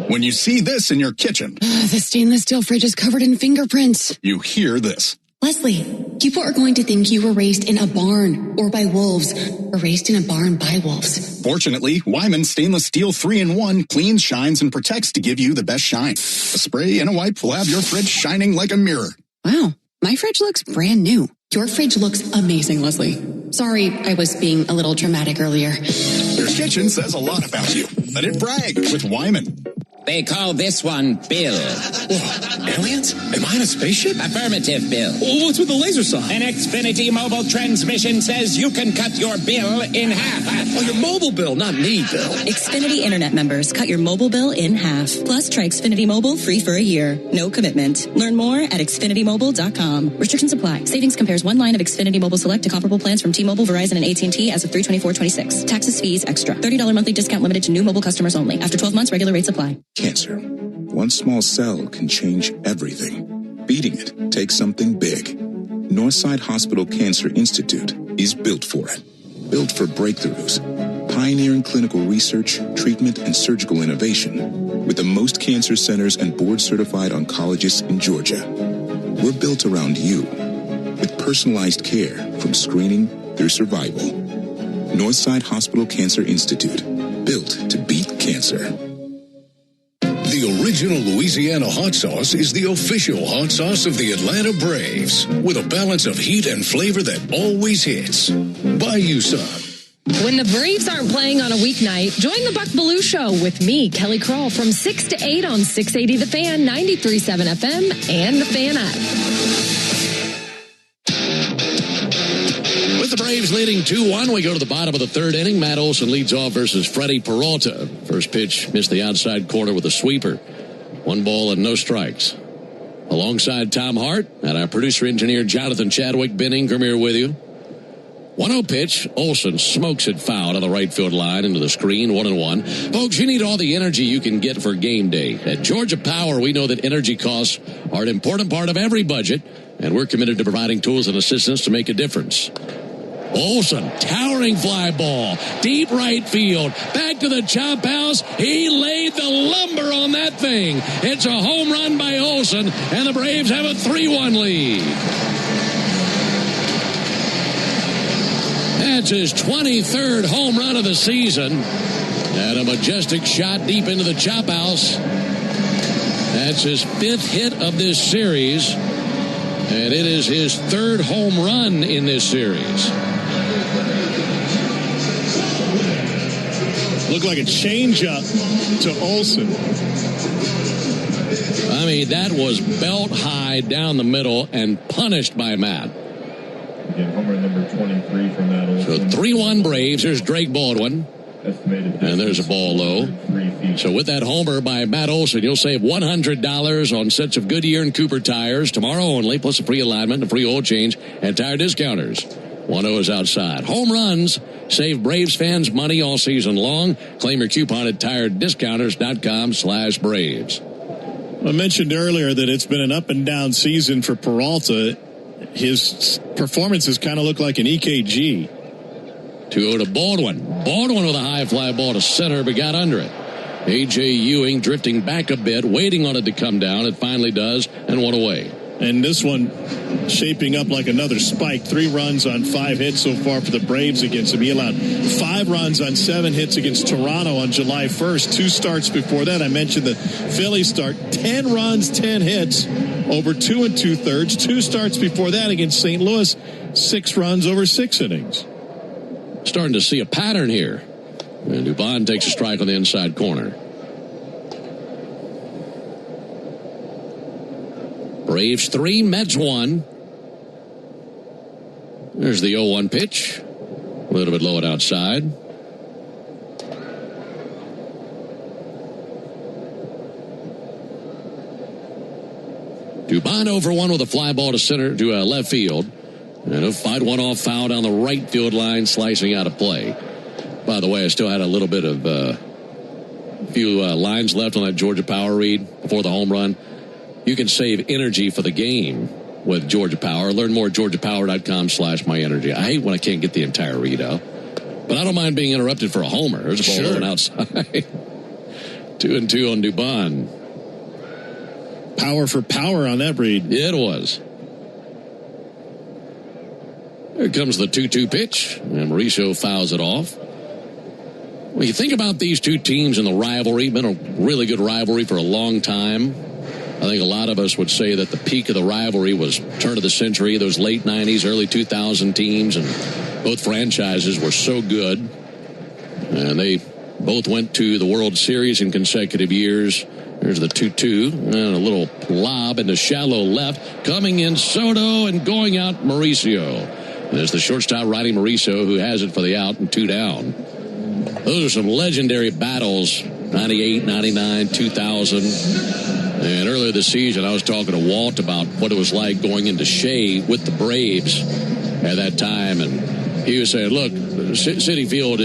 When you see this in your kitchen, the stainless steel fridge is covered in fingerprints. You hear this. Leslie, people are going to think you were raised in a barn or by wolves, or raised in a barn by wolves. Fortunately, Wyman Stainless Steel 3-in-1 cleans, shines, and protects to give you the best shine. A spray and a wipe will have your fridge shining like a mirror. Wow, my fridge looks brand new. Your fridge looks amazing, Leslie. Sorry, I was being a little dramatic earlier. Your kitchen says a lot about you. Let it brag with Wyman. They call this one Bill. Whoa, aliens? Am I in a spaceship? Affirmative, Bill. What's with the laser saw? An Xfinity mobile transmission says you can cut your bill in half. Oh, your mobile bill, not me, Bill. Xfinity Internet members, cut your mobile bill in half. Plus, try Xfinity Mobile free for a year. No commitment. Learn more at XfinityMobile.com. Restrictions apply. Savings compares one line of Xfinity Mobile Select to comparable plans from T-Mobile, Verizon, and AT&T as of 3/24/26. Taxes, fees, extra. $30 monthly discount limited to new mobile customers only. After 12 months, regular rates apply. Cancer. One small cell can change everything. Beating it takes something big. Northside Hospital Cancer Institute is built for it. Built for breakthroughs, pioneering clinical research, treatment, and surgical innovation with the most cancer centers and board-certified oncologists in Georgia. We're built around you with personalized care from screening through survival. Northside Hospital Cancer Institute, built to beat cancer. The original Louisiana hot sauce is the official hot sauce of the Atlanta Braves, with a balance of heat and flavor that always hits. Buy you some. When the Braves aren't playing on a weeknight, join the Buck Belue Show with me, Kelly Kroll, from 6 to 8 on 680 The Fan, 93.7 FM, and The Fan app. With the Braves leading 2-1, we go to the bottom of the 3rd inning. Matt Olson leads off versus Freddie Peralta. First pitch missed the outside corner with a sweeper. 1 ball and no strikes. Alongside Tom Hart and our producer-engineer Jonathan Chadwick, Ben Ingram here with you. 1-0 pitch. Olson smokes it foul to the right field line into the screen. 1-1. Folks, you need all the energy you can get for game day. At Georgia Power, we know that energy costs are an important part of every budget, and we're committed to providing tools and assistance to make a difference. Olson, towering fly ball, deep right field, back to the chop house. He laid the lumber on that thing. It's a home run by Olson, and the Braves have a 3-1 lead. That's his 23rd home run of the season, and a majestic shot deep into the chop house. That's his 5th hit of this series, and it is his 3rd home run in this series. Looked like a changeup to Olson. I mean, that was belt high down the middle and punished by Matt. Again, homer number 23 from that Olson. So 3-1 Braves. Here's Drake Baldwin. And there's a ball low. So with that homer by Matt Olson, you'll save $100 on sets of Goodyear and Cooper tires tomorrow only, plus a free alignment, a free oil change, and tire discounters. 1-0 is outside. Home runs save Braves fans money all season long. Claim your coupon at tirediscounters.com/Braves. I mentioned earlier that it's been an up and down season for Peralta. His performances kind of look like an EKG. 2-0 to Baldwin. Baldwin with a high fly ball to center, but got under it. A.J. Ewing drifting back a bit, waiting on it to come down. It finally does, and 1 away. And this one shaping up like another spike. 3 runs on 5 hits so far for the Braves against him. He allowed 5 runs on 7 hits against Toronto on July 1st. 2 starts before that. I mentioned the Phillies start. 10 runs, 10 hits over 2 2/3. 2 starts before that against St. Louis. 6 runs over 6 innings. Starting to see a pattern here. And Dubon takes a strike on the inside corner. Braves 3, Mets 1. There's the 0-1 pitch. A little bit low and outside. Dubon over one with a fly ball to left field. And a fight one off foul down the right field line, slicing out of play. By the way, I still had a little bit of few lines left on that Georgia Power read before the home run. You can save energy for the game with Georgia Power. Learn more at georgiapower.com/myenergy. I hate when I can't get the entire read out. But I don't mind being interrupted for a homer. There's a ball going outside. 2-2 on Dubon. Power for power on that read. Yeah, it was. Here comes the 2-2 pitch. And Mauricio fouls it off. Well, you think about these two teams and the rivalry. Been a really good rivalry for a long time. I think a lot of us would say that the peak of the rivalry was turn of the century, those late 90s, early 2000 teams, and both franchises were so good. And they both went to the World Series in consecutive years. There's the 2-2 and a little lob into shallow left. Coming in Soto and going out Mauricio. And there's the shortstop Ronnie Mauricio who has it for the out and 2 down. Those are some legendary battles, 98, 99, 2000. And earlier this season, I was talking to Walt about what it was like going into Shea with the Braves at that time. And he was saying, look, Citi Field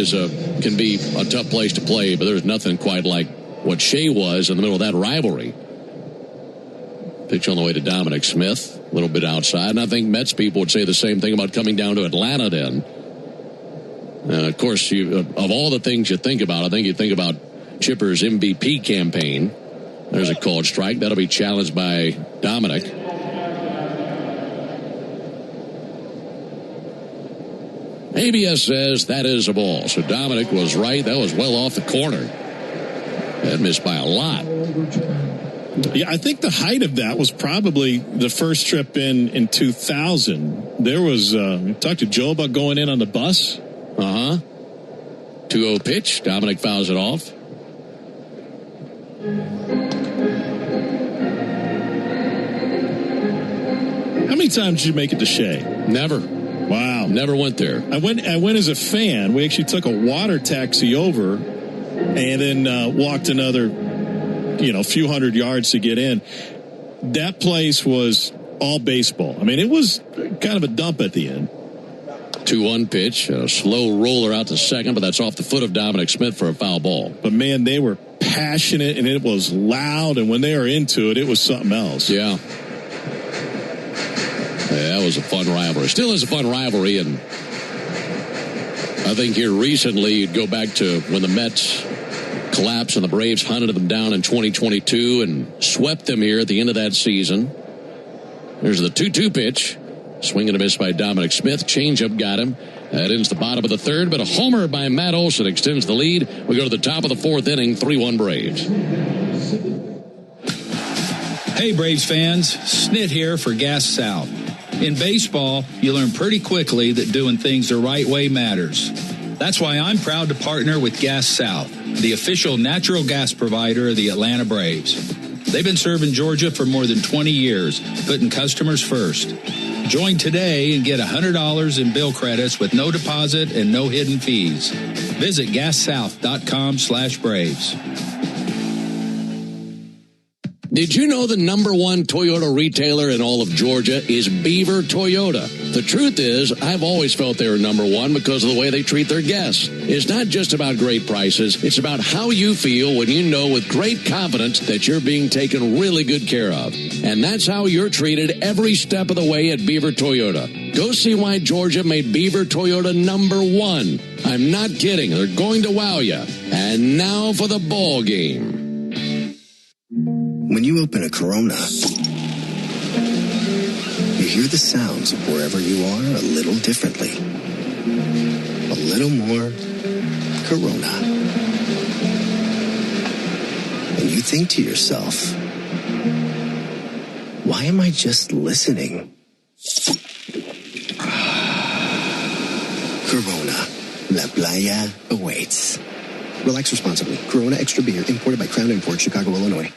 can be a tough place to play, but there's nothing quite like what Shea was in the middle of that rivalry. Pitch on the way to Dominic Smith, a little bit outside. And I think Mets people would say the same thing about coming down to Atlanta then. Of course, of all the things you think about, I think you think about Chipper's MVP campaign. There's a called strike. That'll be challenged by Dominic. ABS says that is a ball. So Dominic was right. That was well off the corner. That missed by a lot. Yeah, I think the height of that was probably the first trip in 2000. There was, talked to Joe about going in on the bus. 2-0 pitch. Dominic fouls it off. How many times did you make it to Shea? Never. Wow. Never went there. I went as a fan. We actually took a water taxi over and then walked another, few hundred yards to get in. That place was all baseball. I mean, it was kind of a dump at the end. 2-1 pitch, a slow roller out to second, but that's off the foot of Dominic Smith for a foul ball. But, man, they were passionate, and it was loud, and when they were into it, it was something else. Yeah. That was a fun rivalry. Still is a fun rivalry, and I think here recently you'd go back to when the Mets collapsed and the Braves hunted them down in 2022 and swept them here at the end of that season. There's the 2-2 pitch. Swing and a miss by Dominic Smith. Changeup got him. That ends the bottom of the third, but a homer by Matt Olson extends the lead. We go to the top of the fourth inning, 3-1 Braves. Hey, Braves fans. Snit here for Gas South. In baseball, you learn pretty quickly that doing things the right way matters. That's why I'm proud to partner with Gas South, the official natural gas provider of the Atlanta Braves. They've been serving Georgia for more than 20 years, putting customers first. Join today and get $100 in bill credits with no deposit and no hidden fees. Visit gassouth.com/Braves. Did you know the #1 Toyota retailer in all of Georgia is Beaver Toyota? The truth is, I've always felt they were #1 because of the way they treat their guests. It's not just about great prices. It's about how you feel when you know with great confidence that you're being taken really good care of. And that's how you're treated every step of the way at Beaver Toyota. Go see why Georgia made Beaver Toyota #1. I'm not kidding. They're going to wow you. And now for the ball game. When you open a Corona, you hear the sounds of wherever you are a little differently. A little more Corona. And you think to yourself, why am I just listening? Corona. La Playa awaits. Relax responsibly. Corona Extra Beer, imported by Crown Imports, Chicago, Illinois.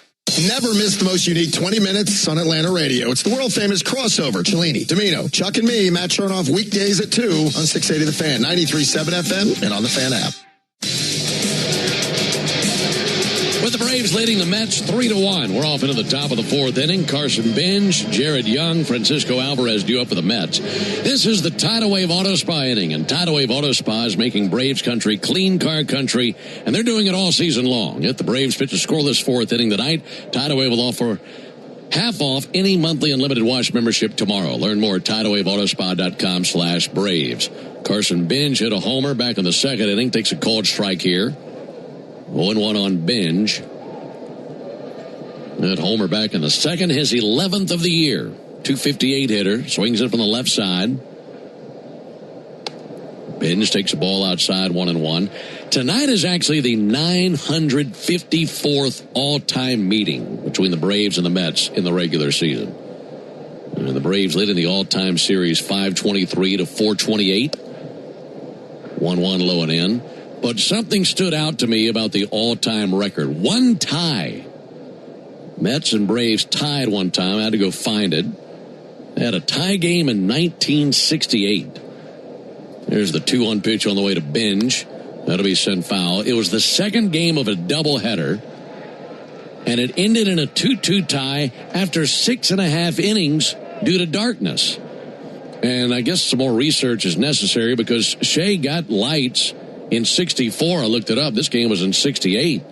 Never miss the most unique 20 minutes on Atlanta radio. It's the world-famous crossover. Cellini, Domino, Chuck and me, Matt Chernoff, weekdays at 2 on 680 The Fan, 93.7 FM, and on the Fan app. With the Braves leading the Mets 3-1. We're off into the top of the fourth inning. Carson Bench, Jared Young, Francisco Alvarez due up for the Mets. This is the Tidal Wave Auto Spa inning, and Tidal Wave Auto Spa is making Braves country clean car country, and they're doing it all season long. If the Braves pitch a scoreless fourth inning tonight, Tidal Wave will offer half off any monthly unlimited wash membership tomorrow. Learn more at TidalWaveAutoSpa.com/Braves. Carson Bench hit a homer back in the second inning, takes a called strike here. 0-1 on Bench. That homer back in the second, his 11th of the year. 258 hitter, swings it from the left side. Bench takes a ball outside, 1-1. Tonight is actually the 954th all-time meeting between the Braves and the Mets in the regular season. And the Braves lead in the all-time series 523-428. 1-1 low and in. But something stood out to me about the all-time record. One tie. Mets and Braves tied one time. I had to go find it. They had a tie game in 1968. There's the 2-1 pitch on the way to Bench. That'll be sent foul. It was the second game of a doubleheader, and it ended in a 2-2 tie after 6.5 innings due to darkness. And I guess some more research is necessary because Shea got lights in 64. I looked it up. This game was in 68.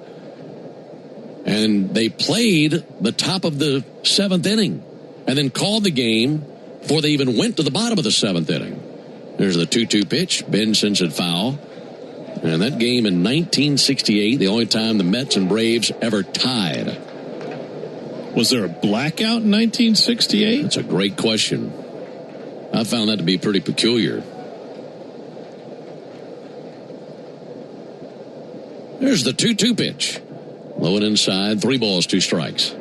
And they played the top of the 7th inning and then called the game before they even went to the bottom of the 7th inning. There's the 2-2 pitch. Ben sends it foul. And that game in 1968, the only time the Mets and Braves ever tied. Was there a blackout in 1968? That's a great question. I found that to be pretty peculiar. There's the 2-2 pitch. Low and inside, 3 balls, 2 strikes.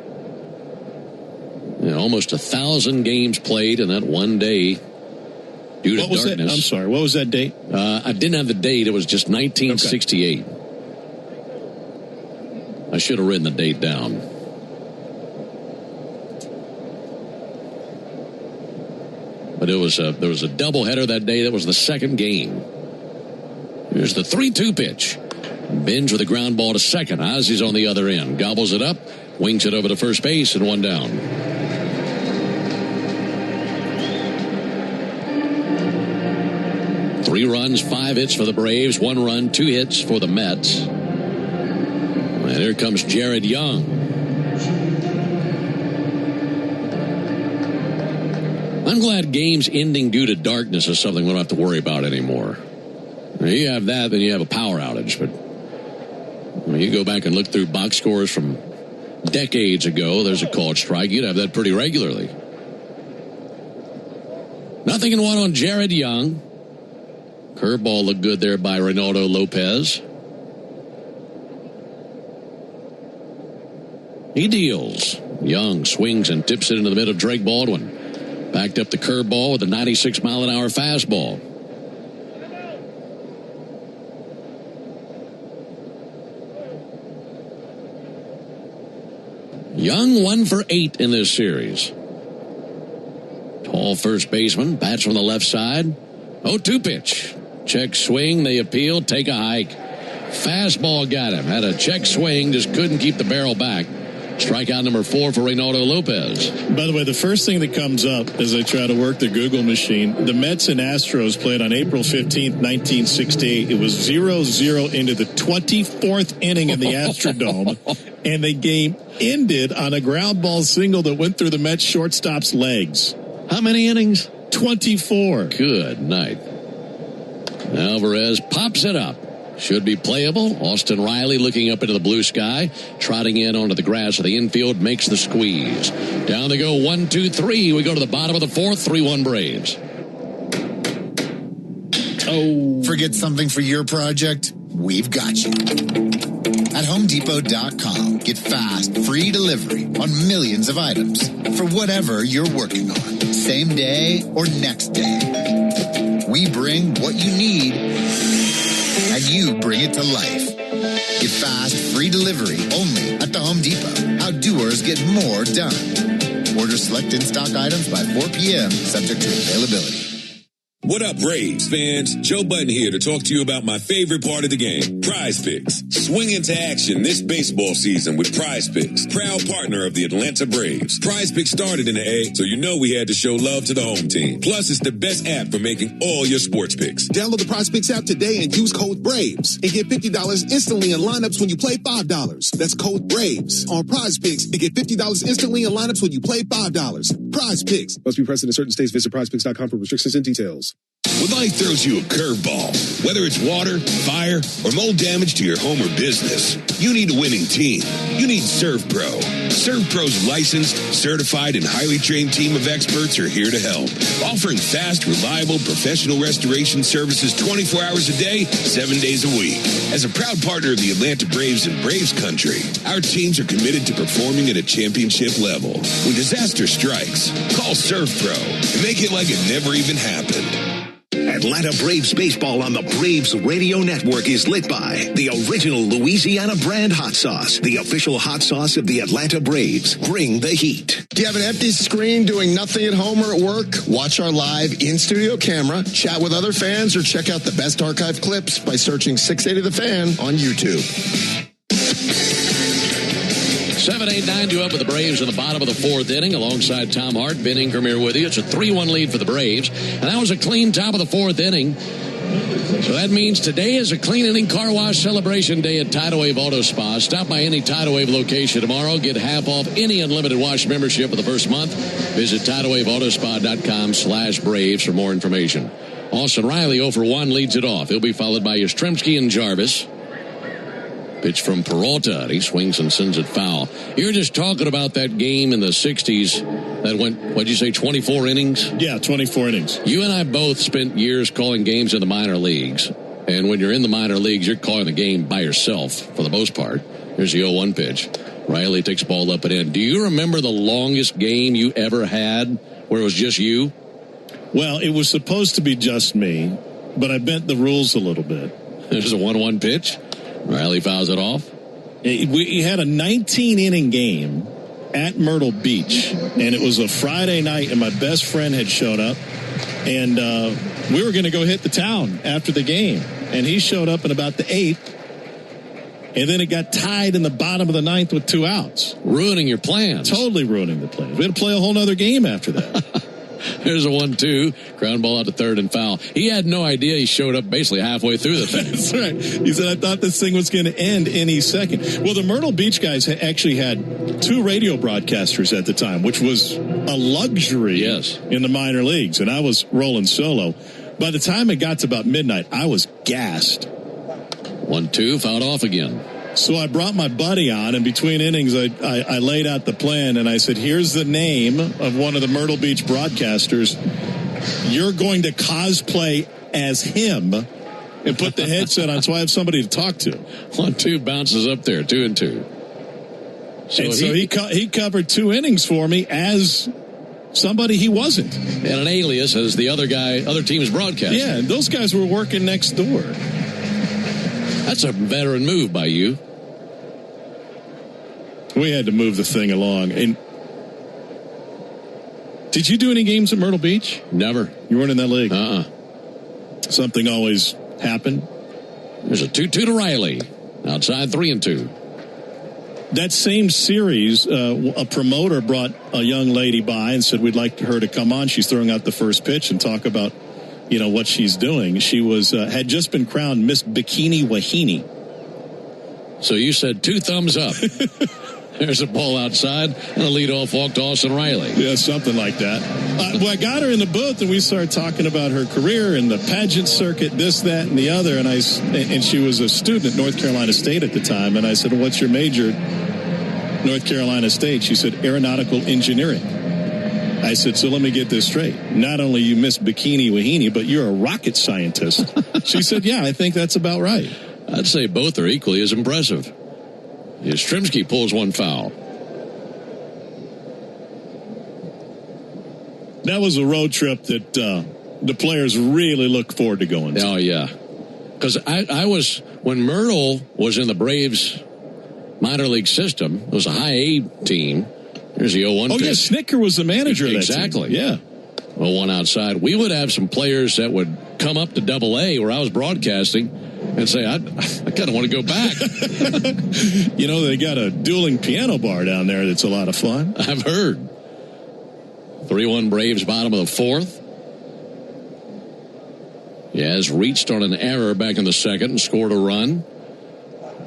Almost 1,000 games played in that one day due to darkness. That? I'm sorry, what was that date? I didn't have the date. It was just 1968. Okay. I should have written the date down. But there was a doubleheader that day. That was the second game. Here's the 3-2 pitch. Bench with a ground ball to second. Ozzy's on the other end. Gobbles it up. Wings it over to first base and 1 down. Three runs, 5 hits for the Braves. 1 run, 2 hits for the Mets. And here comes Jared Young. I'm glad games ending due to darkness is something we don't have to worry about anymore. Now, you have that, then you have a power outage. But when you go back and look through box scores from decades ago, there's a called strike. You'd have that pretty regularly. 0-1 on Jared Young. Curveball looked good there by Reynaldo Lopez. He deals. Young swings and tips it into the middle of Drake Baldwin. Backed up the curveball with a 96-mile-an-hour fastball. Young 1 for 8 in this series. Tall first baseman, bats from the left side. 0-2 pitch. Check swing, they appeal, take a hike. Fastball got him. Had a check swing, just couldn't keep the barrel back. Strikeout number 4 for Reynaldo Lopez. By the way, the first thing that comes up as I try to work the Google machine, the Mets and Astros played on April 15th, 1968. It was 0-0 into the 24th inning in the Astrodome, and the game ended on a ground ball single that went through the Mets shortstop's legs. How many innings? 24. Good night. Alvarez pops it up. Should be playable. Austin Riley looking up into the blue sky. Trotting in onto the grass of the infield. Makes the squeeze. Down they go. 1, 2, 3. We go to the bottom of the 4th. 3-1 Braves. Oh. Forget something for your project? We've got you. At HomeDepot.com, get fast, free delivery on millions of items for whatever you're working on. Same day or next day. We bring what you need, and you bring it to life. Get fast, free delivery only at the Home Depot. How doers get more done. Order select in-stock items by 4 p.m., subject to availability. What up, Braves fans? Joe Budden here to talk to you about my favorite part of the game, Prize Picks. Swing into action this baseball season with Prize Picks, proud partner of the Atlanta Braves. Prize Picks started in the A, so you know we had to show love to the home team. Plus, it's the best app for making all your sports picks. Download the Prize Picks app today and use code BRAVES and get $50 instantly in lineups when you play $5. That's code BRAVES on Prize Picks and get $50 instantly in lineups when you play $5. Prize Picks. Must be present in certain states. Visit prizepicks.com for restrictions and details. When life throws you a curveball, whether it's water, fire, or mold damage to your home or business, you need a winning team. You need ServPro. ServPro's licensed, certified, and highly trained team of experts are here to help, offering fast, reliable, professional restoration services 24 hours a day, 7 days a week. As a proud partner of the Atlanta Braves and Braves Country, our teams are committed to performing at a championship level. When disaster strikes, call ServPro and make it like it never even happened. Atlanta Braves baseball on the Braves Radio Network is lit by the original Louisiana brand hot sauce, the official hot sauce of the Atlanta Braves. Bring the heat. Do you have an empty screen doing nothing at home or at work? Watch our live in-studio camera, chat with other fans, or check out the best archive clips by searching 680 The Fan on YouTube. 7-8-9 due up with the Braves in the bottom of the fourth inning alongside Tom Hart. Ben Ingram here with you. It's a 3-1 lead for the Braves. And that was a clean top of the fourth inning. So that means today is a clean inning car wash celebration day at Tidal Wave Auto Spa. Stop by any Tidal Wave location tomorrow. Get half off any unlimited wash membership for the first month. Visit TidalWaveAutospa.com/Braves for more information. Austin Riley 0 for 1 leads it off. He'll be followed by Yastrzemski and Jarvis. Pitch from Peralta, and he swings and sends it foul. You're just talking about that game in the 60s that went, what'd you say, 24 innings? Yeah, 24 innings. You and I both spent years calling games in the minor leagues. And when you're in the minor leagues, you're calling the game by yourself for the most part. Here's the 0-1 pitch. Riley takes the ball up and in. Do you remember the longest game you ever had where it was just you? Well, it was supposed to be just me, but I bent the rules a little bit. There's a 1-1 pitch. Riley fouls it off. We had a 19-inning game at Myrtle Beach, and it was a Friday night, and my best friend had showed up, and we were going to go hit the town after the game, and he showed up in about the 8th, and then it got tied in the bottom of the 9th with 2 outs. Ruining your plans. Totally ruining the plans. We had to play a whole other game after that. There's a 1-2. Ground ball out to third and foul. He had no idea he showed up basically halfway through the thing. That's right. He said, I thought this thing was going to end any second. Well, the Myrtle Beach guys actually had 2 radio broadcasters at the time, which was a luxury in the minor leagues. And I was rolling solo. By the time it got to about midnight, I was gassed. 1-2, fouled off again. So I brought my buddy on, and between innings, I laid out the plan, and I said, here's the name of one of the Myrtle Beach broadcasters. You're going to cosplay as him and put the headset on so I have somebody to talk to. 1-2 bounces up there, 2-2. So he covered 2 innings for me as somebody he wasn't. And an alias as the other team's broadcaster. Yeah, and those guys were working next door. That's a veteran move by you. We had to move the thing along. And did you do any games at Myrtle Beach? Never. You weren't in that league? Something always happened. There's a 2-2 to Riley. Outside 3-2. That same series, a promoter brought a young lady by and said, we'd like her to come on. She's throwing out the first pitch and talk about, what she's doing. She was had just been crowned Miss Bikini Wahine. So you said 2 thumbs up. There's a ball outside and a leadoff walk to Austin Riley. Yeah, something like that. Well, I got her in the booth and we started talking about her career and the pageant circuit, this, that, and the other. And she was a student at North Carolina State at the time. And I said, what's your major? North Carolina State. She said, aeronautical engineering. I said, so let me get this straight. Not only you Miss Bikini Wahine, but you're a rocket scientist. She said, yeah, I think that's about right. I'd say both are equally as impressive. Yastrzemski pulls 1 foul. That was a road trip that the players really look forward to going to. Oh, yeah. Because I was, when Myrtle was in the Braves minor league system, it was a high A team. Here's the 0-1 pitch. Yeah, Snicker was the manager of that team. Exactly. Yeah. 0-1 outside. We would have some players that would come up to Double-A where I was broadcasting and say, I kind of want to go back. You know, they got a dueling piano bar down there that's a lot of fun. I've heard. 3-1 Braves, bottom of the fourth. Yaz reached on an error back in the second and scored a run.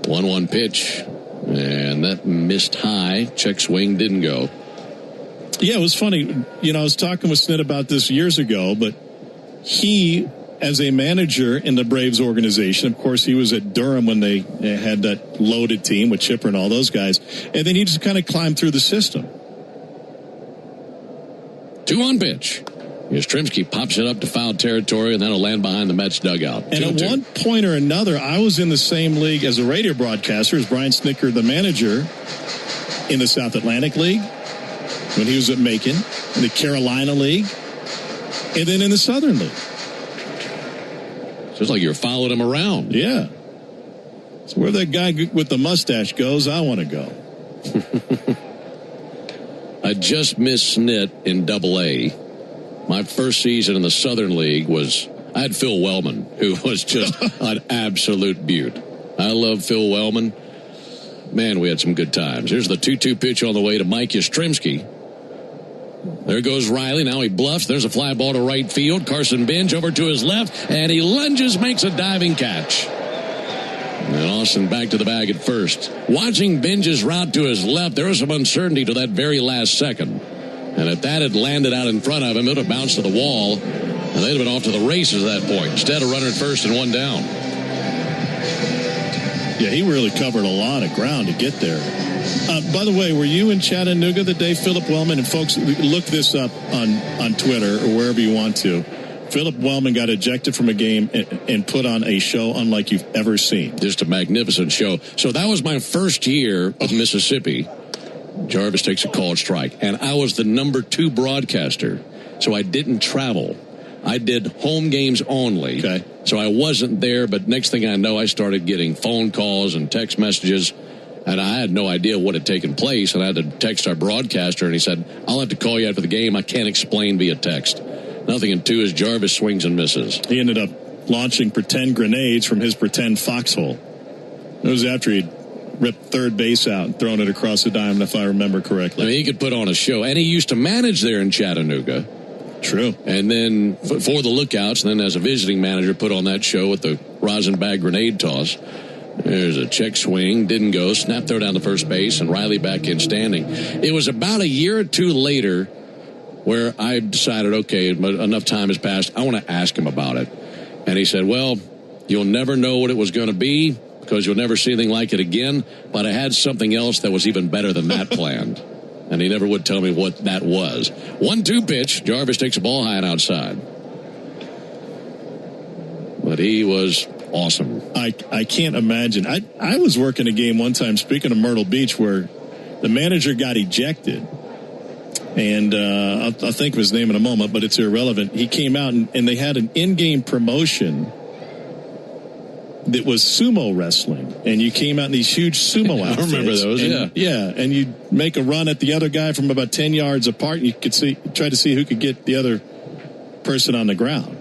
1-1 pitch, and that missed high. Check swing, didn't go. Yeah, it was funny. You know, I was talking with Snit about this years ago, but he, as a manager in the Braves organization, of course, he was at Durham when they had that loaded team with Chipper and all those guys, and then he just kind of climbed through the system. 2-1 pitch. Yastrzemski pops it up to foul territory, and that'll land behind the Mets dugout. And at one point or another, I was in the same league as a radio broadcaster as Brian Snitker, the manager, in the South Atlantic League, when he was at Macon, in the Carolina League, and then in the Southern League. Just like you're following him around. Yeah. So where that guy with the mustache goes, I want to go. I just missed Snit in Double-A. My first season in the Southern League I had Phil Wellman, who was just an absolute beaut. I love Phil Wellman. Man, we had some good times. Here's the 2-2 pitch on the way to Mike Yastrzemski. There goes Riley. Now he bluffs. There's a fly ball to right field. Carson Benj over to his left, and he lunges, makes a diving catch. And Austin back to the bag at first. Watching Benj's route to his left, there was some uncertainty to that very last second. And if that had landed out in front of him, it would have bounced to the wall, and they'd have been off to the races at that point. Instead, a runner at first and one down. Yeah, he really covered a lot of ground to get there. By the way, were you in Chattanooga the day Philip Wellman, and folks, look this up on Twitter or wherever you want to. Philip Wellman got ejected from a game and put on a show unlike you've ever seen. Just a magnificent show. So that was my first year of Mississippi. Jarvis takes a called strike, and I was the number 2 broadcaster, so I didn't travel. I did home games only. Okay. So I wasn't there, but next thing I know, I started getting phone calls and text messages, and I had no idea what had taken place, and I had to text our broadcaster, and he said, I'll have to call you after the game. I can't explain via text. Nothing in 2 as Jarvis swings and misses. He ended up launching pretend grenades from his pretend foxhole. It was after he'd ripped third base out and thrown it across the diamond, if I remember correctly. I mean, he could put on a show, and he used to manage there in Chattanooga. True. And then for the Lookouts, and then as a visiting manager, put on that show with the rosin bag grenade toss. There's a check swing, didn't go, snap throw down to first base, and Riley back in standing. It was about a year or 2 later where I decided, okay, enough time has passed. I want to ask him about it. And he said, well, you'll never know what it was going to be because you'll never see anything like it again. But I had something else that was even better than that planned. And he never would tell me what that was. 1-2 pitch. Jarvis takes a ball high and outside. But he was awesome. I can't imagine. I was working a game one time, speaking of Myrtle Beach, where the manager got ejected. And I'll think of his name in a moment, but it's irrelevant. He came out and they had an in-game promotion that was sumo wrestling, and you came out in these huge sumo outfits. I remember those, yeah, and you'd make a run at the other guy from about 10 yards apart, and you could try to see who could get the other person on the ground.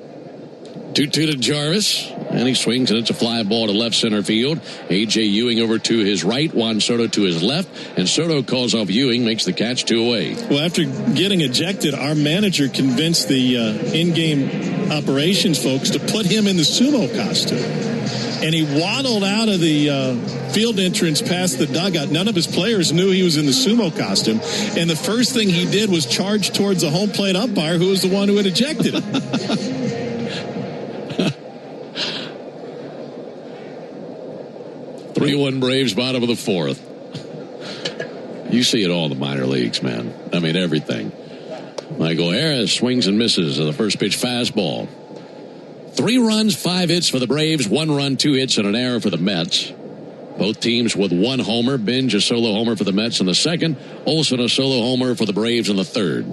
2-2 to Jarvis, and he swings, and it's a fly ball to left center field. A.J. Ewing over to his right, Juan Soto to his left, and Soto calls off Ewing, makes the catch 2 away. Well, after getting ejected, our manager convinced the in-game operations folks to put him in the sumo costume. And he waddled out of the field entrance past the dugout. None of his players knew he was in the sumo costume. And the first thing he did was charge towards the home plate umpire, who was the one who had ejected him. 3-1 Braves, bottom of the fourth. You see it all in the minor leagues, man. I mean, everything. Michael Harris swings and misses on the first pitch fastball. 3 runs, 5 hits for the Braves, 1 run, 2 hits, and an error for the Mets. Both teams with 1 homer. Benj a solo homer for the Mets in the second. Olson a solo homer for the Braves in the third.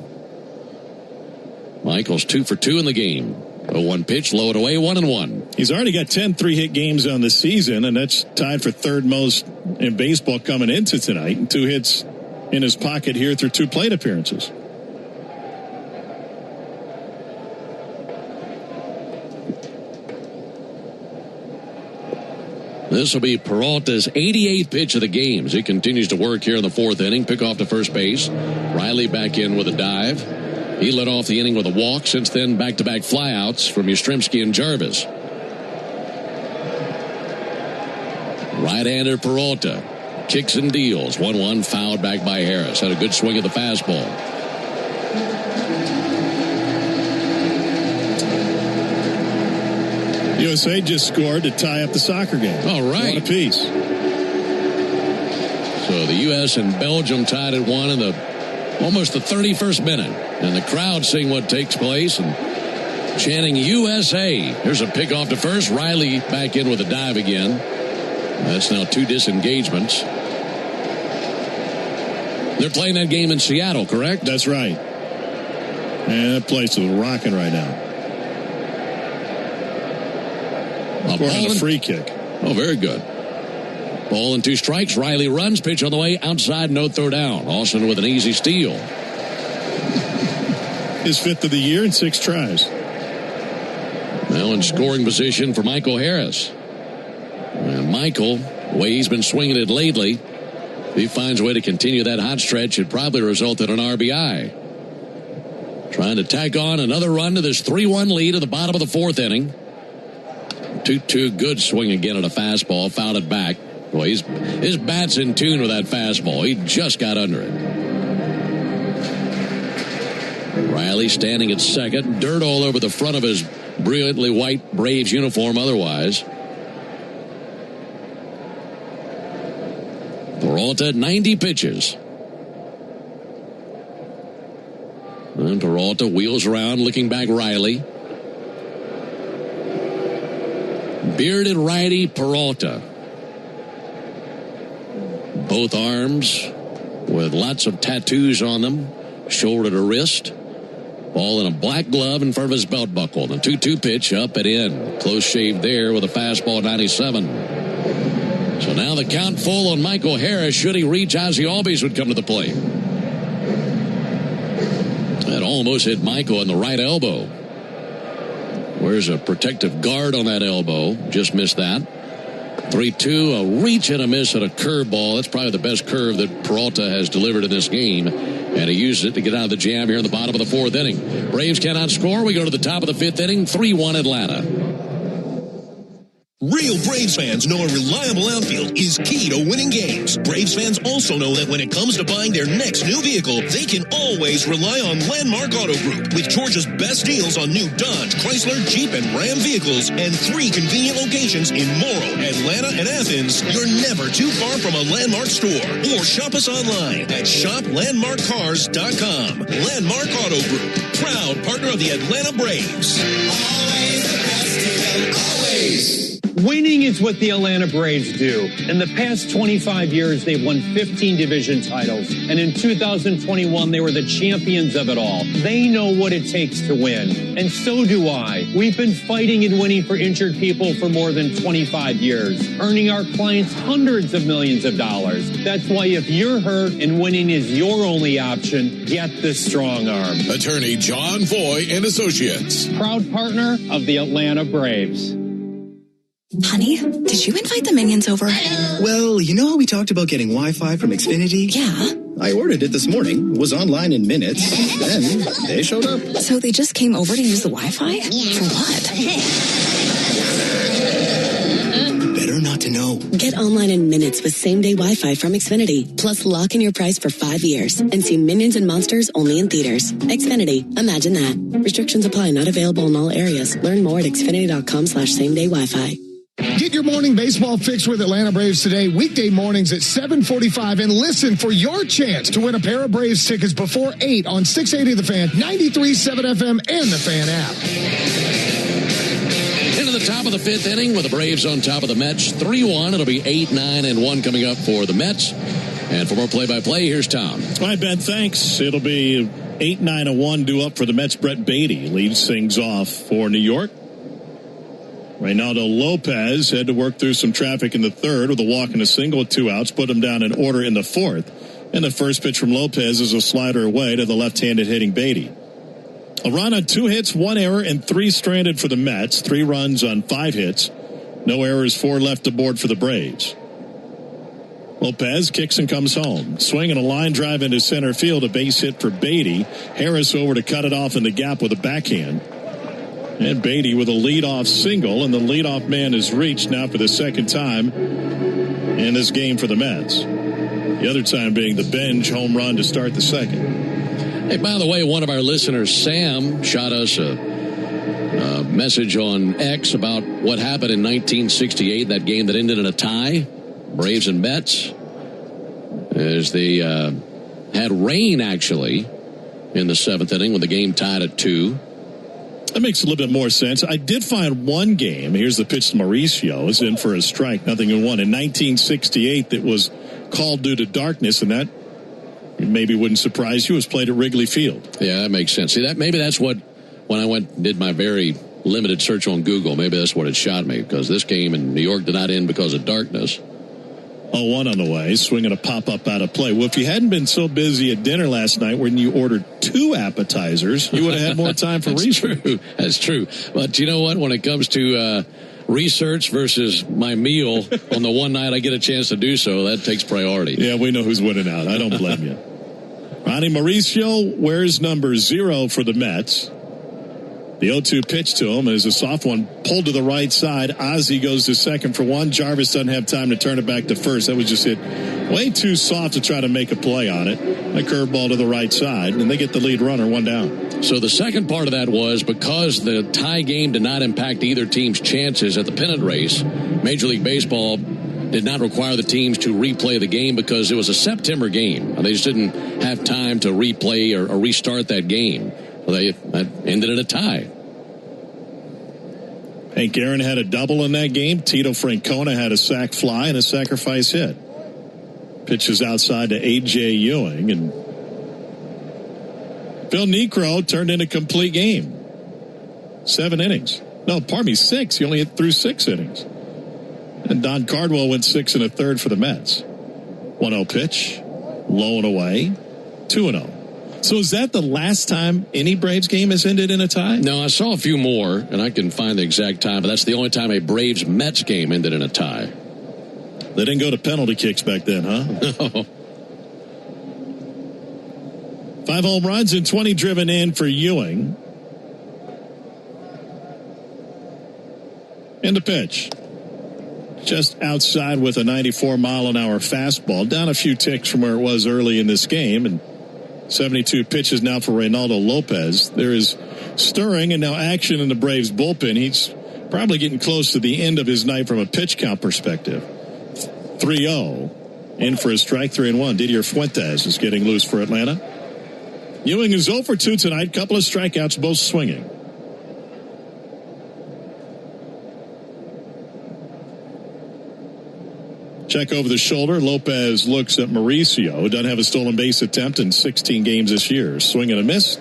Michael's 2 for 2 in the game. 0-1 pitch, low and away, 1-1. He's already got 10 3-hit games on the season, and that's tied for third most in baseball coming into tonight. And 2 hits in his pocket here through 2 plate appearances. This will be Peralta's 88th pitch of the game as he continues to work here in the fourth inning. Pick off to first base. Riley back in with a dive. He led off the inning with a walk. Since then, back-to-back flyouts from Yastrzemski and Jarvis. Right-hander Peralta kicks and deals. 1-1 fouled back by Harris. Had a good swing at the fastball. USA just scored to tie up the soccer game. All right. One apiece. So the U.S. and Belgium tied at 1 in almost the 31st minute. And the crowd seeing what takes place and chanting USA. Here's a pick off to first. Riley back in with a dive again. That's now 2 disengagements. They're playing that game in Seattle, correct? That's right. And that place is rocking right now. Scoring a free kick. Oh, very good. Ball and 2 strikes. Riley runs. Pitch on the way. Outside, no throw down. Austin with an easy steal. His 5th of the year in 6 tries. Now in scoring position for Michael Harris. And Michael, the way he's been swinging it lately, if he finds a way to continue that hot stretch, it probably result in an RBI. Trying to tack on another run to this 3-1 lead at the bottom of the 4th inning. 2-2, good swing again at a fastball. Fouled it back. Boy, his bat's in tune with that fastball. He just got under it. Riley standing at second. Dirt all over the front of his brilliantly white Braves uniform otherwise. Peralta, 90 pitches. And Peralta wheels around, looking back Riley. Bearded righty Peralta. Both arms with lots of tattoos on them. Shoulder to wrist. Ball in a black glove in front of his belt buckle. The 2-2 pitch up and in. Close shave there with a fastball 97. So now the count full on Michael Harris. Should he reach, Ozzie Albies would come to the plate. That almost hit Michael in the right elbow. Where's a protective guard on that elbow? Just missed that. 3-2, a reach and a miss at a curveball. That's probably the best curve that Peralta has delivered in this game. And he used it to get out of the jam here in the bottom of the 4th inning. Braves cannot score. We go to the top of the 5th inning. 3-1 Atlanta. Real Braves fans know a reliable outfield is key to winning games. Braves fans also know that when it comes to buying their next new vehicle, they can always rely on Landmark Auto Group. With Georgia's best deals on new Dodge, Chrysler, Jeep, and Ram vehicles, and 3 convenient locations in Morrow, Atlanta, and Athens, you're never too far from a Landmark store. Or shop us online at shoplandmarkcars.com. Landmark Auto Group, proud partner of the Atlanta Braves. Always the best to them, always. Winning is what the Atlanta Braves do. In the past 25 years, they've won 15 division titles. And in 2021, they were the champions of it all. They know what it takes to win. And so do I. We've been fighting and winning for injured people for more than 25 years, earning our clients hundreds of millions of dollars. That's why if you're hurt and winning is your only option, get the Strong Arm. Attorney John Foy and Associates. Proud partner of the Atlanta Braves. Honey, did you invite the minions over? Well, you know how we talked about getting Wi-Fi from Xfinity? Yeah. I ordered it this morning, was online in minutes, then they showed up. So they just came over to use the Wi-Fi? For what? Better not to know. Get online in minutes with same-day Wi-Fi from Xfinity. Plus, lock in your price for 5 years and see Minions and Monsters only in theaters. Xfinity. Imagine that. Restrictions apply. Not available in all areas. Learn more at xfinity.com/same-day Wi-Fi. Get your morning baseball fix with Atlanta Braves today, weekday mornings at 7:45, and listen for your chance to win a pair of Braves tickets before 8 on 680 The Fan, 93.7 FM, and the Fan app. Into the top of the 5th inning with the Braves on top of the Mets. 3-1. It'll be 8, 9, and 1 coming up for the Mets. And for more play-by-play, here's Tom. All right, Ben, thanks. It'll be 8, 9, and 1 due up for the Mets. Brett Beatty leads things off for New York. Reynaldo Lopez had to work through some traffic in the 3rd with a walk and a single with 2 outs, put him down in order in the 4th. And the first pitch from Lopez is a slider away to the left-handed hitting Beatty. A run on 2 hits, 1 error, and 3 stranded for the Mets. 3 runs on 5 hits. No errors, 4 left aboard for the Braves. Lopez kicks and comes home. Swinging a line drive into center field, a base hit for Beatty. Harris over to cut it off in the gap with a backhand. And Beatty with a leadoff single, and the leadoff man is reached now for the second time in this game for the Mets. The other time being the Benj home run to start the second. Hey, by the way, one of our listeners, Sam, shot us a message on X about what happened in 1968, that game that ended in a tie, Braves and Mets, as they had rain, actually, in the 7th inning when the game tied at 2. That makes a little bit more sense. I did find one game. Here's the pitch to Mauricio. It's in for a strike, 0-1. In 1968, that was called due to darkness, and that maybe wouldn't surprise you. It was played at Wrigley Field. Yeah, that makes sense. See, maybe that's what, when I went and did my very limited search on Google, maybe that's what it shot me, because this game in New York did not end because of darkness. 0-1 on the way, swinging a pop-up out of play. Well, if you hadn't been so busy at dinner last night when you ordered 2 appetizers, you would have had more time for research. True. That's true. But you know what? When it comes to research versus my meal on the one night I get a chance to do so, that takes priority. Yeah, we know who's winning out. I don't blame you. Ronnie Mauricio wears number 0 for the Mets. The 0-2 pitch to him is a soft one pulled to the right side. Ozzie goes to second for 1. Jarvis doesn't have time to turn it back to first. That was just hit way too soft to try to make a play on it. A curveball to the right side, and they get the lead runner 1 down. So the second part of that was because the tie game did not impact either team's chances at the pennant race, Major League Baseball did not require the teams to replay the game because it was a September game. They just didn't have time to replay or restart that game. That ended in a tie. Hank Aaron had a double in that game. Tito Francona had a sac fly and a sacrifice hit. Pitches outside to A.J. Ewing, and Phil Niekro turned in a complete game. 7 innings. No, pardon me, 6. He only hit through 6 innings. And Don Cardwell went 6 1/3 for the Mets. 1-0 pitch, low and away, 2-0. So is that the last time any Braves game has ended in a tie? No, I saw a few more, and I can find the exact time, but that's the only time a Braves-Mets game ended in a tie. They didn't go to penalty kicks back then, huh? No. 5 home runs and 20 driven in for Ewing. And the pitch. Just outside with a 94-mile-an-hour fastball. Down a few ticks from where it was early in this game, and 72 pitches now for Reynaldo Lopez. There is stirring and now action in the Braves bullpen. He's probably getting close to the end of his night from a pitch count perspective. 3-0. In for a strike, 3-1. Didier Fuentes is getting loose for Atlanta. Ewing is 0 for 2 tonight. Couple of strikeouts, both swinging. Check over the shoulder. Lopez looks at Mauricio. Doesn't have a stolen base attempt in 16 games this year. Swing and a miss.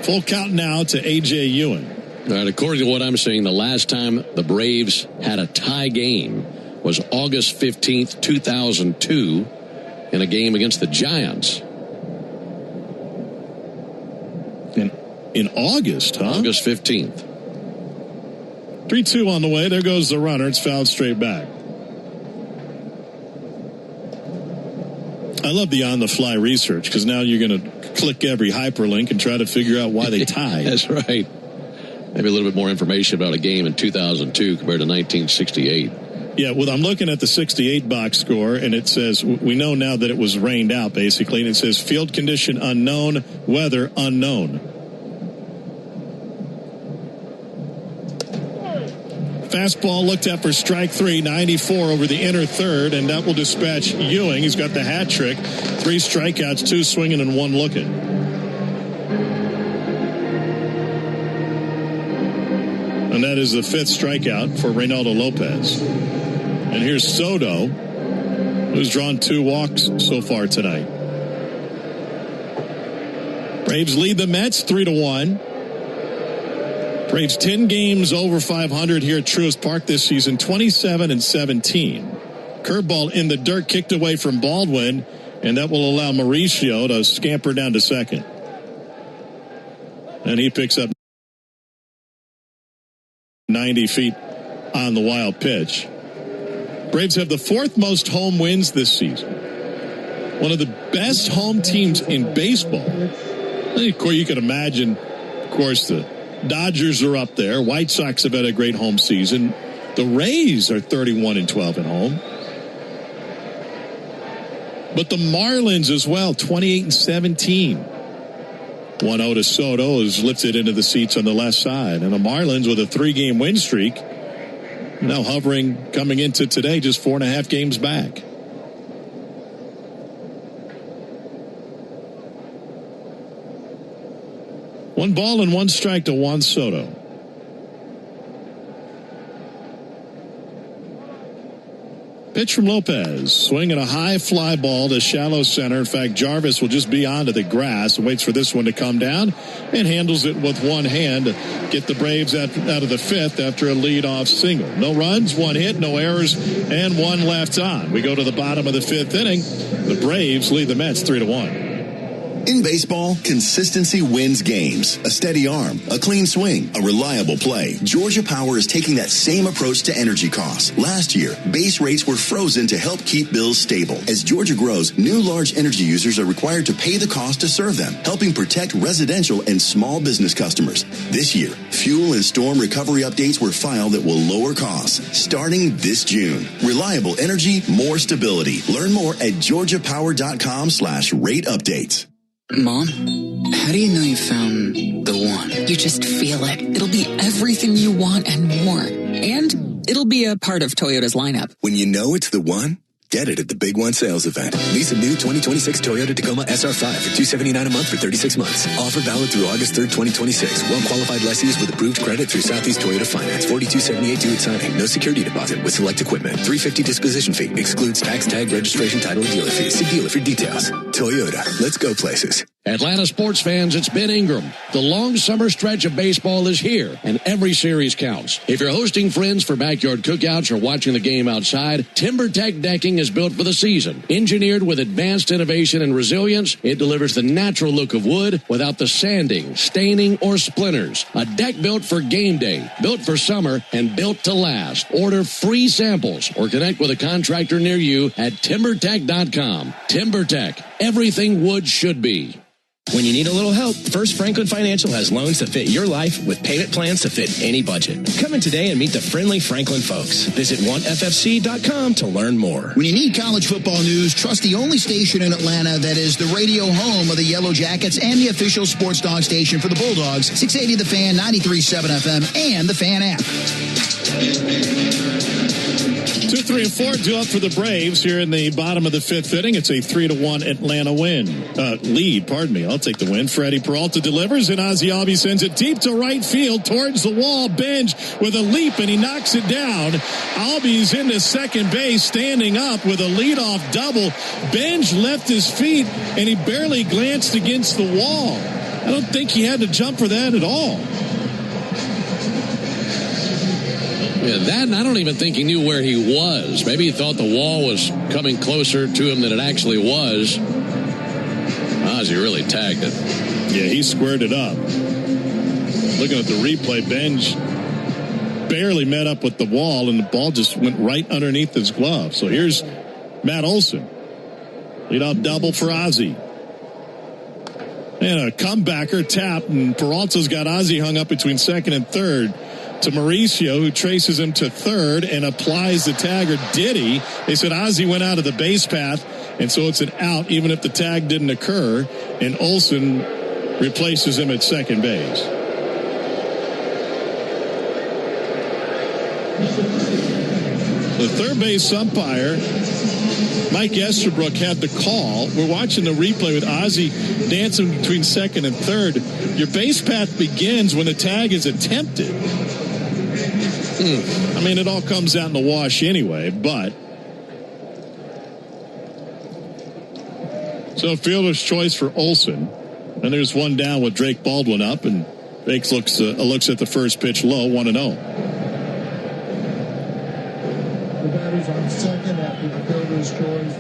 Full count now to A.J. Ewing. All right, according to what I'm seeing, the last time the Braves had a tie game was August 15th, 2002, in a game against the Giants. In August, huh? August 15th. 3-2 on the way. There goes the runner. It's fouled straight back. I love the on-the-fly research because now you're going to click every hyperlink and try to figure out why they tied. That's right. Maybe a little bit more information about a game in 2002 compared to 1968. Yeah, well, I'm looking at the 68 box score, and it says, we know now that it was rained out, basically, and it says field condition unknown, weather unknown. Fastball looked at for strike 3, 94 over the inner third, and that will dispatch Ewing. He's got the hat trick. 3 strikeouts, 2 swinging and 1 looking. And that is the 5th strikeout for Reynaldo Lopez. And here's Soto, who's drawn 2 walks so far tonight. Braves lead the Mets 3-1. Braves 10 games over 500 here at Truist Park this season, 27-17. Curveball in the dirt, kicked away from Baldwin, and that will allow Mauricio to scamper down to second. And he picks up 90 feet on the wild pitch. Braves have the 4th most home wins this season. One of the best home teams in baseball. Of course, you can imagine, of course, the Dodgers are up there. White Sox have had a great home season. The Rays are 31-12 at home. But the Marlins as well, 28-17. 1-0 to Soto is lifted into the seats on the left side. And the Marlins with a 3-game win streak, now hovering coming into today, just 4.5 games back. One ball and 1 strike to Juan Soto. Pitch from Lopez, swinging a high fly ball to shallow center. In fact, Jarvis will just be onto the grass and waits for this one to come down and handles it with one hand to get the Braves out of the 5th after a leadoff single. No runs, 1 hit, no errors, and 1 left on. We go to the bottom of the 5th inning. The Braves lead the Mets 3-1. In baseball, consistency wins games. A steady arm, a clean swing, a reliable play. Georgia Power is taking that same approach to energy costs. Last year, base rates were frozen to help keep bills stable. As Georgia grows, new large energy users are required to pay the cost to serve them, helping protect residential and small business customers. This year, fuel and storm recovery updates were filed that will lower costs starting this June. Reliable energy, more stability. Learn more at georgiapower.com/rate updates. Mom, how do you know you found the one? You just feel it. It'll be everything you want and more. And it'll be a part of Toyota's lineup. When you know it's the one, get it at the Big One sales event. Lease a new 2026 Toyota Tacoma SR5 for $279 a month for 36 months. Offer valid through August 3rd, 2026. Well-qualified lessees with approved credit through Southeast Toyota Finance. $42.78 due at signing. No security deposit with select equipment. $350 disposition fee. Excludes tax, tag, registration, title, and dealer fees. See dealer for details. Toyota. Let's go places. Atlanta sports fans, it's Ben Ingram. The long summer stretch of baseball is here, and every series counts. If you're hosting friends for backyard cookouts or watching the game outside, TimberTech decking is built for the season. Engineered with advanced innovation and resilience, it delivers the natural look of wood without the sanding, staining, or splinters. A deck built for game day, built for summer, and built to last. Order free samples or connect with a contractor near you at TimberTech.com. TimberTech, everything wood should be. When you need a little help, First Franklin Financial has loans that fit your life with payment plans to fit any budget. Come in today and meet the friendly Franklin folks. Visit oneFFC.com to learn more. When you need college football news, trust the only station in Atlanta that is the radio home of the Yellow Jackets and the official sports dog station for the Bulldogs, 680 The Fan, 93.7 FM, and the Fan app. 2, 3, and 4 due up for the Braves here in the bottom of the 5th inning. It's a 3-1 Atlanta lead. I'll take the win. Freddie Peralta delivers, and Ozzie Albies sends it deep to right field towards the wall. Benj with a leap, and he knocks it down. Albies into second base, standing up with a leadoff double. Benj left his feet, and he barely glanced against the wall. I don't think he had to jump for that at all. Yeah, that, and I don't even think he knew where he was. Maybe he thought the wall was coming closer to him than it actually was. Ozzie really tagged it. Yeah, he squared it up. Looking at the replay, Benj barely met up with the wall, and the ball just went right underneath his glove. So here's Matt Olson. Leadoff double for Ozzie. And a comebacker tap, and Peralta's got Ozzie hung up between second and third. To Mauricio, who traces him to third and applies the tag, or did he? They said Ozzie went out of the base path, and so it's an out even if the tag didn't occur, and Olson replaces him at second base. The third base umpire, Mike Estabrook, had the call. We're watching the replay with Ozzie dancing between second and third. Your base path begins when the tag is attempted. I mean, it all comes out in the wash anyway, but. So fielder's choice for Olson. And there's one down with Drake Baldwin up, and Drake looks at the first pitch low, 1-0. The batter's on second after the fielder's choice.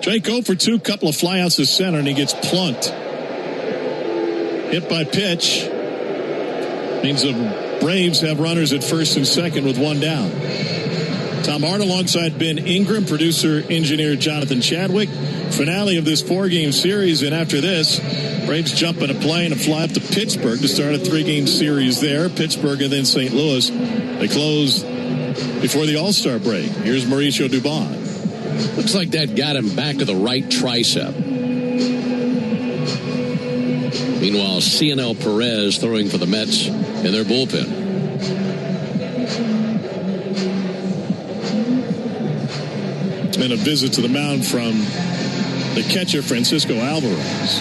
Drake 0 for 2, couple of flyouts to center, and he gets plunked. Hit by pitch. Means a Braves have runners at first and second with one down. Tom Hart alongside Ben Ingram, producer, engineer Jonathan Chadwick. Finale of this 4-game series, and after this, Braves jump in a plane and fly up to Pittsburgh to start a 3-game series there. Pittsburgh and then St. Louis. They close before the All-Star break. Here's Mauricio Dubon. Looks like that got him back to the right tricep. Meanwhile, Cionel Perez throwing for the Mets in their bullpen. And a visit to the mound from the catcher, Francisco Alvarez.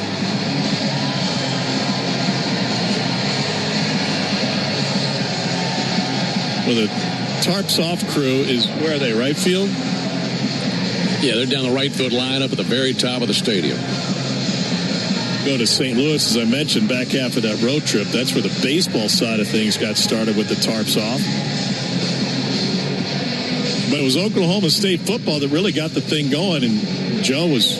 Well, the tarps off crew is, where are they, right field? Yeah, they're down the right field lineup at the very top of the stadium. Go to St. Louis, as I mentioned, back half of that road trip. That's where the baseball side of things got started with the tarps off. But it was Oklahoma State football that really got the thing going, and Joe was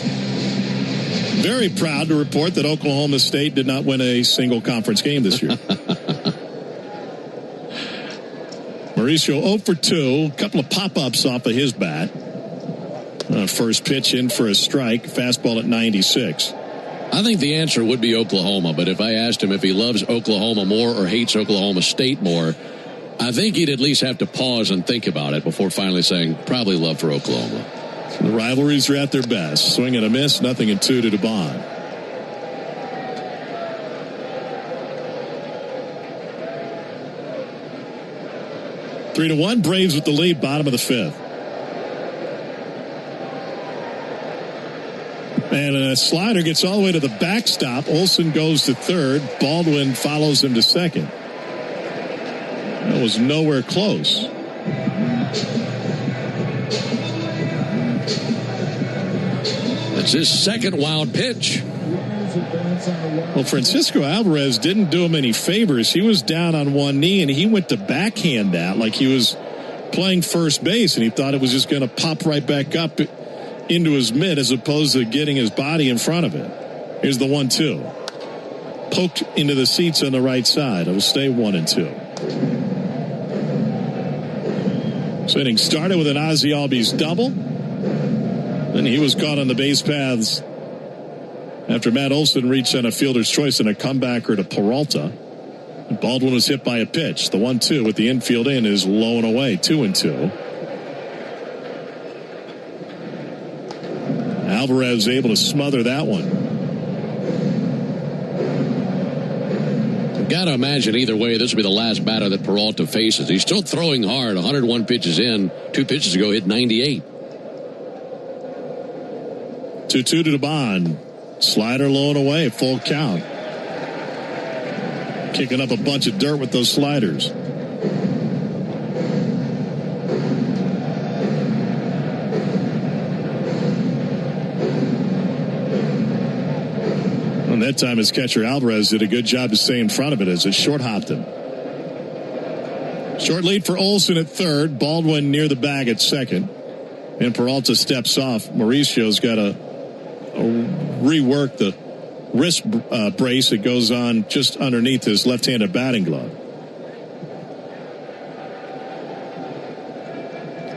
very proud to report that Oklahoma State did not win a single conference game this year. Mauricio 0 for 2, a couple of pop-ups off of his bat. First pitch in for a strike, fastball at 96. I think the answer would be Oklahoma, but if I asked him if he loves Oklahoma more or hates Oklahoma State more, I think he'd at least have to pause and think about it before finally saying probably love for Oklahoma. The rivalries are at their best. Swing and a miss, 0-2 to Dubon. Three to 1, Braves with the lead, bottom of the 5th. And a slider gets all the way to the backstop. Olsen goes to third. Baldwin follows him to second. That was nowhere close. That's his second wild pitch. Well, Francisco Alvarez didn't do him any favors. He was down on one knee, and he went to backhand that like he was playing first base, and he thought it was just going to pop right back up into his mitt as opposed to getting his body in front of it. Here's the 1-2. Poked into the seats on the right side. It'll stay 1-2. So inning started with an Ozzie Albies double. Then he was caught on the base paths after Matt Olson reached on a fielder's choice and a comebacker to Peralta. And Baldwin was hit by a pitch. The 1-2 with the infield in is low and away, 2-2. Alvarez able to smother that one. I've got to imagine either way this will be the last batter that Peralta faces. He's still throwing hard. 101 pitches in. 2 pitches ago hit 98. 2-2 to Dubon. Slider low and away, full count. Kicking up a bunch of dirt with those sliders. And that time his catcher Alvarez did a good job to stay in front of it as it short hopped him. Short lead for Olsen at third. Baldwin near the bag at second. And Peralta steps off. Mauricio's got to rework the wrist brace that goes on just underneath his left-handed batting glove.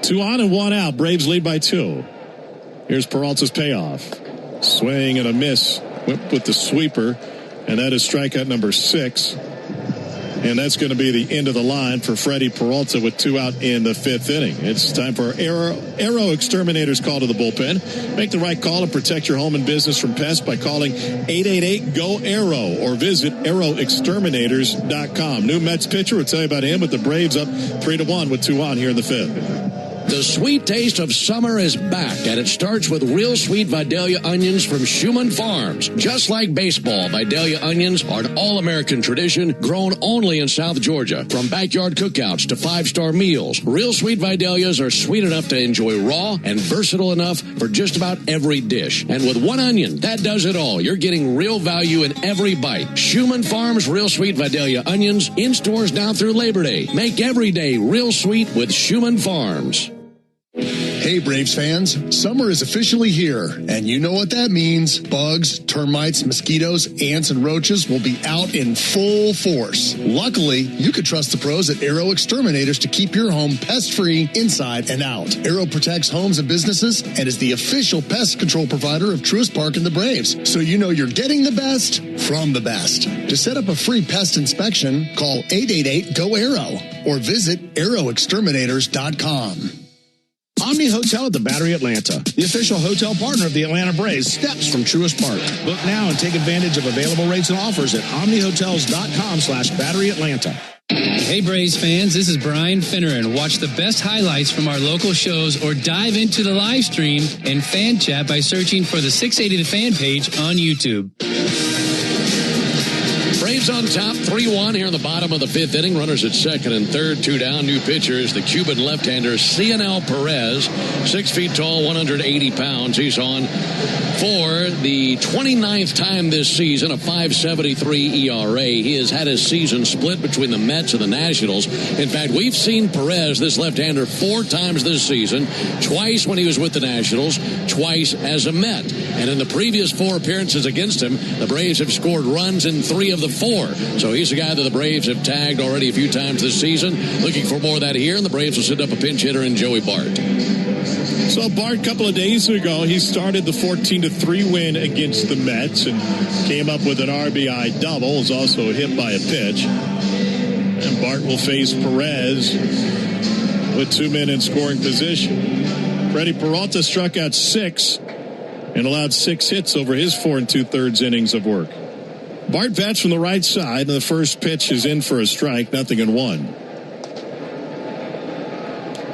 2 on and 1 out. Braves lead by 2. Here's Peralta's payoff. Swing and a miss. Went with the sweeper, and that is strikeout number 6. And that's going to be the end of the line for Freddie Peralta with 2 out in the 5th inning. It's time for Arrow Exterminator's call to the bullpen. Make the right call and protect your home and business from pests by calling 888-GO-ARROW or visit arrowexterminators.com. New Mets pitcher, we'll tell you about him with the Braves up 3-1 with 2 on here in the 5th. The sweet taste of summer is back, and it starts with real sweet Vidalia onions from Schumann Farms. Just like baseball, Vidalia onions are an all-American tradition grown only in South Georgia. From backyard cookouts to 5-star meals, real sweet Vidalias are sweet enough to enjoy raw and versatile enough for just about every dish. And with one onion, that does it all. You're getting real value in every bite. Schumann Farms real sweet Vidalia onions in stores now through Labor Day. Make every day real sweet with Schumann Farms. Hey, Braves fans, summer is officially here, and you know what that means. Bugs, termites, mosquitoes, ants, and roaches will be out in full force. Luckily, you can trust the pros at Arrow Exterminators to keep your home pest-free inside and out. Arrow protects homes and businesses and is the official pest control provider of Truist Park and the Braves, so you know you're getting the best from the best. To set up a free pest inspection, call 888-GO-ARROW or visit arrowexterminators.com. Omni Hotel at the Battery Atlanta, the official hotel partner of the Atlanta Braves, steps from Truist Park. Book now and take advantage of available rates and offers at omnihotels.com/Battery Atlanta. Hey Braves fans, this is Brian Finneran. Watch the best highlights from our local shows or dive into the live stream and fan chat by searching for the 680 The Fan page on YouTube. Braves on top, 3-1 here in the bottom of the fifth inning. Runners at second and third, 2 down. New pitcher is the Cuban left-hander, Cionel Perez, 6 feet tall, 180 pounds. He's on for the 29th time this season, a 5.73 ERA. He has had his season split between the Mets and the Nationals. In fact, we've seen Perez, this left-hander, 4 times this season, twice when he was with the Nationals, twice as a Met. And in the previous 4 appearances against him, the Braves have scored runs in 3 of the 4. So he's a guy that the Braves have tagged already a few times this season. Looking for more of that here, and the Braves will send up a pinch hitter in Joey Bart. So Bart, a couple of days ago, he started the 14-3 win against the Mets and came up with an RBI double. Was also hit by a pitch. And Bart will face Perez with 2 men in scoring position. Freddie Peralta struck out 6 and allowed 6 hits over his 4 2/3 innings of work. Bart bats from the right side, and the first pitch is in for a strike, 0-1.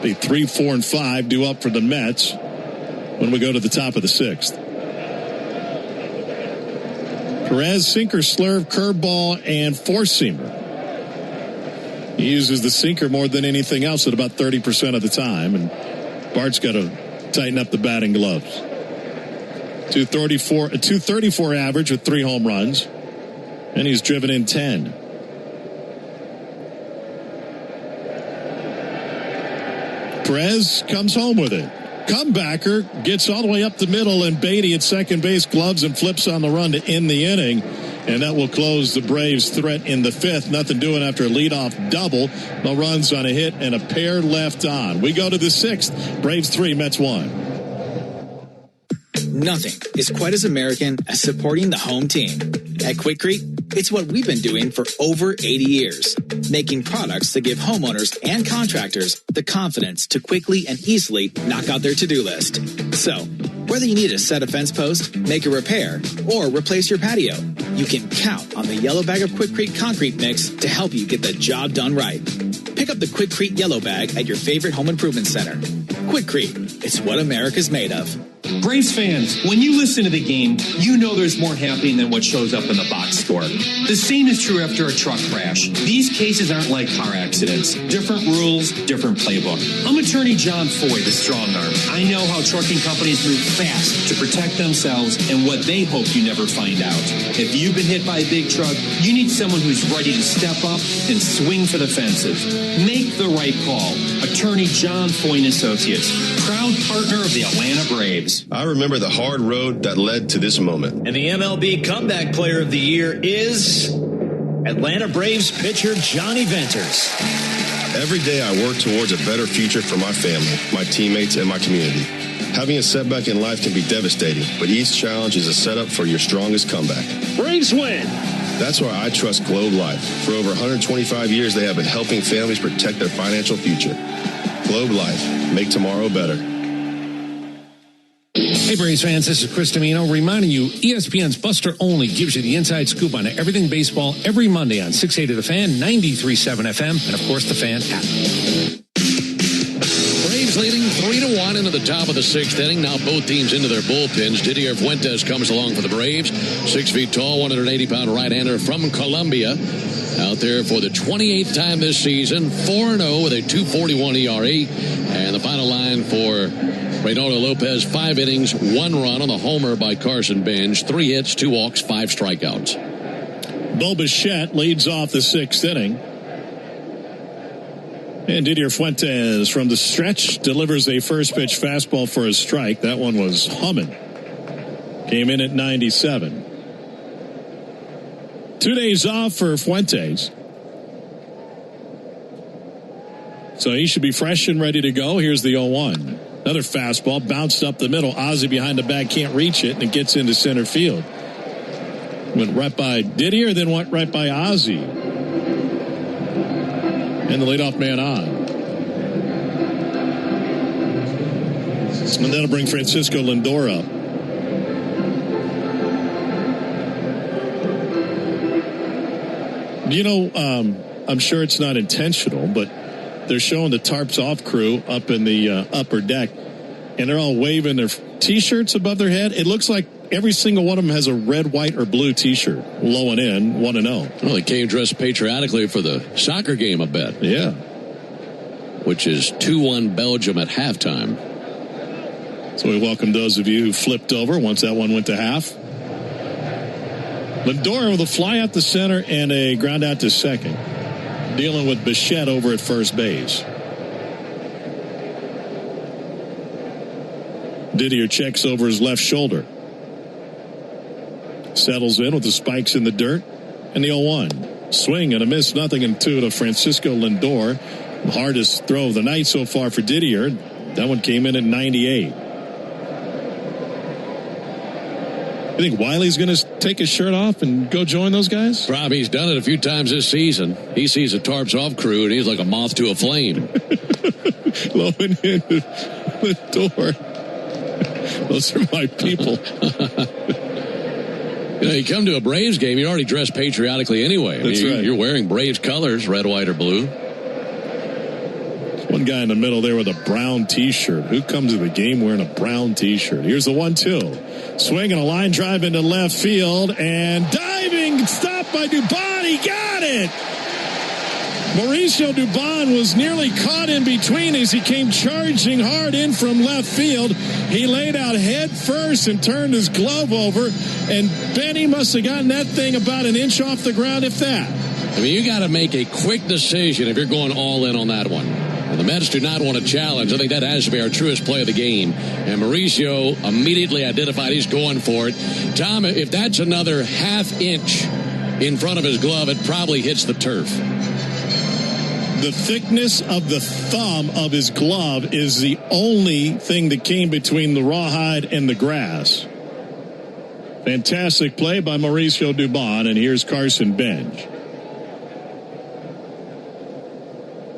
The 3, 4, and 5 due up for the Mets when we go to the top of the 6th. Perez, sinker, slurve, curveball, and four-seamer. He uses the sinker more than anything else at about 30% of the time, and Bart's got to tighten up the batting gloves. 234 average with 3 home runs, and he's driven in 10. Perez comes home with it. Comebacker gets all the way up the middle, and Beatty at second base gloves and flips on the run to end the inning. And that will close the Braves' threat in the 5th. Nothing doing after a leadoff double. No runs on a hit and a pair left on. We go to the 6th. Braves 3, Mets 1. Nothing is quite as American as supporting the home team. At Quikrete, it's what we've been doing for over 80 years, making products that give homeowners and contractors the confidence to quickly and easily knock out their to-do list. So, whether you need to set a fence post, make a repair, or replace your patio, you can count on the yellow bag of Quikrete concrete mix to help you get the job done right. Pick up the Quikrete yellow bag at your favorite home improvement center. Quikrete, it's what America's made of. Braves fans, when you listen to the game, you know there's more happening than what shows up in the box score. The same is true after a truck crash. These cases aren't like car accidents. Different rules, different playbook. I'm attorney John Foy, the strong arm. I know how trucking companies move fast to protect themselves and what they hope you never find out. If you've been hit by a big truck, you need someone who's ready to step up and swing for the fences. Make the right call. Attorney John Foy and Associates, proud partner of the Atlanta Braves. I remember the hard road that led to this moment. And the MLB Comeback Player of the Year is Atlanta Braves pitcher Johnny Venters. Every day I work towards a better future for my family, my teammates, and my community. Having a setback in life can be devastating, but each challenge is a setup for your strongest comeback. Braves win! That's why I trust Globe Life. For over 125 years, they have been helping families protect their financial future. Globe Life. Make tomorrow better. Hey, Braves fans, this is Chris Domino reminding you ESPN's Buster Olney gives you the inside scoop on everything baseball every Monday on 680 The Fan, 93.7 FM, and, of course, the Fan app. Braves leading 3-1 into the top of the 6th inning. Now both teams into their bullpens. Didier Fuentes comes along for the Braves. 6 feet tall, 180-pound right-hander from Colombia. Out there for the 28th time this season. 4-0 with a 2.41 ERA. And the final line for Reynaldo Lopez, 5 innings, 1 run on the homer by Carson Bench, 3 hits, 2 walks, 5 strikeouts. Bo Bichette leads off the 6th inning. And Didier Fuentes from the stretch delivers a first pitch fastball for a strike. That one was humming. Came in at 97. 2 days off for Fuentes. So he should be fresh and ready to go. Here's the 0-1. Another fastball bounced up the middle. Ozzie behind the bag can't reach it, and it gets into center field. Went right by Didier, then went right by Ozzie. And the leadoff man on. And that'll bring Francisco Lindor up. You know, I'm sure it's not intentional, but they're showing the Tarps Off crew up in the upper deck, and they're all waving their T-shirts above their head. It looks like every single one of them has a red, white, or blue T-shirt. Low and in, 1-0. Well, they came dressed patriotically for the soccer game, I bet. Yeah. Which is 2-1 Belgium at halftime. So we welcome those of you who flipped over once that one went to half. Lindor with a fly out to center and a ground out to second. Dealing with Bichette over at first base. Didier checks over his left shoulder. Settles in with the spikes in the dirt. And the 0-1. Swing and a miss, 0-2 to Francisco Lindor. The hardest throw of the night so far for Didier. That one came in at 98. You think Wiley's going to take his shirt off and go join those guys? Probably. He's done it a few times this season. He sees a Tarps Off crew, and he's like a moth to a flame. Low and in the door. Those are my people. You know, you come to a Braves game, you're already dressed patriotically anyway. That's right. You're wearing Braves colors, red, white, or blue. One guy in the middle there with a brown T-shirt. Who comes to the game wearing a brown T-shirt? Here's the 1-2. Swinging a line drive into left field and diving, stopped by Dubon. He got it. Mauricio Dubon was nearly caught in between as he came charging hard in from left field. He laid out head first and turned his glove over, and Benny must have gotten that thing about an inch off the ground, if that. I mean, you got to make a quick decision if you're going all in on that one. And the Mets do not want a challenge. I think that has to be our truest play of the game. And Mauricio immediately identified he's going for it. Tom, if that's another half inch in front of his glove, it probably hits the turf. The thickness of the thumb of his glove is the only thing that came between the rawhide and the grass. Fantastic play by Mauricio Dubon, and here's Carson Bench.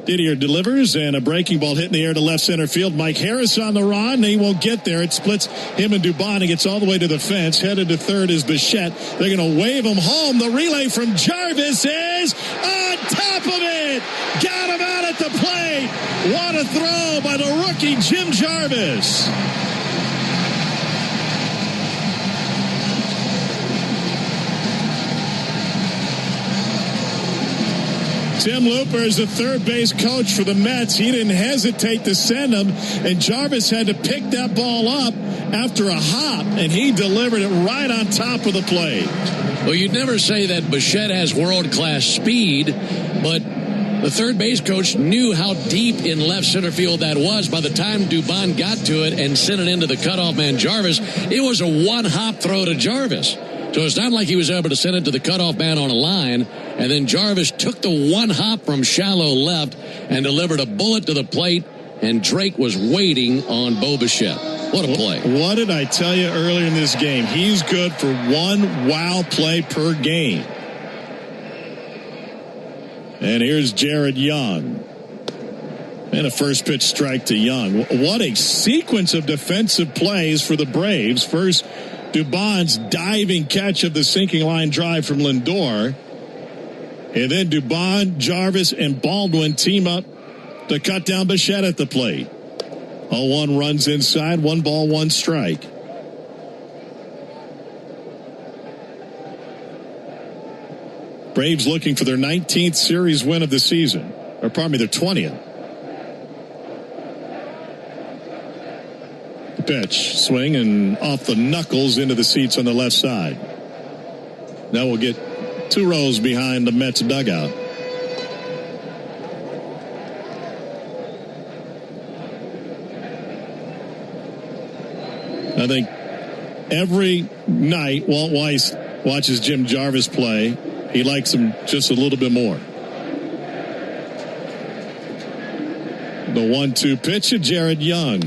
Didier delivers, and a breaking ball hit in the air to left center field. Mike Harris on the run. He won't get there. It splits him and Dubon. He gets all the way to the fence. Headed to third is Bichette. They're going to wave him home. The relay from Jarvis is on top of it. Got him out at the plate. What a throw by the rookie Jim Jarvis. Tim Looper is the third base coach for the Mets. He didn't hesitate to send him, and Jarvis had to pick that ball up after a hop, and he delivered it right on top of the plate. Well, you'd never say that Bichette has world-class speed, but the third base coach knew how deep in left center field that was. By the time Dubon got to it and sent it into the cutoff man Jarvis, it was a one-hop throw to Jarvis. So it's not like he was able to send it to the cutoff man on a line, and then Jarvis took the one hop from shallow left and delivered a bullet to the plate, and Drake was waiting on Bo Bichette. What a play. What did I tell you earlier in this game? He's good for one wow play per game. And here's Jared Young. And a first pitch strike to Young. What a sequence of defensive plays for the Braves. First, Dubon's diving catch of the sinking line drive from Lindor. And then Dubon, Jarvis, and Baldwin team up to cut down Bichette at the plate. 0-1 runs inside, 1 ball, 1 strike. Braves looking for their 19th series win of the season. Or pardon me, their 20th. Pitch, swing, and off the knuckles into the seats on the left side. Now we'll get 2 rows behind the Mets dugout. I think every night Walt Weiss watches Jim Jarvis play, he likes him just a little bit more. The 1-2 pitch of Jared Young.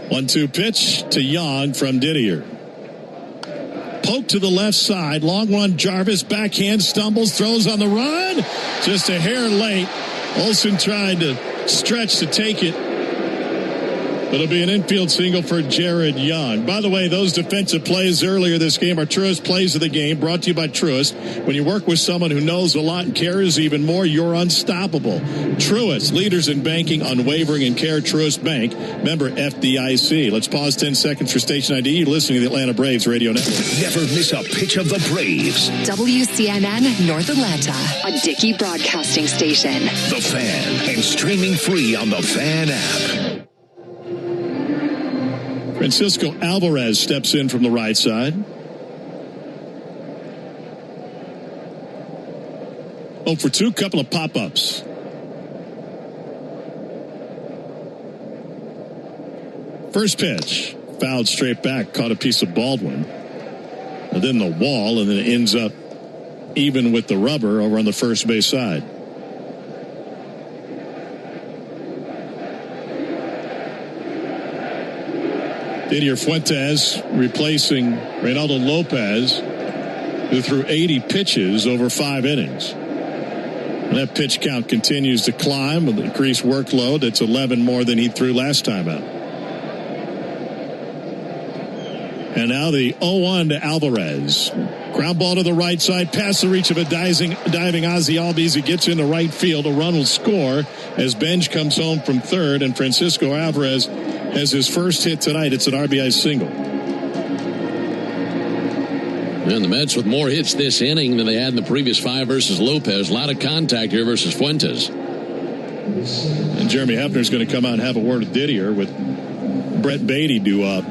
One-two pitch to Young from Didier. Poke to the left side. Long one, Jarvis. Backhand, stumbles, throws on the run. Just a hair late. Olsen tried to stretch to take it. It'll be an infield single for Jared Young. By the way, those defensive plays earlier this game are Truist Plays of the Game, brought to you by Truist. When you work with someone who knows a lot and cares even more, you're unstoppable. Truist, leaders in banking, unwavering in care. Truist Bank, member FDIC. Let's pause 10 seconds for station ID. You're listening to the Atlanta Braves Radio Network. Never miss a pitch of the Braves. WCNN North Atlanta, a Dickey broadcasting station. The Fan, and streaming free on the Fan app. Francisco Alvarez steps in from the right side. Oh, for 2, couple of pop-ups. First pitch, fouled straight back, caught a piece of Baldwin. And then the wall, and then it ends up even with the rubber over on the first base side. Didier Fuentes replacing Reynaldo Lopez, who threw 80 pitches over 5 innings. And that pitch count continues to climb with increased workload. It's 11 more than he threw last time out. And now the 0-1 to Alvarez. Ground ball to the right side, past the reach of a diving Ozzie Albies. He gets into right field. A run will score as Benj comes home from third, and Francisco Alvarez has his first hit tonight. It's an RBI single. And the Mets with more hits this inning than they had in the previous 5 versus Lopez. A lot of contact here versus Fuentes. And Jeremy Hefner's going to come out and have a word with Didier with Brett Beatty due up.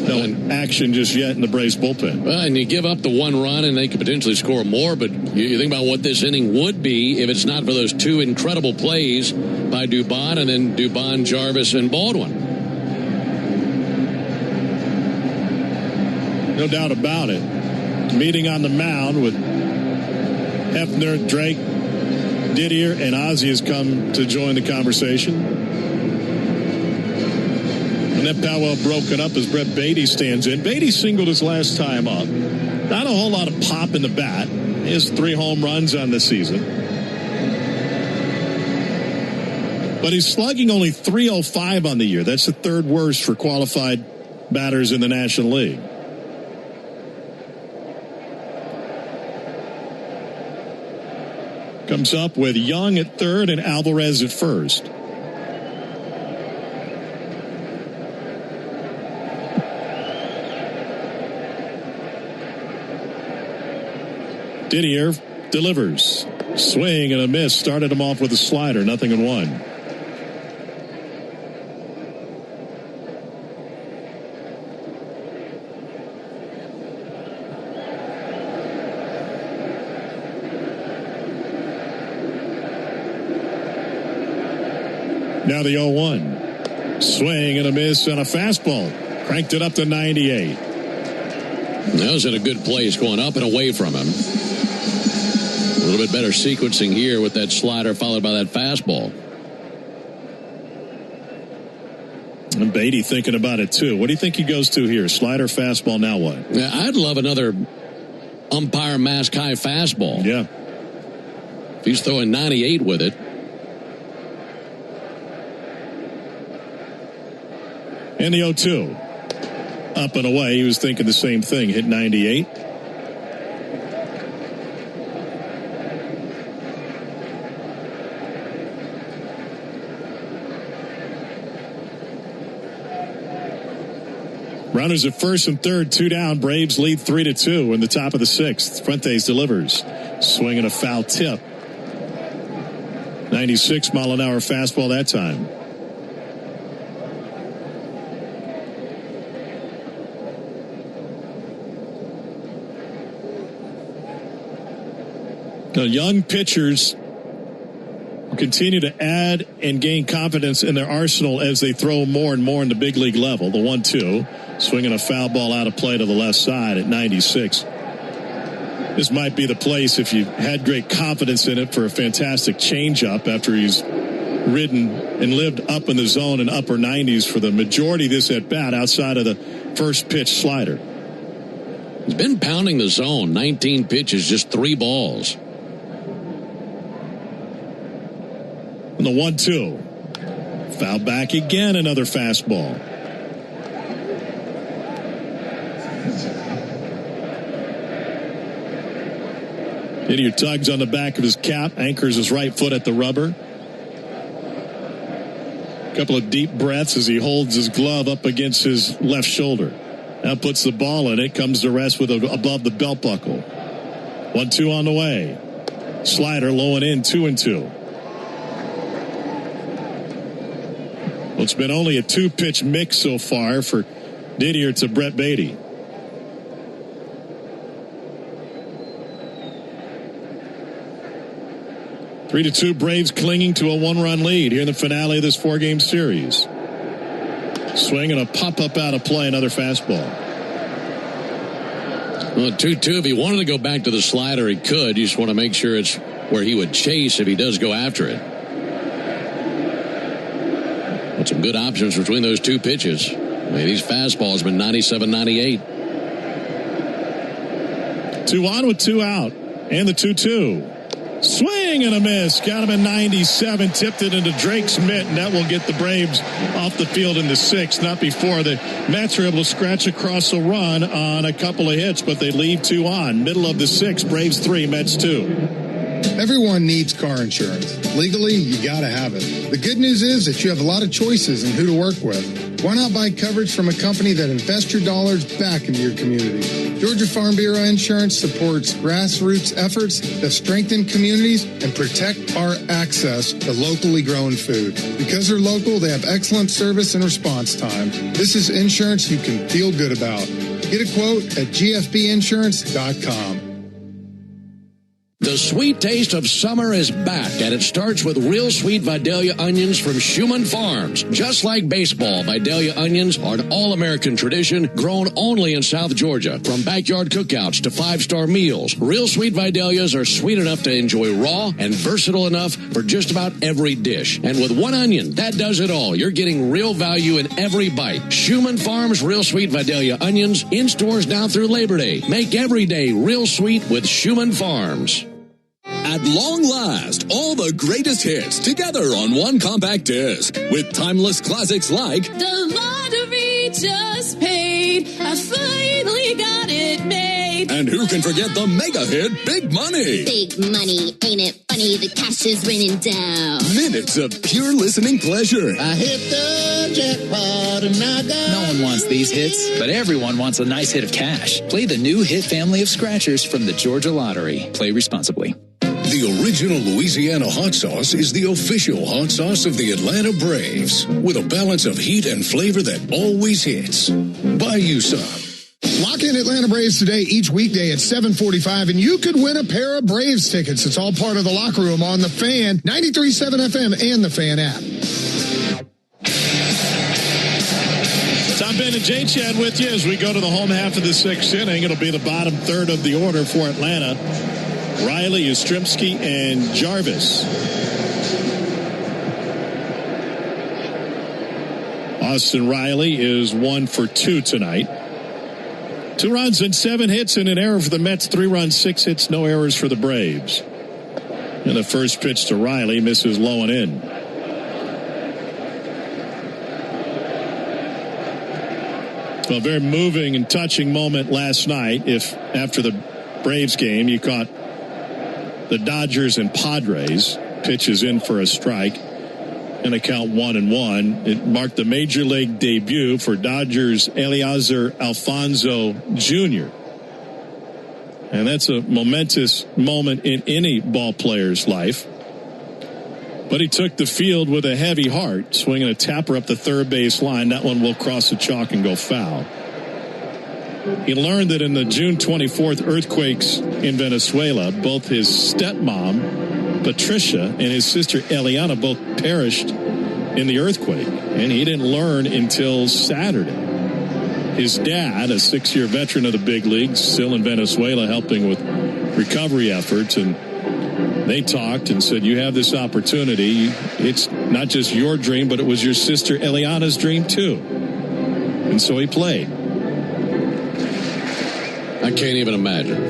No action just yet in the Braves bullpen. Well, and you give up the 1 run and they could potentially score more, but you think about what this inning would be if it's not for those 2 incredible plays by Dubon and then Dubon, Jarvis, and Baldwin. No doubt about it. Meeting on the mound with Hefner, Drake, Didier, and Ozzie has come to join the conversation. And that powwow broken up as Brett Beatty stands in. Beatty singled his last time up. Not a whole lot of pop in the bat. He has 3 home runs on the season. But he's slugging only .305 on the year. That's the 3rd worst for qualified batters in the National League. Comes up with Young at third and Alvarez at first. Didier delivers. Swing and a miss. Started him off with a slider. 0-1. Now the 0-1. Swing and a miss on a fastball. Cranked it up to 98. That was in a good place going up and away from him. A little bit better sequencing here with that slider followed by that fastball. And Beatty thinking about it too. What do you think he goes to here? Slider, fastball, now what? Yeah, I'd love another umpire mask high fastball. Yeah. If he's throwing 98 with it. And the 0-2. Up and away. He was thinking the same thing. Hit 98. Runners at first and third, 2 down. Braves lead 3-2 in the top of the 6th. Fuentes delivers. Swinging a foul tip. 96-mile-an-hour fastball that time. Now, young pitchers continue to add and gain confidence in their arsenal as they throw more and more in the big league level. The 1-2, swinging a foul ball out of play to the left side at 96. This might be the place, if you had great confidence in it, for a fantastic changeup after he's ridden and lived up in the zone in upper 90s for the majority of this at bat outside of the first pitch slider. He's been pounding the zone, 19 pitches, just 3 balls. And the 1-2. Foul back again, another fastball. Didier tugs on the back of his cap, anchors his right foot at the rubber. A couple of deep breaths as he holds his glove up against his left shoulder. Now puts the ball in it, comes to rest with above the belt buckle. 1-2 on the way. Slider low and in, 2-2. Well, it's been only a 2-pitch mix so far for Didier to Brett Beatty. Three to 2, Braves clinging to a 1-run lead here in the finale of this 4-game series. Swing and a pop-up out of play, another fastball. Well, 2-2, if he wanted to go back to the slider, he could. You just want to make sure it's where he would chase if he does go after it. But some good options between those 2 pitches. I mean, these fastballs have been 97, 98. 2 on with 2 out. And the 2-2. Swing and a miss. Got him at 97. Tipped it into Drake's mitt, and that will get the Braves off the field in the 6th. Not before the Mets are able to scratch across a run on a couple of hits, but they leave 2 on. Middle of the 6th, Braves 3, Mets 2. Everyone needs car insurance. Legally, you gotta have it. The good news is that you have a lot of choices in who to work with. Why not buy coverage from a company that invests your dollars back into your community? Georgia Farm Bureau Insurance supports grassroots efforts that strengthen communities and protect our access to locally grown food. Because they're local, they have excellent service and response time. This is insurance you can feel good about. Get a quote at gfbinsurance.com. The sweet taste of summer is back, and it starts with real sweet Vidalia onions from Schumann Farms. Just like baseball, Vidalia onions are an all-American tradition grown only in South Georgia. From backyard cookouts to 5-star meals, real sweet Vidalias are sweet enough to enjoy raw and versatile enough for just about every dish. And with one onion, that does it all. You're getting real value in every bite. Schumann Farms Real Sweet Vidalia onions in stores now through Labor Day. Make every day real sweet with Schumann Farms. At long last, all the greatest hits together on one compact disc with timeless classics like The Lottery Just Paid, I finally got it made. And who can forget the mega hit Big Money? Big money, ain't it funny? The cash is raining down. Minutes of pure listening pleasure. I hit the jackpot and I got... No one wants these hits, but everyone wants a nice hit of cash. Play the new hit family of scratchers from the Georgia Lottery. Play responsibly. The original Louisiana hot sauce is the official hot sauce of the Atlanta Braves, with a balance of heat and flavor that always hits. Buy you some. Lock in Atlanta Braves today, each weekday at 7:45, and you could win a pair of Braves tickets. It's all part of the locker room on The Fan, 93.7 FM, and the Fan app. Tom Ben and Jay Chad with you as we go to the home half of the 6th inning. It'll be the bottom third of the order for Atlanta. Riley, Yastrzemski, and Jarvis. Austin Riley is 1 for 2 tonight. 2 runs and 7 hits and an error for the Mets. 3 runs, 6 hits, no errors for the Braves. And the first pitch to Riley misses low and in. Well, a very moving and touching moment last night. If after the Braves game you caught the Dodgers and Padres, pitches in for a strike, and a count 1-1. It marked the major league debut for Dodgers Eliezer Alfonso Jr. And that's a momentous moment in any ball player's life. But he took the field with a heavy heart, swinging a tapper up the third base line. That one will cross the chalk and go foul. He learned that in the June 24th earthquakes in Venezuela, both his stepmom, Patricia, and his sister, Eliana, both perished in the earthquake. And he didn't learn until Saturday. His dad, a 6-year veteran of the big leagues, still in Venezuela helping with recovery efforts, and they talked and said, you have this opportunity. It's not just your dream, but it was your sister Eliana's dream too. And so he played. I can't even imagine.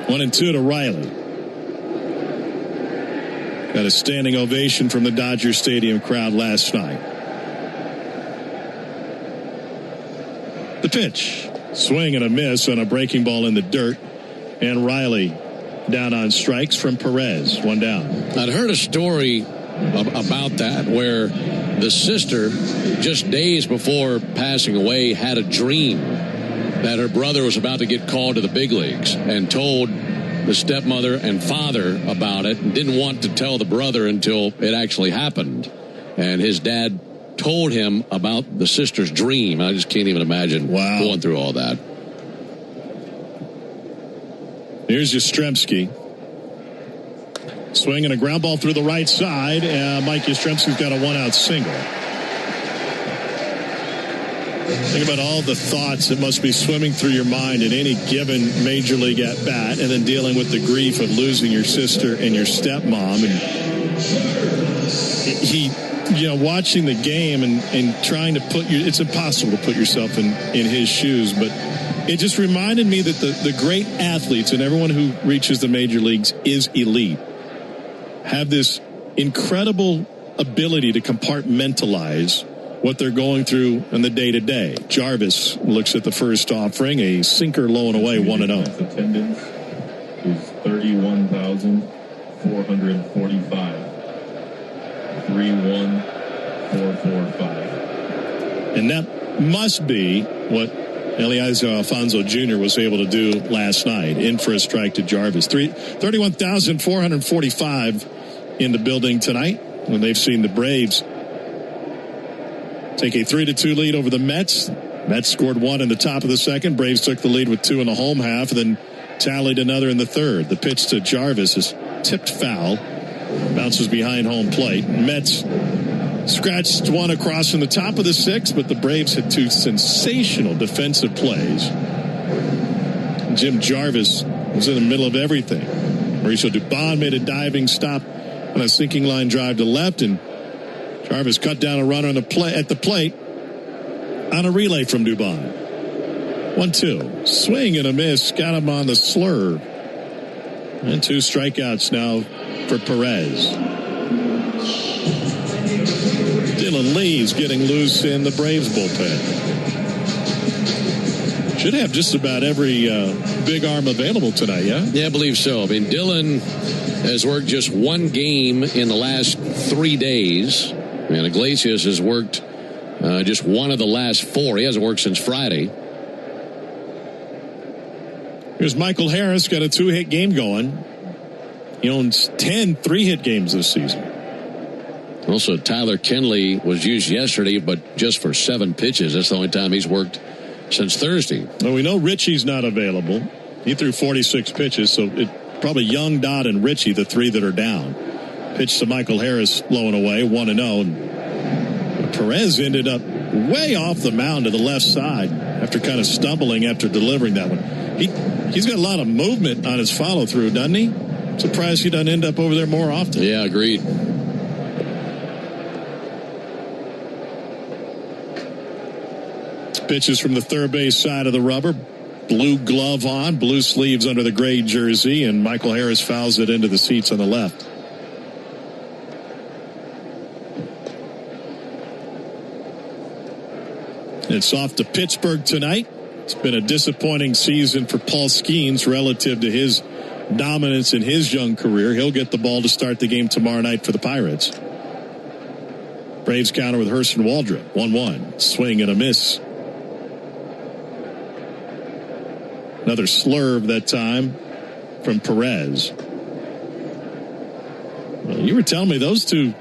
One and two to Riley. Got a standing ovation from the Dodger Stadium crowd last night. The pitch. Swing and a miss on a breaking ball in the dirt. And Riley down on strikes from Perez. One down. I'd heard a story about that where the sister, just days before passing away, had a dream that her brother was about to get called to the big leagues and told the stepmother and father about it and didn't want to tell the brother until it actually happened. And his dad told him about the sister's dream. I just can't even imagine going through all that. Here's Yastrzemski. Swinging a ground ball through the right side. Mike Yastrzemski's got a one-out single. Think about all the thoughts that must be swimming through your mind at any given major league at bat, and then dealing with the grief of losing your sister and your stepmom. And he, watching the game and trying to it's impossible to put yourself in his shoes, but it just reminded me that the great athletes and everyone who reaches the major leagues is elite, have this incredible ability to compartmentalize what they're going through in the day-to-day. Jarvis looks at the first offering, a sinker low and away, 1-0. Attendance is 31,445. 31445. And that must be what Eliezer Alfonso Jr. was able to do last night. In for a strike to Jarvis. 31,445 in the building tonight when they've seen the Braves take a 3-2 lead over the Mets. Mets scored one in the top of the second. Braves took the lead with two in the home half, and then tallied another in the third. The pitch to Jarvis is tipped foul. Bounces behind home plate. Mets scratched one across in the top of the sixth, but the Braves had two sensational defensive plays. Jim Jarvis was in the middle of everything. Mauricio Dubon made a diving stop on a sinking line drive to left, and Jarvis cut down a runner at the plate on a relay from Dubon. 1-2. Swing and a miss. Got him on the slurve. And two strikeouts now for Perez. Dylan Lee's getting loose in the Braves bullpen. Should have just about every big arm available tonight, yeah? Yeah, I believe so. I mean, Dylan has worked just one game in the last 3 days. And Iglesias has worked just one of the last four. He hasn't worked since Friday. Here's Michael Harris, got a 2-hit game going. He owns 10 3-hit games this season. Also, Tyler Kenley was used yesterday, but just for 7 pitches. That's the only time he's worked since Thursday. Well, we know Richie's not available. He threw 46 pitches, so probably Young, Dodd, and Richie, the three that are down. Pitch to Michael Harris, low and away, 1-0. And Perez ended up way off the mound to the left side after kind of stumbling after delivering that one. He's got a lot of movement on his follow-through, doesn't he? Surprised he doesn't end up over there more often. Yeah, agreed. Pitches from the third base side of the rubber. Blue glove on, blue sleeves under the gray jersey, and Michael Harris fouls it into the seats on the left. It's off to Pittsburgh tonight. It's been a disappointing season for Paul Skeens relative to his dominance in his young career. He'll get the ball to start the game tomorrow night for the Pirates. Braves counter with Hurston Waldrop. 1-1. Swing and a miss. Another slurve that time from Perez. Well, you were telling me those two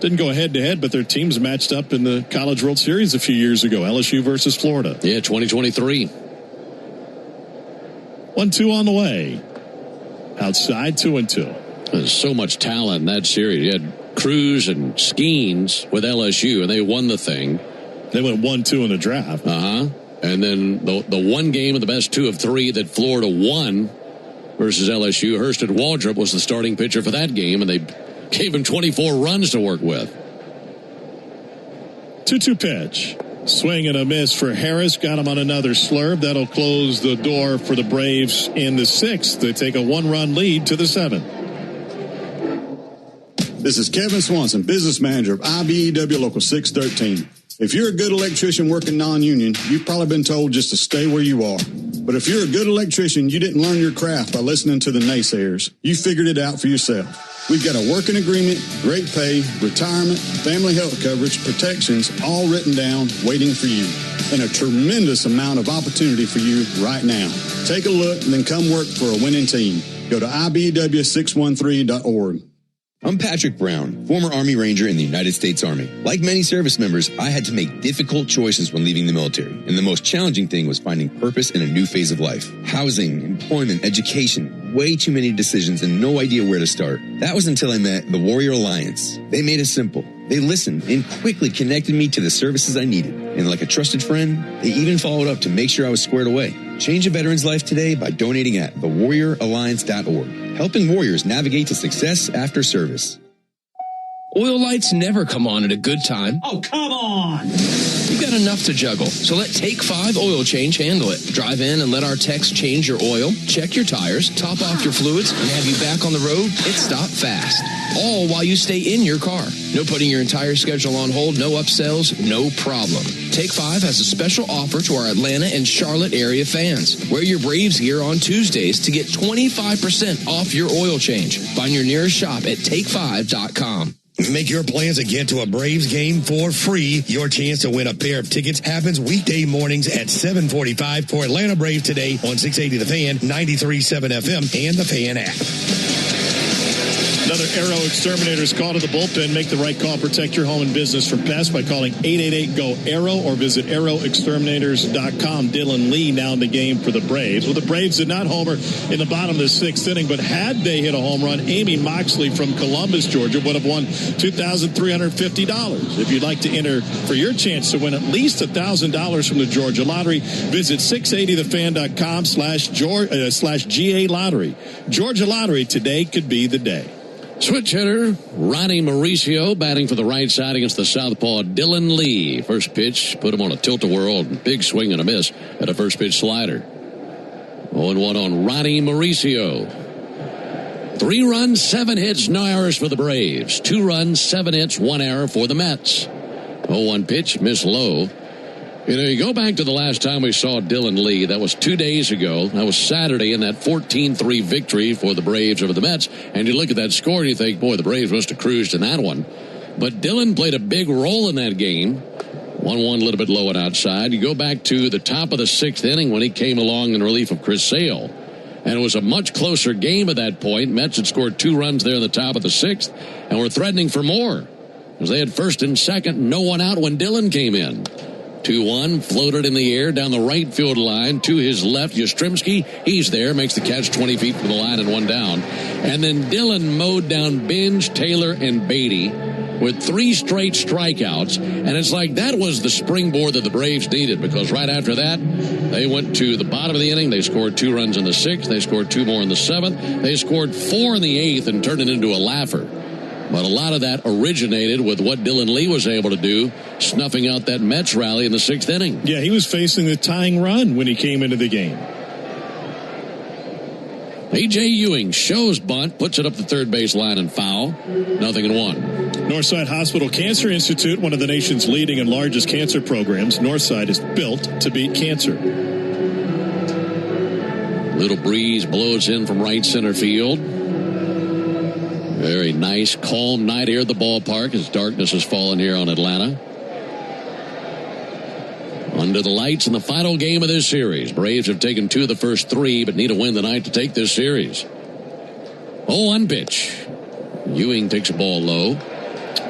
didn't go head-to-head, but their teams matched up in the College World Series a few years ago. LSU versus Florida. Yeah, 2023. 1-2 on the way. Outside 2-2. There's so much talent in that series. You had Cruz and Skeens with LSU, and they won the thing. They went 1-2 in the draft. Uh-huh. And then the one game of the best 2 of 3 that Florida won versus LSU, Hurston Waldrop was the starting pitcher for that game, and they gave him 24 runs to work with. 2-2 pitch. Swing and a miss for Harris. Got him on another slurve. That'll close the door for the Braves in the 6th. They take a 1-run lead to the 7th. This is Kevin Swanson, business manager of IBEW Local 613. If you're a good electrician working non-union, you've probably been told just to stay where you are. But if you're a good electrician, you didn't learn your craft by listening to the naysayers. You figured it out for yourself. We've got a working agreement, great pay, retirement, family health coverage, protections, all written down, waiting for you. And a tremendous amount of opportunity for you right now. Take a look and then come work for a winning team. Go to IBEW613.org. I'm Patrick Brown, former Army Ranger in the United States Army. Like many service members, I had to make difficult choices when leaving the military. And the most challenging thing was finding purpose in a new phase of life. Housing, employment, education, way too many decisions and no idea where to start. That was until I met the Warrior Alliance. They made it simple. They listened and quickly connected me to the services I needed. And like a trusted friend, they even followed up to make sure I was squared away. Change a veteran's life today by donating at thewarrioralliance.org. Helping warriors navigate to success after service. Oil lights never come on at a good time. Oh, come on! You've got enough to juggle, so let Take 5 Oil Change handle it. Drive in and let our techs change your oil, check your tires, top off your fluids, and have you back on the road. It's stop fast. All while you stay in your car. No putting your entire schedule on hold, no upsells, no problem. Take 5 has a special offer to our Atlanta and Charlotte area fans. Wear your Braves gear on Tuesdays to get 25% off your oil change. Find your nearest shop at take5.com. Make your plans and get to a Braves game for free. Your chance to win a pair of tickets happens weekday mornings at 7:45 for Atlanta Braves today on 680 The Fan, 93.7 FM, and the Fan app. Another Arrow Exterminators call to the bullpen. Make the right call. Protect your home and business from pests by calling 888-GO-ARROW or visit arrowexterminators.com. Dylan Lee now in the game for the Braves. Well, the Braves did not homer in the bottom of the 6th inning, but had they hit a home run, Amy Moxley from Columbus, Georgia, would have won $2,350. If you'd like to enter for your chance to win at least $1,000 from the Georgia Lottery, visit 680thefan.com/GA Lottery. Georgia Lottery, today could be the day. Switch hitter, Ronnie Mauricio, batting for the right side against the southpaw Dylan Lee. First pitch, put him on a tilt-a-whirl, big swing and a miss at a first pitch slider. 0-1 on Ronnie Mauricio. 3 runs, 7 hits, no errors for the Braves. 2 runs, 7 hits, 1 error for the Mets. 0-1 pitch, miss low. You know, you go back to the last time we saw Dylan Lee. That was 2 days ago. That was Saturday in that 14-3 victory for the Braves over the Mets. And you look at that score and you think, boy, the Braves must have cruised in that one. But Dylan played a big role in that game. 1-1, a little bit low and outside. You go back to the top of the 6th inning when he came along in relief of Chris Sale. And it was a much closer game at that point. Mets had scored 2 runs there in the top of the 6th and were threatening for more, because they had first and second, no one out when Dylan came in. 2-1, floated in the air down the right field line to his left. Yastrzemski, he's there, makes the catch 20 feet from the line and 1 down. And then Dylan mowed down Binge, Taylor, and Beatty with 3 straight strikeouts. And it's like that was the springboard that the Braves needed, because right after that, they went to the bottom of the inning. They scored 2 runs in the 6th. They scored 2 more in the 7th. They scored 4 in the 8th and turned it into a laugher. But a lot of that originated with what Dylan Lee was able to do, snuffing out that Mets rally in the 6th inning. Yeah, he was facing the tying run when he came into the game. A.J. Ewing shows bunt, puts it up the third base line and foul. 0-1. Northside Hospital Cancer Institute, one of the nation's leading and largest cancer programs. Northside is built to beat cancer. Little breeze blows in from right center field. Very nice, calm night here at the ballpark as darkness has fallen here on Atlanta. Under the lights in the final game of this series. Braves have taken 2 of the first 3, but need a win tonight to take this series. 0-1 pitch. Ewing takes a ball low.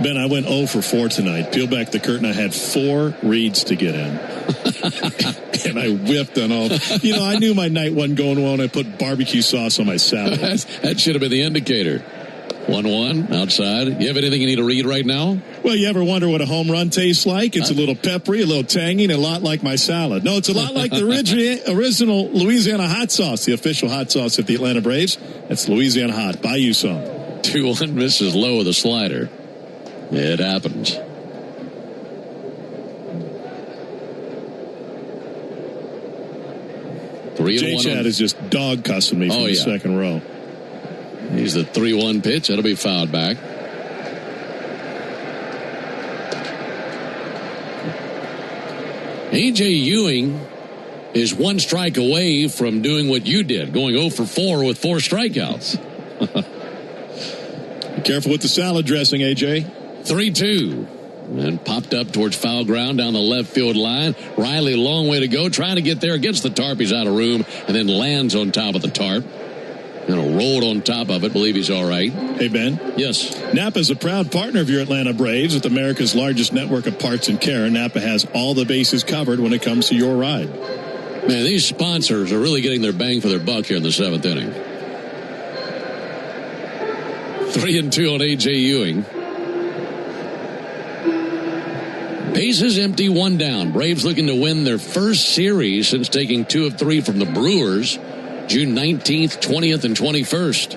Ben, I went 0 for 4 tonight. Peel back the curtain. I had 4 reads to get in. And I whipped on all. I knew my night wasn't going well, and I put barbecue sauce on my salad. That should have been the indicator. 1-1 outside. You have anything you need to read right now? Well, you ever wonder what a home run tastes like? It's a little peppery, a little tangy, and a lot like my salad. No, it's a lot like the original Louisiana hot sauce, the official hot sauce of the Atlanta Braves. That's Louisiana Hot. Buy you some. 2-1 misses low with a slider. It happens. J-Chad is just dog cussing me from the second row. He's the 3-1 pitch. That'll be fouled back. A.J. Ewing is 1 strike away from doing what you did, going 0 for 4 with 4 strikeouts. Be careful with the salad dressing, A.J. 3-2. And popped up towards foul ground down the left field line. Riley, long way to go, trying to get there, gets the tarp, he's out of room, and then lands on top of the tarp. And rolled on top of it. Believe he's all right. Hey, Ben. Yes. Napa is a proud partner of your Atlanta Braves with America's largest network of parts and care. Napa has all the bases covered when it comes to your ride. Man, these sponsors are really getting their bang for their buck here in the 7th inning. 3-2 on A.J. Ewing. Bases empty, 1 down. Braves looking to win their first series since taking 2 of 3 from the Brewers. June 19th, 20th, and 21st.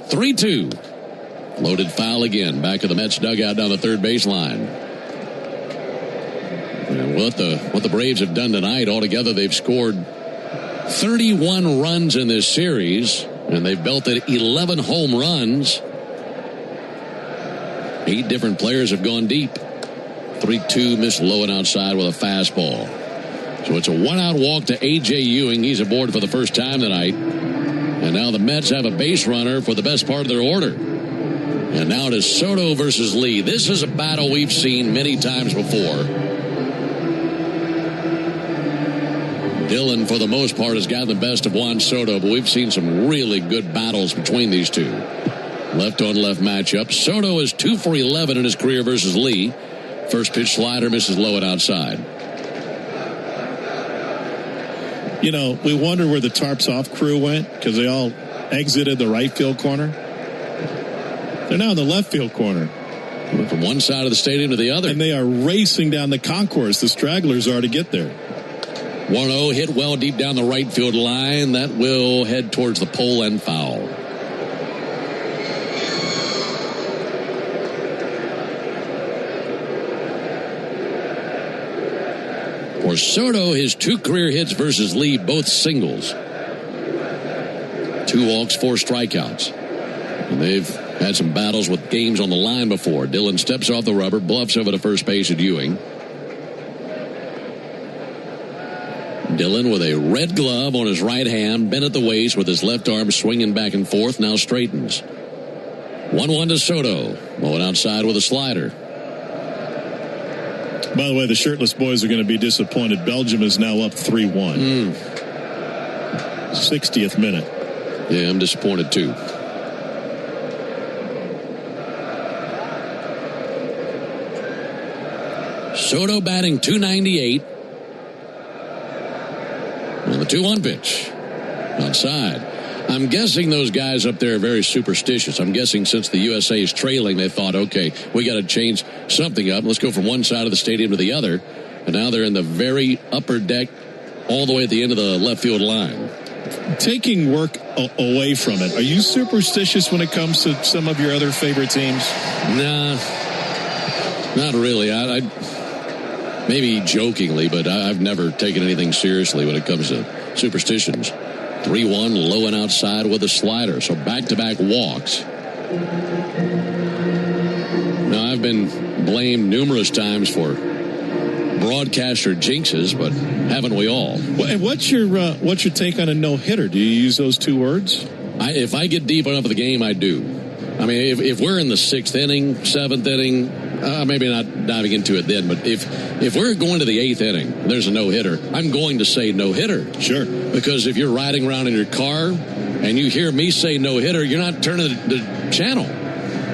3-2. Loaded foul again. Back of the Mets dugout down the third baseline. And what the Braves have done tonight, altogether they've scored 31 runs in this series, and they've belted 11 home runs. 8 different players have gone deep. 3-2, missed low and outside with a fastball. So it's a 1-out walk to A.J. Ewing. He's aboard for the first time tonight. And now the Mets have a base runner for the best part of their order. And now it is Soto versus Lee. This is a battle we've seen many times before. Dillon, for the most part, has gotten the best of Juan Soto, but we've seen some really good battles between these two. Left-on-left matchup. Soto is 2 for 11 in his career versus Lee. First pitch slider misses low and outside. We wonder where the tarps off crew went because they all exited the right field corner. They're now in the left field corner. Went from one side of the stadium to the other. And they are racing down the concourse. The stragglers are to get there. 1-0 hit well deep down the right field line. That will head towards the pole and foul. For Soto, his 2 career hits versus Lee, both singles. 2 walks, 4 strikeouts. And they've had some battles with games on the line before. Dillon steps off the rubber, bluffs over to first base at Ewing. Dillon with a red glove on his right hand, bent at the waist with his left arm swinging back and forth, now straightens. 1-1 to Soto. Going outside with a slider. By the way, the shirtless boys are going to be disappointed. Belgium is now up 3-1. 60th minute. Yeah, I'm disappointed too. Soto batting .298. And the 2-1 pitch. Outside. I'm guessing those guys up there are very superstitious. I'm guessing since the USA is trailing, they thought, okay, we got to change something up. Let's go from one side of the stadium to the other. And now they're in the very upper deck, all the way at the end of the left field line. Taking work away from it, are you superstitious when it comes to some of your other favorite teams? Nah, not really. I maybe jokingly, but I've never taken anything seriously when it comes to superstitions. 3-1, low and outside with a slider. So back-to-back walks. Now, I've been blamed numerous times for broadcaster jinxes, but haven't we all? Well, and what's your take on a no-hitter? Do you use those 2 words? If I get deep enough of the game, I do. I mean, if we're in the 6th inning, 7th inning, maybe not diving into it then, but if we're going to the 8th inning and there's a no-hitter, I'm going to say no-hitter. Sure. Because if you're riding around in your car and you hear me say no-hitter, you're not turning the channel.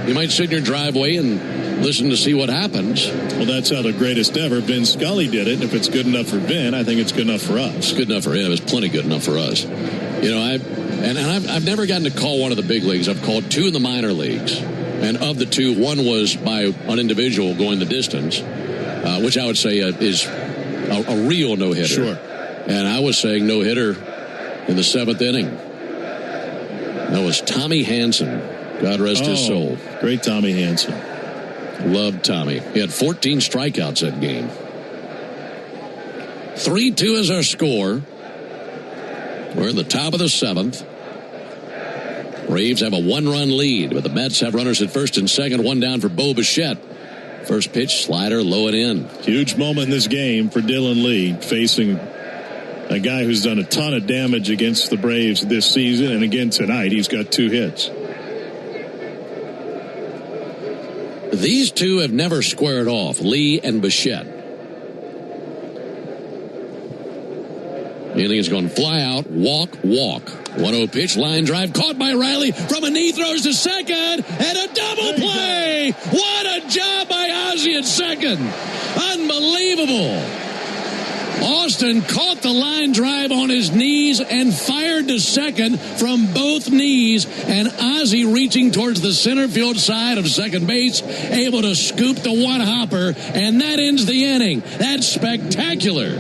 You might sit in your driveway and listen to see what happens. Well, that's how the greatest ever, Vin Scully, did it. And if it's good enough for Vin, I think it's good enough for us. It's good enough for him. It's plenty good enough for us. You know, I've never gotten to call one of the big leagues. I've called 2 in the minor leagues. And of the 2, one was by an individual going the distance, which I would say is a real no-hitter. Sure. And I was saying no-hitter in the 7th inning. That was Tommy Hanson. God rest his soul. Great Tommy Hanson. Loved Tommy. He had 14 strikeouts that game. 3-2 is our score. We're in the top of the 7th. Braves have a 1-run lead, but the Mets have runners at first and second, one down for Bo Bichette. First pitch, slider, low and in. Huge moment in this game for Dylan Lee, facing a guy who's done a ton of damage against the Braves this season, and again tonight, he's got 2 hits. These 2 have never squared off, Lee and Bichette. Inning is going to fly out, walk. 1-0 pitch, line drive, caught by Riley from a knee, throws to second, and a double play! What a job by Ozzie at second! Unbelievable! Austin caught the line drive on his knees and fired to second from both knees, and Ozzie reaching towards the center field side of second base, able to scoop the one-hopper, and that ends the inning. That's spectacular.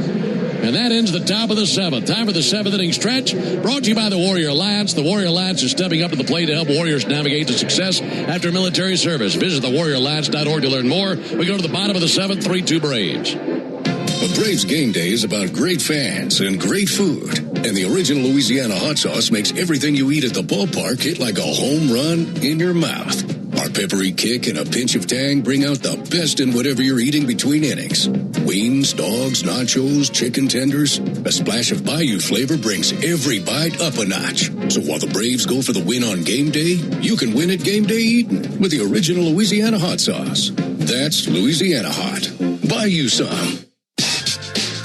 And that ends the top of the 7th. Time for the 7th inning stretch. Brought to you by the Warrior Alliance. The Warrior Alliance is stepping up to the plate to help Warriors navigate to success after military service. Visit thewarrioralliance.org to learn more. We go to the bottom of the 7th, 3-2 Braves. A Braves game day is about great fans and great food. And the original Louisiana hot sauce makes everything you eat at the ballpark hit like a home run in your mouth. Our peppery kick and a pinch of tang bring out the best in whatever you're eating between innings. Wings, dogs, nachos, chicken tenders. A splash of Bayou flavor brings every bite up a notch. So while the Braves go for the win on game day, you can win at game day eating with the original Louisiana hot sauce. That's Louisiana hot. Buy you some.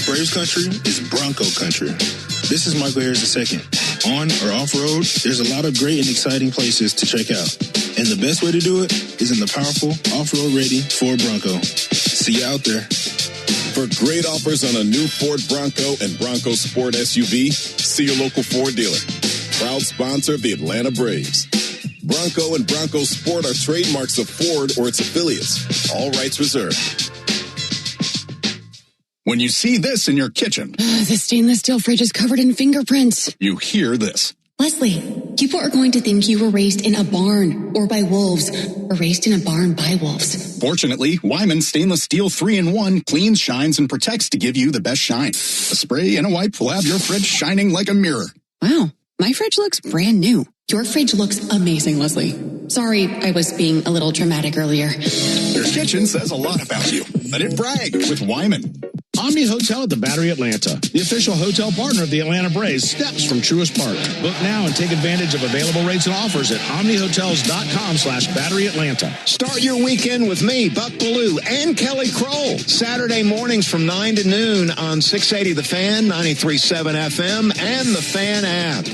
Braves country is Bronco country. This is Michael Harris II. On or off-road, there's a lot of great and exciting places to check out. And the best way to do it is in the powerful off-road ready Ford Bronco. See you out there. For great offers on a new Ford Bronco and Bronco Sport SUV, see your local Ford dealer. Proud sponsor of the Atlanta Braves. Bronco and Bronco Sport are trademarks of Ford or its affiliates. All rights reserved. When you see this in your kitchen, The stainless steel fridge is covered in fingerprints. you hear this. Leslie, people are going to think you were raised in a barn or by wolves or raised in a barn by wolves. Fortunately, Wyman Stainless Steel 3-in-1 cleans, shines, and protects to give you the best shine. A spray and a wipe will have your fridge shining like a mirror. Wow, my fridge looks brand new. Your fridge looks amazing, Leslie. Sorry, I was being a little dramatic earlier. Your kitchen says a lot about you. Let it brag with Wyman. Omni Hotel at the Battery Atlanta, the official hotel partner of the Atlanta Braves, steps from Truist Park. Book now and take advantage of available rates and offers at omnihotels.com/Battery Atlanta. Start your weekend with me, Buck Bellew, and Kelly Kroll. Saturday mornings from 9 to noon on 680 The Fan, 93.7 FM, and the Fan app.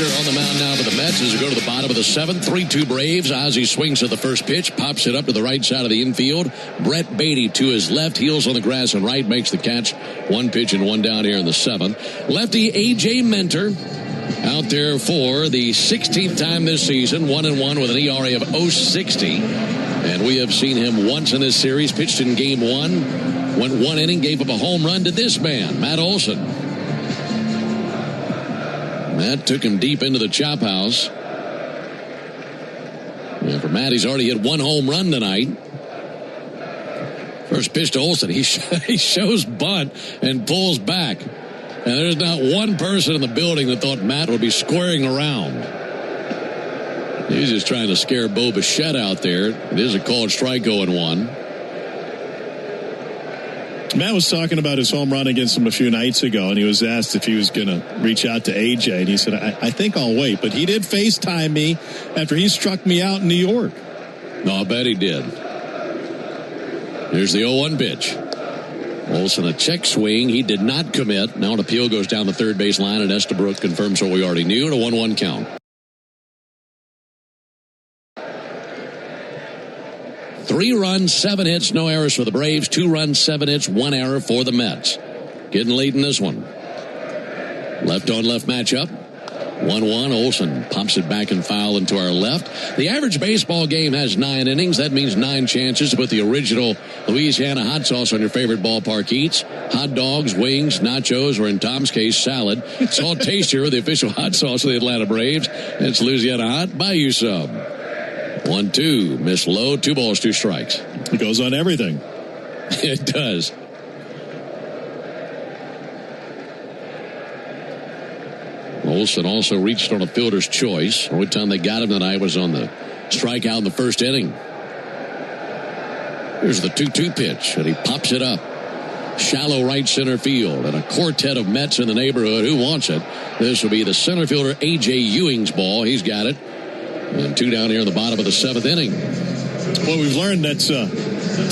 On the mound now for the Mets as we go to the bottom of the 7th. 3-2 Braves. Ozzie swings at the first pitch, pops it up to the right side of the infield. Brett Beatty to his left, heels on the grass and right, makes the catch. 1 pitch and 1 down here in the 7th. Lefty A.J. Minter out there for the 16th time this season, 1-1 with an ERA of 0.60. And we have seen him once in this series, pitched in game 1, went 1 inning, gave up a home run to this man, Matt Olson. Matt took him deep into the chop house. And for Matt, he's already hit 1 home run tonight. First pitch to Olson. He shows bunt and pulls back. And there's not one person in the building that thought Matt would be squaring around. He's just trying to scare Bo Bichette out there. It is a called strike 0-1. Matt was talking about his home run against him a few nights ago, and he was asked if he was going to reach out to AJ, and he said, I think I'll wait. But he did FaceTime me after he struck me out in New York. No, I bet he did. Here's the 0-1 pitch. Olson a check swing. He did not commit. Now an appeal goes down the third base line, and Estabrook confirms what we already knew. A 1-1 count. 3 runs, 7 hits, no errors for the Braves. 2 runs, 7 hits, 1 error for the Mets. Getting late in this one. Left on left matchup. 1-1. Olson pops it back and foul into our left. The average baseball game has 9 innings. That means 9 chances to put the original Louisiana hot sauce on your favorite ballpark eats. Hot dogs, wings, nachos, or in Tom's case, salad. It's all tastier with the official hot sauce of the Atlanta Braves. It's Louisiana Hot. Buy you some. 1-2. Miss low. 2 balls, 2 strikes. It goes on everything. It does. Olson also reached on a fielder's choice. The only time they got him tonight was on the strikeout in the first inning. Here's the 2-2 pitch, and he pops it up. Shallow right center field, and a quartet of Mets in the neighborhood. Who wants it? This will be the center fielder A.J. Ewing's ball. He's got it. And 2 down here in the bottom of the 7th inning. Well, we've learned that's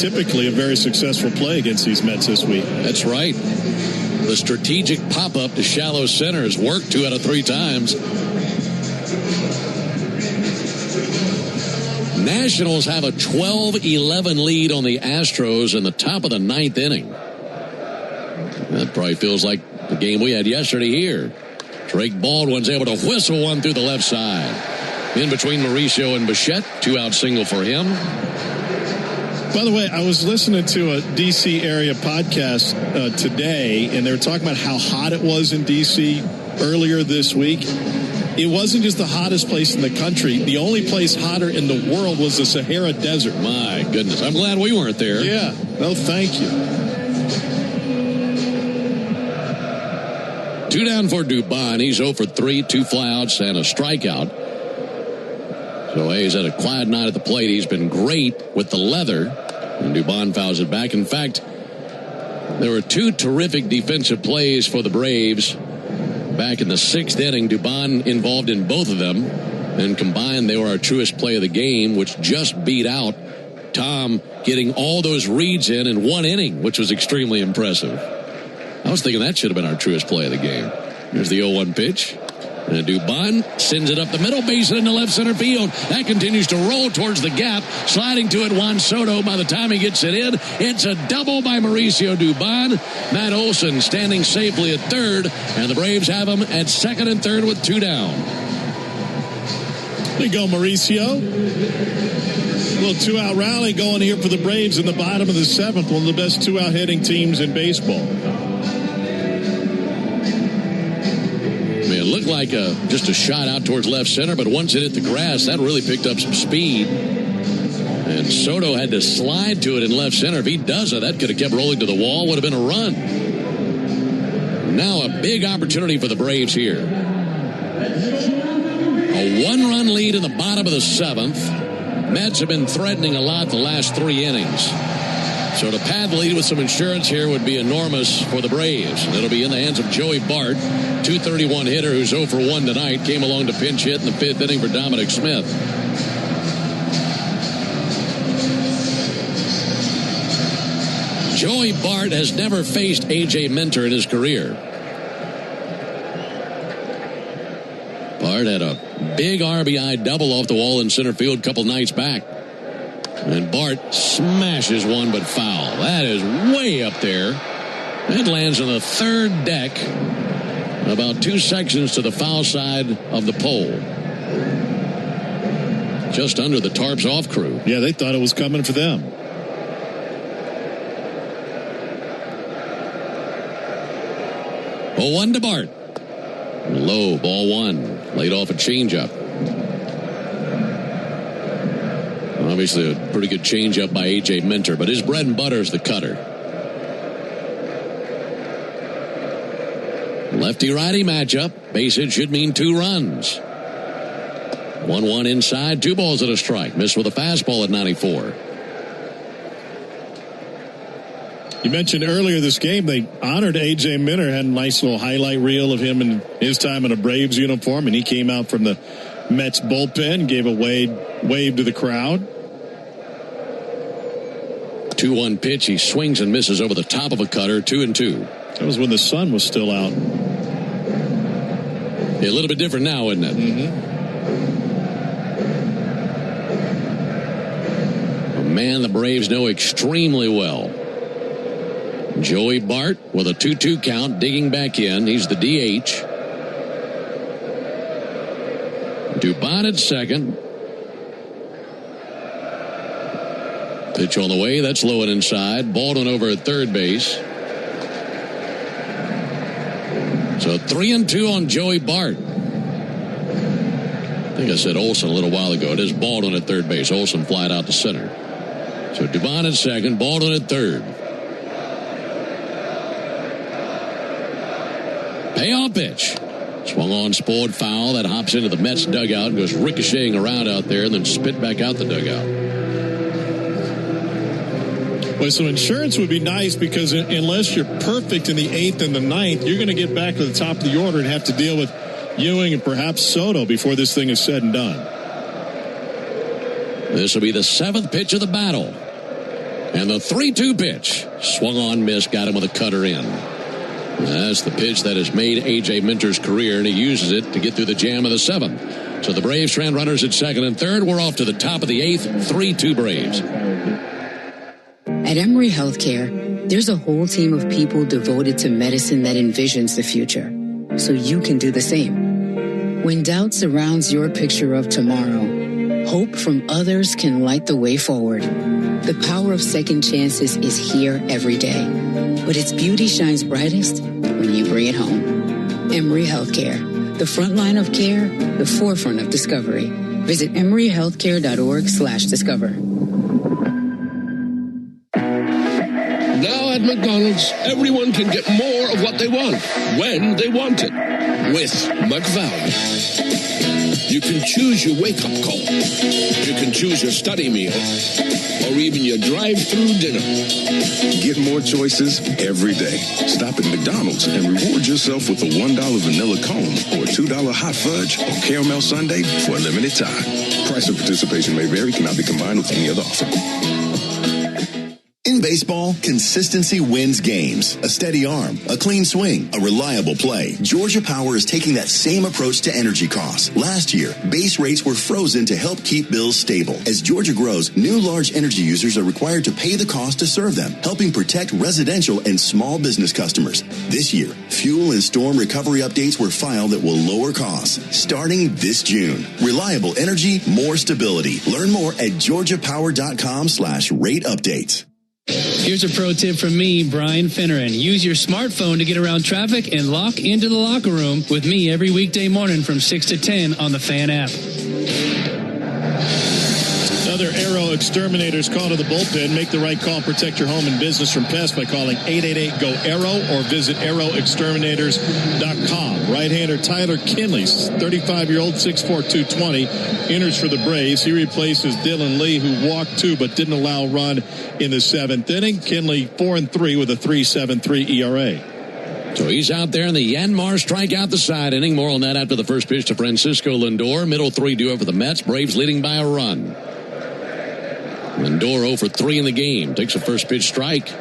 typically a very successful play against these Mets this week. That's right. The strategic pop-up to shallow center has worked 2 out of 3 times. Nationals have a 12-11 lead on the Astros in the top of the 9th inning. That probably feels like the game we had yesterday here. Drake Baldwin's able to whistle one through the left side. In between Mauricio and Bichette, 2-out single for him. By the way, I was listening to a D.C. area podcast today, and they were talking about how hot it was in D.C. earlier this week. It wasn't just the hottest place in the country. The only place hotter in the world was the Sahara Desert. My goodness. I'm glad we weren't there. Yeah. No, thank you. 2 down for Dubon. He's 0 for 3, 2 flyouts, and a strikeout. So he's had a quiet night at the plate. He's been great with the leather. And Dubon fouls it back. In fact, there were 2 terrific defensive plays for the Braves back in the 6th inning. Dubon involved in both of them. And combined, they were our truest play of the game, which just beat out Tom getting all those reads in 1 inning, which was extremely impressive. I was thinking that should have been our truest play of the game. Here's the 0-1 pitch. And Dubon sends it up the middle, base into left center field. That continues to roll towards the gap. Sliding to it, Juan Soto. By the time he gets it in, it's a double by Mauricio Dubon. Matt Olson standing safely at third. And the Braves have him at 2nd and 3rd with 2 down. There you go, Mauricio. A little 2-out rally going here for the Braves in the bottom of the 7th. One of the best 2-out hitting teams in baseball. It looked like just a shot out towards left center, but once it hit the grass, that really picked up some speed. And Soto had to slide to it in left center. If he does it, that could have kept rolling to the wall, would have been a run. Now a big opportunity for the Braves here. A 1-run lead in the bottom of the 7th. Mets have been threatening a lot the last 3 innings. So to pad the lead with some insurance here would be enormous for the Braves. And it'll be in the hands of Joey Bart, 231 hitter who's 0 for 1 tonight. Came along to pinch hit in the 5th inning for Dominic Smith. Joey Bart has never faced A.J. Minter in his career. Bart had a big RBI double off the wall in center field a couple nights back. And Bart smashes one, but foul. That is way up there. It lands on the 3rd deck, about 2 sections to the foul side of the pole. Just under the tarps off crew. Yeah, they thought it was coming for them. Oh, 1 to Bart. Low, ball 1. Laid off a changeup. Obviously a pretty good changeup by A.J. Minter, but his bread and butter is the cutter. Lefty-righty matchup. Base hit should mean 2 runs. 1-1 inside, 2 balls and a strike. Missed with a fastball at 94. You mentioned earlier this game, they honored A.J. Minter, had a nice little highlight reel of him in his time in a Braves uniform, and he came out from the Mets bullpen, gave a wave to the crowd. 2-1 pitch. He swings and misses over the top of a cutter. 2-2. That was when the sun was still out. Yeah, a little bit different now, isn't it? A man the Braves know extremely well. Joey Bart with a 2-2 count, digging back in. He's the DH. Dubon at second. Pitch on the way. That's low and inside. Baldwin over at third base. So 3-2 on Joey Bart. I think I said Olsen a little while ago. It is Baldwin at third base. Olsen flied out to center. So Dubon at second. Baldwin at third. Payoff pitch. Swung on, spoiled foul. That hops into the Mets dugout and goes ricocheting around out there and then spit back out the dugout. Well, so insurance would be nice because unless you're perfect in the 8th and the 9th, you're going to get back to the top of the order and have to deal with Ewing and perhaps Soto before this thing is said and done. This will be the 7th pitch of the battle. And the 3-2 pitch. Swung on, missed, got him with a cutter in. That's the pitch that has made A.J. Minter's career, and he uses it to get through the jam of the 7th. So the Braves strand runners at second and third. We're off to the top of the 8th. 3-2 Braves. At Emory Healthcare, there's a whole team of people devoted to medicine that envisions the future, so you can do the same. When doubt surrounds your picture of tomorrow, hope from others can light the way forward. The power of second chances is here every day, but its beauty shines brightest when you bring it home. Emory Healthcare, the front line of care, the forefront of discovery. Visit emoryhealthcare.org/discover. Now at McDonald's, everyone can get more of what they want, when they want it, with McValue. You can choose your wake-up call. You can choose your study meal, or even your drive-through dinner. Get more choices every day. Stop at McDonald's and reward yourself with a $1 vanilla cone or $2 hot fudge or caramel sundae for a limited time. Price and participation may vary, cannot be combined with any other offer. In baseball, consistency wins games. A steady arm, a clean swing, a reliable play. Georgia Power is taking that same approach to energy costs. Last year, base rates were frozen to help keep bills stable. As Georgia grows, new large energy users are required to pay the cost to serve them, helping protect residential and small business customers. This year, fuel and storm recovery updates were filed that will lower costs starting this June. Reliable energy, more stability. Learn more at georgiapower.com/rate updates. Here's a pro tip from me, Brian Finneran. Use your smartphone to get around traffic and lock into the locker room with me every weekday morning from 6 to 10 on the Fan app. Another Arrow Exterminators call to the bullpen. Make the right call. Protect your home and business from pests by calling 888-GO-ARROW or visit arrowexterminators.com. Right-hander Tyler Kinley, 35-year-old, 6'4", 220, enters for the Braves. He replaces Dylan Lee, who walked 2 but didn't allow a run in the 7th inning. Kinley 4-3 with a 3.73 ERA. So he's out there, and the Yanmar strike out the side inning. More on that after the first pitch to Francisco Lindor. Middle 3 due for the Mets. Braves leading by a run. Lindor 0 for 3 in the game. Takes a first pitch strike.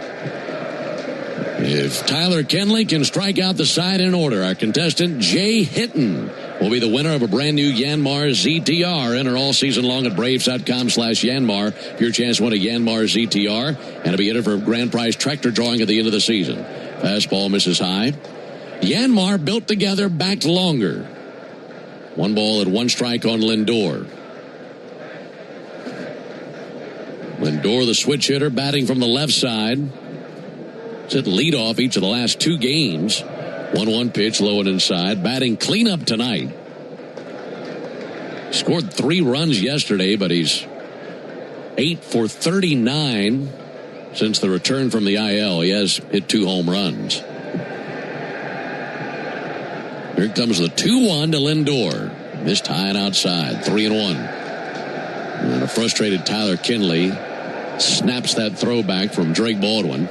If Tyler Kinley can strike out the side in order, our contestant Jay Hitton will be the winner of a brand new Yanmar ZTR. Enter all season long at Braves.com/Yanmar. Your chance to win a Yanmar ZTR, and it'll be entered for a grand prize tractor drawing at the end of the season. Fastball misses high. Yanmar built together, backed longer. 1 ball and 1 strike on Lindor. Lindor, the switch hitter, batting from the left side. It's at leadoff each of the last 2 games. 1-1 pitch, low and inside. Batting cleanup tonight. Scored 3 runs yesterday, but he's 8 for 39 since the return from the IL. He has hit 2 home runs. Here comes the 2-1 to Lindor. Missed high and outside. 3-1. And a frustrated Tyler Kinley snaps that throwback from Drake Baldwin.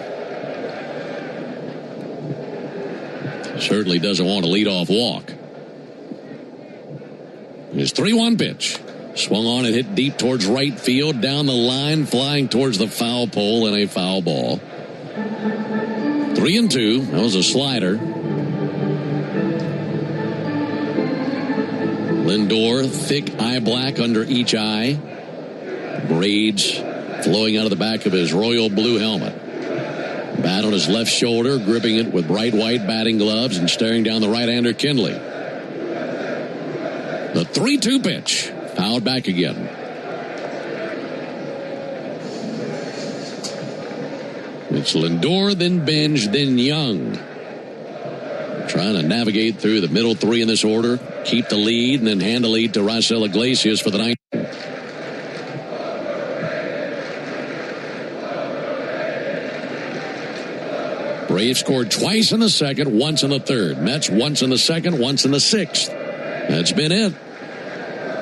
Certainly doesn't want a leadoff walk. His 3-1 pitch. Swung on and hit deep towards right field, down the line, flying towards the foul pole, and a foul ball. 3-2. That was a slider. Lindor, thick eye black under each eye. Braids flowing out of the back of his royal blue helmet. Bat on his left shoulder, gripping it with bright white batting gloves and staring down the right-hander Kinley. The 3-2 pitch. Fouled back again. It's Lindor, then Benj, then Young. Trying to navigate through the middle three in this order. Keep the lead and then hand the lead to Raisel Iglesias for the ninth. Braves scored twice in the second, once in the third. Mets once in the second, once in the sixth. That's been it.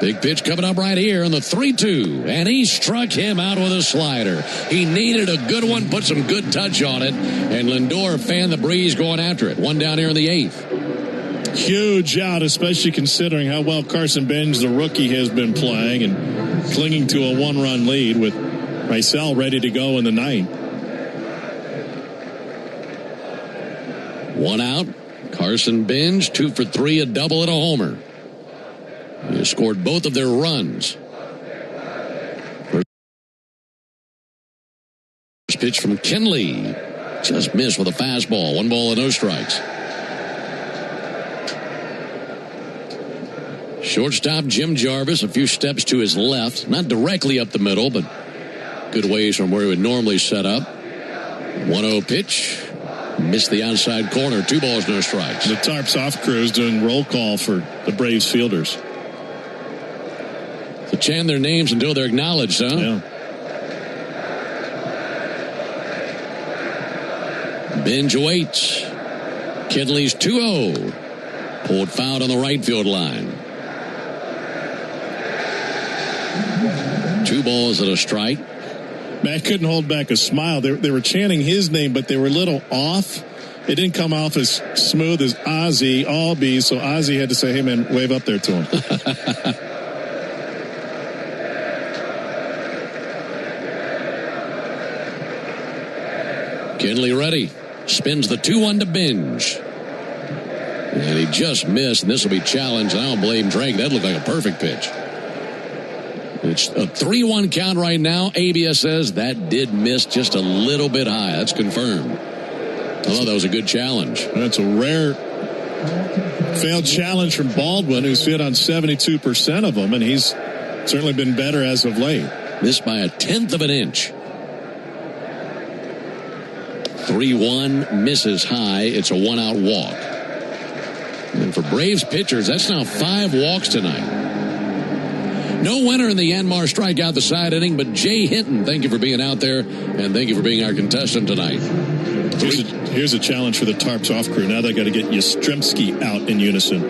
Big pitch coming up right here in the 3-2. And he struck him out with a slider. He needed a good one, put some good touch on it. And Lindor fanned the breeze going after it. One down here in the eighth. Huge out, especially considering how well Carson Benj, the rookie, has been playing and clinging to a one-run lead with Raisel ready to go in the ninth. One out. Carson Benj, 2 for 3, a double and a homer. He scored both of their runs. First pitch from Kinley. Just missed with a fastball. 1 ball and no strikes. Shortstop Jim Jarvis, a few steps to his left. Not directly up the middle, but good ways from where he would normally set up. 1-0 pitch. Missed the outside corner. 2 balls, no strikes. The Tarps off crew is doing roll call for the Braves fielders. To chant their names until they're acknowledged, huh? Yeah. Benj waits. Kinley's 2-0. Pulled foul on the right field line. 2 balls and a strike. Matt couldn't hold back a smile. They were chanting his name, but they were a little off. It didn't come off as smooth as Ozzie Albies, so Ozzie had to say, hey, man, wave up there to him. Kinley ready. Spins the 2-1 to Benj. And he just missed, and this will be challenged. I don't blame Drake. That looked like a perfect pitch. It's a 3-1 count right now. ABS says that did miss just a little bit high. That's confirmed. I thought that was a good challenge. That's a rare failed challenge from Baldwin, who's hit on 72% of them, and he's certainly been better as of late. Missed by 1/10 of an inch. 3-1, misses high. It's a 1-out walk. And for Braves pitchers, that's now 5 walks tonight. No winner in the Yanmar strikeout the side inning, but Jay Hinton, thank you for being out there, and thank you for being our contestant tonight. Here's a challenge for the Tarps off crew. Now they got to get Yastrzemski out in unison.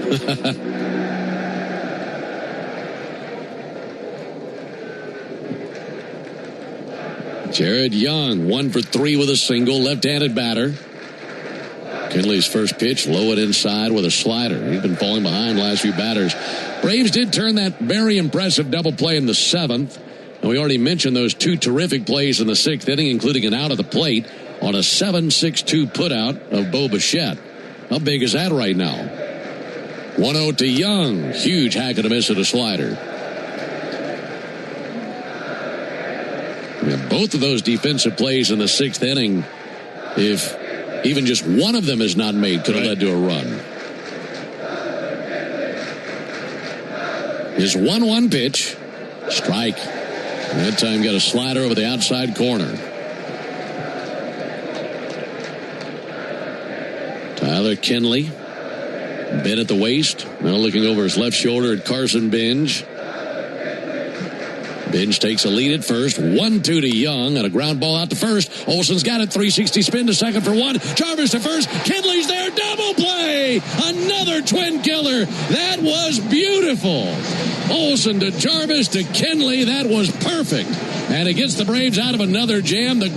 Jared Young, 1 for 3 with a single, left-handed batter. Kinley's first pitch, low and inside with a slider. He's been falling behind last few batters. Braves did turn that very impressive double play in the 7th. And we already mentioned those 2 terrific plays in the 6th inning, including an out at the plate on a 7-6-2 putout of Bo Bichette. How big is that right now? 1-0 to Young. Huge hack and a miss at a slider. And both of those defensive plays in the 6th inning, if even just one of them is not made, could have led to a run. His 1-1 pitch. Strike. That time got a slider over the outside corner. Tyler Kinley. Bent at the waist. Now looking over his left shoulder at Carson Benj. Benj takes a lead at first. 1-2 to Young and a ground ball out to first. Olson's got it. 360 spin to second for 1. Jarvis to first. Kinley's there. Double play. Another twin killer. That was beautiful. Olson to Jarvis to Kinley. That was perfect. And it gets the Braves out of another jam. The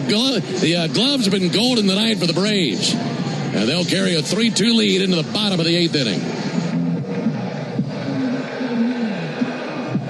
gloves have been golden tonight for the Braves. And they'll carry a 3-2 lead into the bottom of the 8th inning.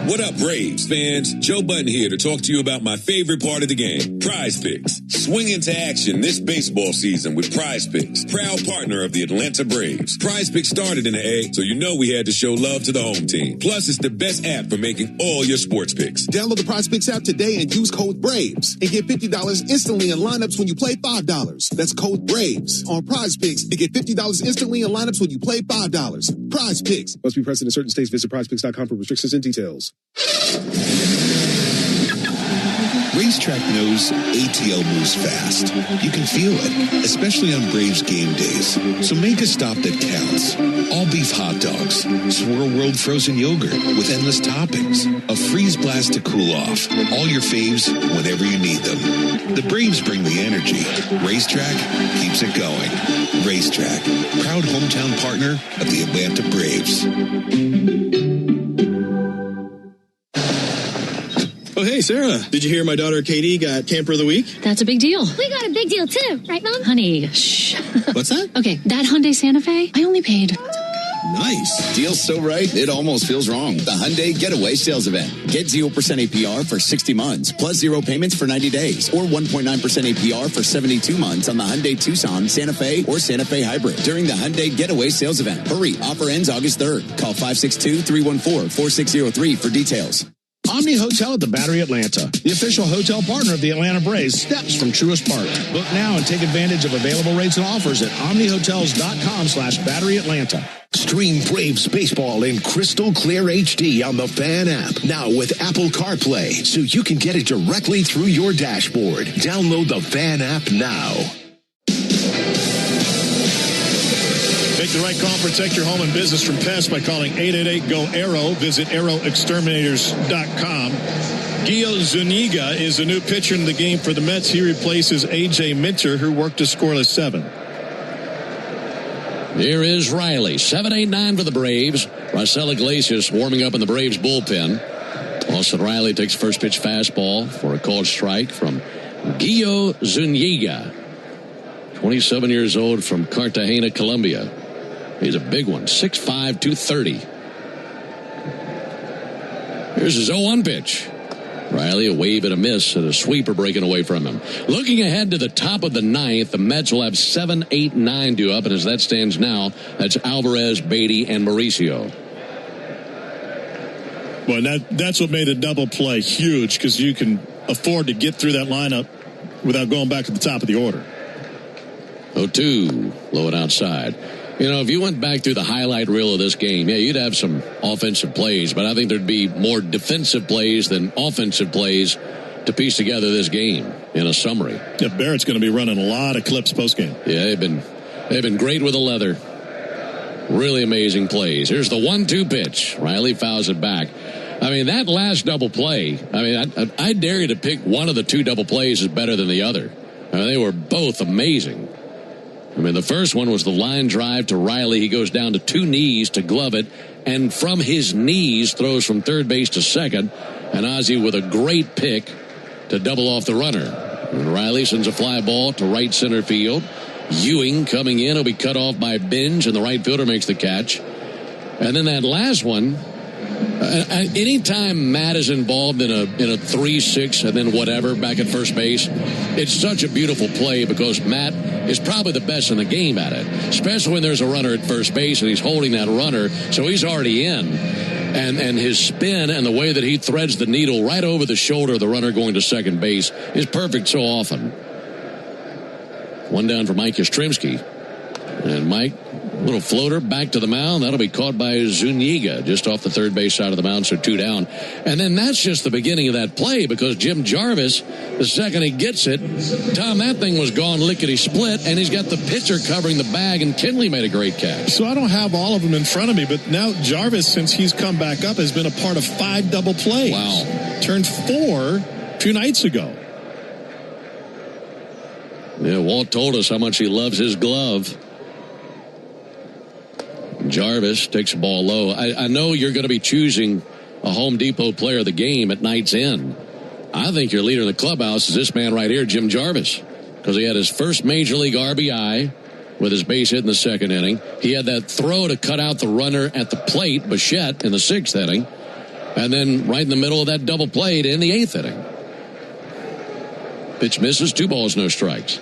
What up, Braves fans? Joe Button here to talk to you about my favorite part of the game, Prize Picks. Swing into action this baseball season with Prize Picks, proud partner of the Atlanta Braves. Prize Picks started in the A, so you know we had to show love to the home team. Plus, it's the best app for making all your sports picks. Download the Prize Picks app today and use code BRAVES and get $50 instantly in lineups when you play $5. That's code BRAVES on Prize Picks to get $50 instantly in lineups when you play $5. Prize Picks. Must be present in certain states. Visit prizepicks.com for restrictions and details. Racetrack knows ATL moves fast. You can feel it, especially on Braves game days. So make a stop that counts. All beef hot dogs, Swirl World frozen yogurt with endless toppings, a freeze blast to cool off. All your faves whenever you need them. The Braves bring the energy. Racetrack keeps it going. Racetrack, proud hometown partner of the Atlanta Braves. Oh, hey, Sarah. Did you hear my daughter Katie got Camper of the Week? That's a big deal. We got a big deal, too. Right, Mom? Honey, shh. What's that? Okay, that Hyundai Santa Fe, I only paid... Nice. Deal's so right, it almost feels wrong. The Hyundai Getaway Sales Event. Get 0% APR for 60 months, plus 0 payments for 90 days, or 1.9% APR for 72 months on the Hyundai Tucson, Santa Fe, or Santa Fe Hybrid during the Hyundai Getaway Sales Event. Hurry, offer ends August 3rd. Call 562-314-4603 for details. Omni Hotel at the Battery Atlanta, the official hotel partner of the Atlanta Braves, steps from Truist Park. Book now and take advantage of available rates and offers at omnihotels.com/Battery Atlanta. Stream Braves baseball in crystal clear HD on the Fan app. Now with Apple CarPlay, so you can get it directly through your dashboard. Download the Fan app now. Make the right call, protect your home and business from pests by calling 888-GO-ARROW. Visit arrowexterminators.com. Gio Zuniga is the new pitcher in the game for the Mets. He replaces A.J. Minter, who worked a scoreless 7. Here is Riley, 7-8-9 for the Braves. Raisel Iglesias warming up in the Braves bullpen. Austin Riley takes first pitch fastball for a called strike from Gio Zuniga. 27 years old from Cartagena, Colombia. He's a big one, 6'5", 230. Here's his 0-1 pitch. Riley, a wave and a miss, and a sweeper breaking away from him. Looking ahead to the top of the ninth, the Mets will have 7, 8, 9 due up, and as that stands now, that's Alvarez, Beatty, and Mauricio. Well, that's what made a double play huge, because you can afford to get through that lineup without going back to the top of the order. 0-2, low and outside. You know, if you went back through the highlight reel of this game, yeah, you'd have some offensive plays, but I think there'd be more defensive plays than offensive plays to piece together this game in a summary. Yeah, Barrett's going to be running a lot of clips postgame. Yeah, they've been great with the leather. Really amazing plays. Here's the 1-2 pitch. Riley fouls it back. I mean, that last double play, I mean, I dare you to pick one of the two double plays is better than the other. I mean, they were both amazing. I mean, the first one was the line drive to Riley. He goes down to two knees to glove it, and from his knees throws from third base to second. And Ozzie with a great pick to double off the runner. And Riley sends a fly ball to right center field. Ewing coming in will be cut off by Binge, and the right fielder makes the catch. And then that last one, anytime Matt is involved in a 3-6 and then whatever back at first base, it's such a beautiful play because Matt is probably the best in the game at it, especially when there's a runner at first base and he's holding that runner, so he's already in. And his spin and the way that he threads the needle right over the shoulder of the runner going to second base is perfect so often. One down for Mike Yastrzemski. And Mike, little floater back to the mound. That'll be caught by Zuniga just off the third base side of the mound, so 2 down. And then that's just the beginning of that play because Jim Jarvis, the second he gets it, Tom, that thing was gone lickety-split, and he's got the pitcher covering the bag, and Kinley made a great catch. So I don't have all of them in front of me, but now Jarvis, since he's come back up, has been a part of 5 double plays. Wow. Turned 4 2 nights ago. Yeah, Walt told us how much he loves his glove. Jarvis takes the ball low. I know you're going to be choosing a Home Depot player of the game at night's end. I think your leader in the clubhouse is this man right here, Jim Jarvis, because he had his first Major League RBI with his base hit in the second inning. He had that throw to cut out the runner at the plate, Bichette, in the 6th inning. And then right in the middle of that double play in the 8th inning. Pitch misses, 2 balls, no strikes.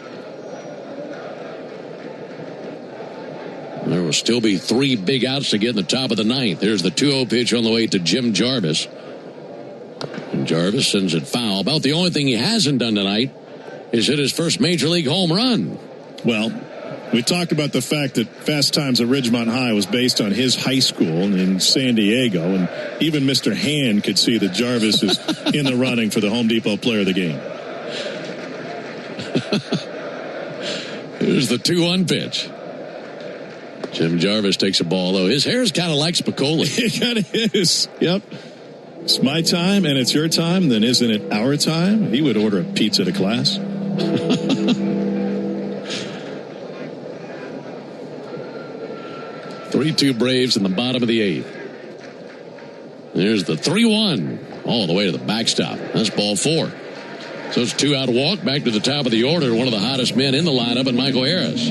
There will still be 3 big outs to get in the top of the 9th. There's the 2-0 pitch on the way to Jim Jarvis. And Jarvis sends it foul. About the only thing he hasn't done tonight is hit his first major league home run. Well, we talked about the fact that Fast Times at Ridgemont High was based on his high school in San Diego, and even Mr. Hand could see that Jarvis is in the running for the Home Depot Player of the Game. Here's the 2-1 pitch. Jim Jarvis takes a ball, though. His hair is kind of like Spicoli. It kind of is. Yep. It's my time and it's your time, then isn't it our time? He would order a pizza to class. 3-2 Braves in the bottom of the 8th. There's the 3-1 all the way to the backstop. That's ball 4. So it's 2-out walk back to the top of the order. One of the hottest men in the lineup, and Michael Harris.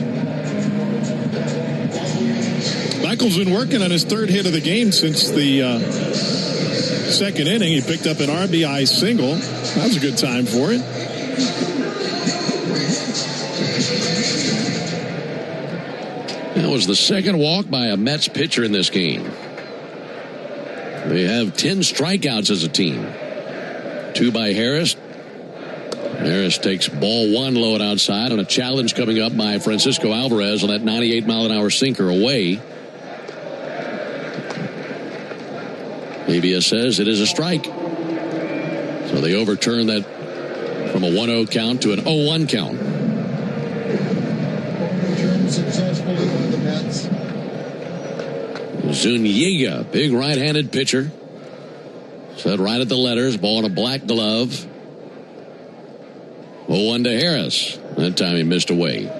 Michael's been working on his 3rd hit of the game since the 2nd inning. He picked up an RBI single. That was a good time for it. That was the 2nd walk by a Mets pitcher in this game. They have 10 strikeouts as a team. 2 by Harris. Harris takes ball 1 low and outside, and a challenge coming up by Francisco Alvarez on that 98-mile-an-hour sinker away. ABS says it is a strike. So they overturn that from a 1-0 count to an 0-1 count. Zuniga, big right-handed pitcher. Set right at the letters, ball in a black glove. 0-1 to Harris. That time he missed away.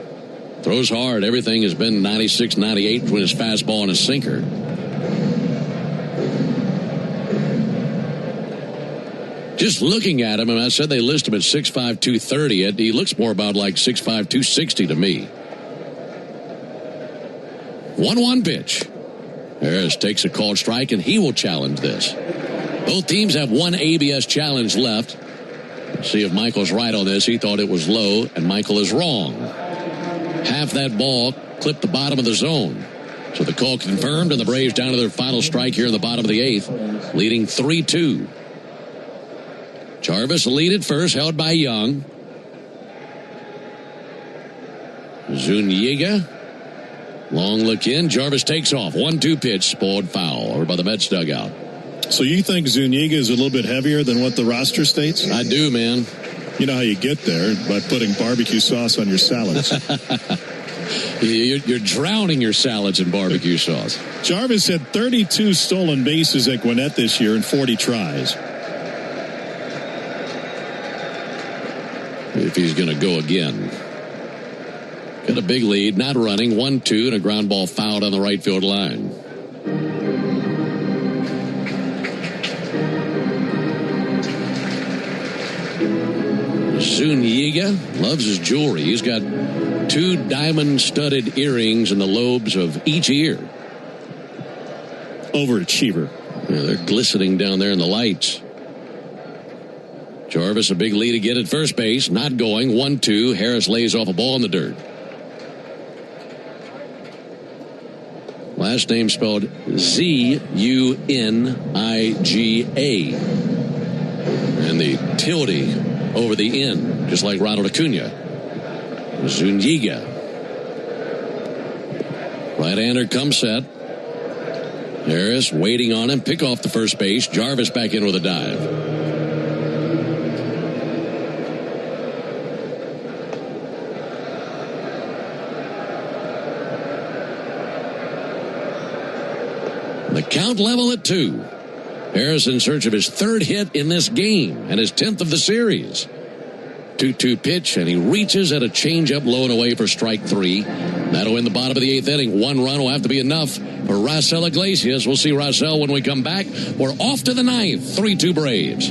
Throws hard. Everything has been 96, 98 between his fastball and his sinker. Just looking at him, and I said they list him at 6'5", 230. He looks more about like 6'5", 260 to me. 1-1 pitch. Harris takes a called strike, and he will challenge this. Both teams have 1 ABS challenge left. Let's see if Michael's right on this. He thought it was low, and Michael is wrong. Half that ball clipped the bottom of the zone. So the call confirmed, and the Braves down to their final strike here in the bottom of the 8th, leading 3-2. Jarvis lead at first, held by Young. Zuniga. Long look in. Jarvis takes off. 1-2 pitch. Spoiled foul over by the Mets dugout. So you think Zuniga is a little bit heavier than what the roster states? I do, man. You know how you get there? By putting barbecue sauce on your salads. You're drowning your salads in barbecue sauce. Jarvis had 32 stolen bases at Gwinnett this year in 40 tries. If he's going to go again. Got a big lead, not running, 1-2, and a ground ball fouled on the right field line. Zuniga loves his jewelry. He's got 2 diamond-studded earrings in the lobes of each ear. Overachiever. Yeah, they're glistening down there in the lights. Jarvis a big lead again at first base. Not going. 1-2. Harris lays off a ball in the dirt. Last name spelled Zuniga. And the tilde over the N, just like Ronald Acuna. Zuniga. Right-hander comes set. Harris waiting on him. Pick off the first base. Jarvis back in with a dive. The count level at 2. Harris in search of his 3rd hit in this game and his 10th of the series. 2-2 pitch, and he reaches at a changeup low and away for strike 3. That'll end the bottom of the 8th inning. 1 run will have to be enough for Raisel Iglesias. We'll see Raisel when we come back. We're off to the 9th. 3-2 Braves.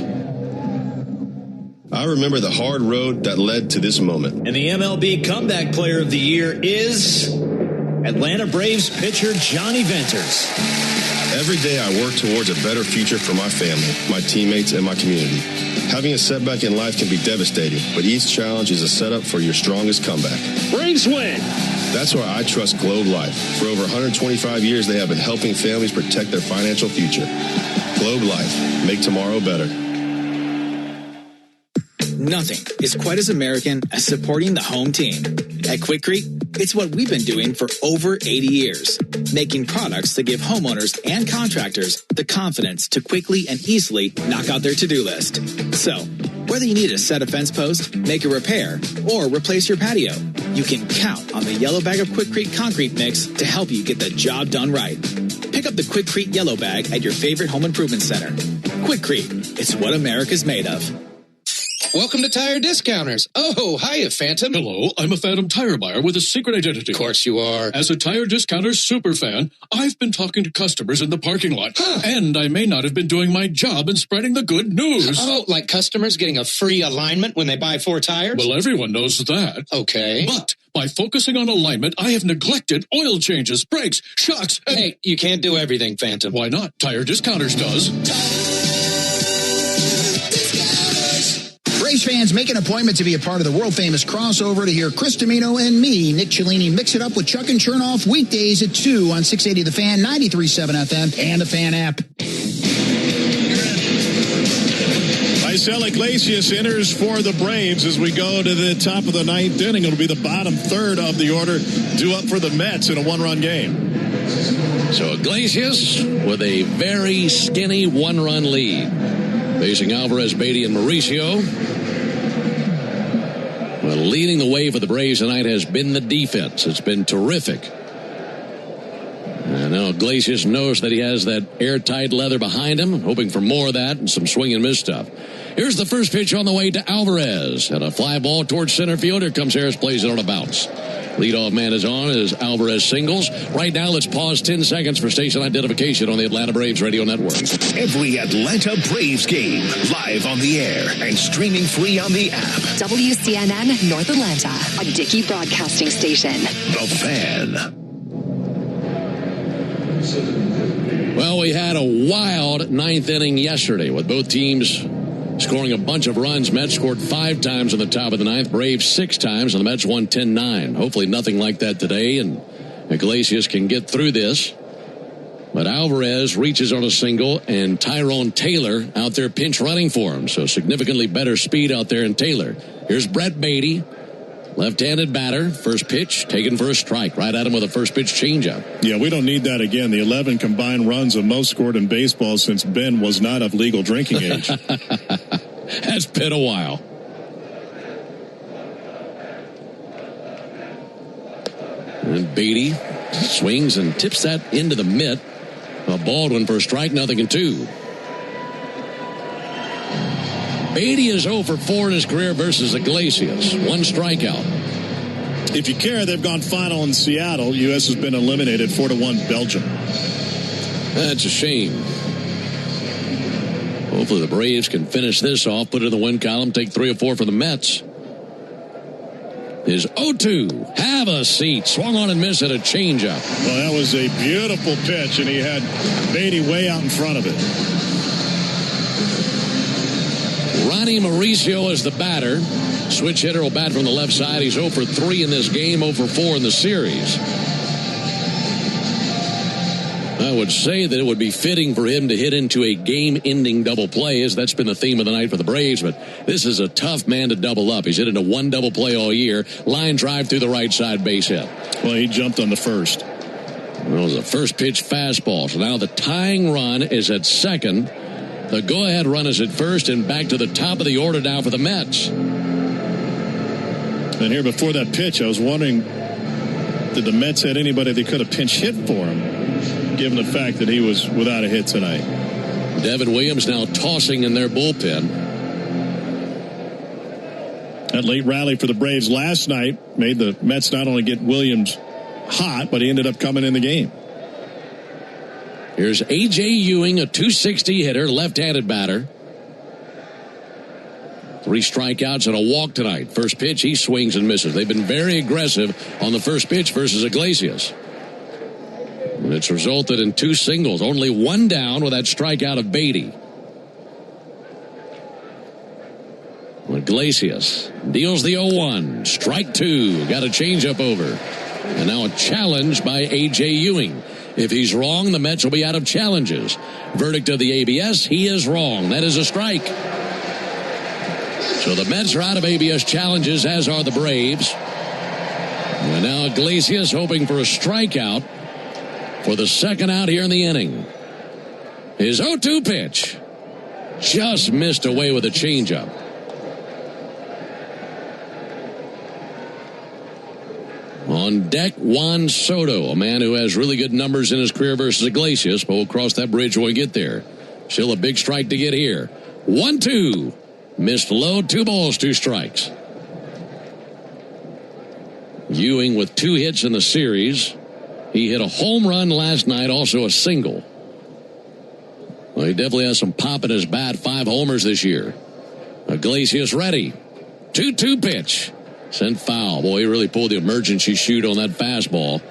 I remember the hard road that led to this moment. And the MLB Comeback Player of the Year is Atlanta Braves pitcher Johnny Venters. Every day I work towards a better future for my family, my teammates, and my community. Having a setback in life can be devastating, but each challenge is a setup for your strongest comeback. Braves win! That's why I trust Globe Life. For over 125 years, they have been helping families protect their financial future. Globe Life. Make tomorrow better. Nothing is quite as American as supporting the home team. At Quikrete, it's what we've been doing for over 80 years, making products that give homeowners and contractors the confidence to quickly and easily knock out their to-do list. So, whether you need to set a fence post, make a repair, or replace your patio, you can count on the yellow bag of Quikrete concrete mix to help you get the job done right. Pick up the Quikrete yellow bag at your favorite home improvement center. Quikrete, it's what America's made of. Welcome to Tire Discounters. Oh, hiya, Phantom. Hello, I'm a Phantom tire buyer with a secret identity. Of course you are. As a Tire Discounters super fan, I've been talking to customers in the parking lot. And I may not have been doing my job in spreading the good news. Oh, like customers getting a free alignment when they buy 4 tires? Well, everyone knows that. Okay. But by focusing on alignment, I have neglected oil changes, brakes, shocks, and... Hey, you can't do everything, Phantom. Why not? Tire Discounters does. Braves fans, make an appointment to be a part of the world-famous crossover to hear Chris Domino and me, Nick Cellini, mix it up with Chuck and Chernoff weekdays at 2 on 680 The Fan, 93.7 FM, and the Fan app. Raisel Iglesias enters for the Braves as we go to the top of the 9th inning. It'll be the bottom third of the order, due up for the Mets in a 1-run game. So Iglesias with a very skinny 1-run lead. Facing Alvarez, Beatty, and Mauricio. Well, leading the way for the Braves tonight has been the defense. It's been terrific. And now Iglesias knows that he has that airtight leather behind him, hoping for more of that and some swing and miss stuff. Here's the first pitch on the way to Alvarez. And a fly ball towards center field. Here comes Harris, plays it on a bounce. Leadoff man is on as Alvarez singles. Right now, let's pause 10 seconds for station identification on the Atlanta Braves Radio Network. Every Atlanta Braves game, live on the air and streaming free on the app. WCNN North Atlanta, a Dickey broadcasting station. The Fan. Well, we had a wild 9th inning yesterday with both teams scoring a bunch of runs. Mets scored 5 times in the top of the 9th. Braves 6 times, and the Mets won 10-9. Hopefully nothing like that today, and Iglesias can get through this. But Alvarez reaches on a single, and Tyrone Taylor out there pinch running for him. So significantly better speed out there in Taylor. Here's Brett Beatty, left-handed batter. First pitch taken for a strike. Right at him with a first pitch changeup. Yeah, we don't need that again. The 11 combined runs of most scored in baseball since Ben was not of legal drinking age. That's been a while. And Beatty swings and tips that into the mitt. A Baldwin for a strike, 0-2. Beatty is 0 for 4 in his career versus Iglesias. 1 strikeout. If you care, they've gone final in Seattle. U.S. has been eliminated 4-1 Belgium. That's a shame. Hopefully the Braves can finish this off, put it in the win column, take 3 or 4 for the Mets. Is 0-2. Have a seat. Swung on and missed at a changeup. Well, that was a beautiful pitch, and he had Beatty way out in front of it. Ronnie Mauricio is the batter. Switch hitter will bat from the left side. He's 0 for 3 in this game, 0 for 4 in the series. I would say that it would be fitting for him to hit into a game-ending double play, as that's been the theme of the night for the Braves, but this is a tough man to double up. He's hit into 1 double play all year. Line drive through the right side, base hit. Well, he jumped on the first. Well, it was a first pitch fastball. So now the tying run is at second. The go-ahead run is at first, and back to the top of the order now for the Mets. And here before that pitch, I was wondering, did the Mets had anybody that could have pinch hit for him, given the fact that he was without a hit tonight? Devin Williams now tossing in their bullpen. That late rally for the Braves last night made the Mets not only get Williams hot, but he ended up coming in the game. Here's A.J. Ewing, a .260 hitter, left-handed batter. 3 strikeouts and a walk tonight. First pitch, he swings and misses. They've been very aggressive on the first pitch versus Iglesias. And it's resulted in 2 singles. Only 1 down with that strikeout of Beatty. Iglesias deals the 0-1. Strike 2. Got a changeup over. And now a challenge by A.J. Ewing. If he's wrong, the Mets will be out of challenges. Verdict of the ABS, he is wrong. That is a strike. So the Mets are out of ABS challenges, as are the Braves. And now Iglesias hoping for a strikeout for the second out here in the inning. His 0-2 pitch. Just missed away with a changeup. On deck, Juan Soto, a man who has really good numbers in his career versus Iglesias, but we'll cross that bridge when we get there. Still a big strike to get here. 1-2. Missed low, 2 balls, 2 strikes. Ewing with 2 hits in the series. He hit a home run last night, also a single. Well, he definitely has some pop in his bat. 5 homers this year. Iglesias ready. 2-2 pitch. Sent foul. Boy, he really pulled the emergency chute on that fastball.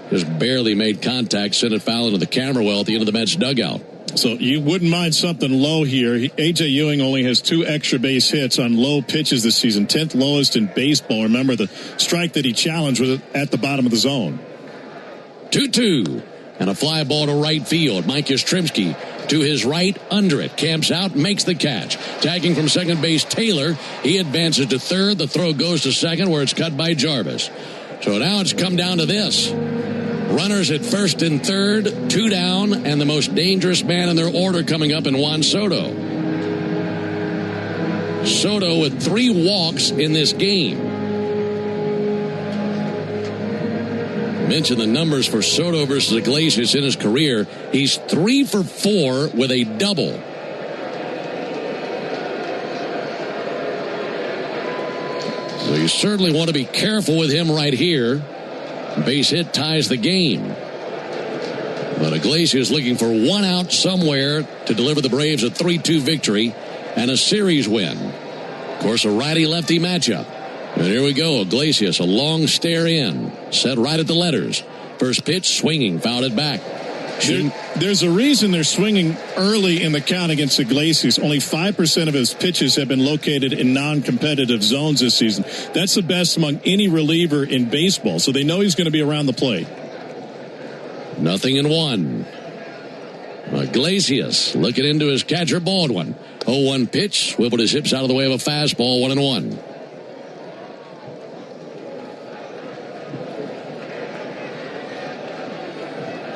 Just barely made contact. Sent it foul into the camera well at the end of the Mets dugout. So you wouldn't mind something low here. A.J. Ewing only has 2 extra base hits on low pitches this season. 10th lowest in baseball. Remember, the strike that he challenged was at the bottom of the zone. 2-2. And a fly ball to right field. Mike Yastrzemski to his right, under it. Camps out, makes the catch. Tagging from second base, Taylor. He advances to third. The throw goes to second, where it's cut by Jarvis. So now it's come down to this. Runners at first and third, 2 down, and the most dangerous man in their order coming up in Juan Soto. Soto with 3 walks in this game. Mention the numbers for Soto versus Iglesias in his career. He's 3 for 4 with a double. So you certainly want to be careful with him right here. Base hit ties the game. But Iglesias looking for 1 out somewhere to deliver the Braves a 3-2 victory and a series win. Of course, a righty-lefty matchup. And here we go. Iglesias, a long stare in. Set right at the letters. First pitch, swinging, fouled it back. There's a reason they're swinging early in the count against Iglesias. Only 5% of his pitches have been located in non-competitive zones this season. That's the best among any reliever in baseball. So they know he's going to be around the plate. 0-1. Iglesias looking into his catcher Baldwin. 0-1 pitch, swiveled his hips out of the way of a fastball. 1-1.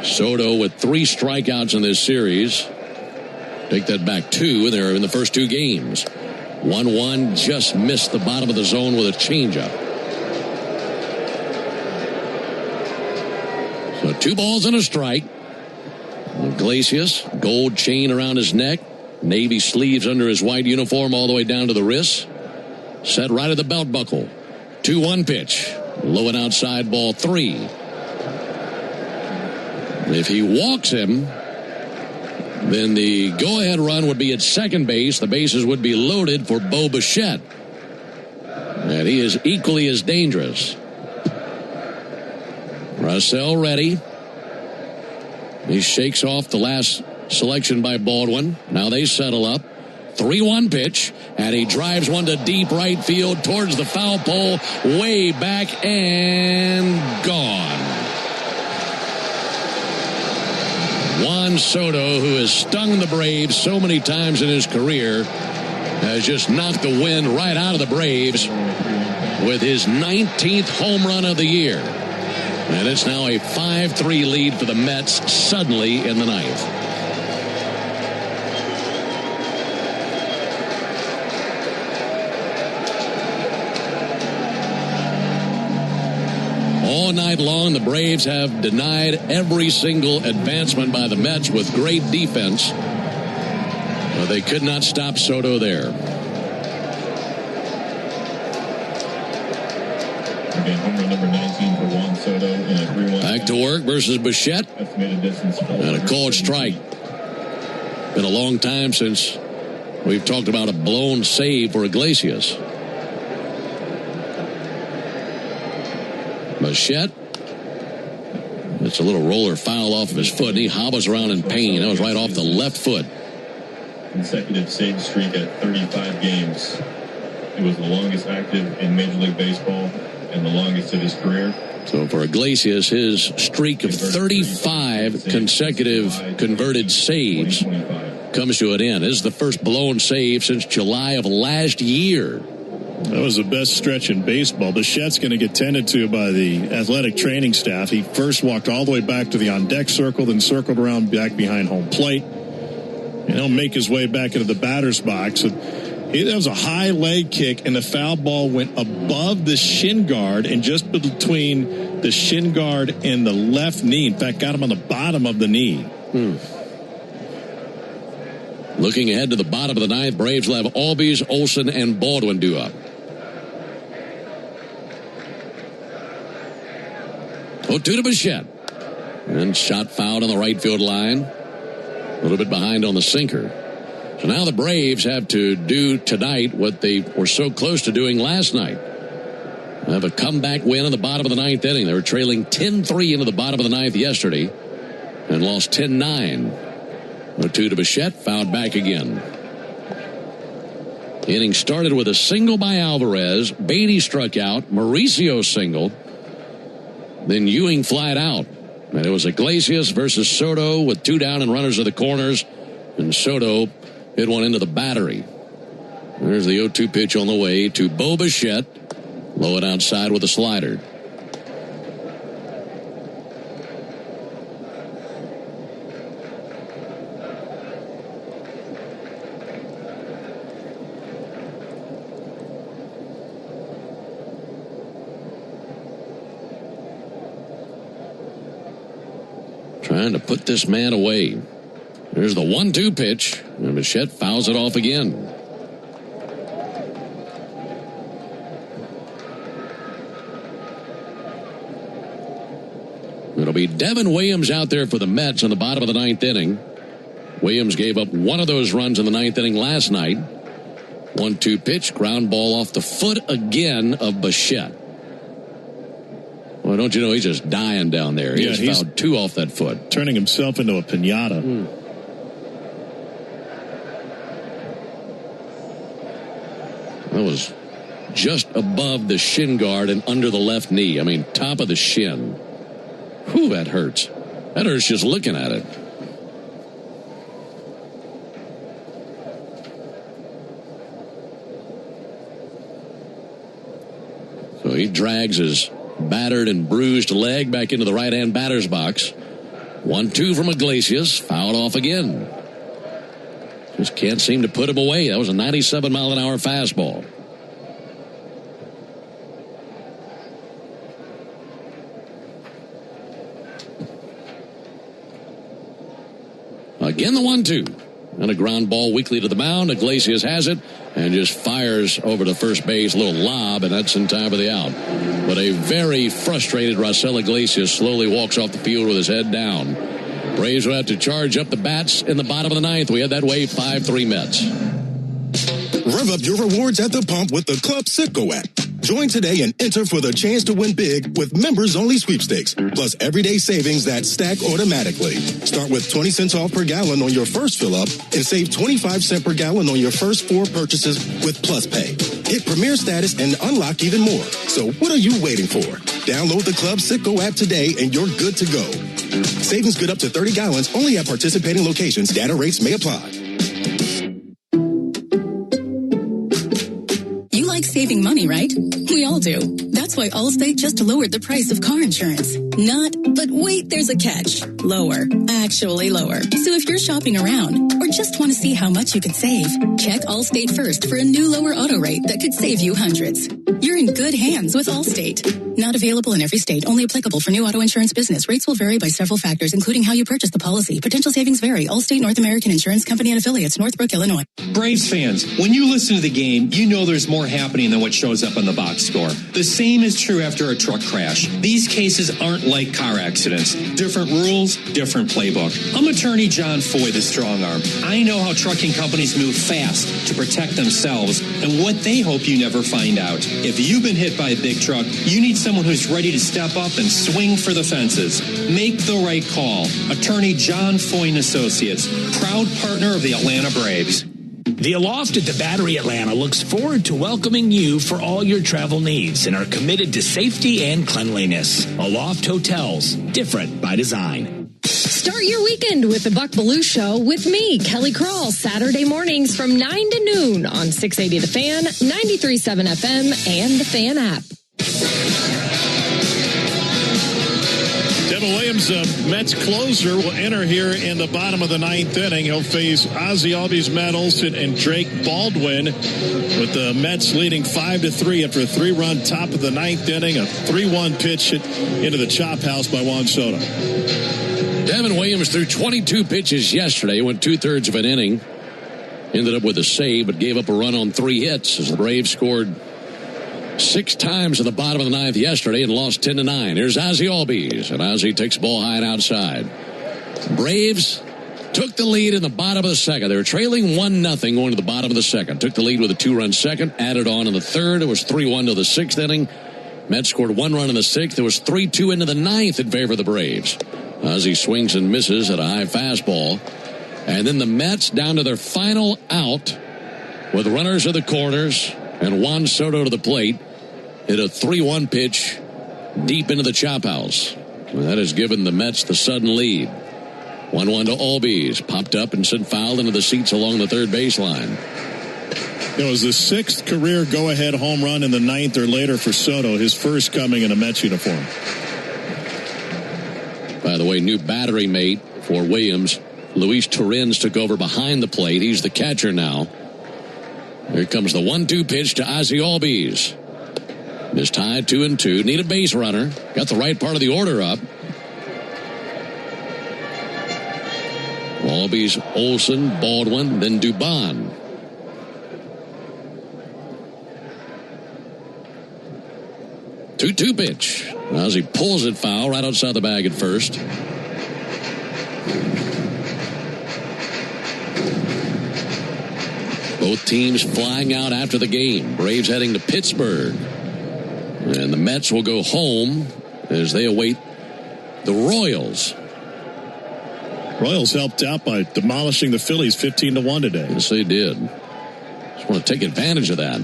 Soto with 3 strikeouts in this series. Take that back 2. They're in the first 2 games. 1-1, just missed the bottom of the zone with a changeup. So 2 balls and a strike. Iglesias, gold chain around his neck. Navy sleeves under his white uniform all the way down to the wrists. Set right at the belt buckle. 2-1 pitch. Low and outside, ball 3. If he walks him, then the go-ahead run would be at second base. The bases would be loaded for Bo Bichette. And he is equally as dangerous. Russell ready. He shakes off the last selection by Baldwin. Now they settle up. 3-1 pitch, and he drives one to deep right field towards the foul pole, way back and gone. Juan Soto, who has stung the Braves so many times in his career, has just knocked the wind right out of the Braves with his 19th home run of the year. And it's now a 5-3 lead for the Mets suddenly in the 9th. All night long, the Braves have denied every single advancement by the Mets with great defense. But they could not stop Soto there. Again, home run number 19 for Juan Soto in a 3-1. Back to work versus Bichette. Estimated distance. And a called strike. Been a long time since we've talked about a blown save for Iglesias. Bichette. It's Gets a little roller foul off of his foot, and he hobbles around in pain. That was right off the left foot. Consecutive save streak at 35 games. It was the longest active in Major League Baseball and the longest of his career. So for Iglesias, his streak of 35 consecutive converted saves comes to an end. This is the first blown save since July of last year. That was the best stretch in baseball. Bichette's going to get tended to by the athletic training staff. He first walked all the way back to the on-deck circle, then circled around back behind home plate. And he'll make his way back into the batter's box. That was a high leg kick, and the foul ball went above the shin guard and just between the shin guard and the left knee. In fact, got him on the bottom of the knee. Looking ahead to the bottom of the ninth, Braves will have Albies, Olsen, and Baldwin due up. 0-2 to Bichette. And shot fouled on the right field line. A little bit behind on the sinker. So now the Braves have to do tonight what they were so close to doing last night. They have a comeback win in the bottom of the ninth inning. They were trailing 10-3 into the bottom of the ninth yesterday and lost 10-9. 0-2 to Bichette, fouled back again. The inning started with a single by Alvarez. Beatty struck out. Mauricio singled. Then Ewing flied out. And it was Iglesias versus Soto with 2 down and runners of the corners. And Soto hit one into the battery. There's the 0-2 pitch on the way to Bo Bichette. Low and outside with a slider. Trying to put this man away. There's the 1-2 pitch, and Bichette fouls it off again. It'll be Devin Williams out there for the Mets in the bottom of the ninth inning. Williams gave up one of those runs in the ninth inning last night. 1-2 pitch, ground ball off the foot again of Bichette. Well, don't you know he's just dying down there? He's fouled 2 off that foot. Turning himself into a piñata. That was just above the shin guard and under the left knee. I mean, top of the shin. Whew, that hurts. That hurts just looking at it. So he drags his battered and bruised leg back into the right-hand batter's box. 1-2 from Iglesias. Fouled off again. Just can't seem to put him away. That was a 97-mile-an-hour fastball. Again, the 1-2. And a ground ball weakly to the mound. Iglesias has it and just fires over to first base. A little lob, and that's in time for the out. But a very frustrated Raisel Iglesias slowly walks off the field with his head down. Braves will have to charge up the bats in the bottom of the ninth. We had that way 5-3 Mets. Rev up your rewards at the pump with the Club Citgo app. Join today and enter for the chance to win big with members-only sweepstakes, plus everyday savings that stack automatically. Start with 20 cents off per gallon on your first fill-up and save 25 cents per gallon on your first 4 purchases with Plus Pay. Hit Premier status and unlock even more. So what are you waiting for? Download the Club Citgo app today and you're good to go. Savings good up to 30 gallons only at participating locations. Data rates may apply. Saving money, right? We all do. That's why Allstate just lowered the price of car insurance. Not, but wait, there's a catch. Lower. Actually lower. So if you're shopping around or just want to see how much you could save, check Allstate first for a new lower auto rate that could save you hundreds. You're in good hands with Allstate. Not available in every state. Only applicable for new auto insurance business. Rates will vary by several factors, including how you purchase the policy. Potential savings vary. Allstate North American Insurance Company and Affiliates, Northbrook, Illinois. Braves fans, when you listen to the game, you know there's more happening than what shows up on the box score. The same is true after a truck crash. These cases aren't like car accidents. Different rules, different playbook. I'm attorney John Foy, the strong arm. I know how trucking companies move fast to protect themselves and what they hope you never find out. If you've been hit by a big truck, you need someone who's ready to step up and swing for the fences. Make the right call. Attorney John Foyne Associates, proud partner of the Atlanta Braves. The Aloft at the Battery Atlanta looks forward to welcoming you for all your travel needs and are committed to safety and cleanliness. Aloft Hotels, different by design. Start your weekend with the Buck Belue Show with me, Kelly Krall, Saturday mornings from 9 to noon on 680 The Fan, 93.7 FM, and the Fan app. Devin Williams, Mets closer, will enter here in the bottom of the ninth inning. He'll face Ozzie Albies, Matt Olson, and Drake Baldwin, with the Mets leading 5-3 after a 3-run top of the ninth inning. A 3-1 pitch hit into the chop house by Juan Soto. Devin Williams threw 22 pitches yesterday, went 2/3 of an inning. Ended up with a save, but gave up a run on 3 hits as the Braves scored 6 times in the bottom of the ninth yesterday and lost 10-9. Here's Ozzie Albies, and Ozzie takes the ball high and outside. Braves took the lead in the bottom of the second. They were trailing 1-0 going to the bottom of the second. Took the lead with a 2-run second, added on in the third. It was 3-1 to the 6th inning. Mets scored 1 run in the 6th. It was 3-2 into the 9th in favor of the Braves. Ozzie swings and misses at a high fastball. And then the Mets down to their final out with runners at the corners and Juan Soto to the plate, hit a 3-1 pitch deep into the chop house. And that has given the Mets the sudden lead. 1-1 to Albies. Popped up and sent foul into the seats along the third baseline. It was the 6th career go-ahead home run in the 9th or later for Soto, his first coming in a Mets uniform. By the way, new battery mate for Williams, Luis Torrens, took over behind the plate. He's the catcher now. Here comes the 1-2 pitch to Ozzie Albies. It's tied 2-2. Need a base runner. Got the right part of the order up. Albies, Olson, Baldwin, then Dubon. Two pitch. Ozzie pulls it foul right outside the bag at first. Both teams flying out after the game. Braves heading to Pittsburgh. And the Mets will go home as they await the Royals. Royals helped out by demolishing the Phillies 15-1 today. Yes, they did. Just want to take advantage of that.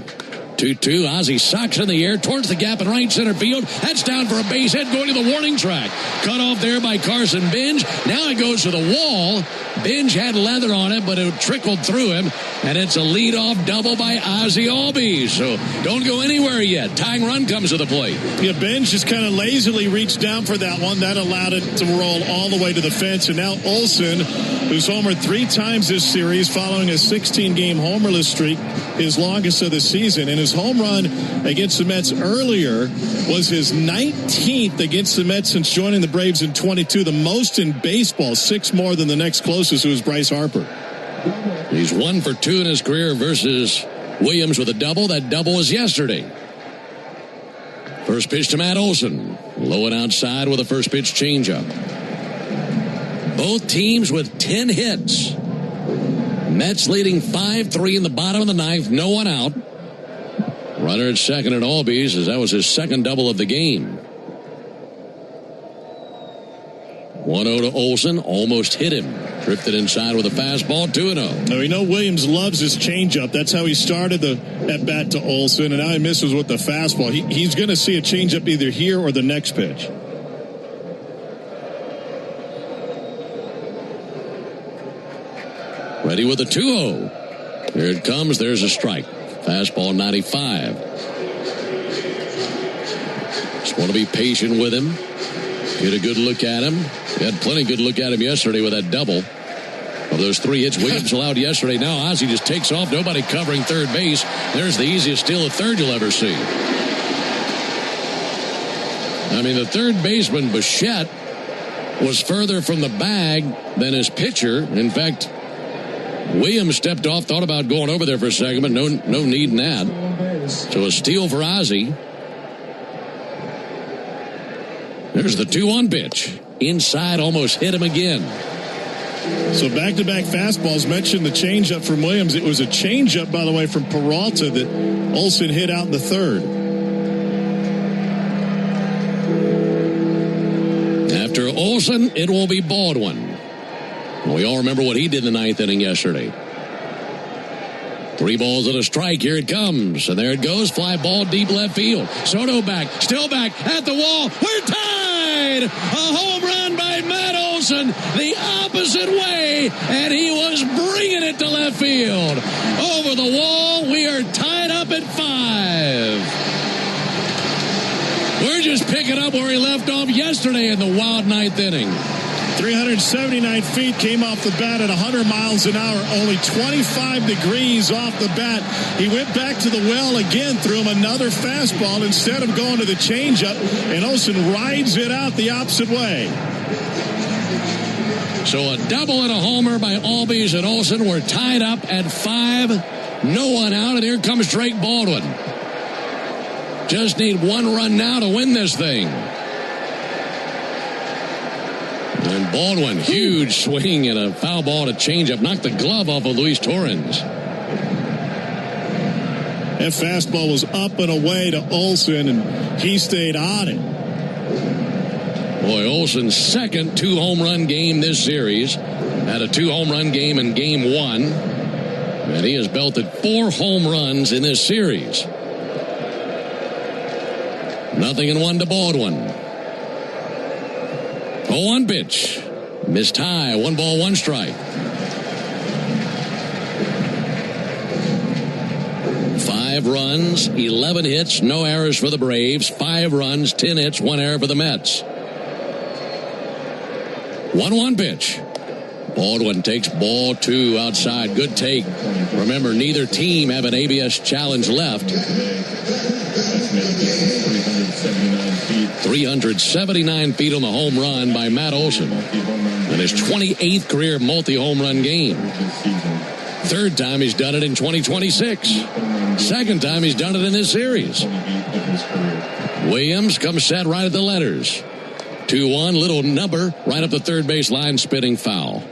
2-2. Ozzie socks in the air towards the gap in right center field. That's down for a base hit going to the warning track. Cut off there by Carson Benj. Now it goes to the wall. Benj had leather on it, but it trickled through him. And it's a leadoff double by Ozzie Albies. So don't go anywhere yet. Tying run comes to the plate. Yeah, Benj just kind of lazily reached down for that one. That allowed it to roll all the way to the fence. And now Olson, who's homered 3 times this series following a 16-game homerless streak, his longest of the season. And his home run against the Mets earlier was his 19th against the Mets since joining the Braves in 22, the most in baseball, 6 more than the next closest, who was Bryce Harper. He's 1 for 2 in his career versus Williams with a double. That double was yesterday. First pitch to Matt Olson. Low and outside with a first pitch changeup. Both teams with 10 hits. Mets leading 5-3 in the bottom of the ninth. No one out. Runner at second at Albies, as that was his second double of the game. 1-0 to Olson. Almost hit him. Drifted inside with a fastball. 2-0. Now, we know Williams loves his changeup. That's how he started the at-bat to Olson, and now he misses with the fastball. He's going to see a changeup either here or the next pitch. Ready with a 2-0. Here it comes. There's a strike. Fastball 95. Just want to be patient with him. Get a good look at him. He had plenty good look at him yesterday with that double. Of those 3 hits Williams allowed yesterday, now Ozzie just takes off. Nobody covering third base. There's the easiest steal of third you'll ever see. I mean, the third baseman, Bichette, was further from the bag than his pitcher. In fact, Williams stepped off, thought about going over there for a second, but no need in that. So a steal for Ozzie. There's the 2-1 pitch. Inside, almost hit him again. So back-to-back fastballs. Mentioned the changeup from Williams. It was a changeup, by the way, from Peralta that Olson hit out in the third. Olsen, it will be Baldwin. We all remember what he did in the ninth inning yesterday. 3 balls and a strike. Here it comes. And there it goes. Fly ball deep left field. Soto back. Still back at the wall. We're tied. A home run by Matt Olsen the opposite way. And he was bringing it to left field. Over the wall. We are tied up at 5. We're just picking up where he left off yesterday in the wild ninth inning. 379 feet, came off the bat at 100 miles an hour, only 25 degrees off the bat. He went back to the well again, threw him another fastball instead of going to the changeup, and Olsen rides it out the opposite way. So a double and a homer by Albies and Olsen. We're tied up at 5. No one out, and here comes Drake Baldwin. Just need 1 run now to win this thing. And Baldwin, huge swing and a foul ball to changeup. Knocked the glove off of Luis Torrens. That fastball was up and away to Olsen, and he stayed on it. Boy, Olsen's second 2-home-run game this series. Had a 2-home-run game in Game 1. And he has belted 4 home runs in this series. 0-1 to Baldwin. 0-1 pitch. Missed high. 1 ball, 1 strike. 5 runs, 11 hits, no errors for the Braves. 5 runs, 10 hits, 1 error for the Mets. 1-1 pitch. Baldwin takes ball 2 outside. Good take. Remember, neither team have an ABS challenge left. 379 feet on the home run by Matt Olsen. And his 28th career multi-home run game. 3rd time he's done it in 2026. 2nd time he's done it in this series. Williams comes set right at the letters. 2-1, little number right up the third base line, spinning foul.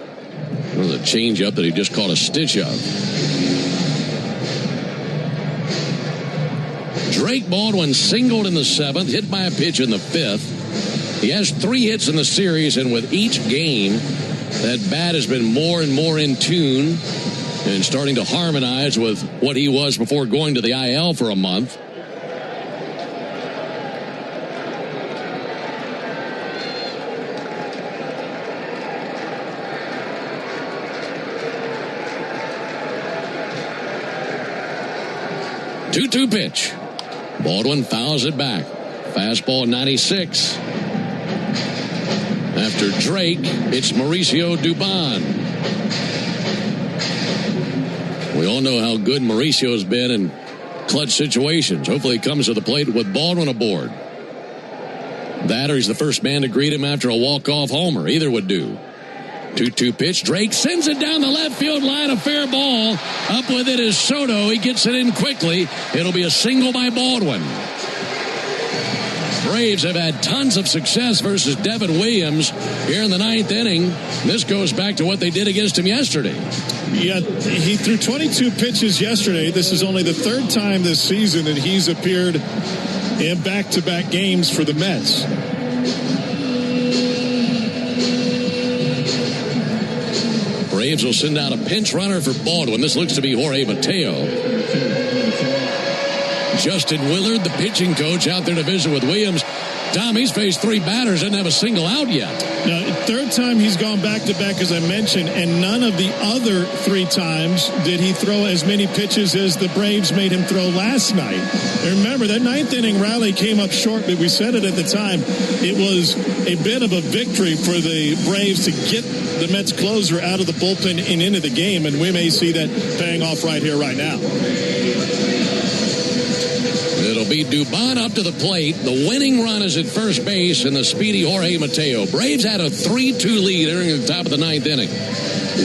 It was a changeup that he just caught a stitch of. Drake Baldwin singled in the 7th, hit by a pitch in the 5th. He has 3 hits in the series, and with each game, that bat has been more and more in tune and starting to harmonize with what he was before going to the IL for a month. Two pitch. Baldwin fouls it back. Fastball 96. After Drake, it's Mauricio Dubon. We all know how good Mauricio's been in clutch situations. Hopefully he comes to the plate with Baldwin aboard. That or he's the first man to greet him after a walk-off homer. Either would do. 2-2 pitch. Drake sends it down the left field line. A fair ball. Up with it is Soto. He gets it in quickly. It'll be a single by Baldwin. Braves have had tons of success versus Devin Williams here in the 9th inning. This goes back to what they did against him yesterday. Yeah, he threw 22 pitches yesterday. This is only the 3rd time this season that he's appeared in back-to-back games for the Mets. Braves will send out a pinch runner for Baldwin. This looks to be Jorge Mateo. Justin Willard, the pitching coach, out there to visit with Williams. Tom, he's faced 3 batters, doesn't have a single out yet. Now, 3rd time he's gone back-to-back, as I mentioned, and none of the other 3 times did he throw as many pitches as the Braves made him throw last night. And remember, that 9th inning rally came up short, but we said it at the time. It was a bit of a victory for the Braves to get the Mets closer out of the bullpen and into the game, and we may see that paying off right here, right now. It'll be Dubon up to the plate. The winning run is at first base, and the speedy Jorge Mateo. Braves had a 3-2 lead entering the top of the 9th inning.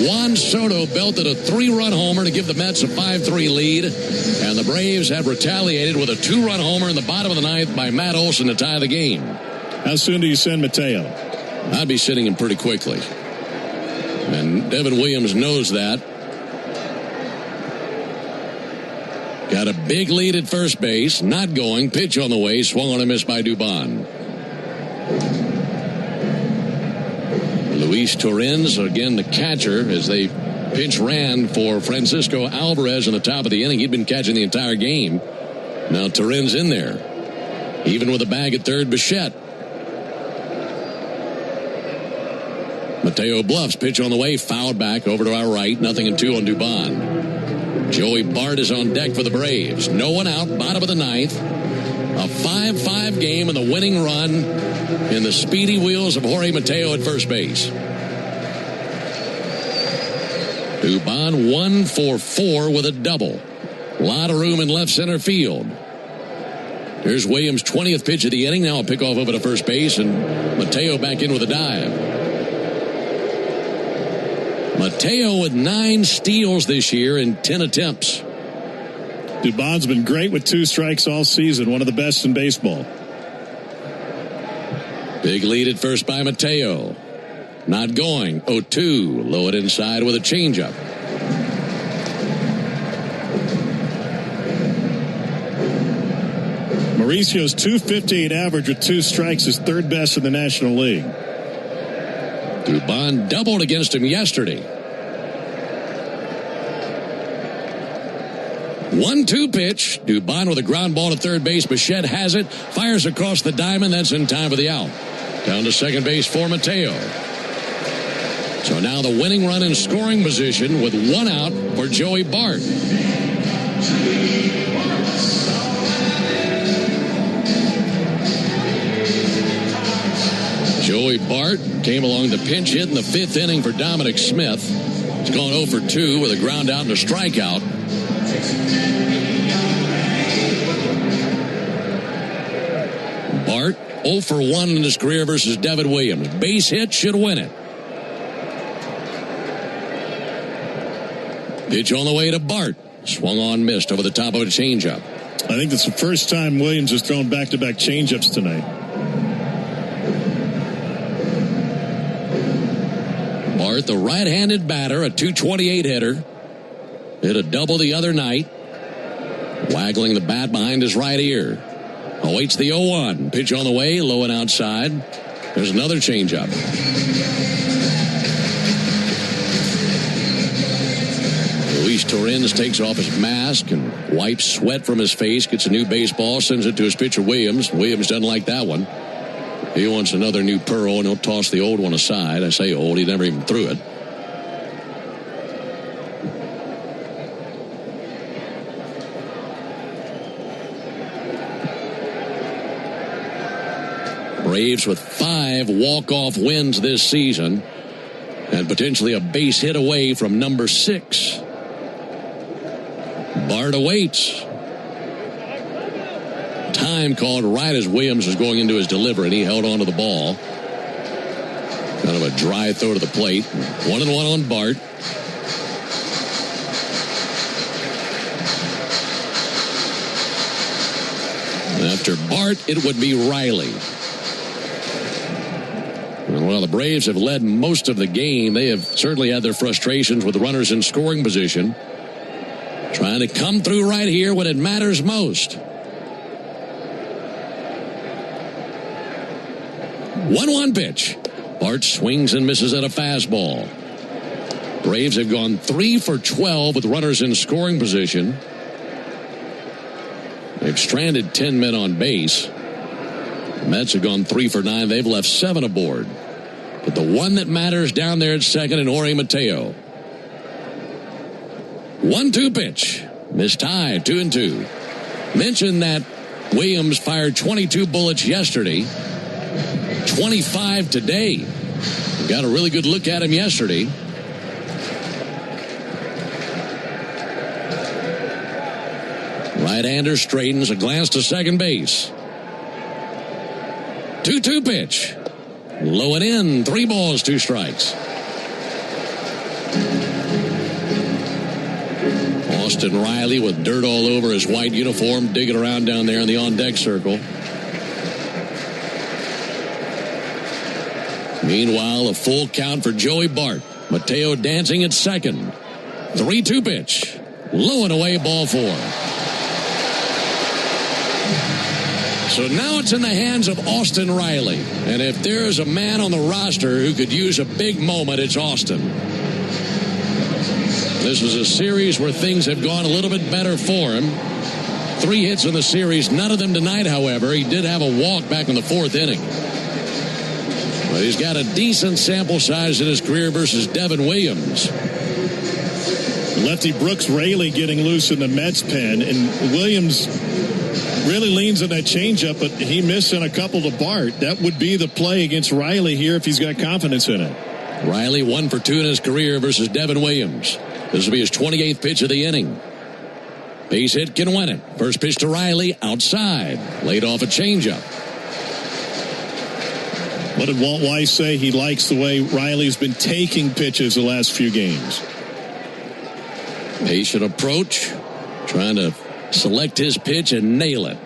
Juan Soto belted a 3-run homer to give the Mets a 5-3 lead, and the Braves have retaliated with a 2-run homer in the bottom of the 9th by Matt Olsen to tie the game. How soon do you send Mateo? I'd be sitting him pretty quickly. And Devin Williams knows that. Got a big lead at first base. Not going. Pitch on the way. Swung on and missed by Dubon. Luis Torrens, again, the catcher, as they pinch ran for Francisco Alvarez in the top of the inning. He'd been catching the entire game. Now Torrens in there. Even with a bag at third, Bichette. Mateo Bluffs, pitch on the way, fouled back over to our right. 0-2 on Dubon. Joey Bart is on deck for the Braves. No one out, bottom of the ninth. A 5-5 game and the winning run in the speedy wheels of Jorge Mateo at first base. Dubon 1 for 4 with a double. A lot of room in left center field. Here's Williams' 20th pitch of the inning. Now a pickoff over to first base, and Mateo back in with a dive. Mateo with 9 steals this year in 10 attempts. Dubon's been great with 2 strikes all season, one of the best in baseball. Big lead at first by Mateo. Not going. 0-2. Low it inside with a changeup. Mauricio's .258 average with 2 strikes is third best in the National League. Dubon doubled against him yesterday. 1-2 pitch. Dubon with a ground ball to third base. Bichette has it. Fires across the diamond. That's in time for the out. Down to second base for Mateo. So now the winning run in scoring position with 1 out for Joey Bart. Joey Bart came along to pinch hit in the 5th inning for Dominic Smith. He's gone 0 for 2 with a ground out and a strikeout. Bart 0 for 1 in his career versus Devin Williams. Base hit should win it. Pitch on the way to Bart. Swung on, missed over the top of a changeup. I think that's the first time Williams has thrown back-to-back changeups tonight. Bart, the right-handed batter, a .228 hitter. Hit a double the other night. Waggling the bat behind his right ear. Awaits the 0-1. Pitch on the way, low and outside. There's another changeup. Luis Torrens takes off his mask and wipes sweat from his face, gets a new baseball, sends it to his pitcher Williams. Williams doesn't like that one. He wants another new pearl, and he'll toss the old one aside. I say old, he never even threw it. Braves with 5 walk-off wins this season and potentially a base hit away from number 6. Bart awaits. Time called right as Williams was going into his delivery, and he held on to the ball. Kind of a dry throw to the plate. 1-1 on Bart. After Bart, it would be Riley. Well, the Braves have led most of the game. They have certainly had their frustrations with runners in scoring position. Trying to come through right here when it matters most. 1-1 pitch. Bart swings and misses at a fastball. Braves have gone 3 for 12 with runners in scoring position. They've stranded 10 men on base. The Mets have gone 3 for 9. They've left 7 aboard. But the one that matters down there at second in Jorge Mateo. 1-2 pitch. Mistimed, 2-2. Mentioned that Williams fired 22 bullets yesterday. 25 today. Got a really good look at him yesterday. Right-hander straightens, a glance to second base. 2-2 pitch. Low and in, 3 balls, 2 strikes. Austin Riley with dirt all over his white uniform, digging around down there in the on-deck circle. Meanwhile, a full count for Joey Bart. Mateo dancing at second. 3-2 pitch. Low and away, ball 4. So now it's in the hands of Austin Riley. And if there is a man on the roster who could use a big moment, it's Austin. This is a series where things have gone a little bit better for him. 3 hits in the series, none of them tonight, however. He did have a walk back in the 4th inning. But he's got a decent sample size in his career versus Devin Williams. Lefty Brooks Raley getting loose in the Mets pen, and Williams really leans on that changeup, but he missed on a couple to Bart. That would be the play against Riley here if he's got confidence in it. Riley 1 for 2 in his career versus Devin Williams. This will be his 28th pitch of the inning. Base hit can win it. First pitch to Riley, outside. Laid off a changeup. What did Walt Weiss say? He likes the way Riley's been taking pitches the last few games. Patient approach, trying to select his pitch and nail it.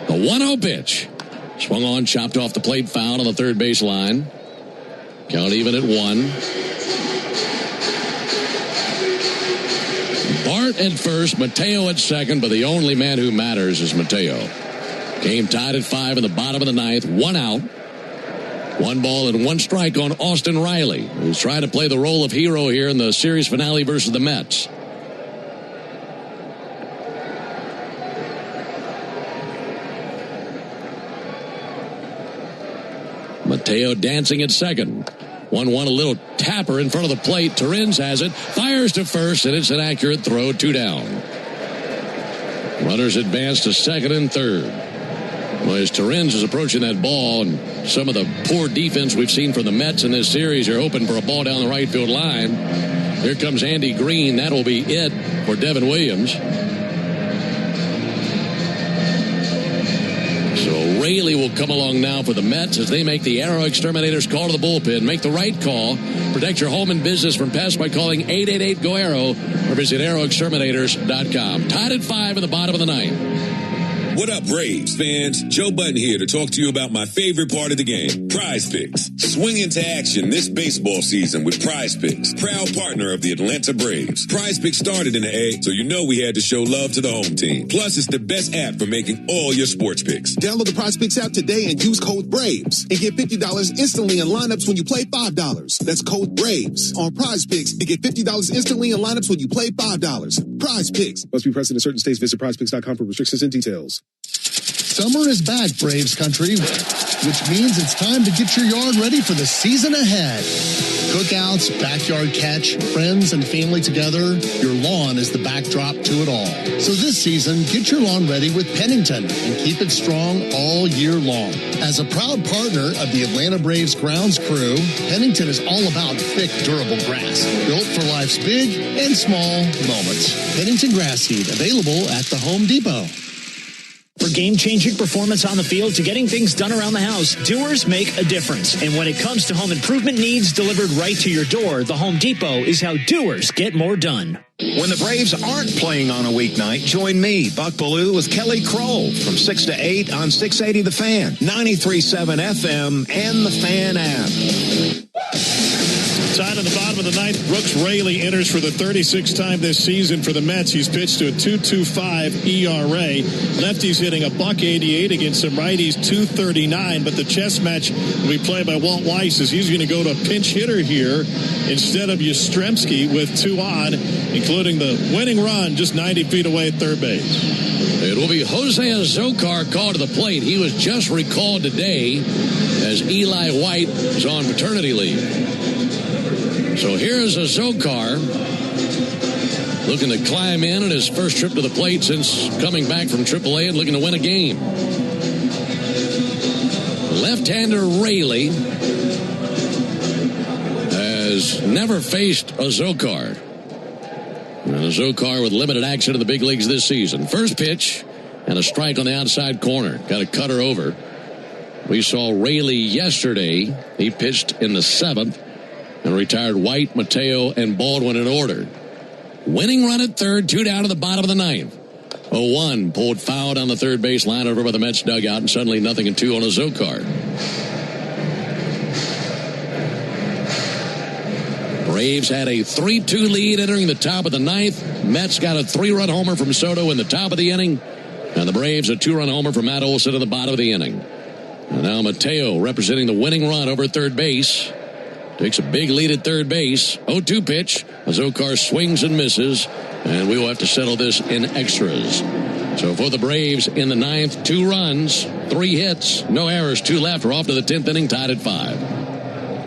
The 1-0 pitch. Swung on, chopped off the plate, foul on the third base line. Count even at 1. Bart at first, Mateo at second, but the only man who matters is Mateo. Game tied at 5 in the bottom of the 9th. 1 out. 1 ball and 1 strike on Austin Riley, who's trying to play the role of hero here in the series finale versus the Mets. Mateo dancing at second. 1-1, a little tapper in front of the plate. Torrens has it, fires to first, and it's an accurate throw, 2 down. Runners advance to second and third. Well, as Torrens is approaching that ball, and some of the poor defense we've seen from the Mets in this series, are hoping for a ball down the right field line. Here comes Andy Green. That'll be it for Devin Williams. So Raley will come along now for the Mets as they make the Aero Exterminators call to the bullpen. Make the right call. Protect your home and business from pests by calling 888-GO-AERO or visit aeroexterminators.com. Tied at 5 in the bottom of the 9th. What up, Braves fans? Joe Button here to talk to you about my favorite part of the game, Prize Picks. Swing into action this baseball season with Prize Picks, proud partner of the Atlanta Braves. Prize Picks started in the A, so you know we had to show love to the home team. Plus, it's the best app for making all your sports picks. Download the Prize Picks app today and use code BRAVES and get $50 instantly in lineups when you play $5. That's code BRAVES on Prize Picks to get $50 instantly in lineups when you play $5. Prize Picks. Must be present in certain states. Visit prizepicks.com for restrictions and details. Summer is back, Braves country, which means it's time to get your yard ready for the season ahead. Cookouts, backyard catch, friends and family together, your lawn is the backdrop to it all. So this season, get your lawn ready with Pennington and keep it strong all year long. As a proud partner of the Atlanta Braves grounds crew, Pennington is all about thick, durable grass, built for life's big and small moments. Pennington grass seed, available at the Home Depot. For game-changing performance on the field to getting things done around the house, Doers make a difference. And when it comes to home improvement needs delivered right to your door, the Home Depot is how Doers get more done. When the Braves aren't playing on a weeknight, join me, Buck Bellew, with Kelly Kroll from 6 to 8 on 680 The Fan, 93.7 FM, and the Fan app. Tied in the bottom of the 9th, Brooks Raley enters for the 36th time this season for the Mets. He's pitched to a 2.25 ERA. Lefties hitting a $188 against some righties, 2.39. But the chess match will be played by Walt Weiss as he's going to go to a pinch hitter here instead of Yastrzemski with 2 on, including the winning run just 90 feet away at third base. It will be Jose Azocar called to the plate. He was just recalled today as Eli White is on paternity leave. So here's Azocar looking to climb in on his first trip to the plate since coming back from AAA and looking to win a game. Left-hander Raley has never faced Azocar. And Azocar with limited action in the big leagues this season. First pitch and a strike on the outside corner. Got a cutter over. We saw Raley yesterday. He pitched in the 7th. And retired White, Mateo, and Baldwin in order. Winning run at third, 2 down to the bottom of the 9th. 0-1 pulled foul down the third base line over by the Mets dugout, and suddenly 0-2 on Azocar. Braves had a 3-2 lead entering the top of the 9th. Mets got a 3-run homer from Soto in the top of the inning. And the Braves, a 2-run homer for Matt Olson at the bottom of the inning. And now Mateo representing the winning run over third base. Takes a big lead at third base. 0-2 pitch. Azocar swings and misses. And we will have to settle this in extras. So for the Braves in the 9th, 2 runs, 3 hits, no errors, 2 left. We're off to the 10th inning, tied at 5.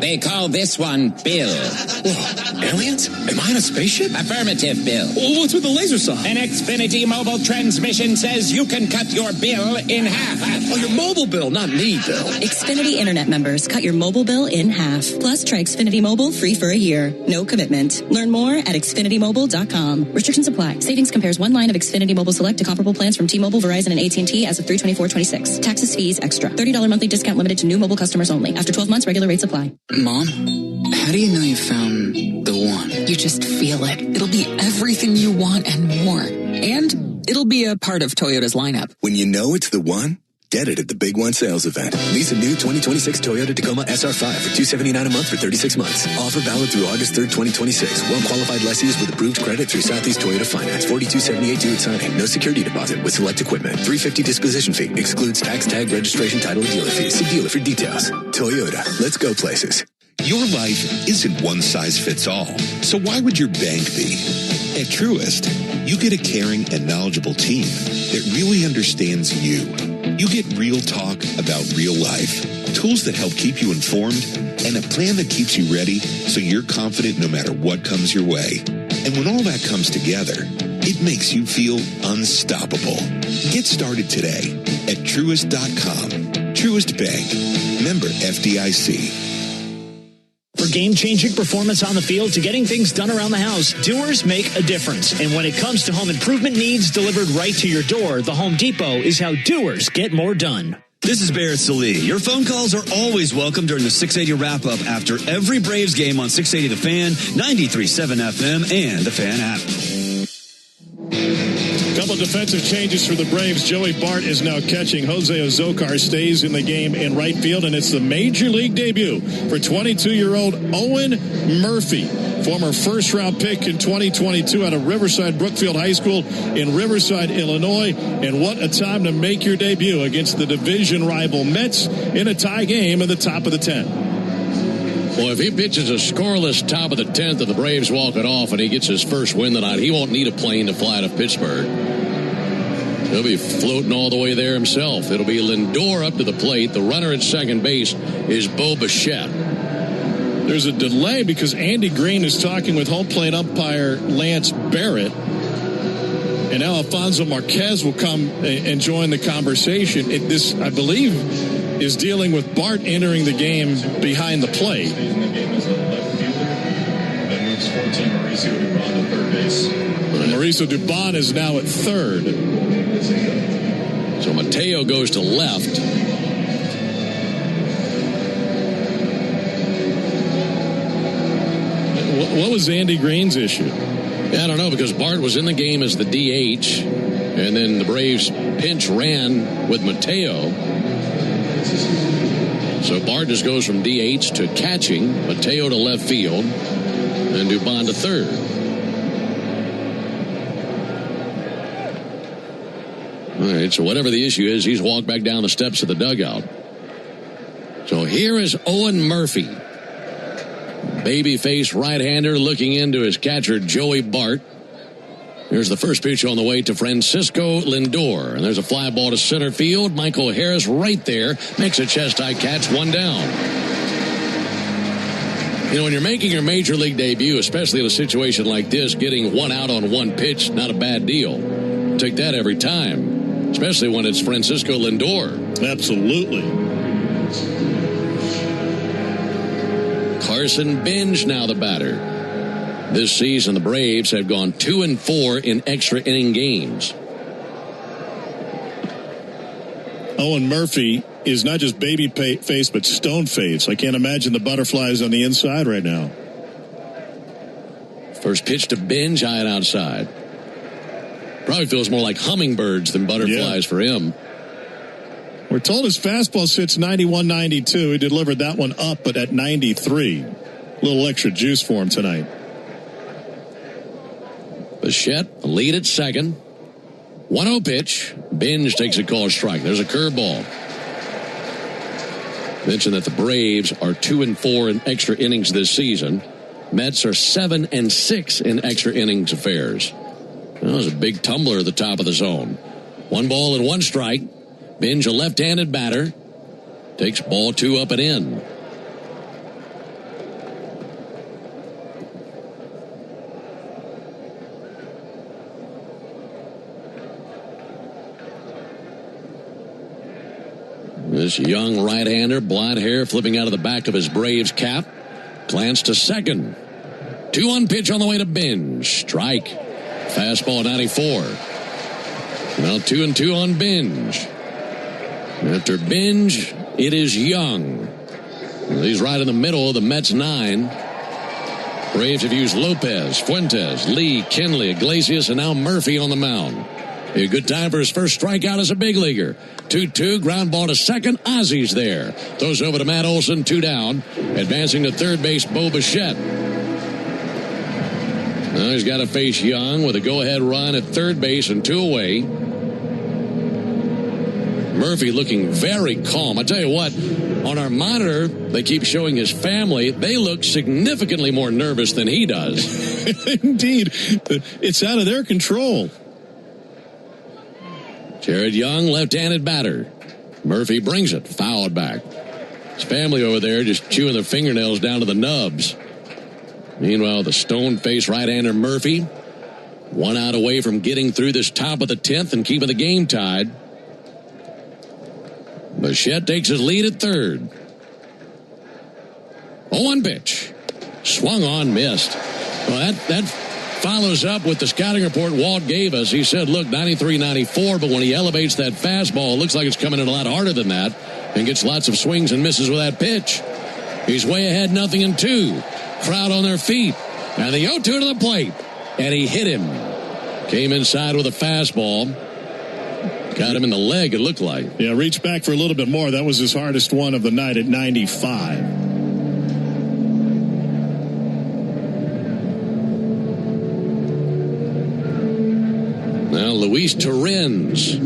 They call this one Bill. Whoa, aliens? Am I in a spaceship? Affirmative, Bill. Well, what's with the laser saw? An Xfinity mobile transmission says you can cut your bill in half. Oh, your mobile bill, not me, Bill. Xfinity Internet members, cut your mobile bill in half. Plus, try Xfinity Mobile free for a year. No commitment. Learn more at XfinityMobile.com. Restrictions apply. Savings compares one line of Xfinity Mobile Select to comparable plans from T-Mobile, Verizon, and AT&T as of 3/24/26. Taxes, fees, extra. $30 monthly discount limited to new mobile customers only. After 12 months, regular rates apply. Mom, how do you know you found the one? You just feel it. It'll be everything you want and more. And it'll be a part of Toyota's lineup. When you know it's the one, get it at the Big One sales event. Lease a new 2026 Toyota Tacoma SR5 for $279 a month for 36 months. Offer valid through August 3rd, 2026. Well-qualified lessees with approved credit through Southeast Toyota Finance. $42.78 due at signing. No security deposit with select equipment. $350 disposition fee. Excludes tax, tag, registration, title, and dealer fees. See dealer for details. Toyota. Let's go places. Your life isn't one size fits all. So why would your bank be? At Truist, you get a caring and knowledgeable team that really understands you. You get real talk about real life, tools that help keep you informed, and a plan that keeps you ready so you're confident no matter what comes your way. And when all that comes together, it makes you feel unstoppable. Get started today at Truist.com. Truist Bank. Member FDIC. For game-changing performance on the field to getting things done around the house, doers make a difference. And when it comes to home improvement needs delivered right to your door, the Home Depot is how doers get more done. This is Barrett Salee. Your phone calls are always welcome during the 680 wrap-up after every Braves game on 680 The Fan, 93.7 FM, and the Fan app. Couple defensive changes for the Braves. Joey Bart is now catching. Jose Azocar stays in the game in right field, and it's the major league debut for 22-year-old Owen Murphy, former first-round pick in 2022 out of Riverside Brookfield High School in Riverside, Illinois. And what a time to make your debut against the division rival Mets in a tie game in the top of the 10th. Well, if he pitches a scoreless top of the 10th and the Braves walk it off and he gets his first win tonight, he won't need a plane to fly to Pittsburgh. He'll be floating all the way there himself. It'll be Lindor up to the plate. The runner at second base is Bo Bichette. There's a delay because Andy Green is talking with home plate umpire Lance Barrett. And now Alfonso Marquez will come and join the conversation. This, I believe, is dealing with Bart entering the game behind the plate. In the game as a left fielder. That moves 14 Mauricio Dubon to third base. And Mauricio Dubon is now at third. So Mateo goes to left. What was Andy Green's issue? Yeah, I don't know, because Bart was in the game as the DH, and then the Braves pinch ran with Mateo. So Bart just goes from DH to catching, Mateo to left field, and Dubon to third. All right, so whatever the issue is, he's walked back down the steps of the dugout. So here is Owen Murphy. Babyface right-hander looking into his catcher, Joey Bart. Here's the first pitch on the way to Francisco Lindor. And there's a fly ball to center field. Michael Harris right there makes a chest-high catch, one down. You know, when you're making your major league debut, especially in a situation like this, getting one out on one pitch, not a bad deal. Take that every time, especially when it's Francisco Lindor. Absolutely. Carson Benj now the batter. This season, the Braves have gone 2-4 in extra inning games. Owen Murphy is not just baby face, but stone face. I can't imagine the butterflies on the inside right now. First pitch to Benj, high and outside. Probably feels more like hummingbirds than butterflies for him. We're told his fastball sits 91-92. He delivered that one up, but at 93. A little extra juice for him tonight. Bichette, lead at second. 1-0 pitch. Binge takes a call strike. There's a curveball. Mentioned that the Braves are 2-4 in extra innings this season. Mets are 7-6 in extra innings affairs. That was a big tumbler at the top of the zone. 1 ball and 1 strike. Binge, a left-handed batter, takes ball 2 up and in. This young right-hander, blonde hair flipping out of the back of his Braves cap. Glance to second. 2-1 pitch on the way to Binge. Strike. Fastball 94. Now 2-2 on Binge. After Binge, it is Young. He's right in the middle of the Mets 9. Braves have used Lopez, Fuentes, Lee, Kenley, Iglesias, and now Murphy on the mound. A good time for his first strikeout as a big leaguer. 2-2, ground ball to second. Ozzy's there. Throws over to Matt Olson, 2 down. Advancing to third base, Bo Bichette. Now he's got to face Young with a go-ahead run at third base and 2 away. Murphy looking very calm. I tell you what, on our monitor, they keep showing his family. They look significantly more nervous than he does. Indeed. It's out of their control. Jared Young, left-handed batter. Murphy brings it, fouled back. His family over there just chewing their fingernails down to the nubs. Meanwhile, the stone-faced right-hander Murphy, 1 out away from getting through this top of the 10th and keeping the game tied. Bichette takes his lead at third. 0-1 pitch. Swung on, missed. Well, that follows up with the scouting report Walt gave us. He said, look, 93-94, but when he elevates that fastball, it looks like it's coming in a lot harder than that and gets lots of swings and misses with that pitch. He's way ahead, 0-2. Crowd on their feet. And the 0-2 to the plate. And he hit him. Came inside with a fastball. Got him in the leg, it looked like. Yeah, reached back for a little bit more. That was his hardest one of the night at 95. Now Luis Torrens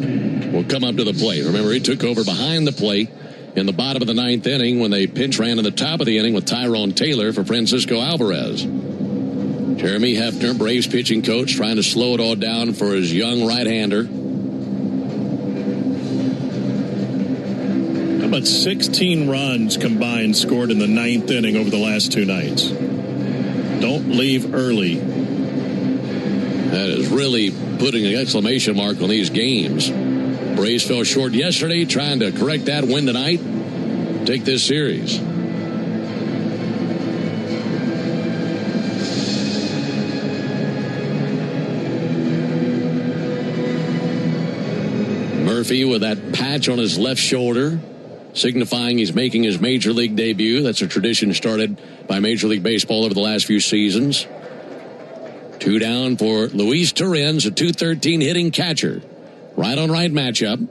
will come up to the plate. Remember, he took over behind the plate in the bottom of the 9th inning when they pinch ran in the top of the inning with Tyrone Taylor for Francisco Alvarez. Jeremy Hefner, Braves pitching coach, trying to slow it all down for his young right-hander. How about 16 runs combined scored in the 9th inning over the last 2 nights? Don't leave early. That is really putting an exclamation mark on these games. Braves fell short yesterday, trying to correct that win tonight. Take this series. Murphy with that patch on his left shoulder, signifying he's making his major league debut. That's a tradition started by Major League Baseball over the last few seasons. 2 down for Luis Torrens, a .213 hitting catcher. Right on right matchup.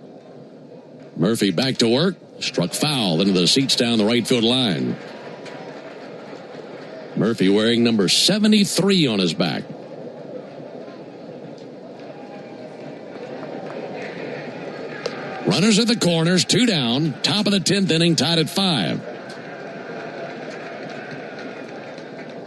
Murphy back to work. Struck foul into the seats down the right field line. Murphy wearing number 73 on his back. Runners at the corners, 2 down. Top of the 10th inning, tied at 5.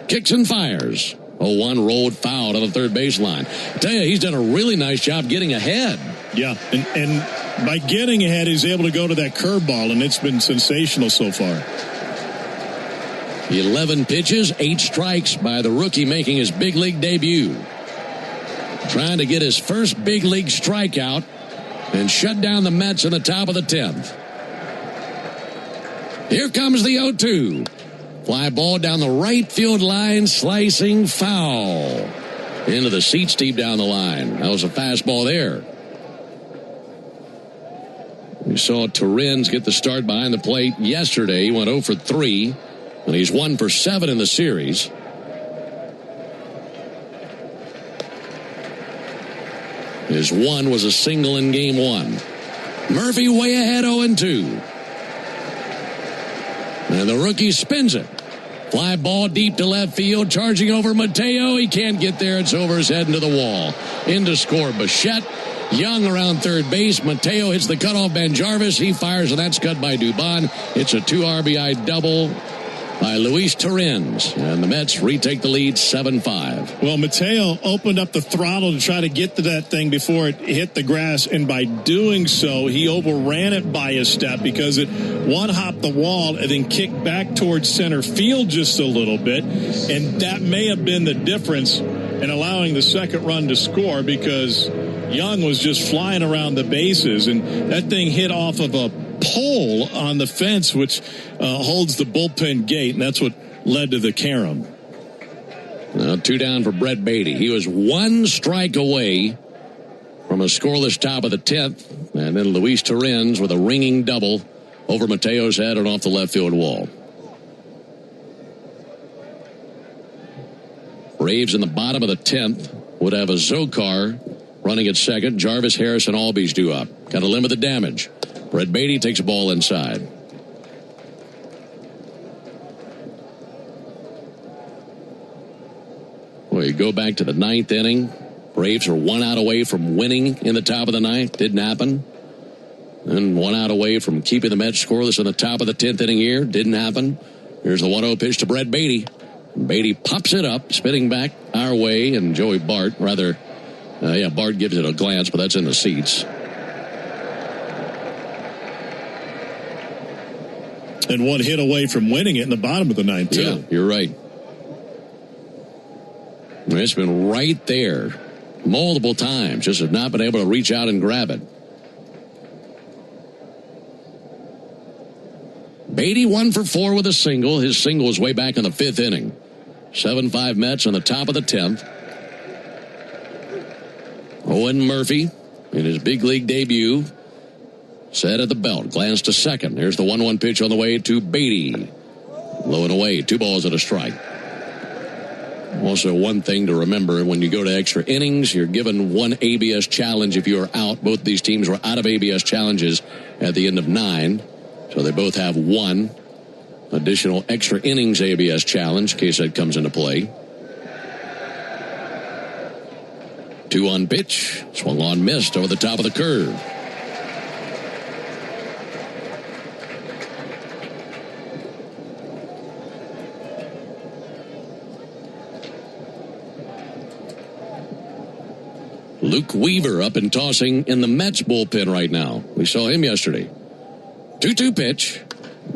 Kicks and fires. 0-1 rolled foul to the third baseline. I tell you, he's done a really nice job getting ahead. Yeah, and by getting ahead, he's able to go to that curveball, and it's been sensational so far. 11 pitches, 8 strikes by the rookie making his big league debut. Trying to get his first big league strikeout and shut down the Mets in the top of the 10th. Here comes the 0-2. Fly ball down the right field line, slicing foul. Into the seats deep down the line. That was a fastball there. We saw Torrens get the start behind the plate yesterday. He went 0 for 3, and he's 1 for 7 in the series. His 1 was a single in game 1. Murphy way ahead, 0-2. And the rookie spins it. Fly ball deep to left field, charging over Mateo. He can't get there. It's over his head into the wall. In to score Bichette. Young around third base. Mateo hits the cutoff man Jarvis. He fires, and that's cut by Dubon. It's a 2 RBI double by Luis Torrens. And the Mets retake the lead 7-5. Well, Mateo opened up the throttle to try to get to that thing before it hit the grass. And by doing so, he overran it by a step because it one-hopped the wall and then kicked back towards center field just a little bit. And that may have been the difference in allowing the second run to score because Young was just flying around the bases. And that thing hit off of a pole on the fence, which holds the bullpen gate, and that's what led to the carom. Now 2 down for Brett Beatty. He was 1 strike away from a scoreless top of the 10th, and then Luis Torrens with a ringing double over Mateo's head and off the left field wall. Braves in the bottom of the 10th would have a Zokar running at second. Jarvis, Harris, and Albies due up. Got to limit the damage. Brett Beatty takes a ball inside. Well, you go back to the 9th inning. Braves are 1 out away from winning in the top of the 9th. Didn't happen. And 1 out away from keeping the Mets scoreless in the top of the 10th inning here. Didn't happen. Here's the 1-0 pitch to Brett Beatty. Beatty pops it up, spinning back our way, and Joey Bart, Bart gives it a glance, but that's in the seats. And 1 hit away from winning it in the bottom of the 9th, too. Yeah, you're right. It's been right there multiple times, just have not been able to reach out and grab it. Beatty 1 for 4 with a single. His single is way back in the 5th inning. 7-5 Mets on the top of the 10th. Owen Murphy in his big league debut. Set at the belt. Glance to second. Here's the 1-1 pitch on the way to Beatty. Low and away. 2 balls and a strike. Also, one thing to remember, when you go to extra innings, you're given 1 ABS challenge if you are out. Both these teams were out of ABS challenges at the end of 9. So they both have 1 additional extra innings ABS challenge in case that comes into play. 2-1 pitch. Swung on, missed over the top of the curve. Luke Weaver up and tossing in the Mets bullpen right now. We saw him yesterday. 2-2 pitch.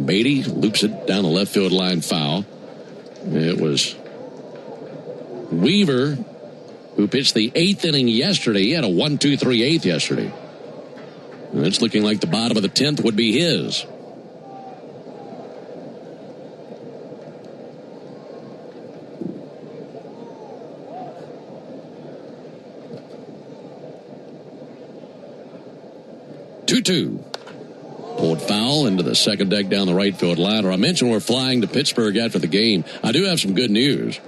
Beatty loops it down the left field line foul. It was Weaver who pitched the 8th inning yesterday. He had a 1-2-3 8th yesterday. And it's looking like the bottom of the 10th would be his. Two. Pulled foul into the second deck down the right field line. Or I mentioned we're flying to Pittsburgh after the game. I do have some good news.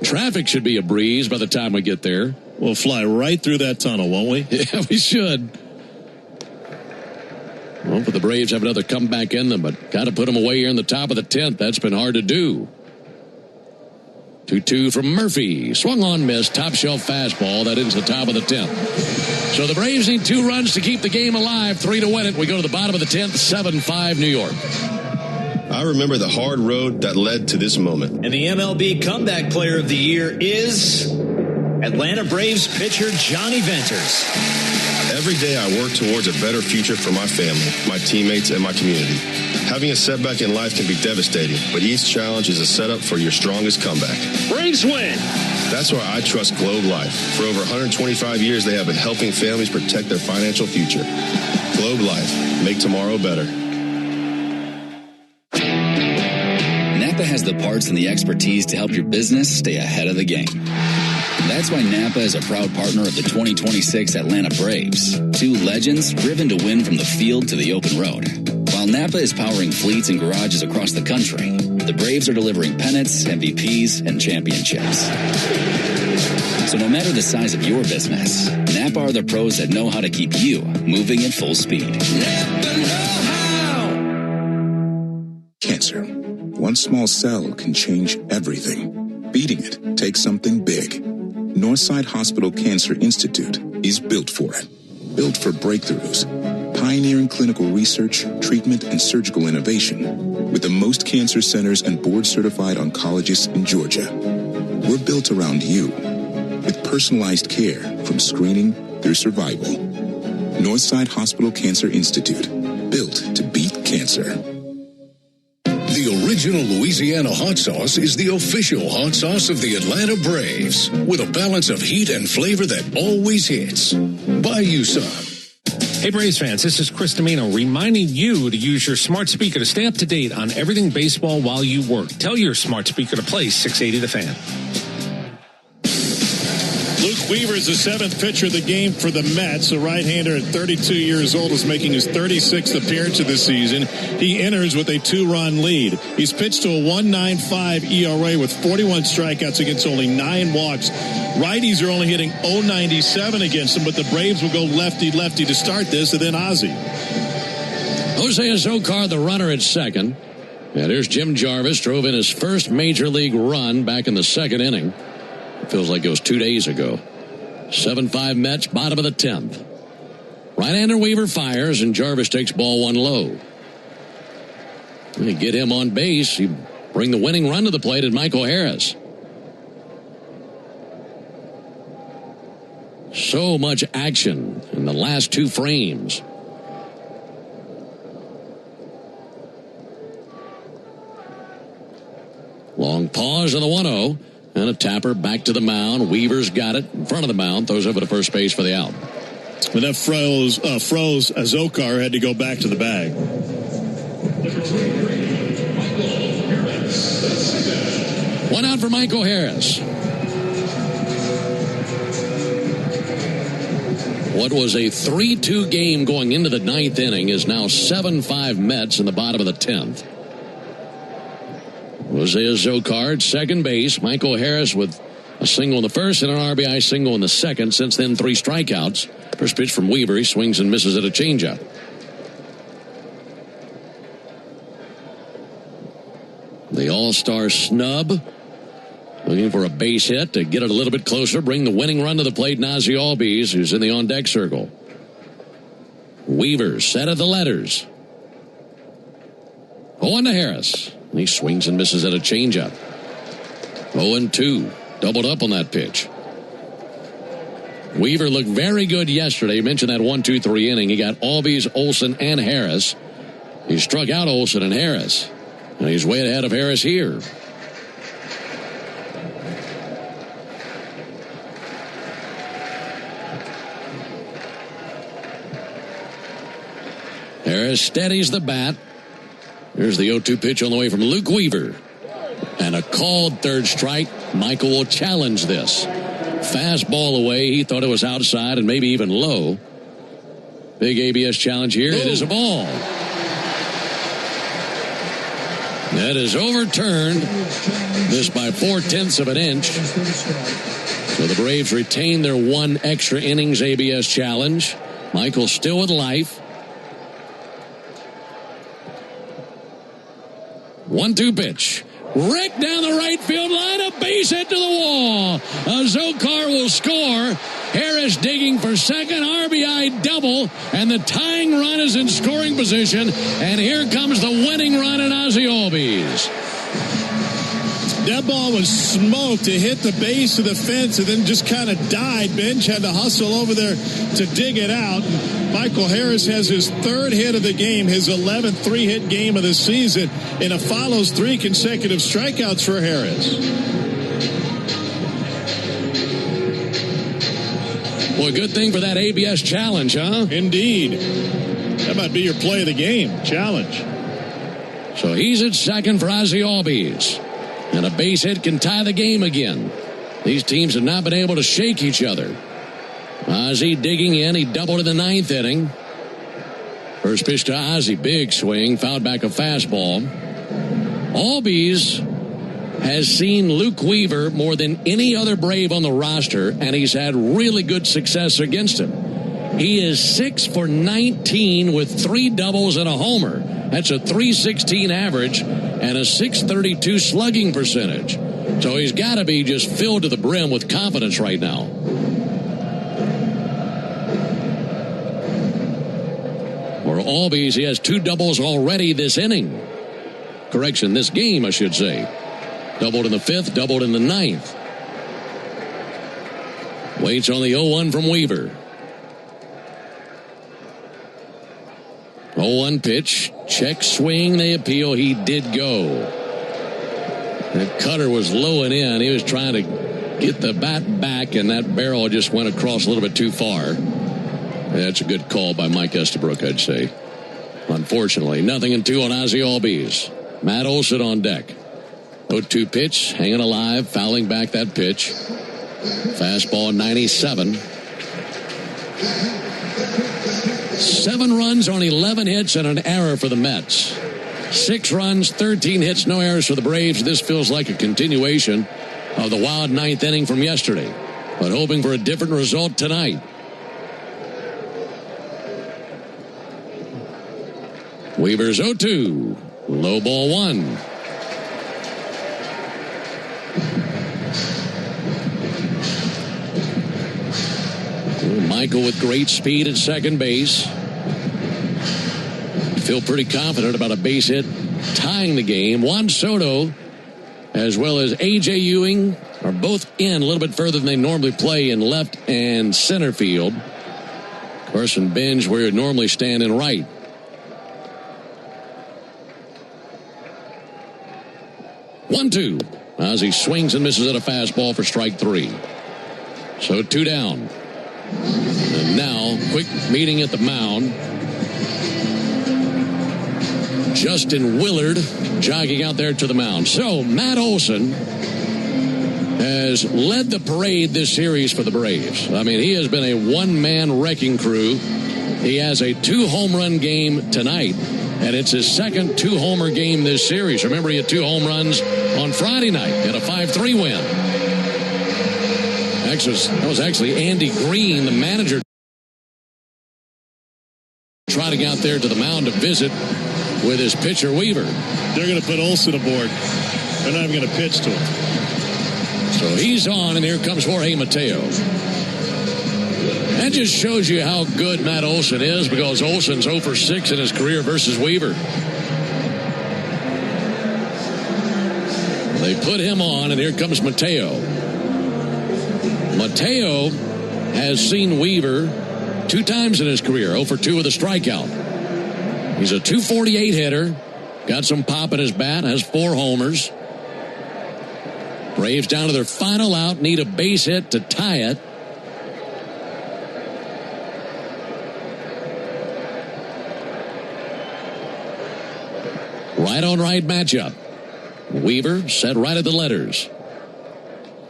Traffic should be a breeze by the time we get there. We'll fly right through that tunnel, won't we? Yeah, we should. Well, for the Braves have another comeback in them, but got to put them away here in the top of the 10th. That's been hard to do. 2-2 from Murphy. Swung on, missed. Top shelf fastball. That into the top of the 10th. So the Braves need 2 runs to keep the game alive, 3 to win it. We go to the bottom of the 10th, 7-5 New York. I remember the hard road that led to this moment. And the MLB Comeback Player of the Year is Atlanta Braves pitcher Johnny Venters. Every day I work towards a better future for my family, my teammates, and my community. Having a setback in life can be devastating, but each challenge is a setup for your strongest comeback. Braves win! That's why I trust Globe Life. For over 125 years, they have been helping families protect their financial future. Globe Life. Make tomorrow better. Napa has the parts and the expertise to help your business stay ahead of the game. That's why Napa is a proud partner of the 2026 Atlanta Braves. 2 legends driven to win from the field to the open road. While Napa is powering fleets and garages across the country, the Braves are delivering pennants, MVPs, and championships. So no matter the size of your business, Napa are the pros that know how to keep you moving at full speed. Napa know-how! Cancer. One small cell can change everything. Beating it takes something big. Northside Hospital Cancer Institute is built for it. Built for breakthroughs, pioneering clinical research, treatment, and surgical innovation with the most cancer centers and board-certified oncologists in Georgia. We're built around you with personalized care from screening through survival. Northside Hospital Cancer Institute, built to beat cancer. The original Louisiana hot sauce is the official hot sauce of the Atlanta Braves, with a balance of heat and flavor that always hits. Buy you some. Hey Braves fans, this is Chris Domino reminding you to use your smart speaker to stay up to date on everything baseball while you work. Tell your smart speaker to play 680 The Fan. Luke Weaver is the seventh pitcher of the game for the Mets. The right-hander at 32 years old is making his 36th appearance of the season. He enters with a 2-run lead. He's pitched to a 1.95 ERA with 41 strikeouts against only 9 walks. Righties are only hitting .097 against him, but the Braves will go lefty-lefty to start this, and then Ozzie. Jose Azocar, the runner at second. And here's Jim Jarvis, drove in his first major league run back in the second inning. It feels like it was 2 days ago. 7-5 Mets, bottom of the 10th. Right-hander Weaver fires, and Jarvis takes ball 1 low. You get him on base, you bring the winning run to the plate at Michael Harris. So much action in the last 2 frames. Long pause on the 1-0. And a tapper back to the mound. Weaver's got it in front of the mound. Throws over to first base for the out. But that froze. Azocar had to go back to the bag. One out for Michael Harris. What was a 3-2 game going into the 9th inning is now 7-5 Mets in the bottom of the 10th. Jose Azocar at second base. Michael Harris with a single in the first and an RBI single in the second. Since then, 3 strikeouts. First pitch from Weaver. He swings and misses at a changeup. The All-Star snub. Looking for a base hit to get it a little bit closer. Bring the winning run to the plate. Ozzie Albies, who's in the on-deck circle. Weaver set at the letters. 0-1 to Harris. He swings and misses at a changeup. 0-2. Doubled up on that pitch. Weaver looked very good yesterday. You mentioned that 1-2-3 inning. He got Albies, Olsen, and Harris. He struck out Olsen and Harris. And he's way ahead of Harris here. Harris steadies the bat. Here's the 0-2 pitch on the way from Luke Weaver. And a called third strike. Michael will challenge this. Fastball away. He thought it was outside and maybe even low. Big ABS challenge here. It is a ball. That is overturned. This by 0.4 of an inch. So the Braves retain their 1 extra innings ABS challenge. Michael still with life. 1-2 pitch. Rick down the right field line, a base hit to the wall. Azocar will score. Harris digging for second, RBI double, and the tying run is in scoring position. And here comes the winning run in Ozzie Albies. That ball was smoked. It hit the base of the fence and then just kind of died. Bench had to hustle over there to dig it out. Michael Harris has his 3rd hit of the game, his 11th 3-hit game of the season, and it follows 3 consecutive strikeouts for Harris. Boy, good thing for that ABS challenge, huh? Indeed. That might be your play of the game. Challenge. So he's at second for Ozzie Albies. And a base hit can tie the game again. These teams have not been able to shake each other. Ozzie digging in. He doubled in the 9th inning. First pitch to Ozzie. Big swing. Fouled back a fastball. Albies has seen Luke Weaver more than any other Brave on the roster, and he's had really good success against him. He is 6 for 19 with 3 doubles and a homer. That's a .316 average and a .632 slugging percentage. So he's got to be just filled to the brim with confidence right now. Albies, he has 2 doubles already this inning. Correction, this game, I should say. Doubled in the 5th, doubled in the 9th. Waits on the 0-1 from Weaver. 0-1 pitch. Check swing. They appeal. He did go. The cutter was low and in. He was trying to get the bat back, and that barrel just went across a little bit too far. That's a good call by Mike Estabrook, I'd say. Unfortunately, 0-2 on Ozzie Albies. Matt Olson on deck. 0-2 pitch, hanging alive, fouling back that pitch. Fastball 97. 7 runs on 11 hits and an error for the Mets. 6 runs, 13 hits, no errors for the Braves. This feels like a continuation of the wild 9th inning from yesterday, but hoping for a different result tonight. Weaver's 0-2. Low ball 1. Michael with great speed at second base. Feel pretty confident about a base hit tying the game. Juan Soto as well as A.J. Ewing are both in a little bit further than they normally play in left and center field. Carson Bench where you normally stand in right. One-two. Ozzie swings and misses at a fastball for strike 3. So 2 down. And now, quick meeting at the mound. Justin Willard jogging out there to the mound. So, Matt Olson has led the parade this series for the Braves. I mean, he has been a one-man wrecking crew. He has a 2-home run game tonight, and it's his second 2-homer game this series. Remember, he had 2 home runs on Friday night at a 5-3 win. That was actually Andy Green, the manager, trotting out there to the mound to visit with his pitcher Weaver. They're going to put Olson aboard. They're not even going to pitch to him. So he's on, and here comes Jorge Mateo. That just shows you how good Matt Olson is, because Olson's 0 for 6 in his career versus Weaver. They put him on, and here comes Mateo. Mateo has seen Weaver 2 times in his career, 0 for 2 with a strikeout. He's a .248 hitter, got some pop in his bat, has 4 homers. Braves down to their final out, need a base hit to tie it. Right on right matchup. Weaver set right at the letters.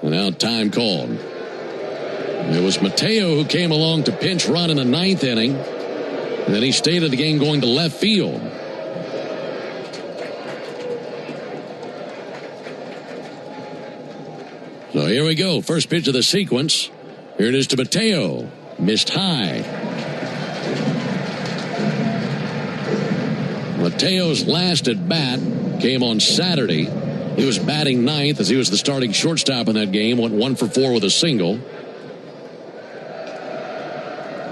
And now time called. It was Mateo who came along to pinch run in the 9th inning. And then he stayed at the game going to left field. So here we go. First pitch of the sequence. Here it is to Mateo. Missed high. Mateo's last at bat came on Saturday. He was batting 9th as he was the starting shortstop in that game. Went 1 for 4 with a single.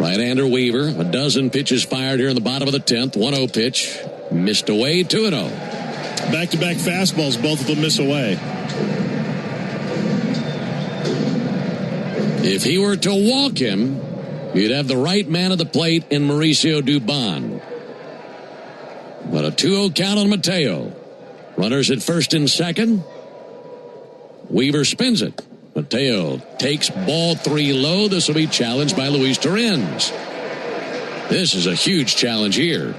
Right-hander Weaver, a dozen pitches fired here in the bottom of the 10th. 1-0 pitch, missed away, 2-0. Back-to-back fastballs, both of them miss away. If he were to walk him, you'd have the right man at the plate in Mauricio Dubon. But a 2-0 count on Mateo. Runners at first and second. Weaver spins it. Mateo takes ball 3 low. This will be challenged by Luis Torrens. This is a huge challenge here.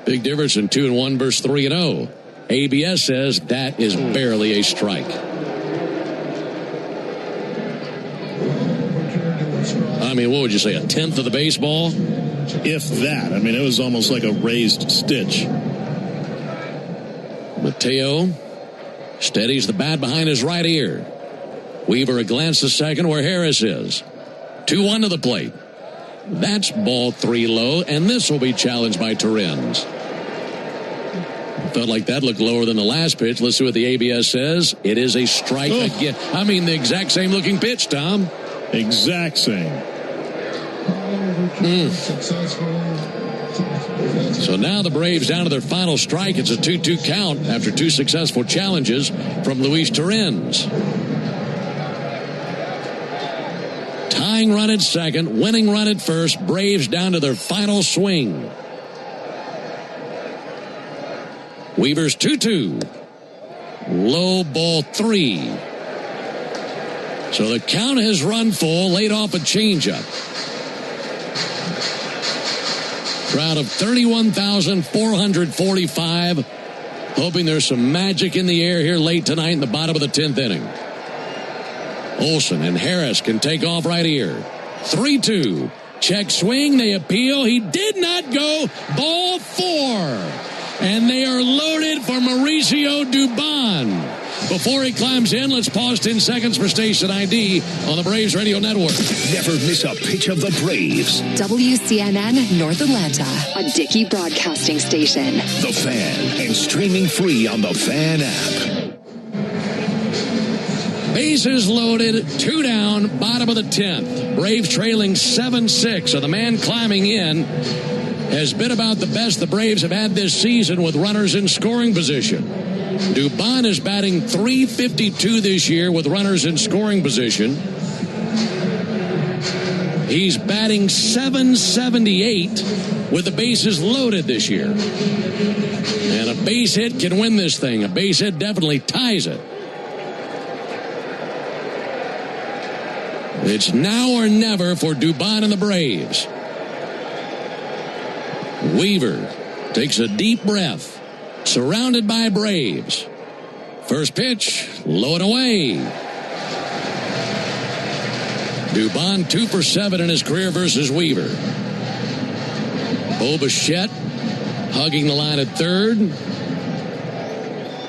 Big difference in 2-1 versus 3-0. ABS says that is barely a strike. I mean, what would you say, a 10th of the baseball? If that. I mean, it was almost like a raised stitch. Mateo steadies the bat behind his right ear. Weaver a glance to second where Harris is. 2-1 to the plate. That's ball 3 low, and this will be challenged by Torrens. Felt like that looked lower than the last pitch. Let's see what the ABS says. It is a strike again. I mean, the exact same looking pitch, Tom. Exact same. So now the Braves down to their final strike. It's a 2-2 count after 2 successful challenges from Luis Torrens. Tying run at second, winning run at first. Braves down to their final swing. Weaver's 2-2. Low ball 3. So the count has run full, laid off a changeup. Crowd of 31,445, hoping there's some magic in the air here late tonight in the bottom of the 10th inning. Olsen and Harris can take off right here. 3-2. Check swing. They appeal. He did not go. Ball 4. And they are loaded for Mauricio Dubon. Before he climbs in, let's pause 10 seconds for station ID on the Braves Radio Network. Never miss a pitch of the Braves. WCNN North Atlanta, a Dickey broadcasting station. The Fan, and streaming free on the Fan app. Bases loaded, 2 down, bottom of the 10th. Braves trailing 7-6, so the man climbing in has been about the best the Braves have had this season with runners in scoring position. Dubon is batting .352 this year with runners in scoring position. He's batting .778 with the bases loaded this year. And a base hit can win this thing. A base hit definitely ties it. It's now or never for Dubon and the Braves. Weaver takes a deep breath. Surrounded by Braves. First pitch, low and away. Dubon 2 for 7 in his career versus Weaver. Bo Bichette hugging the line at third.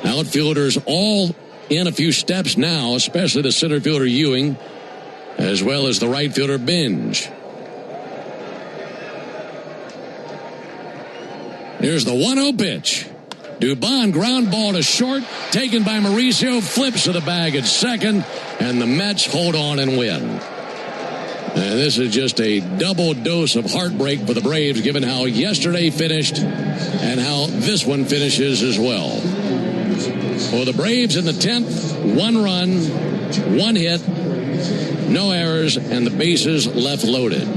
Outfielders all in a few steps now, especially the center fielder Ewing, as well as the right fielder Binge. Here's the 1-0 pitch. Dubon ground ball to short, taken by Mauricio, flips to the bag at second, and the Mets hold on and win. And this is just a double dose of heartbreak for the Braves, given how yesterday finished and how this one finishes as well. For the Braves in the 10th, 1 run, 1 hit, no errors, and the bases left loaded.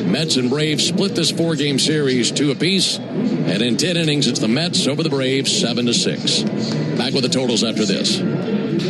Mets and Braves split this 4-game series 2 apiece, and in 10 innings, it's the Mets over the Braves 7-6. Back with the totals after this.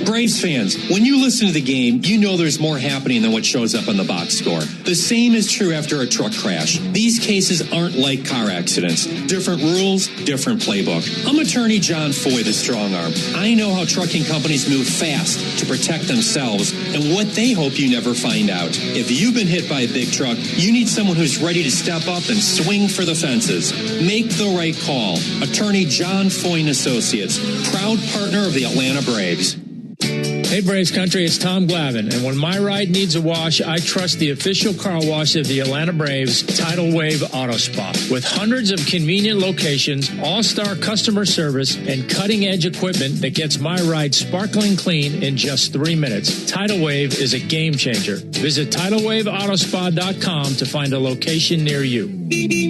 Braves fans, when you listen to the game, you know there's more happening than what shows up on the box score. The same is true after a truck crash. These cases aren't like car accidents. Different rules, different playbook. I'm attorney John Foy, the strong arm. I know how trucking companies move fast to protect themselves and what they hope you never find out. If you've been hit by a big truck, you need someone who's ready to step up and swing for the fences. Make the right call. Attorney John Foy and Associates, proud partner of the Atlanta Braves. Hey Braves country, it's Tom Glavine, and when my ride needs a wash, I trust the official car wash of the Atlanta Braves, Tidal Wave Auto Spa. With hundreds of convenient locations, all-star customer service, and cutting-edge equipment that gets my ride sparkling clean in just 3 minutes, Tidal Wave is a game changer. Visit TidalWaveAutospa.com to find a location near you.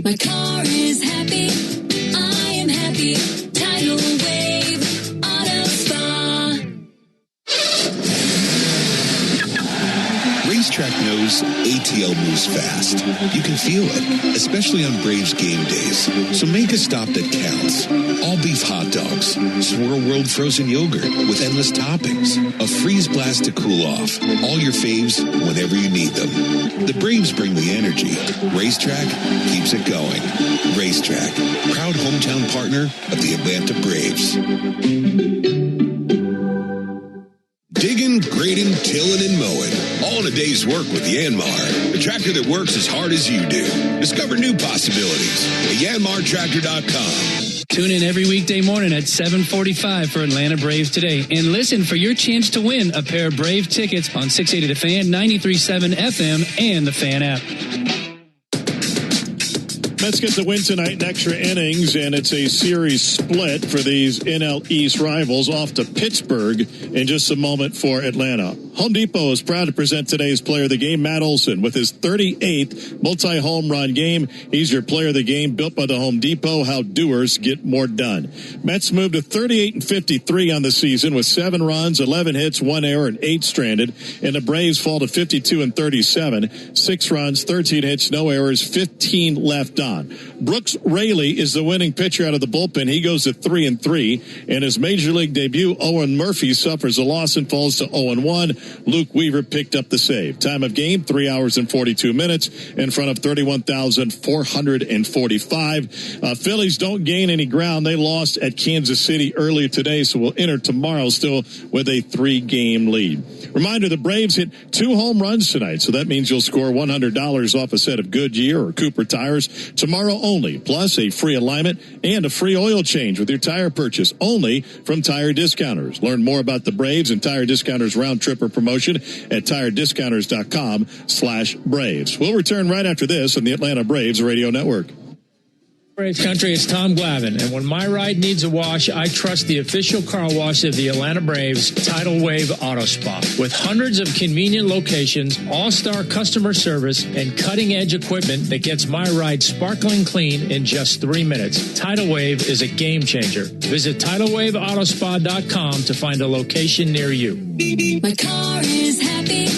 My car is happy. I am happy. Tidal Wave Auto Spa. Racetrack knows ATL moves fast. You can feel it, especially on Braves game days. So make a stop that counts. All beef hot dogs, Swirl World frozen yogurt with endless toppings, a freeze blast to cool off. All your faves whenever you need them. The Braves bring the energy. Racetrack keeps it going. Racetrack, proud hometown partner of the Atlanta Braves. Digging, grading, tilling, and mowing. All in a day's work with Yanmar, the tractor that works as hard as you do. Discover new possibilities at yanmartractor.com. Tune in every weekday morning at 7:45 for Atlanta Braves Today. And listen for your chance to win a pair of Brave tickets on 680 The Fan, 93.7 FM, and the Fan app. Mets get the win tonight in extra innings, and it's a series split for these NL East rivals. Off to Pittsburgh in just a moment for Atlanta. Home Depot is proud to present today's player of the game, Matt Olson, with his 38th multi-home run game. He's your player of the game, built by the Home Depot, how doers get more done. Mets moved to 38-53 on the season with 7 runs, 11 hits, 1 error, and 8 stranded. And the Braves fall to 52-37, 6 runs, 13 hits, no errors, 15 left on. Brooks Raley is the winning pitcher out of the bullpen. He goes to 3-3. In his major league debut, Owen Murphy suffers a loss and falls to 0-1. Luke Weaver picked up the save. Time of game, 3 hours and 42 minutes in front of 31,445. Phillies don't gain any ground. They lost at Kansas City earlier today, so we'll enter tomorrow still with a 3-game lead. Reminder, the Braves hit 2 home runs tonight, so that means you'll score $100 off a set of Goodyear or Cooper tires tomorrow only, plus a free alignment and a free oil change with your tire purchase only from Tire Discounters. Learn more about the Braves and Tire Discounters round tripper promotion at tirediscounters.com/Braves. We'll return right after this on the Atlanta Braves Radio Network. Braves country, it's Tom Glavine, and when my ride needs a wash, I trust the official car wash of the Atlanta Braves, Tidal Wave Auto Spa. With hundreds of convenient locations, all-star customer service, and cutting-edge equipment that gets my ride sparkling clean in just 3 minutes, Tidal Wave is a game changer. Visit TidalWaveAutoSpa.com to find a location near you. My car is happy.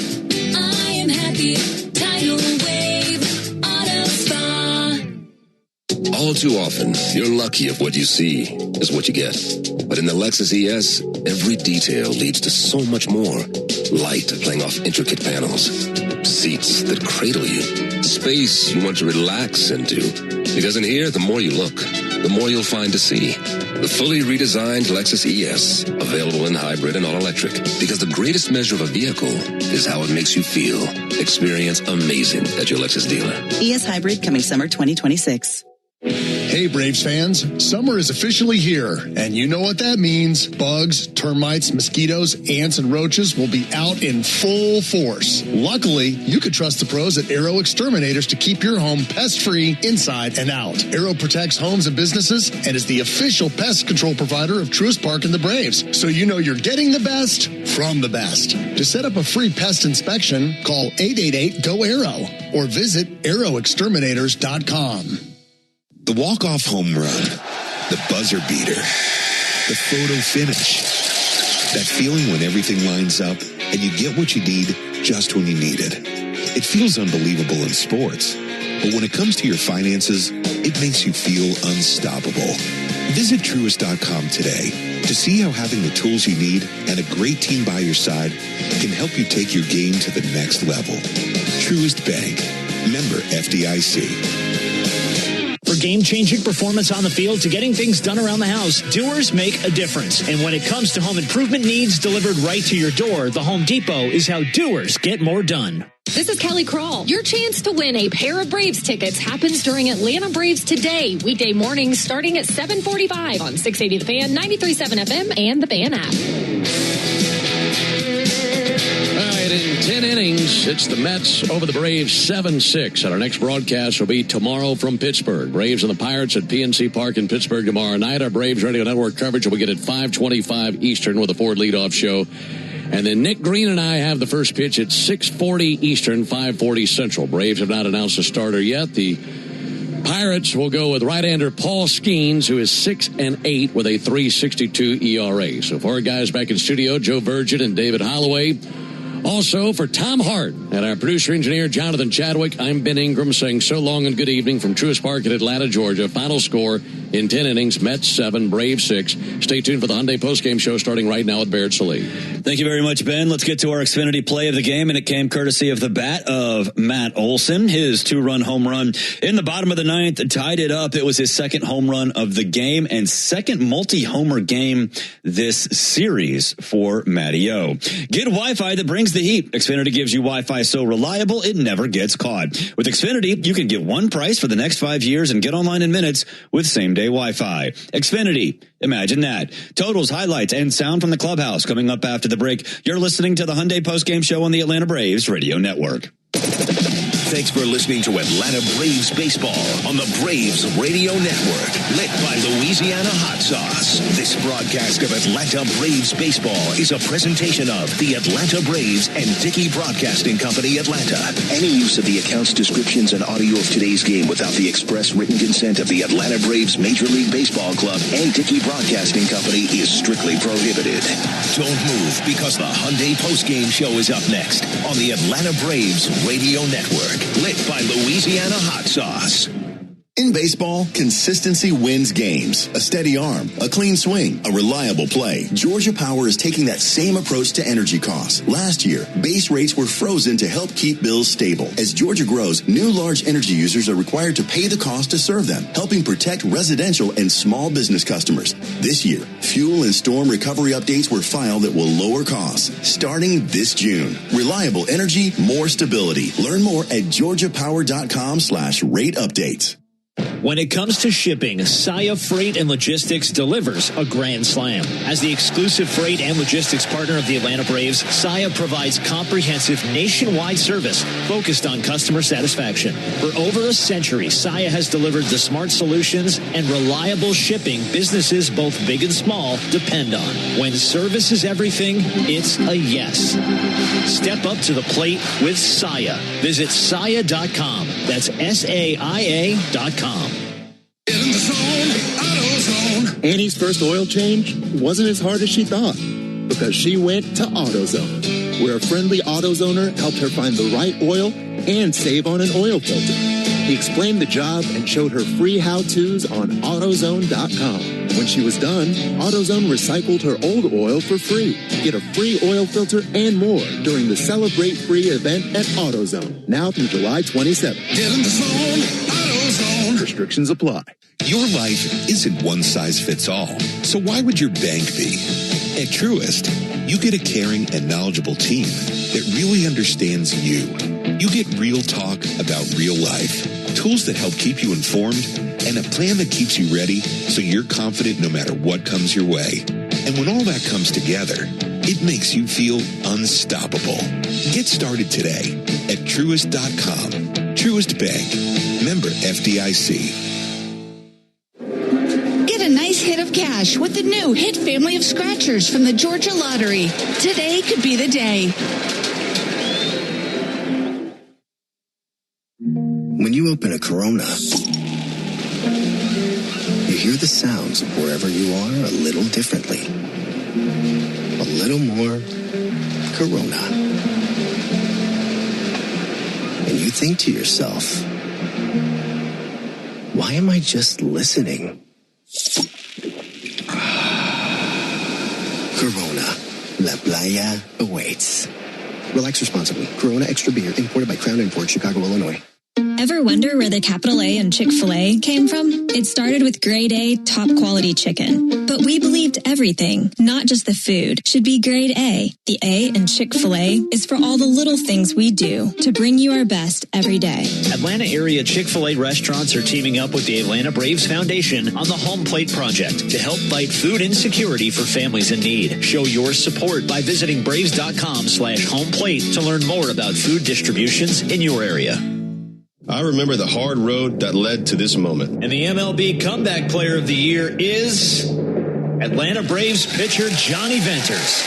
I am happy. Tidal Wave Auto Spa. All too often, you're lucky if what you see is what you get. But in the Lexus ES, every detail leads to so much more. Light playing off intricate panels, seats that cradle you, space you want to relax into. Because in here, the more you look, the more you'll find to see. The fully redesigned Lexus ES, available in hybrid and all-electric. Because the greatest measure of a vehicle is how it makes you feel. Experience amazing at your Lexus dealer. ES Hybrid coming summer 2026. Hey Braves fans, summer is officially here, and you know what that means. Bugs, termites, mosquitoes, ants, and roaches will be out in full force. Luckily, you can trust the pros at Aero Exterminators to keep your home pest-free inside and out. Aero protects homes and businesses and is the official pest control provider of Truist Park and the Braves, so you know you're getting the best from the best. To set up a free pest inspection, call 888-GO-AERO or visit aeroexterminators.com. The walk-off home run, the buzzer beater, the photo finish. That feeling when everything lines up and you get what you need just when you need it. It feels unbelievable in sports, but when it comes to your finances, it makes you feel unstoppable. Visit Truist.com today to see how having the tools you need and a great team by your side can help you take your game to the next level. Truist Bank, member FDIC. For game-changing performance on the field to getting things done around the house, doers make a difference. And when it comes to home improvement needs delivered right to your door, the Home Depot is how doers get more done. This is Kelly Kroll. Your chance to win a pair of Braves tickets happens during Atlanta Braves Today, weekday mornings starting at 7:45 on 680 The Fan, 93.7 FM, and the Fan app. In 10 innings, it's the Mets over the Braves 7-6. And our next broadcast will be tomorrow from Pittsburgh. Braves and the Pirates at PNC Park in Pittsburgh tomorrow night. Our Braves Radio Network coverage will begin at 5:25 Eastern with a Ford leadoff show. And then Nick Green and I have the first pitch at 6:40 Eastern, 5:40 Central. Braves have not announced a starter yet. The Pirates will go with right-hander Paul Skeens, who is 6-8 with a 3.62 ERA. So for our guys back in studio, Joe Virgin and David Holloway. Also, for Tom Hart and our producer-engineer, Jonathan Chadwick, I'm Ben Ingram saying so long and good evening from Truist Park in Atlanta, Georgia. Final score in 10 innings, Mets 7, Braves 6. Stay tuned for the Hyundai postgame show starting right now at Baird Sallee. Thank you very much, Ben. Let's get to our Xfinity play of the game, and it came courtesy of the bat of Matt Olson. His 2-run home run in the bottom of the ninth tied it up. It was his second home run of the game and second multi-homer game this series for Matty O. Get Wi-Fi that brings the heat. Xfinity gives you Wi-Fi so reliable it never gets caught. With Xfinity, you can get one price for the next 5 years and get online in minutes with same-day Wi-Fi. Xfinity, imagine that. Totals, highlights, and sound from the clubhouse coming up after the break. You're listening to the Hyundai postgame show on the Atlanta Braves Radio Network. Thanks for listening to Atlanta Braves Baseball on the Braves Radio Network, lit by Louisiana Hot Sauce. This broadcast of Atlanta Braves Baseball is a presentation of the Atlanta Braves and Dickey Broadcasting Company, Atlanta. Any use of the accounts, descriptions, and audio of today's game without the express written consent of the Atlanta Braves Major League Baseball Club and Dickey Broadcasting Company is strictly prohibited. Don't move, because the Hyundai postgame show is up next on the Atlanta Braves Radio Network, lit by Louisiana Hot Sauce. In baseball, consistency wins games. A steady arm, a clean swing, a reliable play. Georgia Power is taking that same approach to energy costs. Last year, base rates were frozen to help keep bills stable. As Georgia grows, new large energy users are required to pay the cost to serve them, helping protect residential and small business customers. This year, fuel and storm recovery updates were filed that will lower costs starting this June. Reliable energy, more stability. Learn more at georgiapower.com/rate updates. When it comes to shipping, Saia Freight and Logistics delivers a grand slam. As the exclusive freight and logistics partner of the Atlanta Braves, Saia provides comprehensive nationwide service focused on customer satisfaction. For over a century, Saia has delivered the smart solutions and reliable shipping businesses both big and small depend on. When service is everything, it's a yes. Step up to the plate with Saia. Visit Saia.com. That's SAIA.com. In the zone, AutoZone. Annie's first oil change wasn't as hard as she thought because she went to AutoZone, where a friendly AutoZoner helped her find the right oil and save on an oil filter. He explained the job and showed her free how-tos on AutoZone.com. When she was done, AutoZone recycled her old oil for free. Get a free oil filter and more during the Celebrate Free event at AutoZone, now through July 27th. Get in the zone, AutoZone. Restrictions apply. Your life isn't one size fits all, so why would your bank be? At Truist, you get a caring and knowledgeable team that really understands you. You get real talk about real life, tools that help keep you informed, and a plan that keeps you ready so you're confident no matter what comes your way. And when all that comes together, it makes you feel unstoppable. Get started today at Truist.com. Truist Bank. Member FDIC. Get a nice hit of cash with the new Hit family of scratchers from the Georgia Lottery. Today could be the day. When you open a Corona, you hear the sounds of wherever you are a little differently. A little more Corona. And you think to yourself, why am I just listening? Corona. La Playa awaits. Relax responsibly. Corona Extra Beer, imported by Crown Imports, Chicago, Illinois. Ever wonder where the capital A in Chick-fil-A came from? It started with grade A, top quality chicken. But we believed everything, not just the food, should be grade A. The A in Chick-fil-A is for all the little things we do to bring you our best every day. Atlanta area Chick-fil-A restaurants are teaming up with the Atlanta Braves Foundation on the Home Plate Project to help fight food insecurity for families in need. Show your support by visiting braves.com/homeplate to learn more about food distributions in your area. I remember the hard road that led to this moment. And the MLB Comeback Player of the Year is Atlanta Braves pitcher Johnny Venters.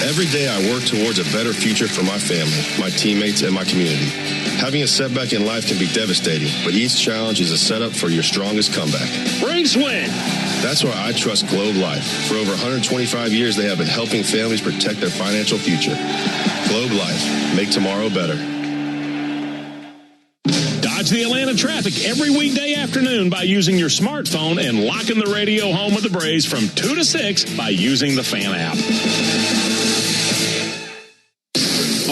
Every day I work towards a better future for my family, my teammates, and my community. Having a setback in life can be devastating, but each challenge is a setup for your strongest comeback. Braves win! That's why I trust Globe Life. For over 125 years, they have been helping families protect their financial future. Globe Life. Make tomorrow better. Dodge the Atlanta traffic every weekday afternoon by using your smartphone and locking the radio home of the Braves from 2 to 6 by using the Fan app.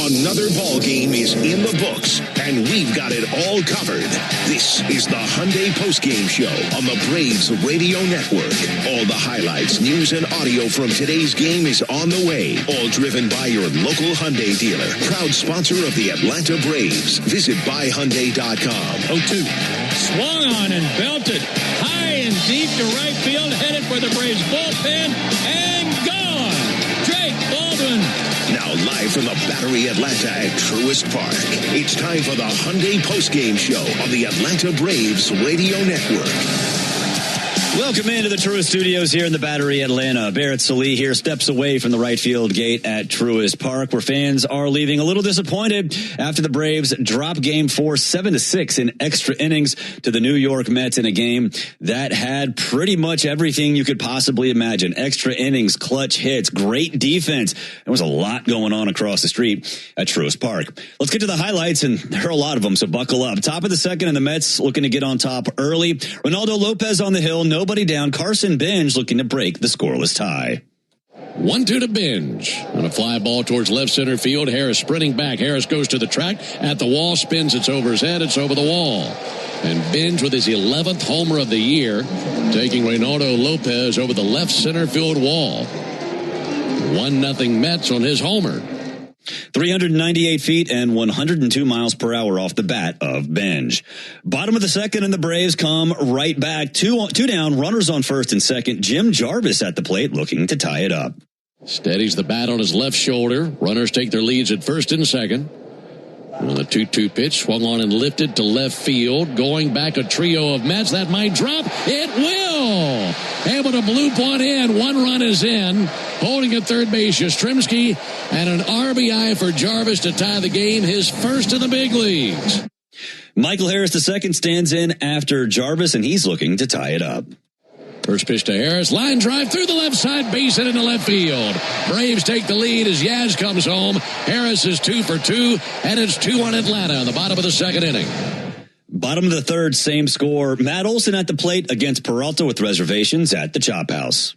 Another ball game is in the books, and we've got it all covered. This is the Hyundai Postgame Show on the Braves Radio Network. All the highlights, news, and audio from today's game is on the way. All driven by your local Hyundai dealer. Proud sponsor of the Atlanta Braves. Visit buyhyundai.com. 0-2. Swung on and belted high and deep to right field, headed for the Braves bullpen, and gone. Drake Baldwin. Now Now, live from the Battery Atlanta at Truist Park, it's time for the Hyundai Postgame Show on the Atlanta Braves Radio Network. Welcome into the Truist Studios here in the Battery Atlanta. Barrett Sallee here steps away from the right field gate at Truist Park, where fans are leaving a little disappointed after the Braves drop Game 4 7-6 in extra innings to the New York Mets in a game that had pretty much everything you could possibly imagine. Extra innings, clutch hits, great defense. There was a lot going on across the street at Truist Park. Let's get to the highlights, and there are a lot of them, so buckle up. Top of the second, and the Mets looking to get on top early. Ronaldo Lopez on the hill, nobody down. Carson Bench looking to break the scoreless tie. 1-2 to Bench. On a fly ball towards left center field. Harris sprinting back. Harris goes to the track. At the wall. Spins. It's over his head. It's over the wall. And Bench with his 11th homer of the year, taking Reynaldo Lopez over the left center field wall. 1-0 Mets on his homer. 398 feet and 102 miles per hour off the bat of Bench. Bottom of the second, and the Braves come right back. Two down, runners on first and second. Jim Jarvis at the plate looking to tie it up. Steadies the bat on his left shoulder. Runners take their leads at first and second. On the 2-2 pitch, swung on and lifted to left field. Going back, a trio of Mets. That might drop. It will! Able to bloop one in. One run is in. Holding at third base, Yastrzemski, and an RBI for Jarvis to tie the game, his first in the big leagues. Michael Harris II stands in after Jarvis, and he's looking to tie it up. First pitch to Harris. Line drive through the left side, base hit into left field. Braves take the lead as Yaz comes home. Harris is 2 for 2, and it's 2-1 Atlanta in the bottom of the second inning. Bottom of the third, same score. Matt Olson at the plate against Peralta with reservations at the Chop House.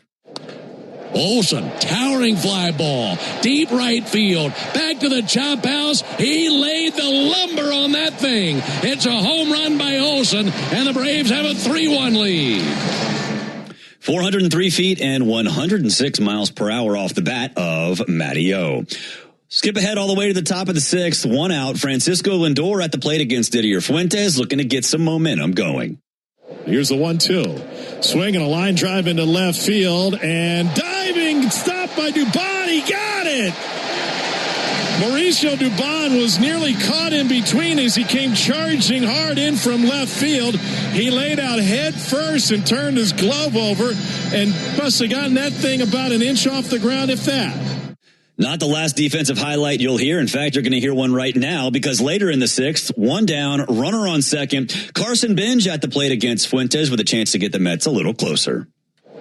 Olson, towering fly ball, deep right field, back to the Chop House. He laid the lumber on that thing. It's a home run by Olson, and the Braves have a 3-1 lead. 403 feet and 106 miles per hour off the bat of Matty O. Skip ahead all the way to the top of the sixth. One out. Francisco Lindor at the plate against Didier Fuentes, looking to get some momentum going. Here's the 1-2. Swinging a line drive into left field, and diving, stopped by Dubon. He got it. Mauricio Dubon was nearly caught in between as he came charging hard in from left field. He laid out head first and turned his glove over, and must have gotten that thing about an inch off the ground, if that. Not the last defensive highlight you'll hear. In fact, you're going to hear one right now, because later in the sixth, one down, runner on second. Carson Bench at the plate against Fuentes with a chance to get the Mets a little closer.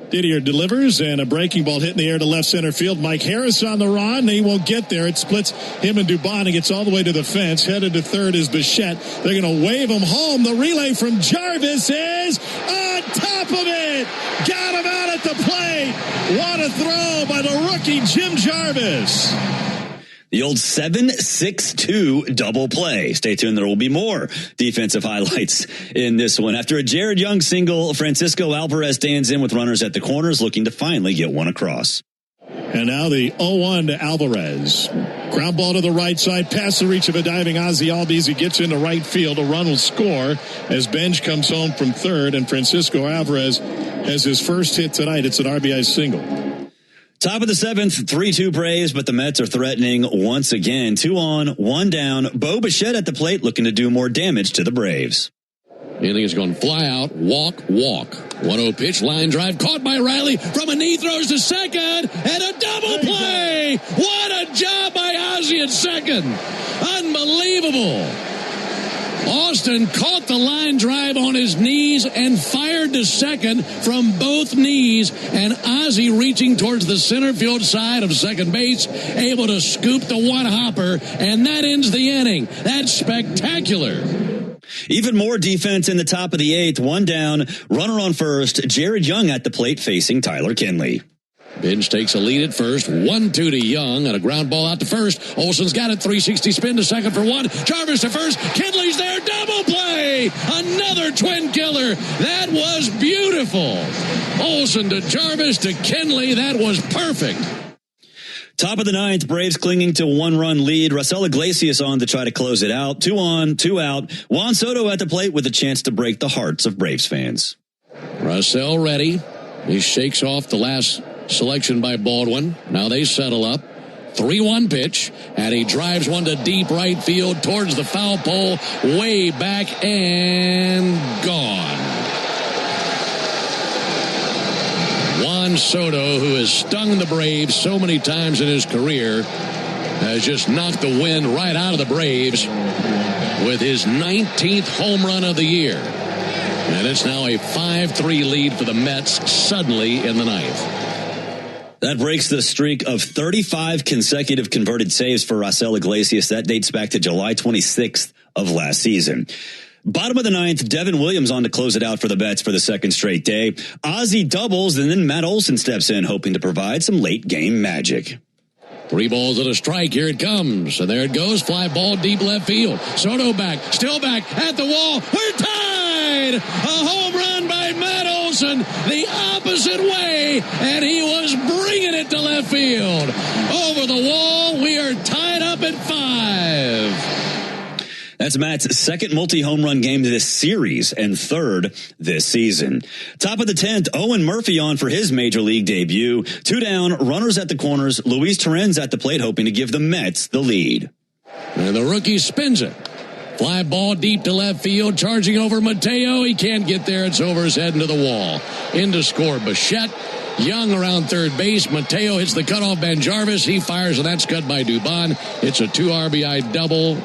Didier delivers, and a breaking ball hit in the air to left center field. Mike Harris on the run, and he won't get there. It splits him and Dubon and gets all the way to the fence. Headed to third is Bichette. They're going to wave him home. The relay from Jarvis is on top of it. Got him out at the plate. What a throw by the rookie Jim Jarvis. The old 7-6-2 double play. Stay tuned. There will be more defensive highlights in this one. After a Jared Young single, Francisco Alvarez stands in with runners at the corners, looking to finally get one across. And now the 0-1 to Alvarez. Ground ball to the right side, past the reach of a diving Ozzie Albies. He gets into right field. A run will score as Bench comes home from third, and Francisco Alvarez has his first hit tonight. It's an RBI single. Top of the seventh, 3-2 Braves, but the Mets are threatening once again. 2 on, 1 down. Bo Bichette at the plate looking to do more damage to the Braves. Inning is going to fly out, walk. 1-0 pitch, line drive, caught by Riley from a knee, throws to second, and a double play! What a job by Ozzie at second! Unbelievable! Austin caught the line drive on his knees and fired to second from both knees, and Ozzie reaching towards the center field side of second base, able to scoop the one-hopper, and that ends the inning. That's spectacular. Even more defense in the top of the eighth. 1 down, runner on first. Jared Young at the plate facing Tyler Kinley. Bench takes a lead at first. 1-2 to Young, and a ground ball out to first. Olson's got it. 360 spin to second for 1. Jarvis to first. Kinley's there. Double play. Another twin killer. That was beautiful. Olson to Jarvis to Kinley. That was perfect. Top of the ninth, Braves clinging to 1-run lead. Raisel Iglesias on to try to close it out. 2 on, 2 out. Juan Soto at the plate with a chance to break the hearts of Braves fans. Raisel ready. He shakes off the last selection by Baldwin. Now they settle up. 3-1 pitch, and he drives one to deep right field towards the foul pole, way back and gone. Juan Soto, who has stung the Braves so many times in his career, has just knocked the wind right out of the Braves with his 19th home run of the year. And it's now a 5-3 lead for the Mets suddenly in the ninth. That breaks the streak of 35 consecutive converted saves for Raisel Iglesias. That dates back to July 26th of last season. Bottom of the ninth, Devin Williams on to close it out for the Mets for the second straight day. Ozzie doubles, and then Matt Olson steps in, hoping to provide some late game magic. 3 balls and a strike. Here it comes. And there it goes. Fly ball deep left field. Soto back. Still back at the wall. We're tied. A home run by Matt Olson the opposite way. And he was bringing it to left field. Over the wall. We are tied up at 5. That's Matt's second multi-home run game this series and third this season. Top of the 10th, Owen Murphy on for his major league debut. 2 down, runners at the corners. Luis Torrens at the plate, hoping to give the Mets the lead. And the rookie spins it. Fly ball deep to left field, charging over Mateo. He can't get there. It's over his head into the wall. In to score Bichette. Young around third base. Mateo hits the cutoff Banjarvis. He fires, and that's cut by Dubon. It's a 2 RBI double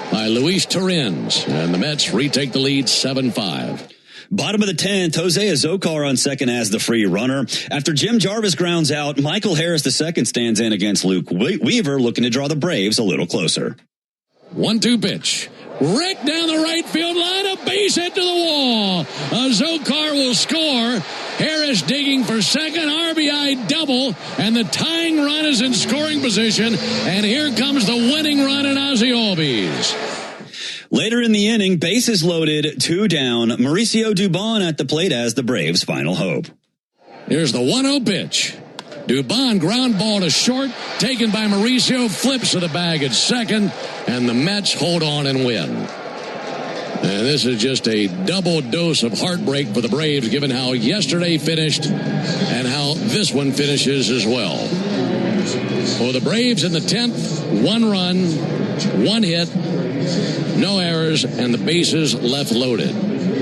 by Luis Torrens, and the Mets retake the lead 7-5. Bottom of the 10th, Jose Azocar on second as the free runner. After Jim Jarvis grounds out, Michael Harris II stands in against Luke Weaver, looking to draw the Braves a little closer. 1-2 pitch. Rick down the right field line, a base hit to the wall. Azocar will score. Harris digging for second, RBI double, and the tying run is in scoring position. And here comes the winning run in Ozzie Albies. Later in the inning, bases loaded, 2 down. Mauricio Dubon at the plate as the Braves' final hope. Here's the 1-0 pitch. Dubon ground ball to short, taken by Mauricio, flips to the bag at second, and the Mets hold on and win. And this is just a double dose of heartbreak for the Braves, given how yesterday finished and how this one finishes as well. For the Braves in the 10th, 1 run, 1 hit, no errors, and the bases left loaded.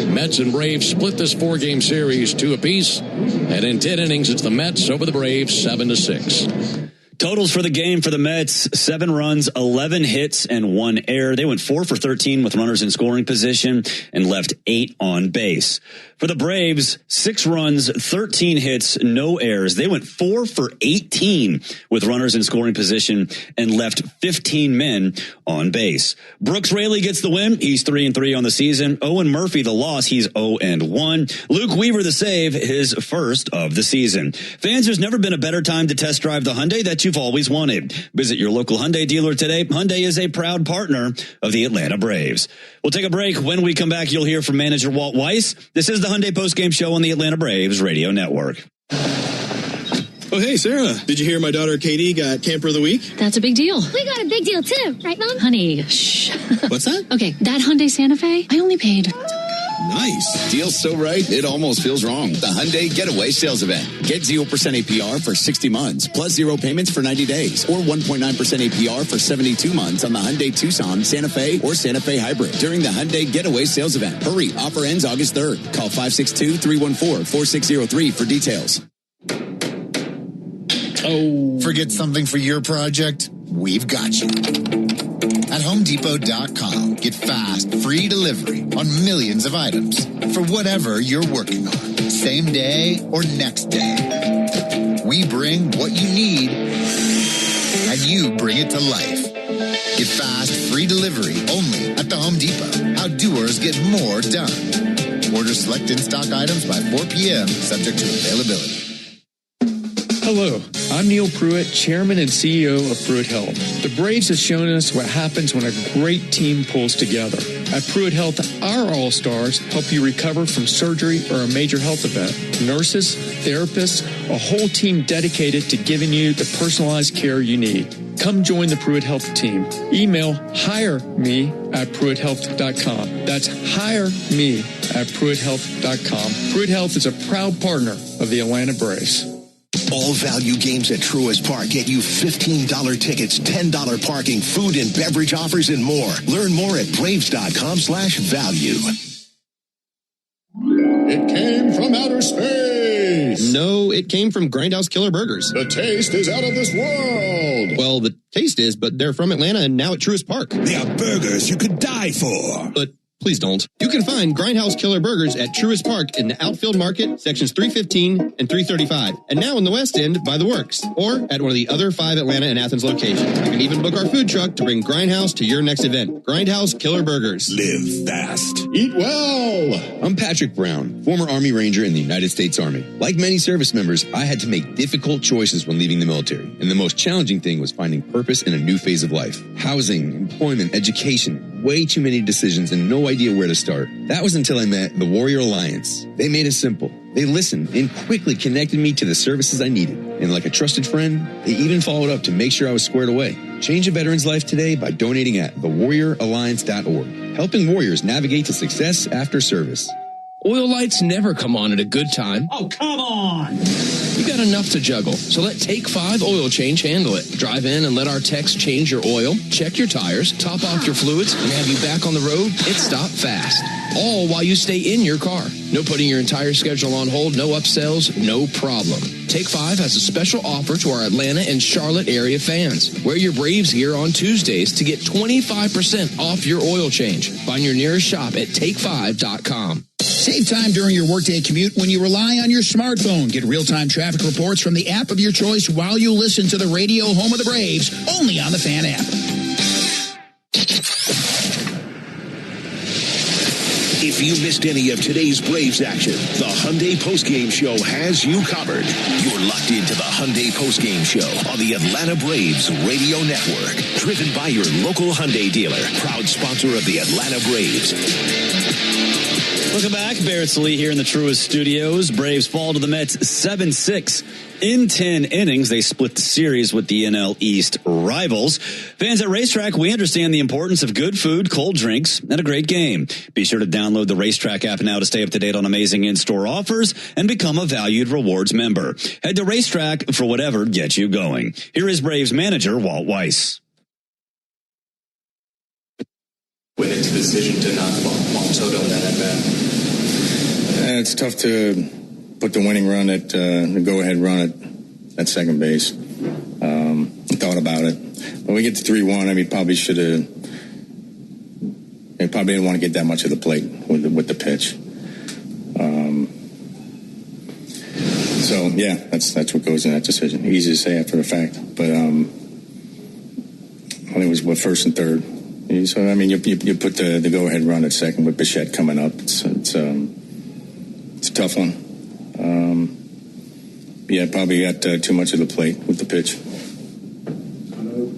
Mets and Braves split this 4-game series 2 apiece, and in 10 innings, it's the Mets over the Braves 7-6. Totals for the game for the Mets, 7 runs, 11 hits, and 1 error. They went 4 for 13 with runners in scoring position and left 8 on base. For the Braves, 6 runs, 13 hits, no errors. They went 4 for 18 with runners in scoring position and left 15 men on base. Brooks Raley gets the win. He's 3-3 on the season. Owen Murphy, the loss. He's 0-1. Luke Weaver, the save, his first of the season. Fans, there's never been a better time to test drive the Hyundai that you've always wanted. Visit your local Hyundai dealer today. Hyundai is a proud partner of the Atlanta Braves. We'll take a break. When we come back, you'll hear from manager Walt Weiss. This is the Hyundai postgame show on the Atlanta Braves Radio Network. Oh, hey, Sarah. Did you hear my daughter Katie got Camper of the Week? That's a big deal. We got a big deal, too. Right, Mom? Honey, shh. What's that? Okay, that Hyundai Santa Fe, I only paid... Nice. Deal's so right, it almost feels wrong. The Hyundai Getaway Sales Event. Get 0% APR for 60 months, plus 0 payments for 90 days, or 1.9% APR for 72 months on the Hyundai Tucson, Santa Fe, or Santa Fe Hybrid during the Hyundai Getaway Sales Event. Hurry, offer ends August 3rd. Call 562-314-4603 for details. Oh. Forget something for your project? We've got you. At HomeDepot.com, get fast, free delivery on millions of items for whatever you're working on, same day or next day. We bring what you need, and you bring it to life. Get fast, free delivery only at the Home Depot. How doers get more done. Order select in-stock items by 4 p.m., subject to availability. Hello, I'm Neil Pruitt, Chairman and CEO of Pruitt Health. The Braves have shown us what happens when a great team pulls together. At Pruitt Health, our All-Stars help you recover from surgery or a major health event. Nurses, therapists, a whole team dedicated to giving you the personalized care you need. Come join the Pruitt Health team. Email hireme@pruitthealth.com. That's hireme@pruitthealth.com. Pruitt Health is a proud partner of the Atlanta Braves. All value games at Truist Park get you $15 tickets, $10 parking, food and beverage offers, and more. Learn more at Braves.com/value. It came from outer space. No, it came from Grindhouse Killer Burgers. The taste is out of this world. Well, the taste is, but they're from Atlanta and now at Truist Park. They are burgers you could die for. But please don't. You can find Grindhouse Killer Burgers at Truist Park in the Outfield Market, sections 315 and 335. And now in the West End by the Works, or at one of the other 5 Atlanta and Athens locations. You can even book our food truck to bring Grindhouse to your next event. Grindhouse Killer Burgers. Live fast. Eat well. I'm Patrick Brown, former Army Ranger in the United States Army. Like many service members, I had to make difficult choices when leaving the military. And the most challenging thing was finding purpose in a new phase of life. Housing, employment, education, way too many decisions and no idea where to start. That was until I met the Warrior Alliance. They made it simple. They listened and quickly connected me to the services I needed. And like a trusted friend, they even followed up to make sure I was squared away. Change a veteran's life today by donating at thewarrioralliance.org, helping warriors navigate to success after service. Oil lights never come on at a good time. Oh, come on! You got enough to juggle, so let Take 5 Oil Change handle it. Drive in and let our techs change your oil, check your tires, top off your fluids, and have you back on the road. It's stop fast. All while you stay in your car. No putting your entire schedule on hold, no upsells, no problem. Take 5 has a special offer to our Atlanta and Charlotte area fans. Wear your Braves gear on Tuesdays to get 25% off your oil change. Find your nearest shop at take5.com. Save time during your workday commute when you rely on your smartphone. Get real-time traffic reports from the app of your choice while you listen to the radio home of the Braves, only on the Fan app. If you missed any of today's Braves action, the Hyundai Postgame Show has you covered. You're locked into the Hyundai Postgame Show on the Atlanta Braves Radio Network. Driven by your local Hyundai dealer, proud sponsor of the Atlanta Braves. Welcome back. Barrett Salee here in the Truist Studios. Braves fall to the Mets 7-6 in 10 innings. They split the series with the NL East rivals. Fans at Racetrack, we understand the importance of good food, cold drinks, and a great game. Be sure to download the Racetrack app now to stay up to date on amazing in-store offers and become a valued rewards member. Head to Racetrack for whatever gets you going. Here is Braves manager Walt Weiss. Went into the decision to knock Juan Soto in that at-bat. It's tough to put the winning run at the go-ahead run at second base. Thought about it. When we get to 3-1, I mean, probably should have. Probably didn't want to get that much of the plate with the pitch. So yeah, that's what goes in that decision. Easy to say after the fact, but I think it was first and third. So I mean, you put the go-ahead run at second with Bichette coming up. It's a tough one. Yeah, probably got too much of the plate with the pitch. I know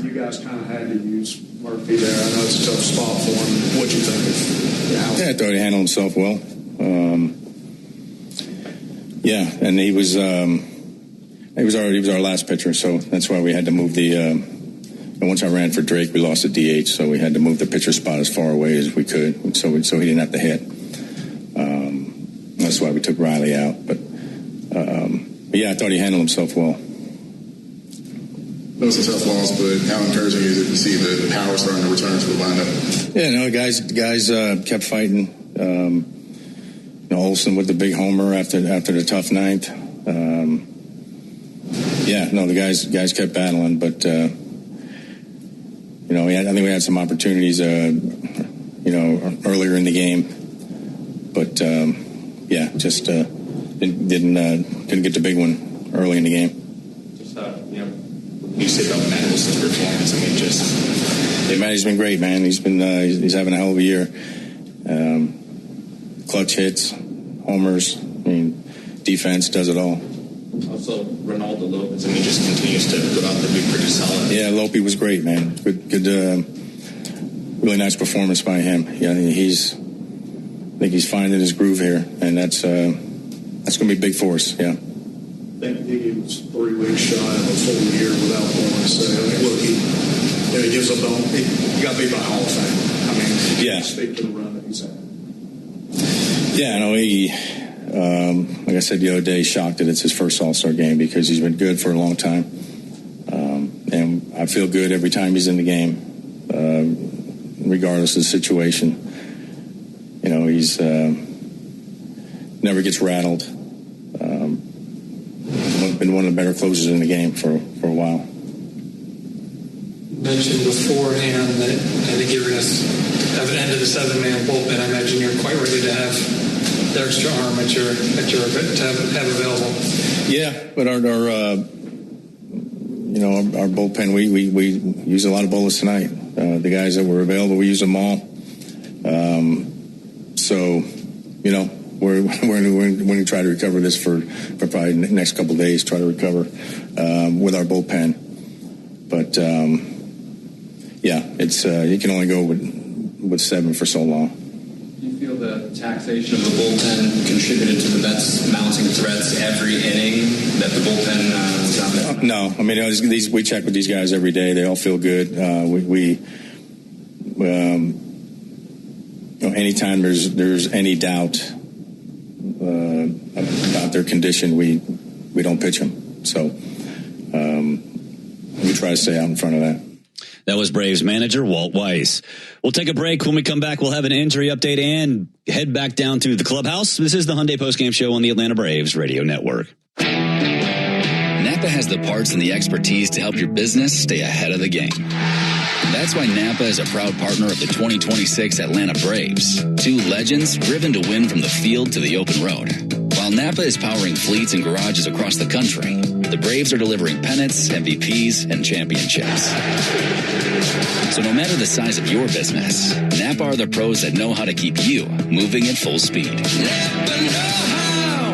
you guys kind of had to use Murphy there. I know it's a tough spot for him. What you think of? Yeah, I thought he handled himself well. Yeah, and he was our last pitcher, so that's why we had to move the. And once I ran for Drake, we lost the DH, so we had to move the pitcher spot as far away as we could, so he didn't have to hit. That's why we took Riley out. But yeah, I thought he handled himself well. Those are tough loss, but how encouraging is it to see the power starting to return to the lineup? Yeah, no, the guys kept fighting. Olsen with the big homer after the tough ninth. Yeah, no, the guys kept battling, but. I think we had some opportunities, earlier in the game, but just didn't get the big one early in the game. Just you said about Matt Olson's performance. I mean, Matty's been great, man. He's having a hell of a year. Clutch hits, homers. I mean, defense does it all. Also, Ronaldo Lopez, just continues to go out there and be pretty solid. Yeah, Lopey was great, man. Good, really nice performance by him. Yeah, I think he's finding his groove here, and that's going to be big for us. Yeah. I think he was 3 weeks shy of a full year without going. So look, he gives up on. He got beat by Hall of Fame. Yeah. Speak to the run that he's had. Yeah, I know he. like I said the other day, shocked that it's his first All-Star game because he's been good for a long time. And I feel good every time he's in the game, regardless of the situation. You know, he's never gets rattled. Been one of the better closers in the game for a while. Mentioned beforehand that I think you're going to have an end of the 7-man bullpen. I imagine you're quite ready to have the extra arm at your to have available. Yeah, but our bullpen, we use a lot of bullets tonight. The guys that were available, we use them all. So, you know, we're going to try to recover this for probably the next couple of days. Try to recover with our bullpen, but yeah, it's you can only go with 7 for so long. Do you feel the taxation of the bullpen contributed to the Mets mounting threats every inning that the bullpen was out there? No, I mean we check with these guys every day. They all feel good. Anytime there's any doubt about their condition, we don't pitch them. So we try to stay out in front of that. That was Braves manager Walt Weiss. We'll take a break. When we come back, we'll have an injury update and head back down to the clubhouse. This is the Hyundai Postgame Show on the Atlanta Braves Radio Network. Napa has the parts and the expertise to help your business stay ahead of the game. That's why Napa is a proud partner of the 2026 Atlanta Braves. 2 legends driven to win from the field to the open road. While Napa is powering fleets and garages across the country, the Braves are delivering pennants, MVPs, and championships. So no matter the size of your business, Napa are the pros that know how to keep you moving at full speed. Napa know-how!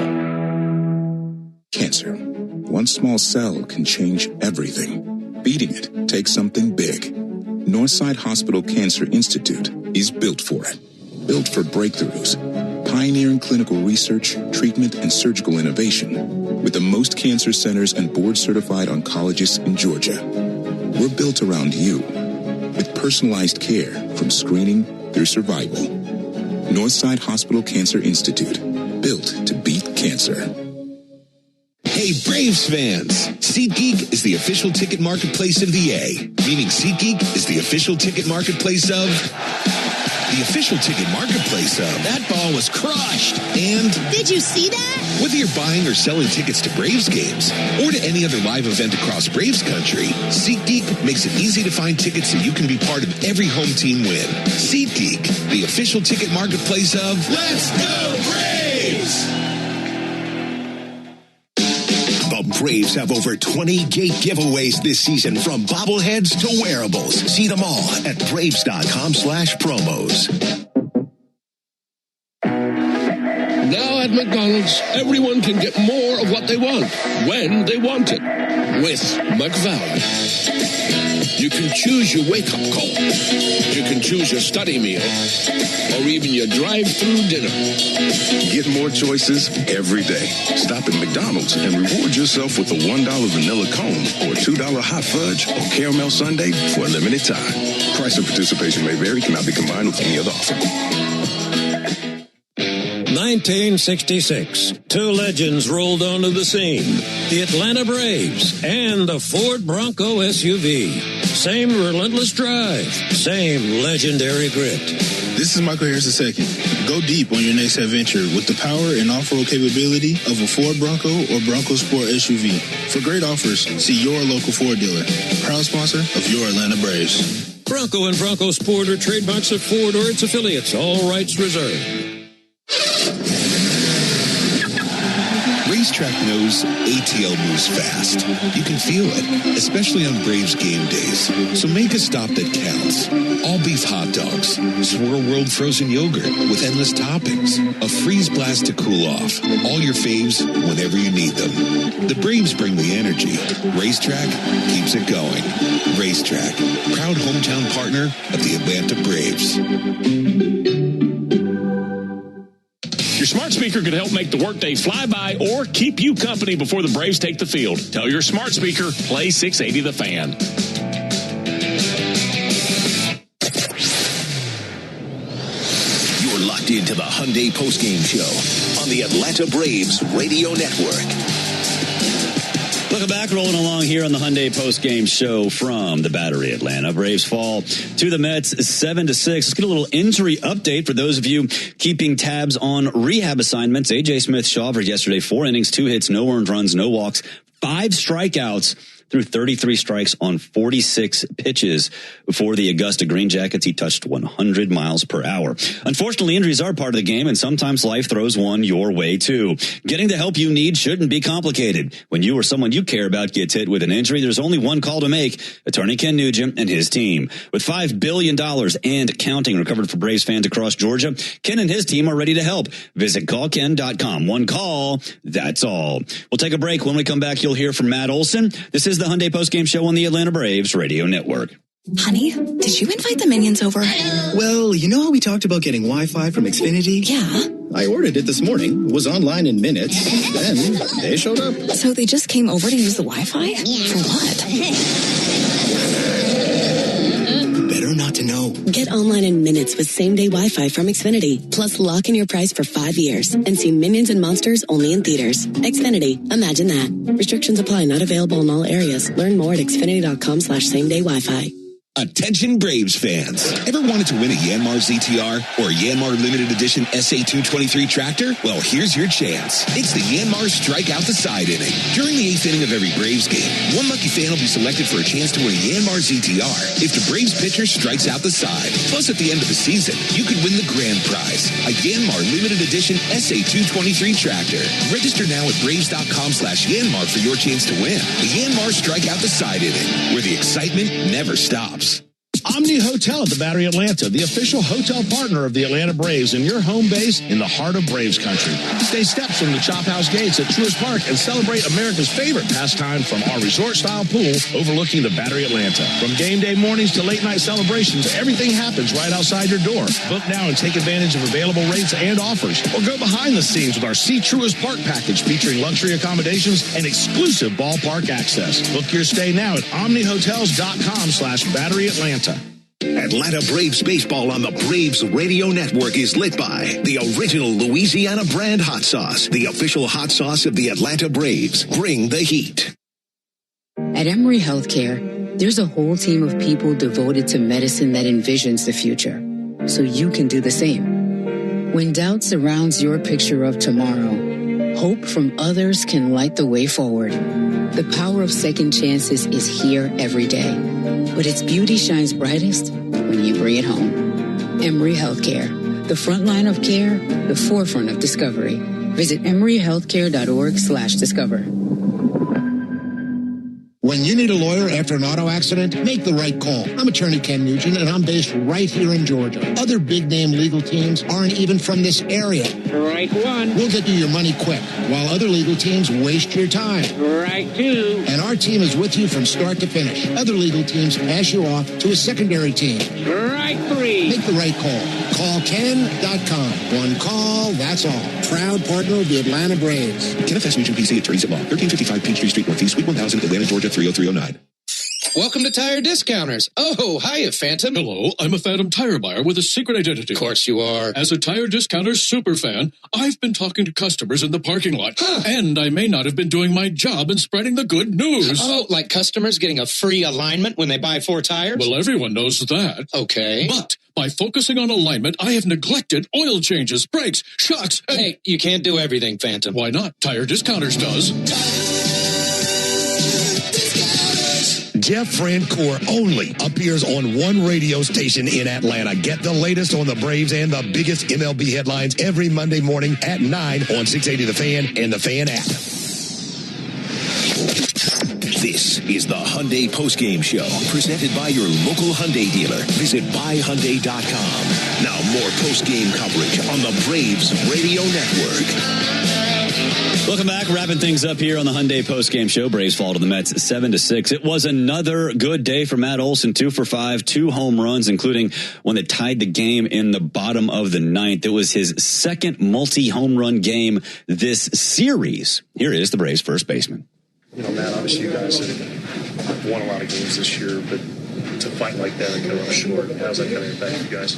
Cancer. One small cell can change everything. Beating it takes something big. Northside Hospital Cancer Institute is built for it. Built for breakthroughs. Pioneering clinical research, treatment, and surgical innovation with the most cancer centers and board-certified oncologists in Georgia. We're built around you with personalized care from screening through survival. Northside Hospital Cancer Institute, built to beat cancer. Hey, Braves fans! SeatGeek is the official ticket marketplace of the A, meaning SeatGeek is the official ticket marketplace of... The official ticket marketplace of... That ball was crushed! And... Did you see that? Whether you're buying or selling tickets to Braves games or to any other live event across Braves country, SeatGeek makes it easy to find tickets so you can be part of every home team win. SeatGeek, the official ticket marketplace of... Let's go Braves! The Braves have over 20 gate giveaways this season, from bobbleheads to wearables. See them all at Braves.com/promos. Now at McDonald's, everyone can get more of what they want, when they want it, with McValue. You can choose your wake-up call. You can choose your study meal, or even your drive-through dinner. Get more choices every day. Stop at McDonald's and reward yourself with a $1 vanilla cone or $2 hot fudge or caramel sundae for a limited time. Price and participation may vary, cannot be combined with any other offer. 1966, 2 legends rolled onto the scene. The Atlanta Braves and the Ford Bronco SUV. Same relentless drive, same legendary grit. This is Michael Harris II. Go deep on your next adventure with the power and off-road capability of a Ford Bronco or Bronco Sport SUV. For great offers, see your local Ford dealer. Proud sponsor of your Atlanta Braves. Bronco and Bronco Sport are trademarks of Ford or its affiliates. All rights reserved. Racetrack knows ATL moves fast. You can feel it, especially on Braves game days. So make a stop that counts. All beef hot dogs, Swirl World frozen yogurt with endless toppings, a freeze blast to cool off. All your faves whenever you need them. The Braves bring the energy. Racetrack keeps it going. Racetrack, proud hometown partner of the Atlanta Braves. Your smart speaker could help make the workday fly by or keep you company before the Braves take the field. Tell your smart speaker, play 680 The Fan. You're locked into the Hyundai postgame show on the Atlanta Braves Radio Network. Welcome back, rolling along here on the Hyundai postgame show from the Battery Atlanta. Braves fall to the Mets 7-6. Let's get a little injury update for those of you keeping tabs on rehab assignments. A.J. Smith-Shawver yesterday, 4 innings, 2 hits, no earned runs, no walks, 5 strikeouts through 33 strikes on 46 pitches. For the Augusta Green Jackets, he touched 100 miles per hour. Unfortunately, injuries are part of the game, and sometimes life throws one your way, too. Getting the help you need shouldn't be complicated. When you or someone you care about gets hit with an injury, there's only one call to make: attorney Ken Nugent and his team. With $5 billion and counting recovered for Braves fans across Georgia, Ken and his team are ready to help. Visit callken.com. One call, that's all. We'll take a break. When we come back, you'll hear from Matt Olson. This is the Hyundai postgame show on the Atlanta Braves Radio Network. Honey, did you invite the minions over? Well, you know how we talked about getting Wi-Fi from Xfinity? Yeah. I ordered it this morning, was online in minutes, then they showed up. So they just came over to use the Wi-Fi? For what? Better not to know. Get online in minutes with same-day Wi-Fi from Xfinity. Plus, lock in your price for 5 years and see Minions and Monsters only in theaters. Xfinity. Imagine that. Restrictions apply. Not available in all areas. Learn more at xfinity.com/same-day Wi-Fi. Attention Braves fans. Ever wanted to win a Yanmar ZTR or a Yanmar Limited Edition SA223 tractor? Well, here's your chance. It's the Yanmar Strike Out the Side inning. During the 8th inning of every Braves game, one lucky fan will be selected for a chance to win a Yanmar ZTR if the Braves pitcher strikes out the side. Plus, at the end of the season, you could win the grand prize, a Yanmar Limited Edition SA223 tractor. Register now at Braves.com/Yanmar for your chance to win. The Yanmar Strike Out the Side inning, where the excitement never stops. Omni Hotel at the Battery Atlanta, the official hotel partner of the Atlanta Braves and your home base in the heart of Braves country. Stay steps from the Chop House gates at Truist Park and celebrate America's favorite pastime from our resort-style pool overlooking the Battery Atlanta. From game day mornings to late-night celebrations, everything happens right outside your door. Book now and take advantage of available rates and offers. Or go behind the scenes with our See Truist Park package featuring luxury accommodations and exclusive ballpark access. Book your stay now at omnihotels.com/Battery Atlanta. Atlanta Braves baseball on the Braves Radio Network is lit by the original Louisiana brand hot sauce, the official hot sauce of the Atlanta Braves. Bring the heat. At Emory Healthcare, there's a whole team of people devoted to medicine that envisions the future, so you can do the same. When doubt surrounds your picture of tomorrow, hope from others can light the way forward. The power of second chances is here every day, but its beauty shines brightest when you bring it home. Emory Healthcare, the front line of care, the forefront of discovery. Visit emoryhealthcare.org/discover. When you need a lawyer after an auto accident, make the right call. I'm attorney Ken Nugent, and I'm based right here in Georgia. Other big-name legal teams aren't even from this area. Right one. We'll get you your money quick, while other legal teams waste your time. Right two. And our team is with you from start to finish. Other legal teams pass you off to a secondary team. Right three. Make the right call. Call Ken.com. One call, that's all. Proud partner of the Atlanta Braves. Kenneth S. Nugent, PC, attorneys at law, 1355 Peachtree Street Northeast, Suite 1000, Atlanta, Georgia, 30309. Welcome to Tire Discounters. Oh, hiya, Phantom. Hello, I'm a Phantom tire buyer with a secret identity. Of course you are. As a Tire Discounters super fan, I've been talking to customers in the parking lot. And I may not have been doing my job in spreading the good news. Oh, like customers getting a free alignment when they buy 4 tires? Well, everyone knows that. Okay. But by focusing on alignment, I have neglected oil changes, brakes, shocks, and... Hey, you can't do everything, Phantom. Why not? Tire Discounters does. Jeff Francoeur only appears on one radio station in Atlanta. Get the latest on the Braves and the biggest MLB headlines every Monday morning at 9 on 680 The Fan and the Fan app. This is the Hyundai Postgame Show, presented by your local Hyundai dealer. Visit buyhyundai.com. Now more postgame coverage on the Braves Radio Network. Welcome back. Wrapping things up here on the Hyundai postgame show. Braves fall to the Mets 7-6. It was another good day for Matt Olson. 2 for 5, 2 home runs, including one that tied the game in the bottom of the 9th. It was his second multi-home run game this series. Here is the Braves first baseman. You know, Matt, obviously you guys have won a lot of games this year, but to fight like that and come up short, how's that kind of impact you guys?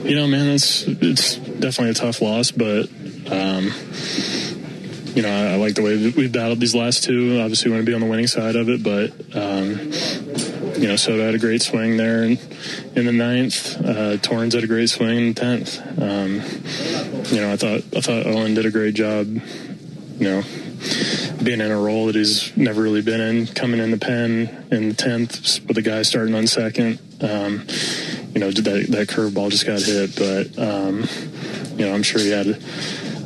Man, it's definitely a tough loss, but I like the way we've battled these last two. Obviously, we want to be on the winning side of it, but Soto had a great swing there in the 9th. Torrens had a great swing in the 10th. I thought Owen did a great job. Being in a role that he's never really been in, coming in the pen in the 10th with the guy starting on second. That curveball just got hit, but I'm sure he had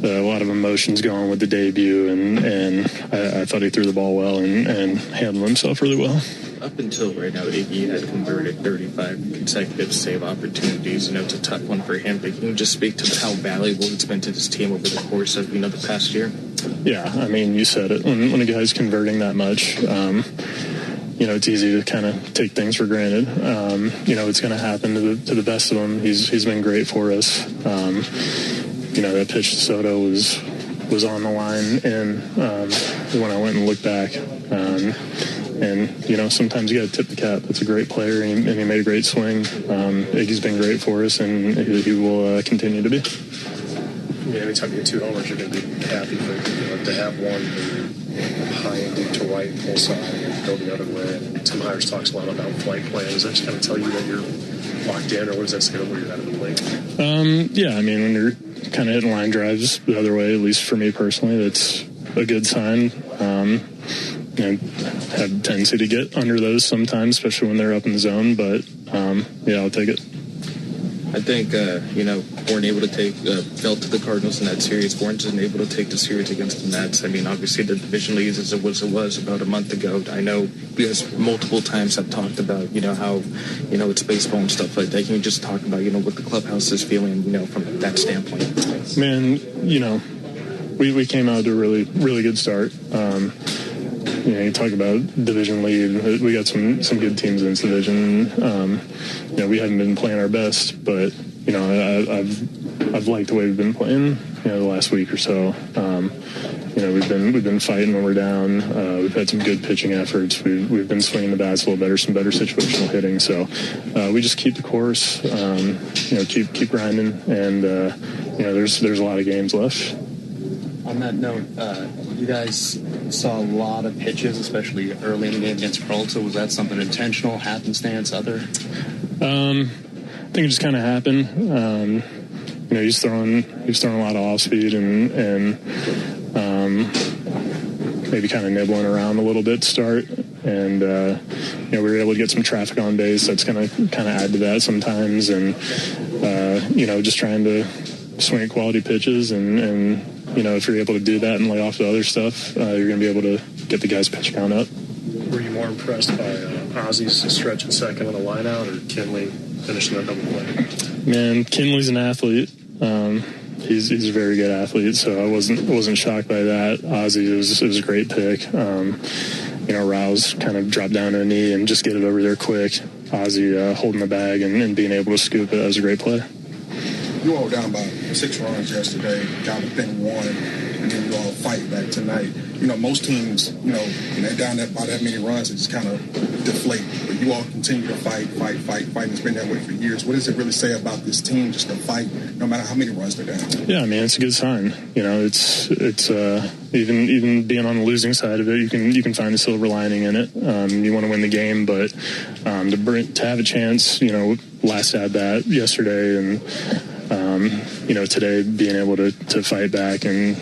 a lot of emotions going with the debut, and I thought he threw the ball well and handled himself really well. Up until right now, Iggy had converted 35 consecutive save opportunities. It's a tough one for him, but can you just speak to how valuable it's been to this team over the course of, the past year? Yeah, you said it. When a guy's converting that much, it's easy to kind of take things for granted. It's going to happen to the best of them. He's been great for us. That pitch to Soto was on the line, and when I went and looked back, sometimes you got to tip the cap. That's a great player, and he made a great swing. Iggy's been great for us, and he will continue to be. Anytime you get 2 homers, you're going to be happy, but to have one behind deep to right, full side, and go the other way. And Tim Hires talks a lot about flight plans. Does that just kind of tell you that you're locked in, or what does that say where you're at the plate? When you're kind of hitting line drives the other way, at least for me personally, that's a good sign. Have a tendency to get under those sometimes, especially when they're up in the zone, but I'll take it. I think, weren't able to take, fell to the Cardinals in that series, weren't able to take the series against the Mets. Obviously the division leads as it was about a month ago. I know you guys multiple times have talked about, how, it's baseball and stuff like that. Can you just talk about, what the clubhouse is feeling, from that standpoint? Man, we came out to a really, really good start. You talk about division lead. We got some good teams in this division. We haven't been playing our best, but I've liked the way we've been playing. The last week or so. We've been fighting when we're down. We've had some good pitching efforts. We've been swinging the bats a little better, some better situational hitting. So we just keep the course. Keep grinding, and there's a lot of games left. On that note, you guys saw a lot of pitches, especially early in the game against Peralta. Was that something intentional, happenstance, other? I think it just kind of happened. He's throwing a lot of off speed and maybe kind of nibbling around a little bit to start. And we were able to get some traffic on base. That's going to kind of add to that sometimes. And just trying to swing at quality pitches and if you're able to do that and lay off the other stuff, you're going to be able to get the guys' pitch count up. Were you more impressed by Ozzy's stretch at second on the line out, or Kinley finishing that double play? Man, Kinley's an athlete. He's a very good athlete, so I wasn't shocked by that. Ozzy was a great pick. Rouse kind of dropped down to a knee and just get it over there quick. Ozzy holding the bag and being able to scoop it. That was a great play. You all were down by 6 runs yesterday, got within 1, and then you all fight back tonight. Most teams, when they're down by that many runs, it just kind of deflate. But you all continue to fight, and it's been that way for years. What does it really say about this team, just to fight, no matter how many runs they're down? Yeah, it's a good sign. It's even being on the losing side of it, you can find a silver lining in it. You want to win the game, but to have a chance, last at bat yesterday and today being able to fight back and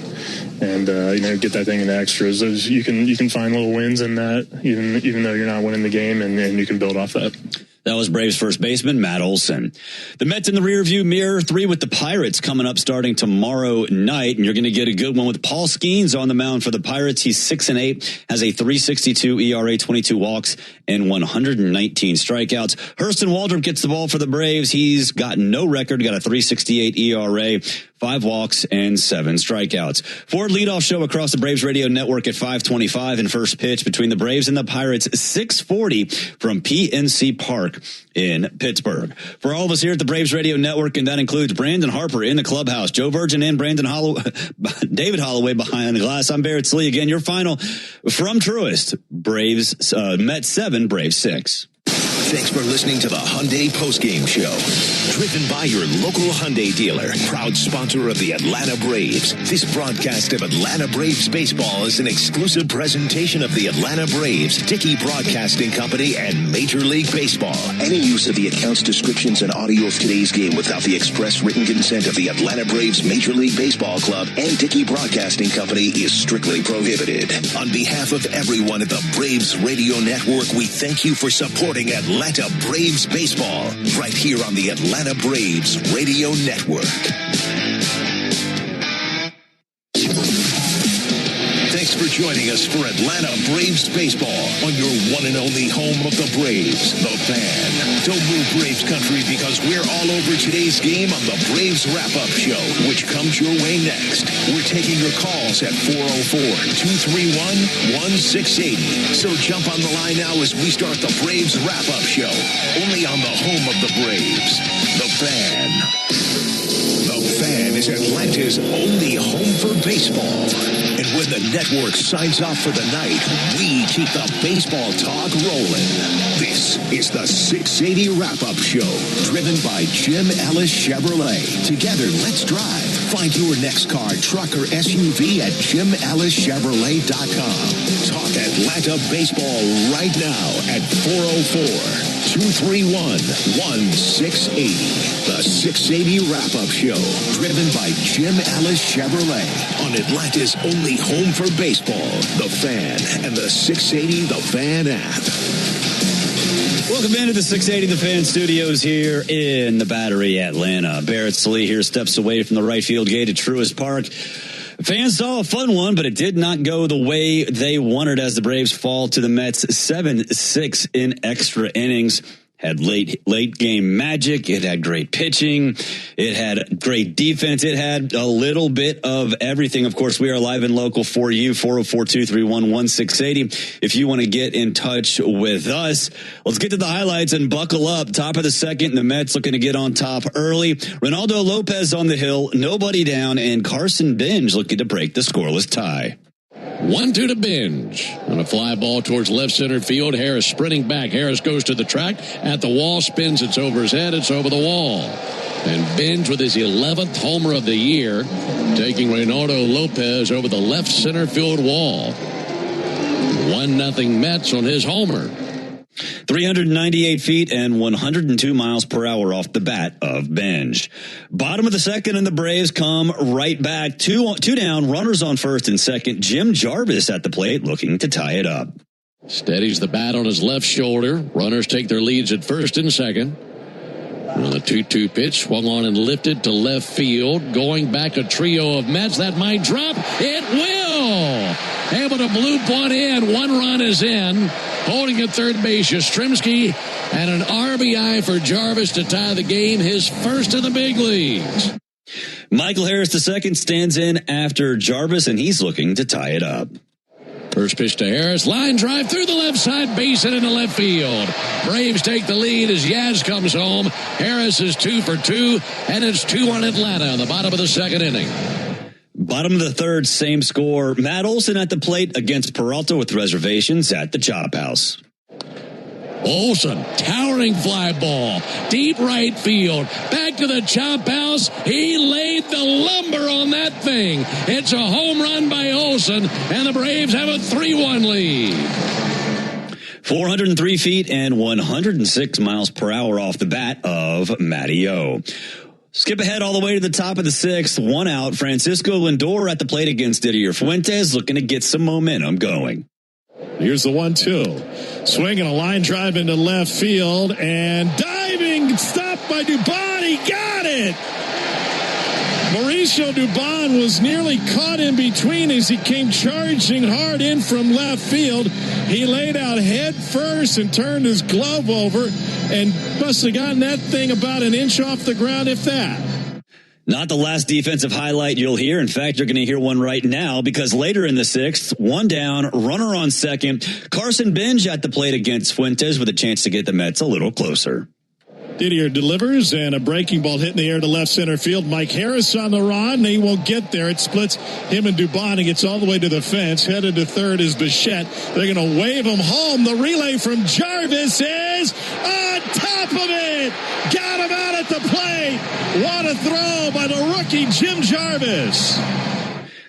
get that thing into extras. You can find little wins in that, even though you're not winning the game, and you can build off that. That was Braves first baseman Matt Olson. The Mets in the rearview mirror, 3 with the Pirates coming up starting tomorrow night, and you're going to get a good one with Paul Skeens on the mound for the Pirates. He's 6-8, has a 3.62 ERA, 22 walks, and 119 strikeouts. Hurston Waldrop gets the ball for the Braves. He's got no record, got a 3.68 ERA, 5 walks, and 7 strikeouts. Ford leadoff show across the Braves radio network at 5:25, and first pitch between the Braves and the Pirates, 6:40 from PNC Park in Pittsburgh. For all of us here at the Braves radio network, and that includes Brandon Harper in the clubhouse, Joe Virgin and David Holloway behind the glass. I'm Barrett Slee. Again, your final from Truist. Mets 7, Braves 6. Thanks for listening to the Hyundai Postgame Show. Driven by your local Hyundai dealer, proud sponsor of the Atlanta Braves. This broadcast of Atlanta Braves baseball is an exclusive presentation of the Atlanta Braves, Dickey Broadcasting Company, and Major League Baseball. Any use of the accounts, descriptions, and audio of today's game without the express written consent of the Atlanta Braves Major League Baseball Club and Dickey Broadcasting Company is strictly prohibited. On behalf of everyone at the Braves Radio Network, we thank you for supporting Atlanta Braves baseball right here on the Atlanta Braves Radio Network. Thanks for joining us for Atlanta Braves baseball on your one and only home of the Braves, The Fan. Don't move Braves country because we're all over today's game on the Braves Wrap-Up Show, which comes your way next. We're taking your calls at 404-231-1680. So jump on the line now as we start the Braves Wrap-Up Show, only on the home of the Braves, The Fan. The Fan is Atlanta's only home for baseball. And when the network signs off for the night, we keep the baseball talk rolling. This is the 680 Wrap-Up Show, driven by Jim Ellis Chevrolet. Together, let's drive. Find your next car, truck, or SUV at JimEllisChevrolet.com. Talk Atlanta baseball right now at 404-231-1680. The 680 Wrap-Up Show, driven by Jim Ellis Chevrolet on Atlanta's only home for baseball, The Fan, and the 680 The Fan app. Welcome into the 680 The Fan Studios here in the Battery, Atlanta. Barrett Salee here steps away from the right field gate at Truist Park. Fans saw a fun one, but it did not go the way they wanted as the Braves fall to the Mets 7-6 in extra innings. Had late game magic. It had great pitching. It had great defense. It had a little bit of everything. Of course, we are live and local for you, 404-231-1680. If you want to get in touch with us, let's get to the highlights and buckle up. Top of the second, the Mets looking to get on top early. Ronaldo Lopez on the hill, nobody down, and Carson Bench looking to break the scoreless tie. 1-2 to Bench. On a fly ball towards left center field. Harris sprinting back. Harris goes to the track. At the wall, spins. It's over his head. It's over the wall. And Bench with his 11th homer of the year, taking Ronaldo Lopez over the left center field wall. 1-0 Mets on his homer. 398 feet and 102 miles per hour off the bat of Bench. Bottom of the second, and the Braves come right back. Two down, runners on first and second. Jim Jarvis at the plate looking to tie it up. Steadies the bat on his left shoulder. Runners take their leads at first and second. On the 2-2 pitch, swung on and lifted to left field. Going back, a trio of Mets. That might drop. It will! Able to bloop one in. One run is in. Holding at third base, Yastrzemski, and an RBI for Jarvis to tie the game, his first in the big leagues. Michael Harris II stands in after Jarvis, and he's looking to tie it up. First pitch to Harris. Line drive through the left side, base hit into left field. Braves take the lead as Yaz comes home. Harris is 2 for 2, and it's 2-1 Atlanta in the bottom of the second inning. Bottom of the third, same score. Matt Olson at the plate against Peralta with reservations at the Chop House. Olson, towering fly ball, deep right field, back to the Chop House. He laid the lumber on that thing. It's a home run by Olson, and the Braves have a 3-1 lead. 403 feet and 106 miles per hour off the bat of Matty O. Skip ahead all the way to the top of the sixth. One out. Francisco Lindor at the plate against Didier Fuentes, looking to get some momentum going. Here's the 1-2. Swinging a line drive into left field and diving. Stopped by Dubon. He got it. Mauricio Dubon was nearly caught in between as he came charging hard in from left field. He laid out head first and turned his glove over and must have gotten that thing about an inch off the ground, if that. Not the last defensive highlight you'll hear. In fact, you're going to hear one right now because later in the sixth, one down, runner on second. Carson Bench at the plate against Fuentes with a chance to get the Mets a little closer. Didier delivers, and a breaking ball hit in the air to left center field. Mike Harris on the run, and he won't get there. It splits him and Dubon and gets all the way to the fence. Headed to third is Bichette. They're going to wave him home. The relay from Jarvis, and Alvarez on top of it. Got him out at the plate. What a throw by the rookie Jim Jarvis.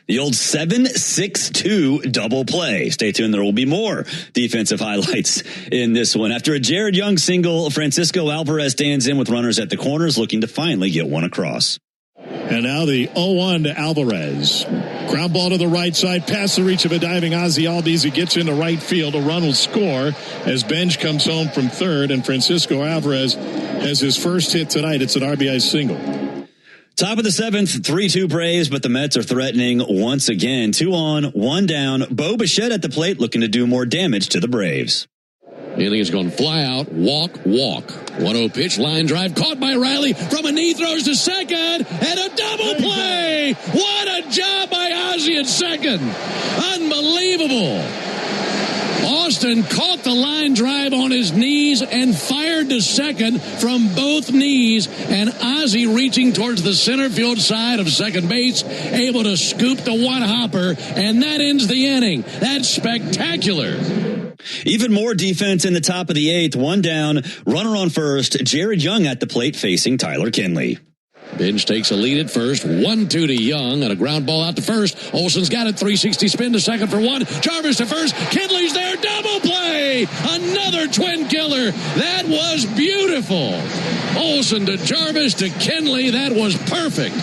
The old 7-6-2 double play. Stay tuned. There will be more defensive highlights in this one. After a Jared Young single, Francisco Alvarez stands in with runners at the corners, looking to finally get one across. And now the 0-1 to Alvarez. Ground ball to the right side, past the reach of a diving Ozzie Albies. He gets into right field. A run will score as Benj comes home from third, and Francisco Alvarez has his first hit tonight. It's an RBI single. Top of the seventh, 3-2 Braves, but the Mets are threatening once again. 2 on, 1 down. Bo Bichette at the plate looking to do more damage to the Braves. Inning is going to fly out, walk. 1-0 pitch, line drive, caught by Riley from a knee, throws to second, and a double play. What a job by Ozzie at second. Unbelievable. Austin caught the line drive on his knees and fired to second from both knees, and Ozzie reaching towards the center field side of second base, able to scoop the one-hopper, and that ends the inning. That's spectacular. Even more defense in the top of the eighth. 1 down, runner on first. Jared Young at the plate facing Tyler Kinley. Benj takes a lead at first. 1-2 to Young and a ground ball out to first. Olsen's got it. 360 spin to second for 1. Jarvis to first. Kinley's there. Double play. Another twin killer. That was beautiful. Olsen to Jarvis to Kinley. That was perfect.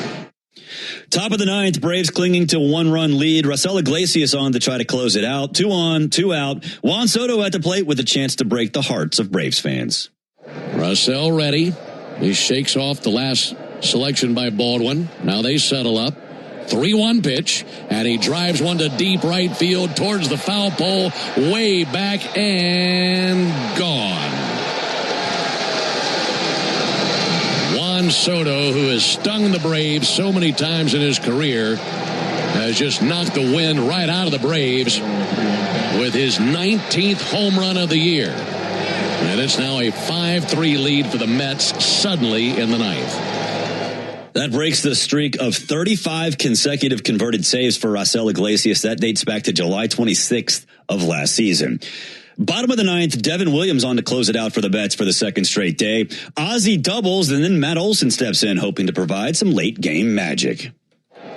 Top of the ninth, Braves clinging to a 1-run lead. Raisel Iglesias on to try to close it out. 2 on, 2 out. Juan Soto at the plate with a chance to break the hearts of Braves fans. Raisel ready. He shakes off the last selection by Baldwin. Now they settle up. 3-1 pitch, and he drives one to deep right field towards the foul pole, way back and gone. Juan Soto, who has stung the Braves so many times in his career, has just knocked the wind right out of the Braves with his 19th home run of the year. And it's now a 5-3 lead for the Mets suddenly in the ninth. That breaks the streak of 35 consecutive converted saves for Raisel Iglesias. That dates back to July 26th of last season. Bottom of the ninth, Devin Williams on to close it out for the Mets for the second straight day. Ozzie doubles, and then Matt Olson steps in, hoping to provide some late game magic.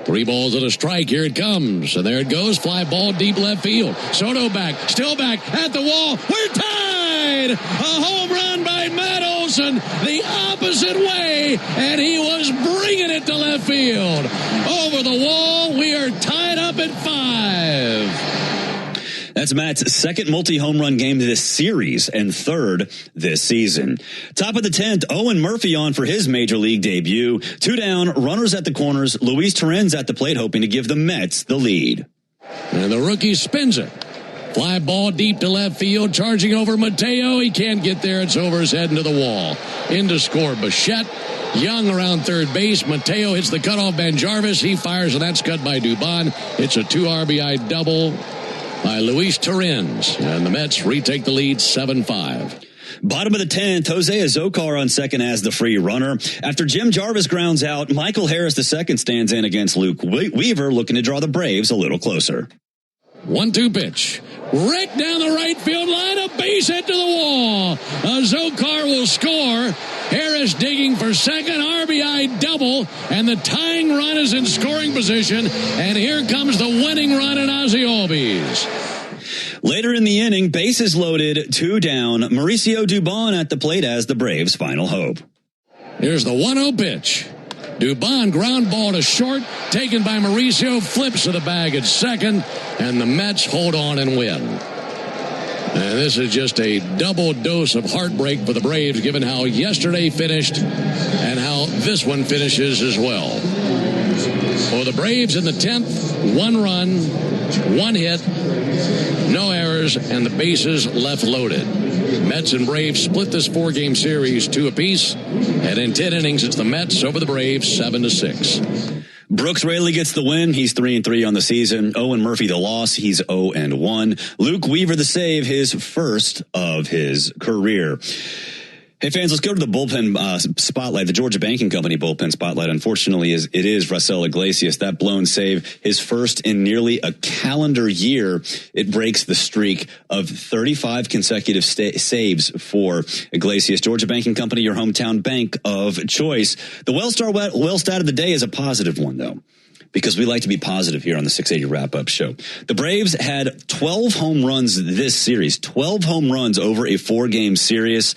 3 balls and a strike. Here it comes. And there it goes. Fly ball deep left field. Soto back. Still back at the wall. We're tied. A home run by Matt Olson the opposite way. And he was bringing it to left field. Over the wall. We are tied up at 5. That's Matt's second multi-home run game this series and third this season. Top of the 10th, Owen Murphy on for his major league debut. 2 down, runners at the corners. Luis Torrens at the plate, hoping to give the Mets the lead. And the rookie spins it. Fly ball deep to left field, charging over Mateo. He can't get there. It's over his head into the wall. In to score Bichette. Young around third base. Mateo hits the cutoff Ben Jarvis. He fires, and that's cut by Dubon. It's a 2 RBI double by Luis Torrens, and the Mets retake the lead 7-5. Bottom of the 10th, Jose Azocar on second as the free runner. After Jim Jarvis grounds out, Michael Harris II stands in against Luke Weaver, looking to draw the Braves a little closer. 1-2 pitch. Rick down the right field line, a base hit to the wall. Azocar will score. Harris digging for second, RBI double, and the tying run is in scoring position. And here comes the winning run in Ozzie Albies. Later in the inning, bases loaded, 2 down. Mauricio Dubon at the plate as the Braves' final hope. Here's the 1-0 pitch. Dubon ground ball to short, taken by Mauricio, flips to the bag at second, and the Mets hold on and win. And this is just a double dose of heartbreak for the Braves, given how yesterday finished and how this one finishes as well. For the Braves in the 10th, 1 run, 1 hit, no errors, and the bases left loaded. Mets and Braves split this 4-game series 2 apiece, and in 10 innings, it's the Mets over the Braves 7-6. Brooks Raley gets the win. He's 3-3 on the season. Owen Murphy the loss. He's 0-1. Luke Weaver the save, his first of his career. Hey, fans, let's go to the bullpen spotlight, the Georgia Banking Company bullpen spotlight. Unfortunately, it is Raisel Iglesias. That blown save, his first in nearly a calendar year. It breaks the streak of 35 consecutive saves for Iglesias. Georgia Banking Company, your hometown bank of choice. The Wellstar well stat of the day is a positive one, though, because we like to be positive here on the 680 Wrap-Up Show. The Braves had 12 home runs this series, 12 home runs over a 4-game series.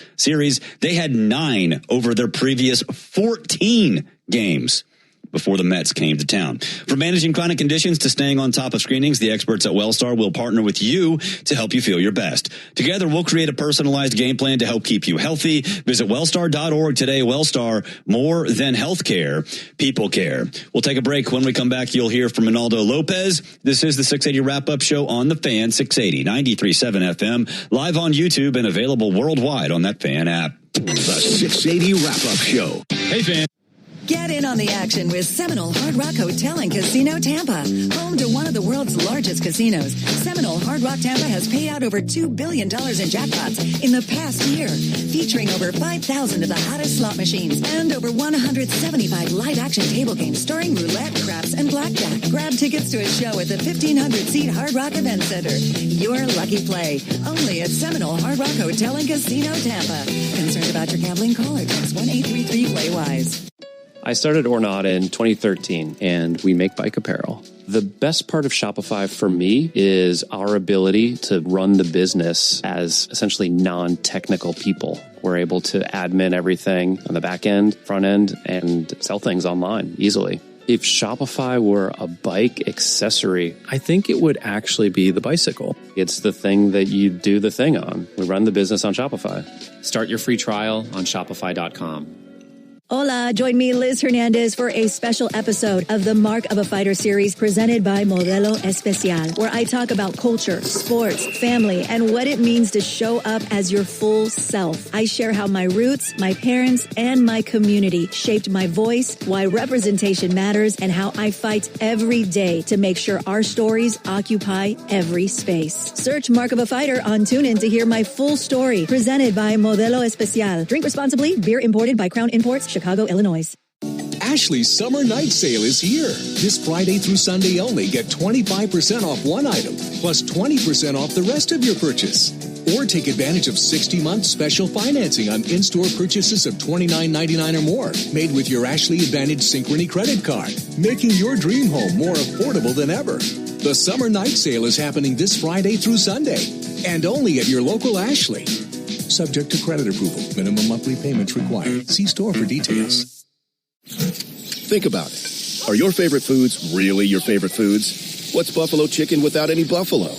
They had 9 over their previous 14 games before the Mets came to town. From managing chronic conditions to staying on top of screenings, the experts at Wellstar will partner with you to help you feel your best. Together, we'll create a personalized game plan to help keep you healthy. Visit wellstar.org today. Wellstar, more than healthcare, people care. We'll take a break. When we come back, you'll hear from Ronaldo Lopez. This is the 680 Wrap-Up Show on the Fan, 680, 93.7 FM, live on YouTube and available worldwide on that Fan app. The 680 Wrap-Up Show. Hey, fan. Get in on the action with Seminole Hard Rock Hotel and Casino Tampa, home to one of the world's largest casinos. Seminole Hard Rock Tampa has paid out over $2 billion in jackpots in the past year, featuring over 5,000 of the hottest slot machines and over 175 live-action table games starring roulette, craps, and blackjack. Grab tickets to a show at the 1,500-seat Hard Rock Event Center. Your lucky play, only at Seminole Hard Rock Hotel and Casino Tampa. Concerned about your gambling? Call or text 1-833-PLAY-WISE. I started Ornata in 2013, and we make bike apparel. The best part of Shopify for me is our ability to run the business as essentially non-technical people. We're able to admin everything on the back end, front end, and sell things online easily. If Shopify were a bike accessory, I think it would actually be the bicycle. It's the thing that you do the thing on. We run the business on Shopify. Start your free trial on shopify.com. Hola, join me, Liz Hernandez, for a special episode of the Mark of a Fighter series presented by Modelo Especial, where I talk about culture, sports, family, and what it means to show up as your full self. I share how my roots, my parents, and my community shaped my voice, why representation matters, and how I fight every day to make sure our stories occupy every space. Search Mark of a Fighter on TuneIn to hear my full story, presented by Modelo Especial. Drink responsibly. Beer imported by Crown Imports, Chicago, Illinois. Ashley's Summer Night Sale is here. This Friday through Sunday only, get 25% off one item, plus 20% off the rest of your purchase. Or take advantage of 60-month special financing on in-store purchases of $29.99 or more, made with your Ashley Advantage Synchrony credit card, making your dream home more affordable than ever. The Summer Night Sale is happening this Friday through Sunday, and only at your local Ashley. Subject to credit approval. Minimum monthly payments required. See store for details. Think about it. Are your favorite foods really your favorite foods? What's buffalo chicken without any buffalo?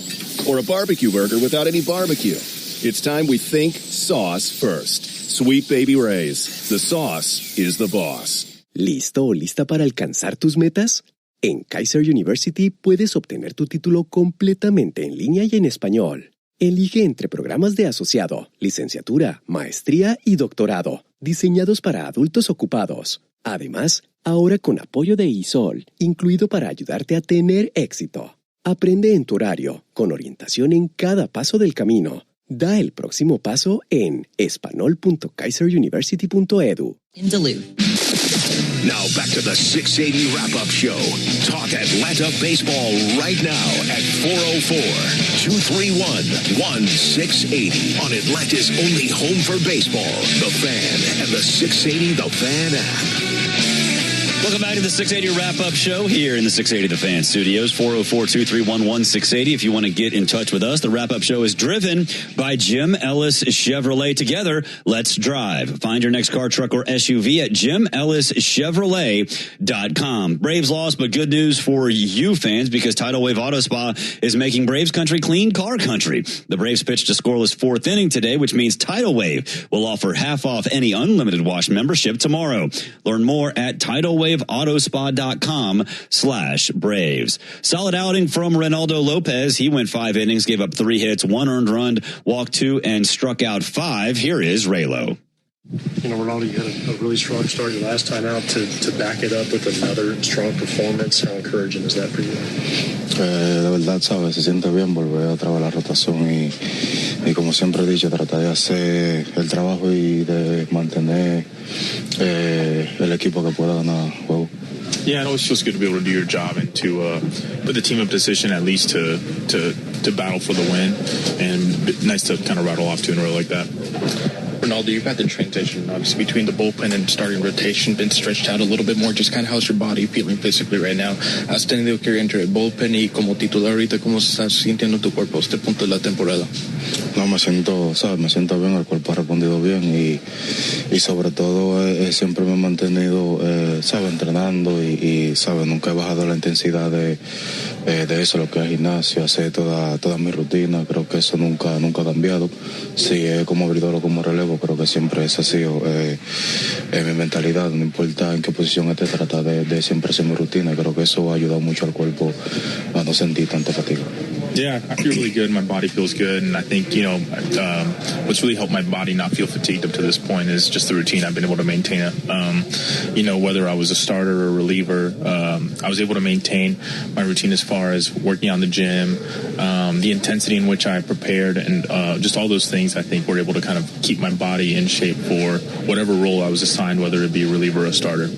Or a barbecue burger without any barbecue? It's time we think sauce first. Sweet Baby Ray's. The sauce is the boss. ¿Listo o lista para alcanzar tus metas? En Kaiser University puedes obtener tu título completamente en línea y en español. Elige entre programas de asociado, licenciatura, maestría y doctorado, diseñados para adultos ocupados. Además, ahora con apoyo de ISOL, incluido para ayudarte a tener éxito. Aprende en tu horario, con orientación en cada paso del camino. Da el próximo paso en espanol.kaiseruniversity.edu. In Duluth. Now back to the 680 Wrap-Up Show. Talk Atlanta baseball right now at 404-231-1680 on Atlanta's only home for baseball, The Fan, and the 680 The Fan app. Welcome back to the 680 Wrap-Up Show here in the 680 The Fan Studios, 404-231-1680. If you want to get in touch with us, the Wrap-Up Show is driven by Jim Ellis Chevrolet. Together, let's drive. Find your next car, truck, or SUV at JimEllisChevrolet.com. Braves lost, but good news for you fans because Tidal Wave Auto Spa is making Braves country clean car country. The Braves pitched a scoreless fourth inning today, which means Tidal Wave will offer half off any unlimited wash membership tomorrow. Learn more at TidalWaveAutoSpa.com/Braves. Solid outing from Ronaldo Lopez. He went 5 innings, gave up 3 hits, 1 earned run, walked 2, and struck out 5. Here is Raylo. Ronaldo, you had a really strong start your last time out. To back it up with another strong performance, how encouraging is that for you? De verdad, ¿sabes? Se siente bien volver otra vez a la rotación y como siempre he dicho, tratar de hacer el trabajo y de mantener el equipo que pueda ganar juego. Yeah, it always feels good to be able to do your job and to put the team in position at least to battle for the win, and nice to kind of rattle off 2 in a row like that. Ronaldo, you've had the transition, obviously, between the bullpen and starting rotation, been stretched out a little bit more. Just kind of how's your body feeling physically right now? Has tenido que entrar el bullpen y como titular ahorita, ¿cómo estás sintiendo tu cuerpo a este punto de la temporada? No, me siento bien, el cuerpo ha respondido bien y sobre todo siempre me he mantenido, entrenando y nunca he bajado la intensidad de eso, lo que es gimnasio, hacer toda mi rutina. Creo que eso nunca ha cambiado. Sí, como abridor o como relevo, creo que siempre esa ha sido mi mentalidad. No importa en qué posición esté, tratar de siempre hacer mi rutina. Creo que eso ha ayudado mucho al cuerpo a no sentir tanta fatiga. Yeah, I feel really good. My body feels good, and I think what's really helped my body not feel fatigued up to this point is just the routine I've been able to maintain. Whether I was a starter or a reliever, I was able to maintain my routine as far as working on the gym, the intensity in which I prepared, and just all those things. I think were able to kind of keep my body in shape for whatever role I was assigned, whether it be a reliever or a starter.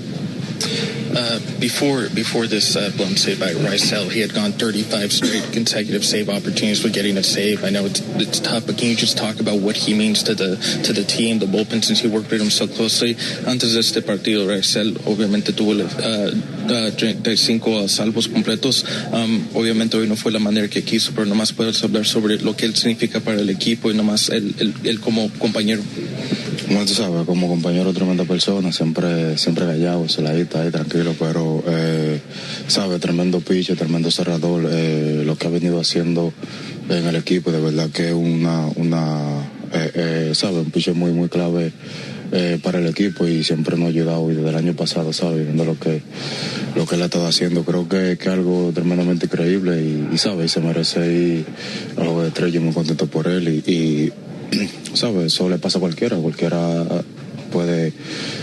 Before this blown save by Rysel, he had gone 35 straight consecutive save opportunities with getting a save. I know it's tough, but can you just talk about what he means to the team, the bullpen, since you worked with him so closely? Antes de este partido, Rysel obviamente tuvo 35 salvos completos. Obviamente hoy no fue la manera que quiso, pero nomás puedes hablar sobre lo que él significa para el equipo y nomás él como compañero. Bueno, tú sabes, como compañero, tremenda persona, siempre callado, celadita ahí, tranquilo, pero, tremendo pitcher, tremendo cerrador, lo que ha venido haciendo en el equipo, de verdad que es un pitcher muy, muy clave para el equipo y siempre nos ha ayudado y desde el año pasado, viendo lo que él ha estado haciendo. Creo que es algo tremendamente increíble y se merece ir a los de estrella, muy contento por él y eso le pasa a cualquiera puede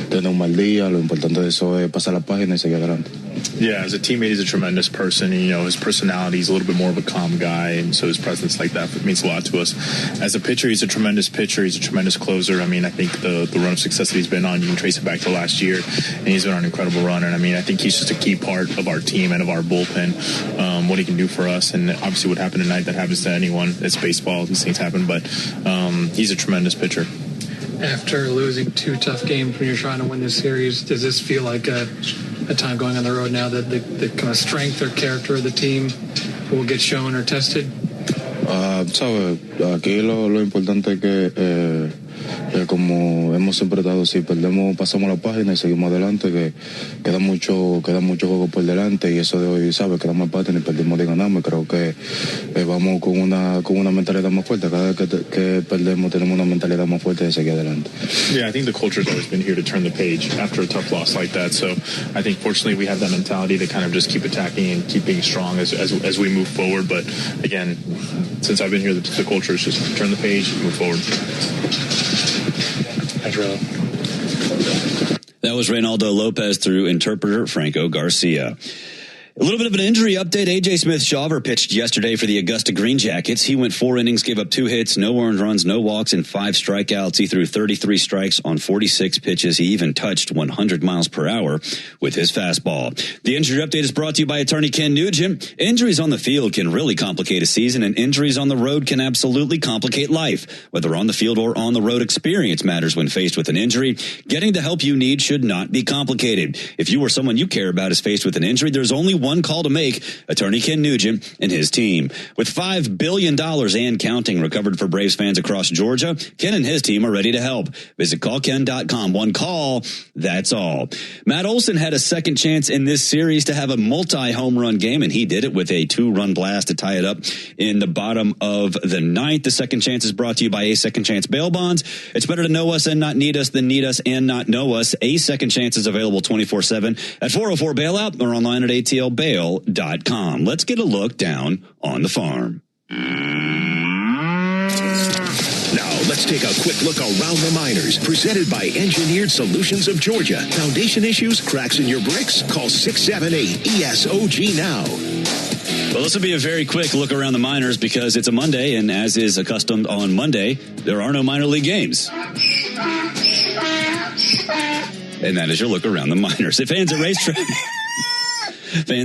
tener un mal día, lo importante de eso es pasar la página y seguir adelante. Yeah, as a teammate, he's a tremendous person. His personality is a little bit more of a calm guy, and so his presence like that means a lot to us. As a pitcher, he's a tremendous pitcher. He's a tremendous closer. I think the run of success that he's been on, you can trace it back to last year, and he's been on an incredible run. And I think he's just a key part of our team and of our bullpen, what he can do for us. And obviously what happened tonight, that happens to anyone. It's baseball. These things happen, but he's a tremendous pitcher. After losing 2 tough games when you're trying to win this series, does this feel like a time going on the road now that the kind of strength or character of the team will get shown or tested? Aquí lo importante es que como hemos siempre dado, si perdemos pasamos la página y seguimos adelante, que queda mucho juego por delante y eso de hoy, quedamos empate ni perdimos ni ganamos. Creo que vamos con una mentalidad más fuerte. Cada vez que perdemos tenemos una mentalidad más fuerte de seguir adelante. Yeah, I think the culture has always been here to turn the page after a tough loss like that. So I think fortunately we have that mentality to kind of just keep attacking and keep being strong as we move forward. But again, since I've been here, the culture is just turn the page, move forward. That was Reynaldo Lopez through interpreter Franco Garcia. A little bit of an injury update. A.J. Smith-Shawver pitched yesterday for the Augusta Green Jackets. He went 4 innings, gave up 2 hits, no earned runs, no walks, and 5 strikeouts. He threw 33 strikes on 46 pitches. He even touched 100 miles per hour with his fastball. The injury update is brought to you by attorney Ken Nugent. Injuries on the field can really complicate a season, and injuries on the road can absolutely complicate life. Whether on the field or on the road, experience matters when faced with an injury. Getting the help you need should not be complicated. If you or someone you care about is faced with an injury, there's only one call to make, attorney Ken Nugent and his team. With $5 billion and counting recovered for Braves fans across Georgia, Ken and his team are ready to help. Visit callken.com. One call, that's all. Matt Olson had a second chance in this series to have a multi-home run game, and he did it with a 2-run blast to tie it up in the bottom of the 9th. The second chance is brought to you by A Second Chance Bail Bonds. It's better to know us and not need us than need us and not know us. A Second Chance is available 24/7 at 404 Bailout or online at atlbail.com. Let's get a look down on the farm. Now, let's take a quick look around the minors. Presented by Engineered Solutions of Georgia. Foundation issues, cracks in your bricks? Call 678-ESOG now. Well, this will be a very quick look around the minors because it's a Monday, and as is accustomed on Monday, there are no minor league games. And that is your look around the minors. If fans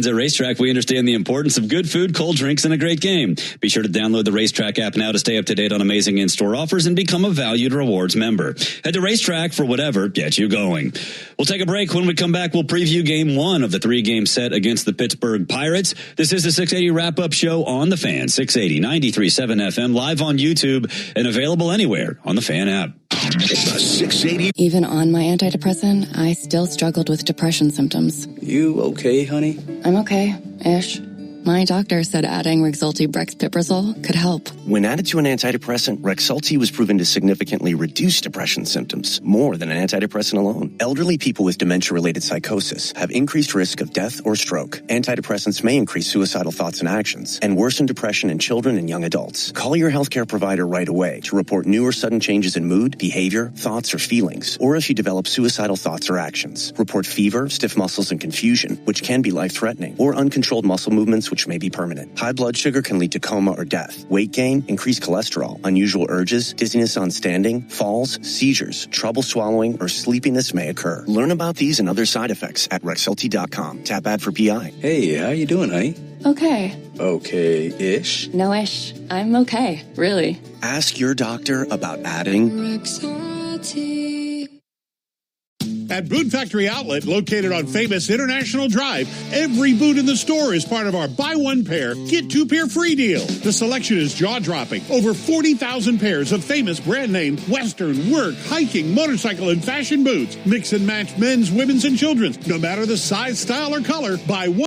at Racetrack, we understand the importance of good food, cold drinks, and a great game. Be sure to download the Racetrack app now to stay up to date on amazing in-store offers and become a valued rewards member. Head to Racetrack for whatever gets you going. We'll take a break. When we come back, we'll preview Game 1 of the 3-game set against the Pittsburgh Pirates. This is the 680 wrap-up show on The Fan. 680, 93.7 FM, live on YouTube, and available anywhere on the Fan app. The 680. Even on my antidepressant, I still struggled with depression symptoms. You okay, honey? I'm okay-ish. My doctor said adding Rexulti Brexpiprazole could help. When added to an antidepressant, Rexulti was proven to significantly reduce depression symptoms, more than an antidepressant alone. Elderly people with dementia-related psychosis have increased risk of death or stroke. Antidepressants may increase suicidal thoughts and actions and worsen depression in children and young adults. Call your healthcare provider right away to report new or sudden changes in mood, behavior, thoughts, or feelings, or if you develop suicidal thoughts or actions. Report fever, stiff muscles, and confusion, which can be life-threatening, or uncontrolled muscle movements, which may be permanent. High blood sugar can lead to coma or death. Weight gain, increased cholesterol, unusual urges, dizziness on standing, falls, seizures, trouble swallowing, or sleepiness may occur. Learn about these and other side effects at Rexulti.com. Tap ad for PI. Hey, how you doing, honey? Okay. Okay-ish? No-ish. I'm okay, really. Ask your doctor about adding Rexulti. At Boot Factory Outlet, located on famous International Drive, every boot in the store is part of our buy one pair, get two pair free deal. The selection is jaw-dropping. Over 40,000 pairs of famous brand name Western, work, hiking, motorcycle, and fashion boots. Mix and match men's, women's, and children's. No matter the size, style, or color, buy one.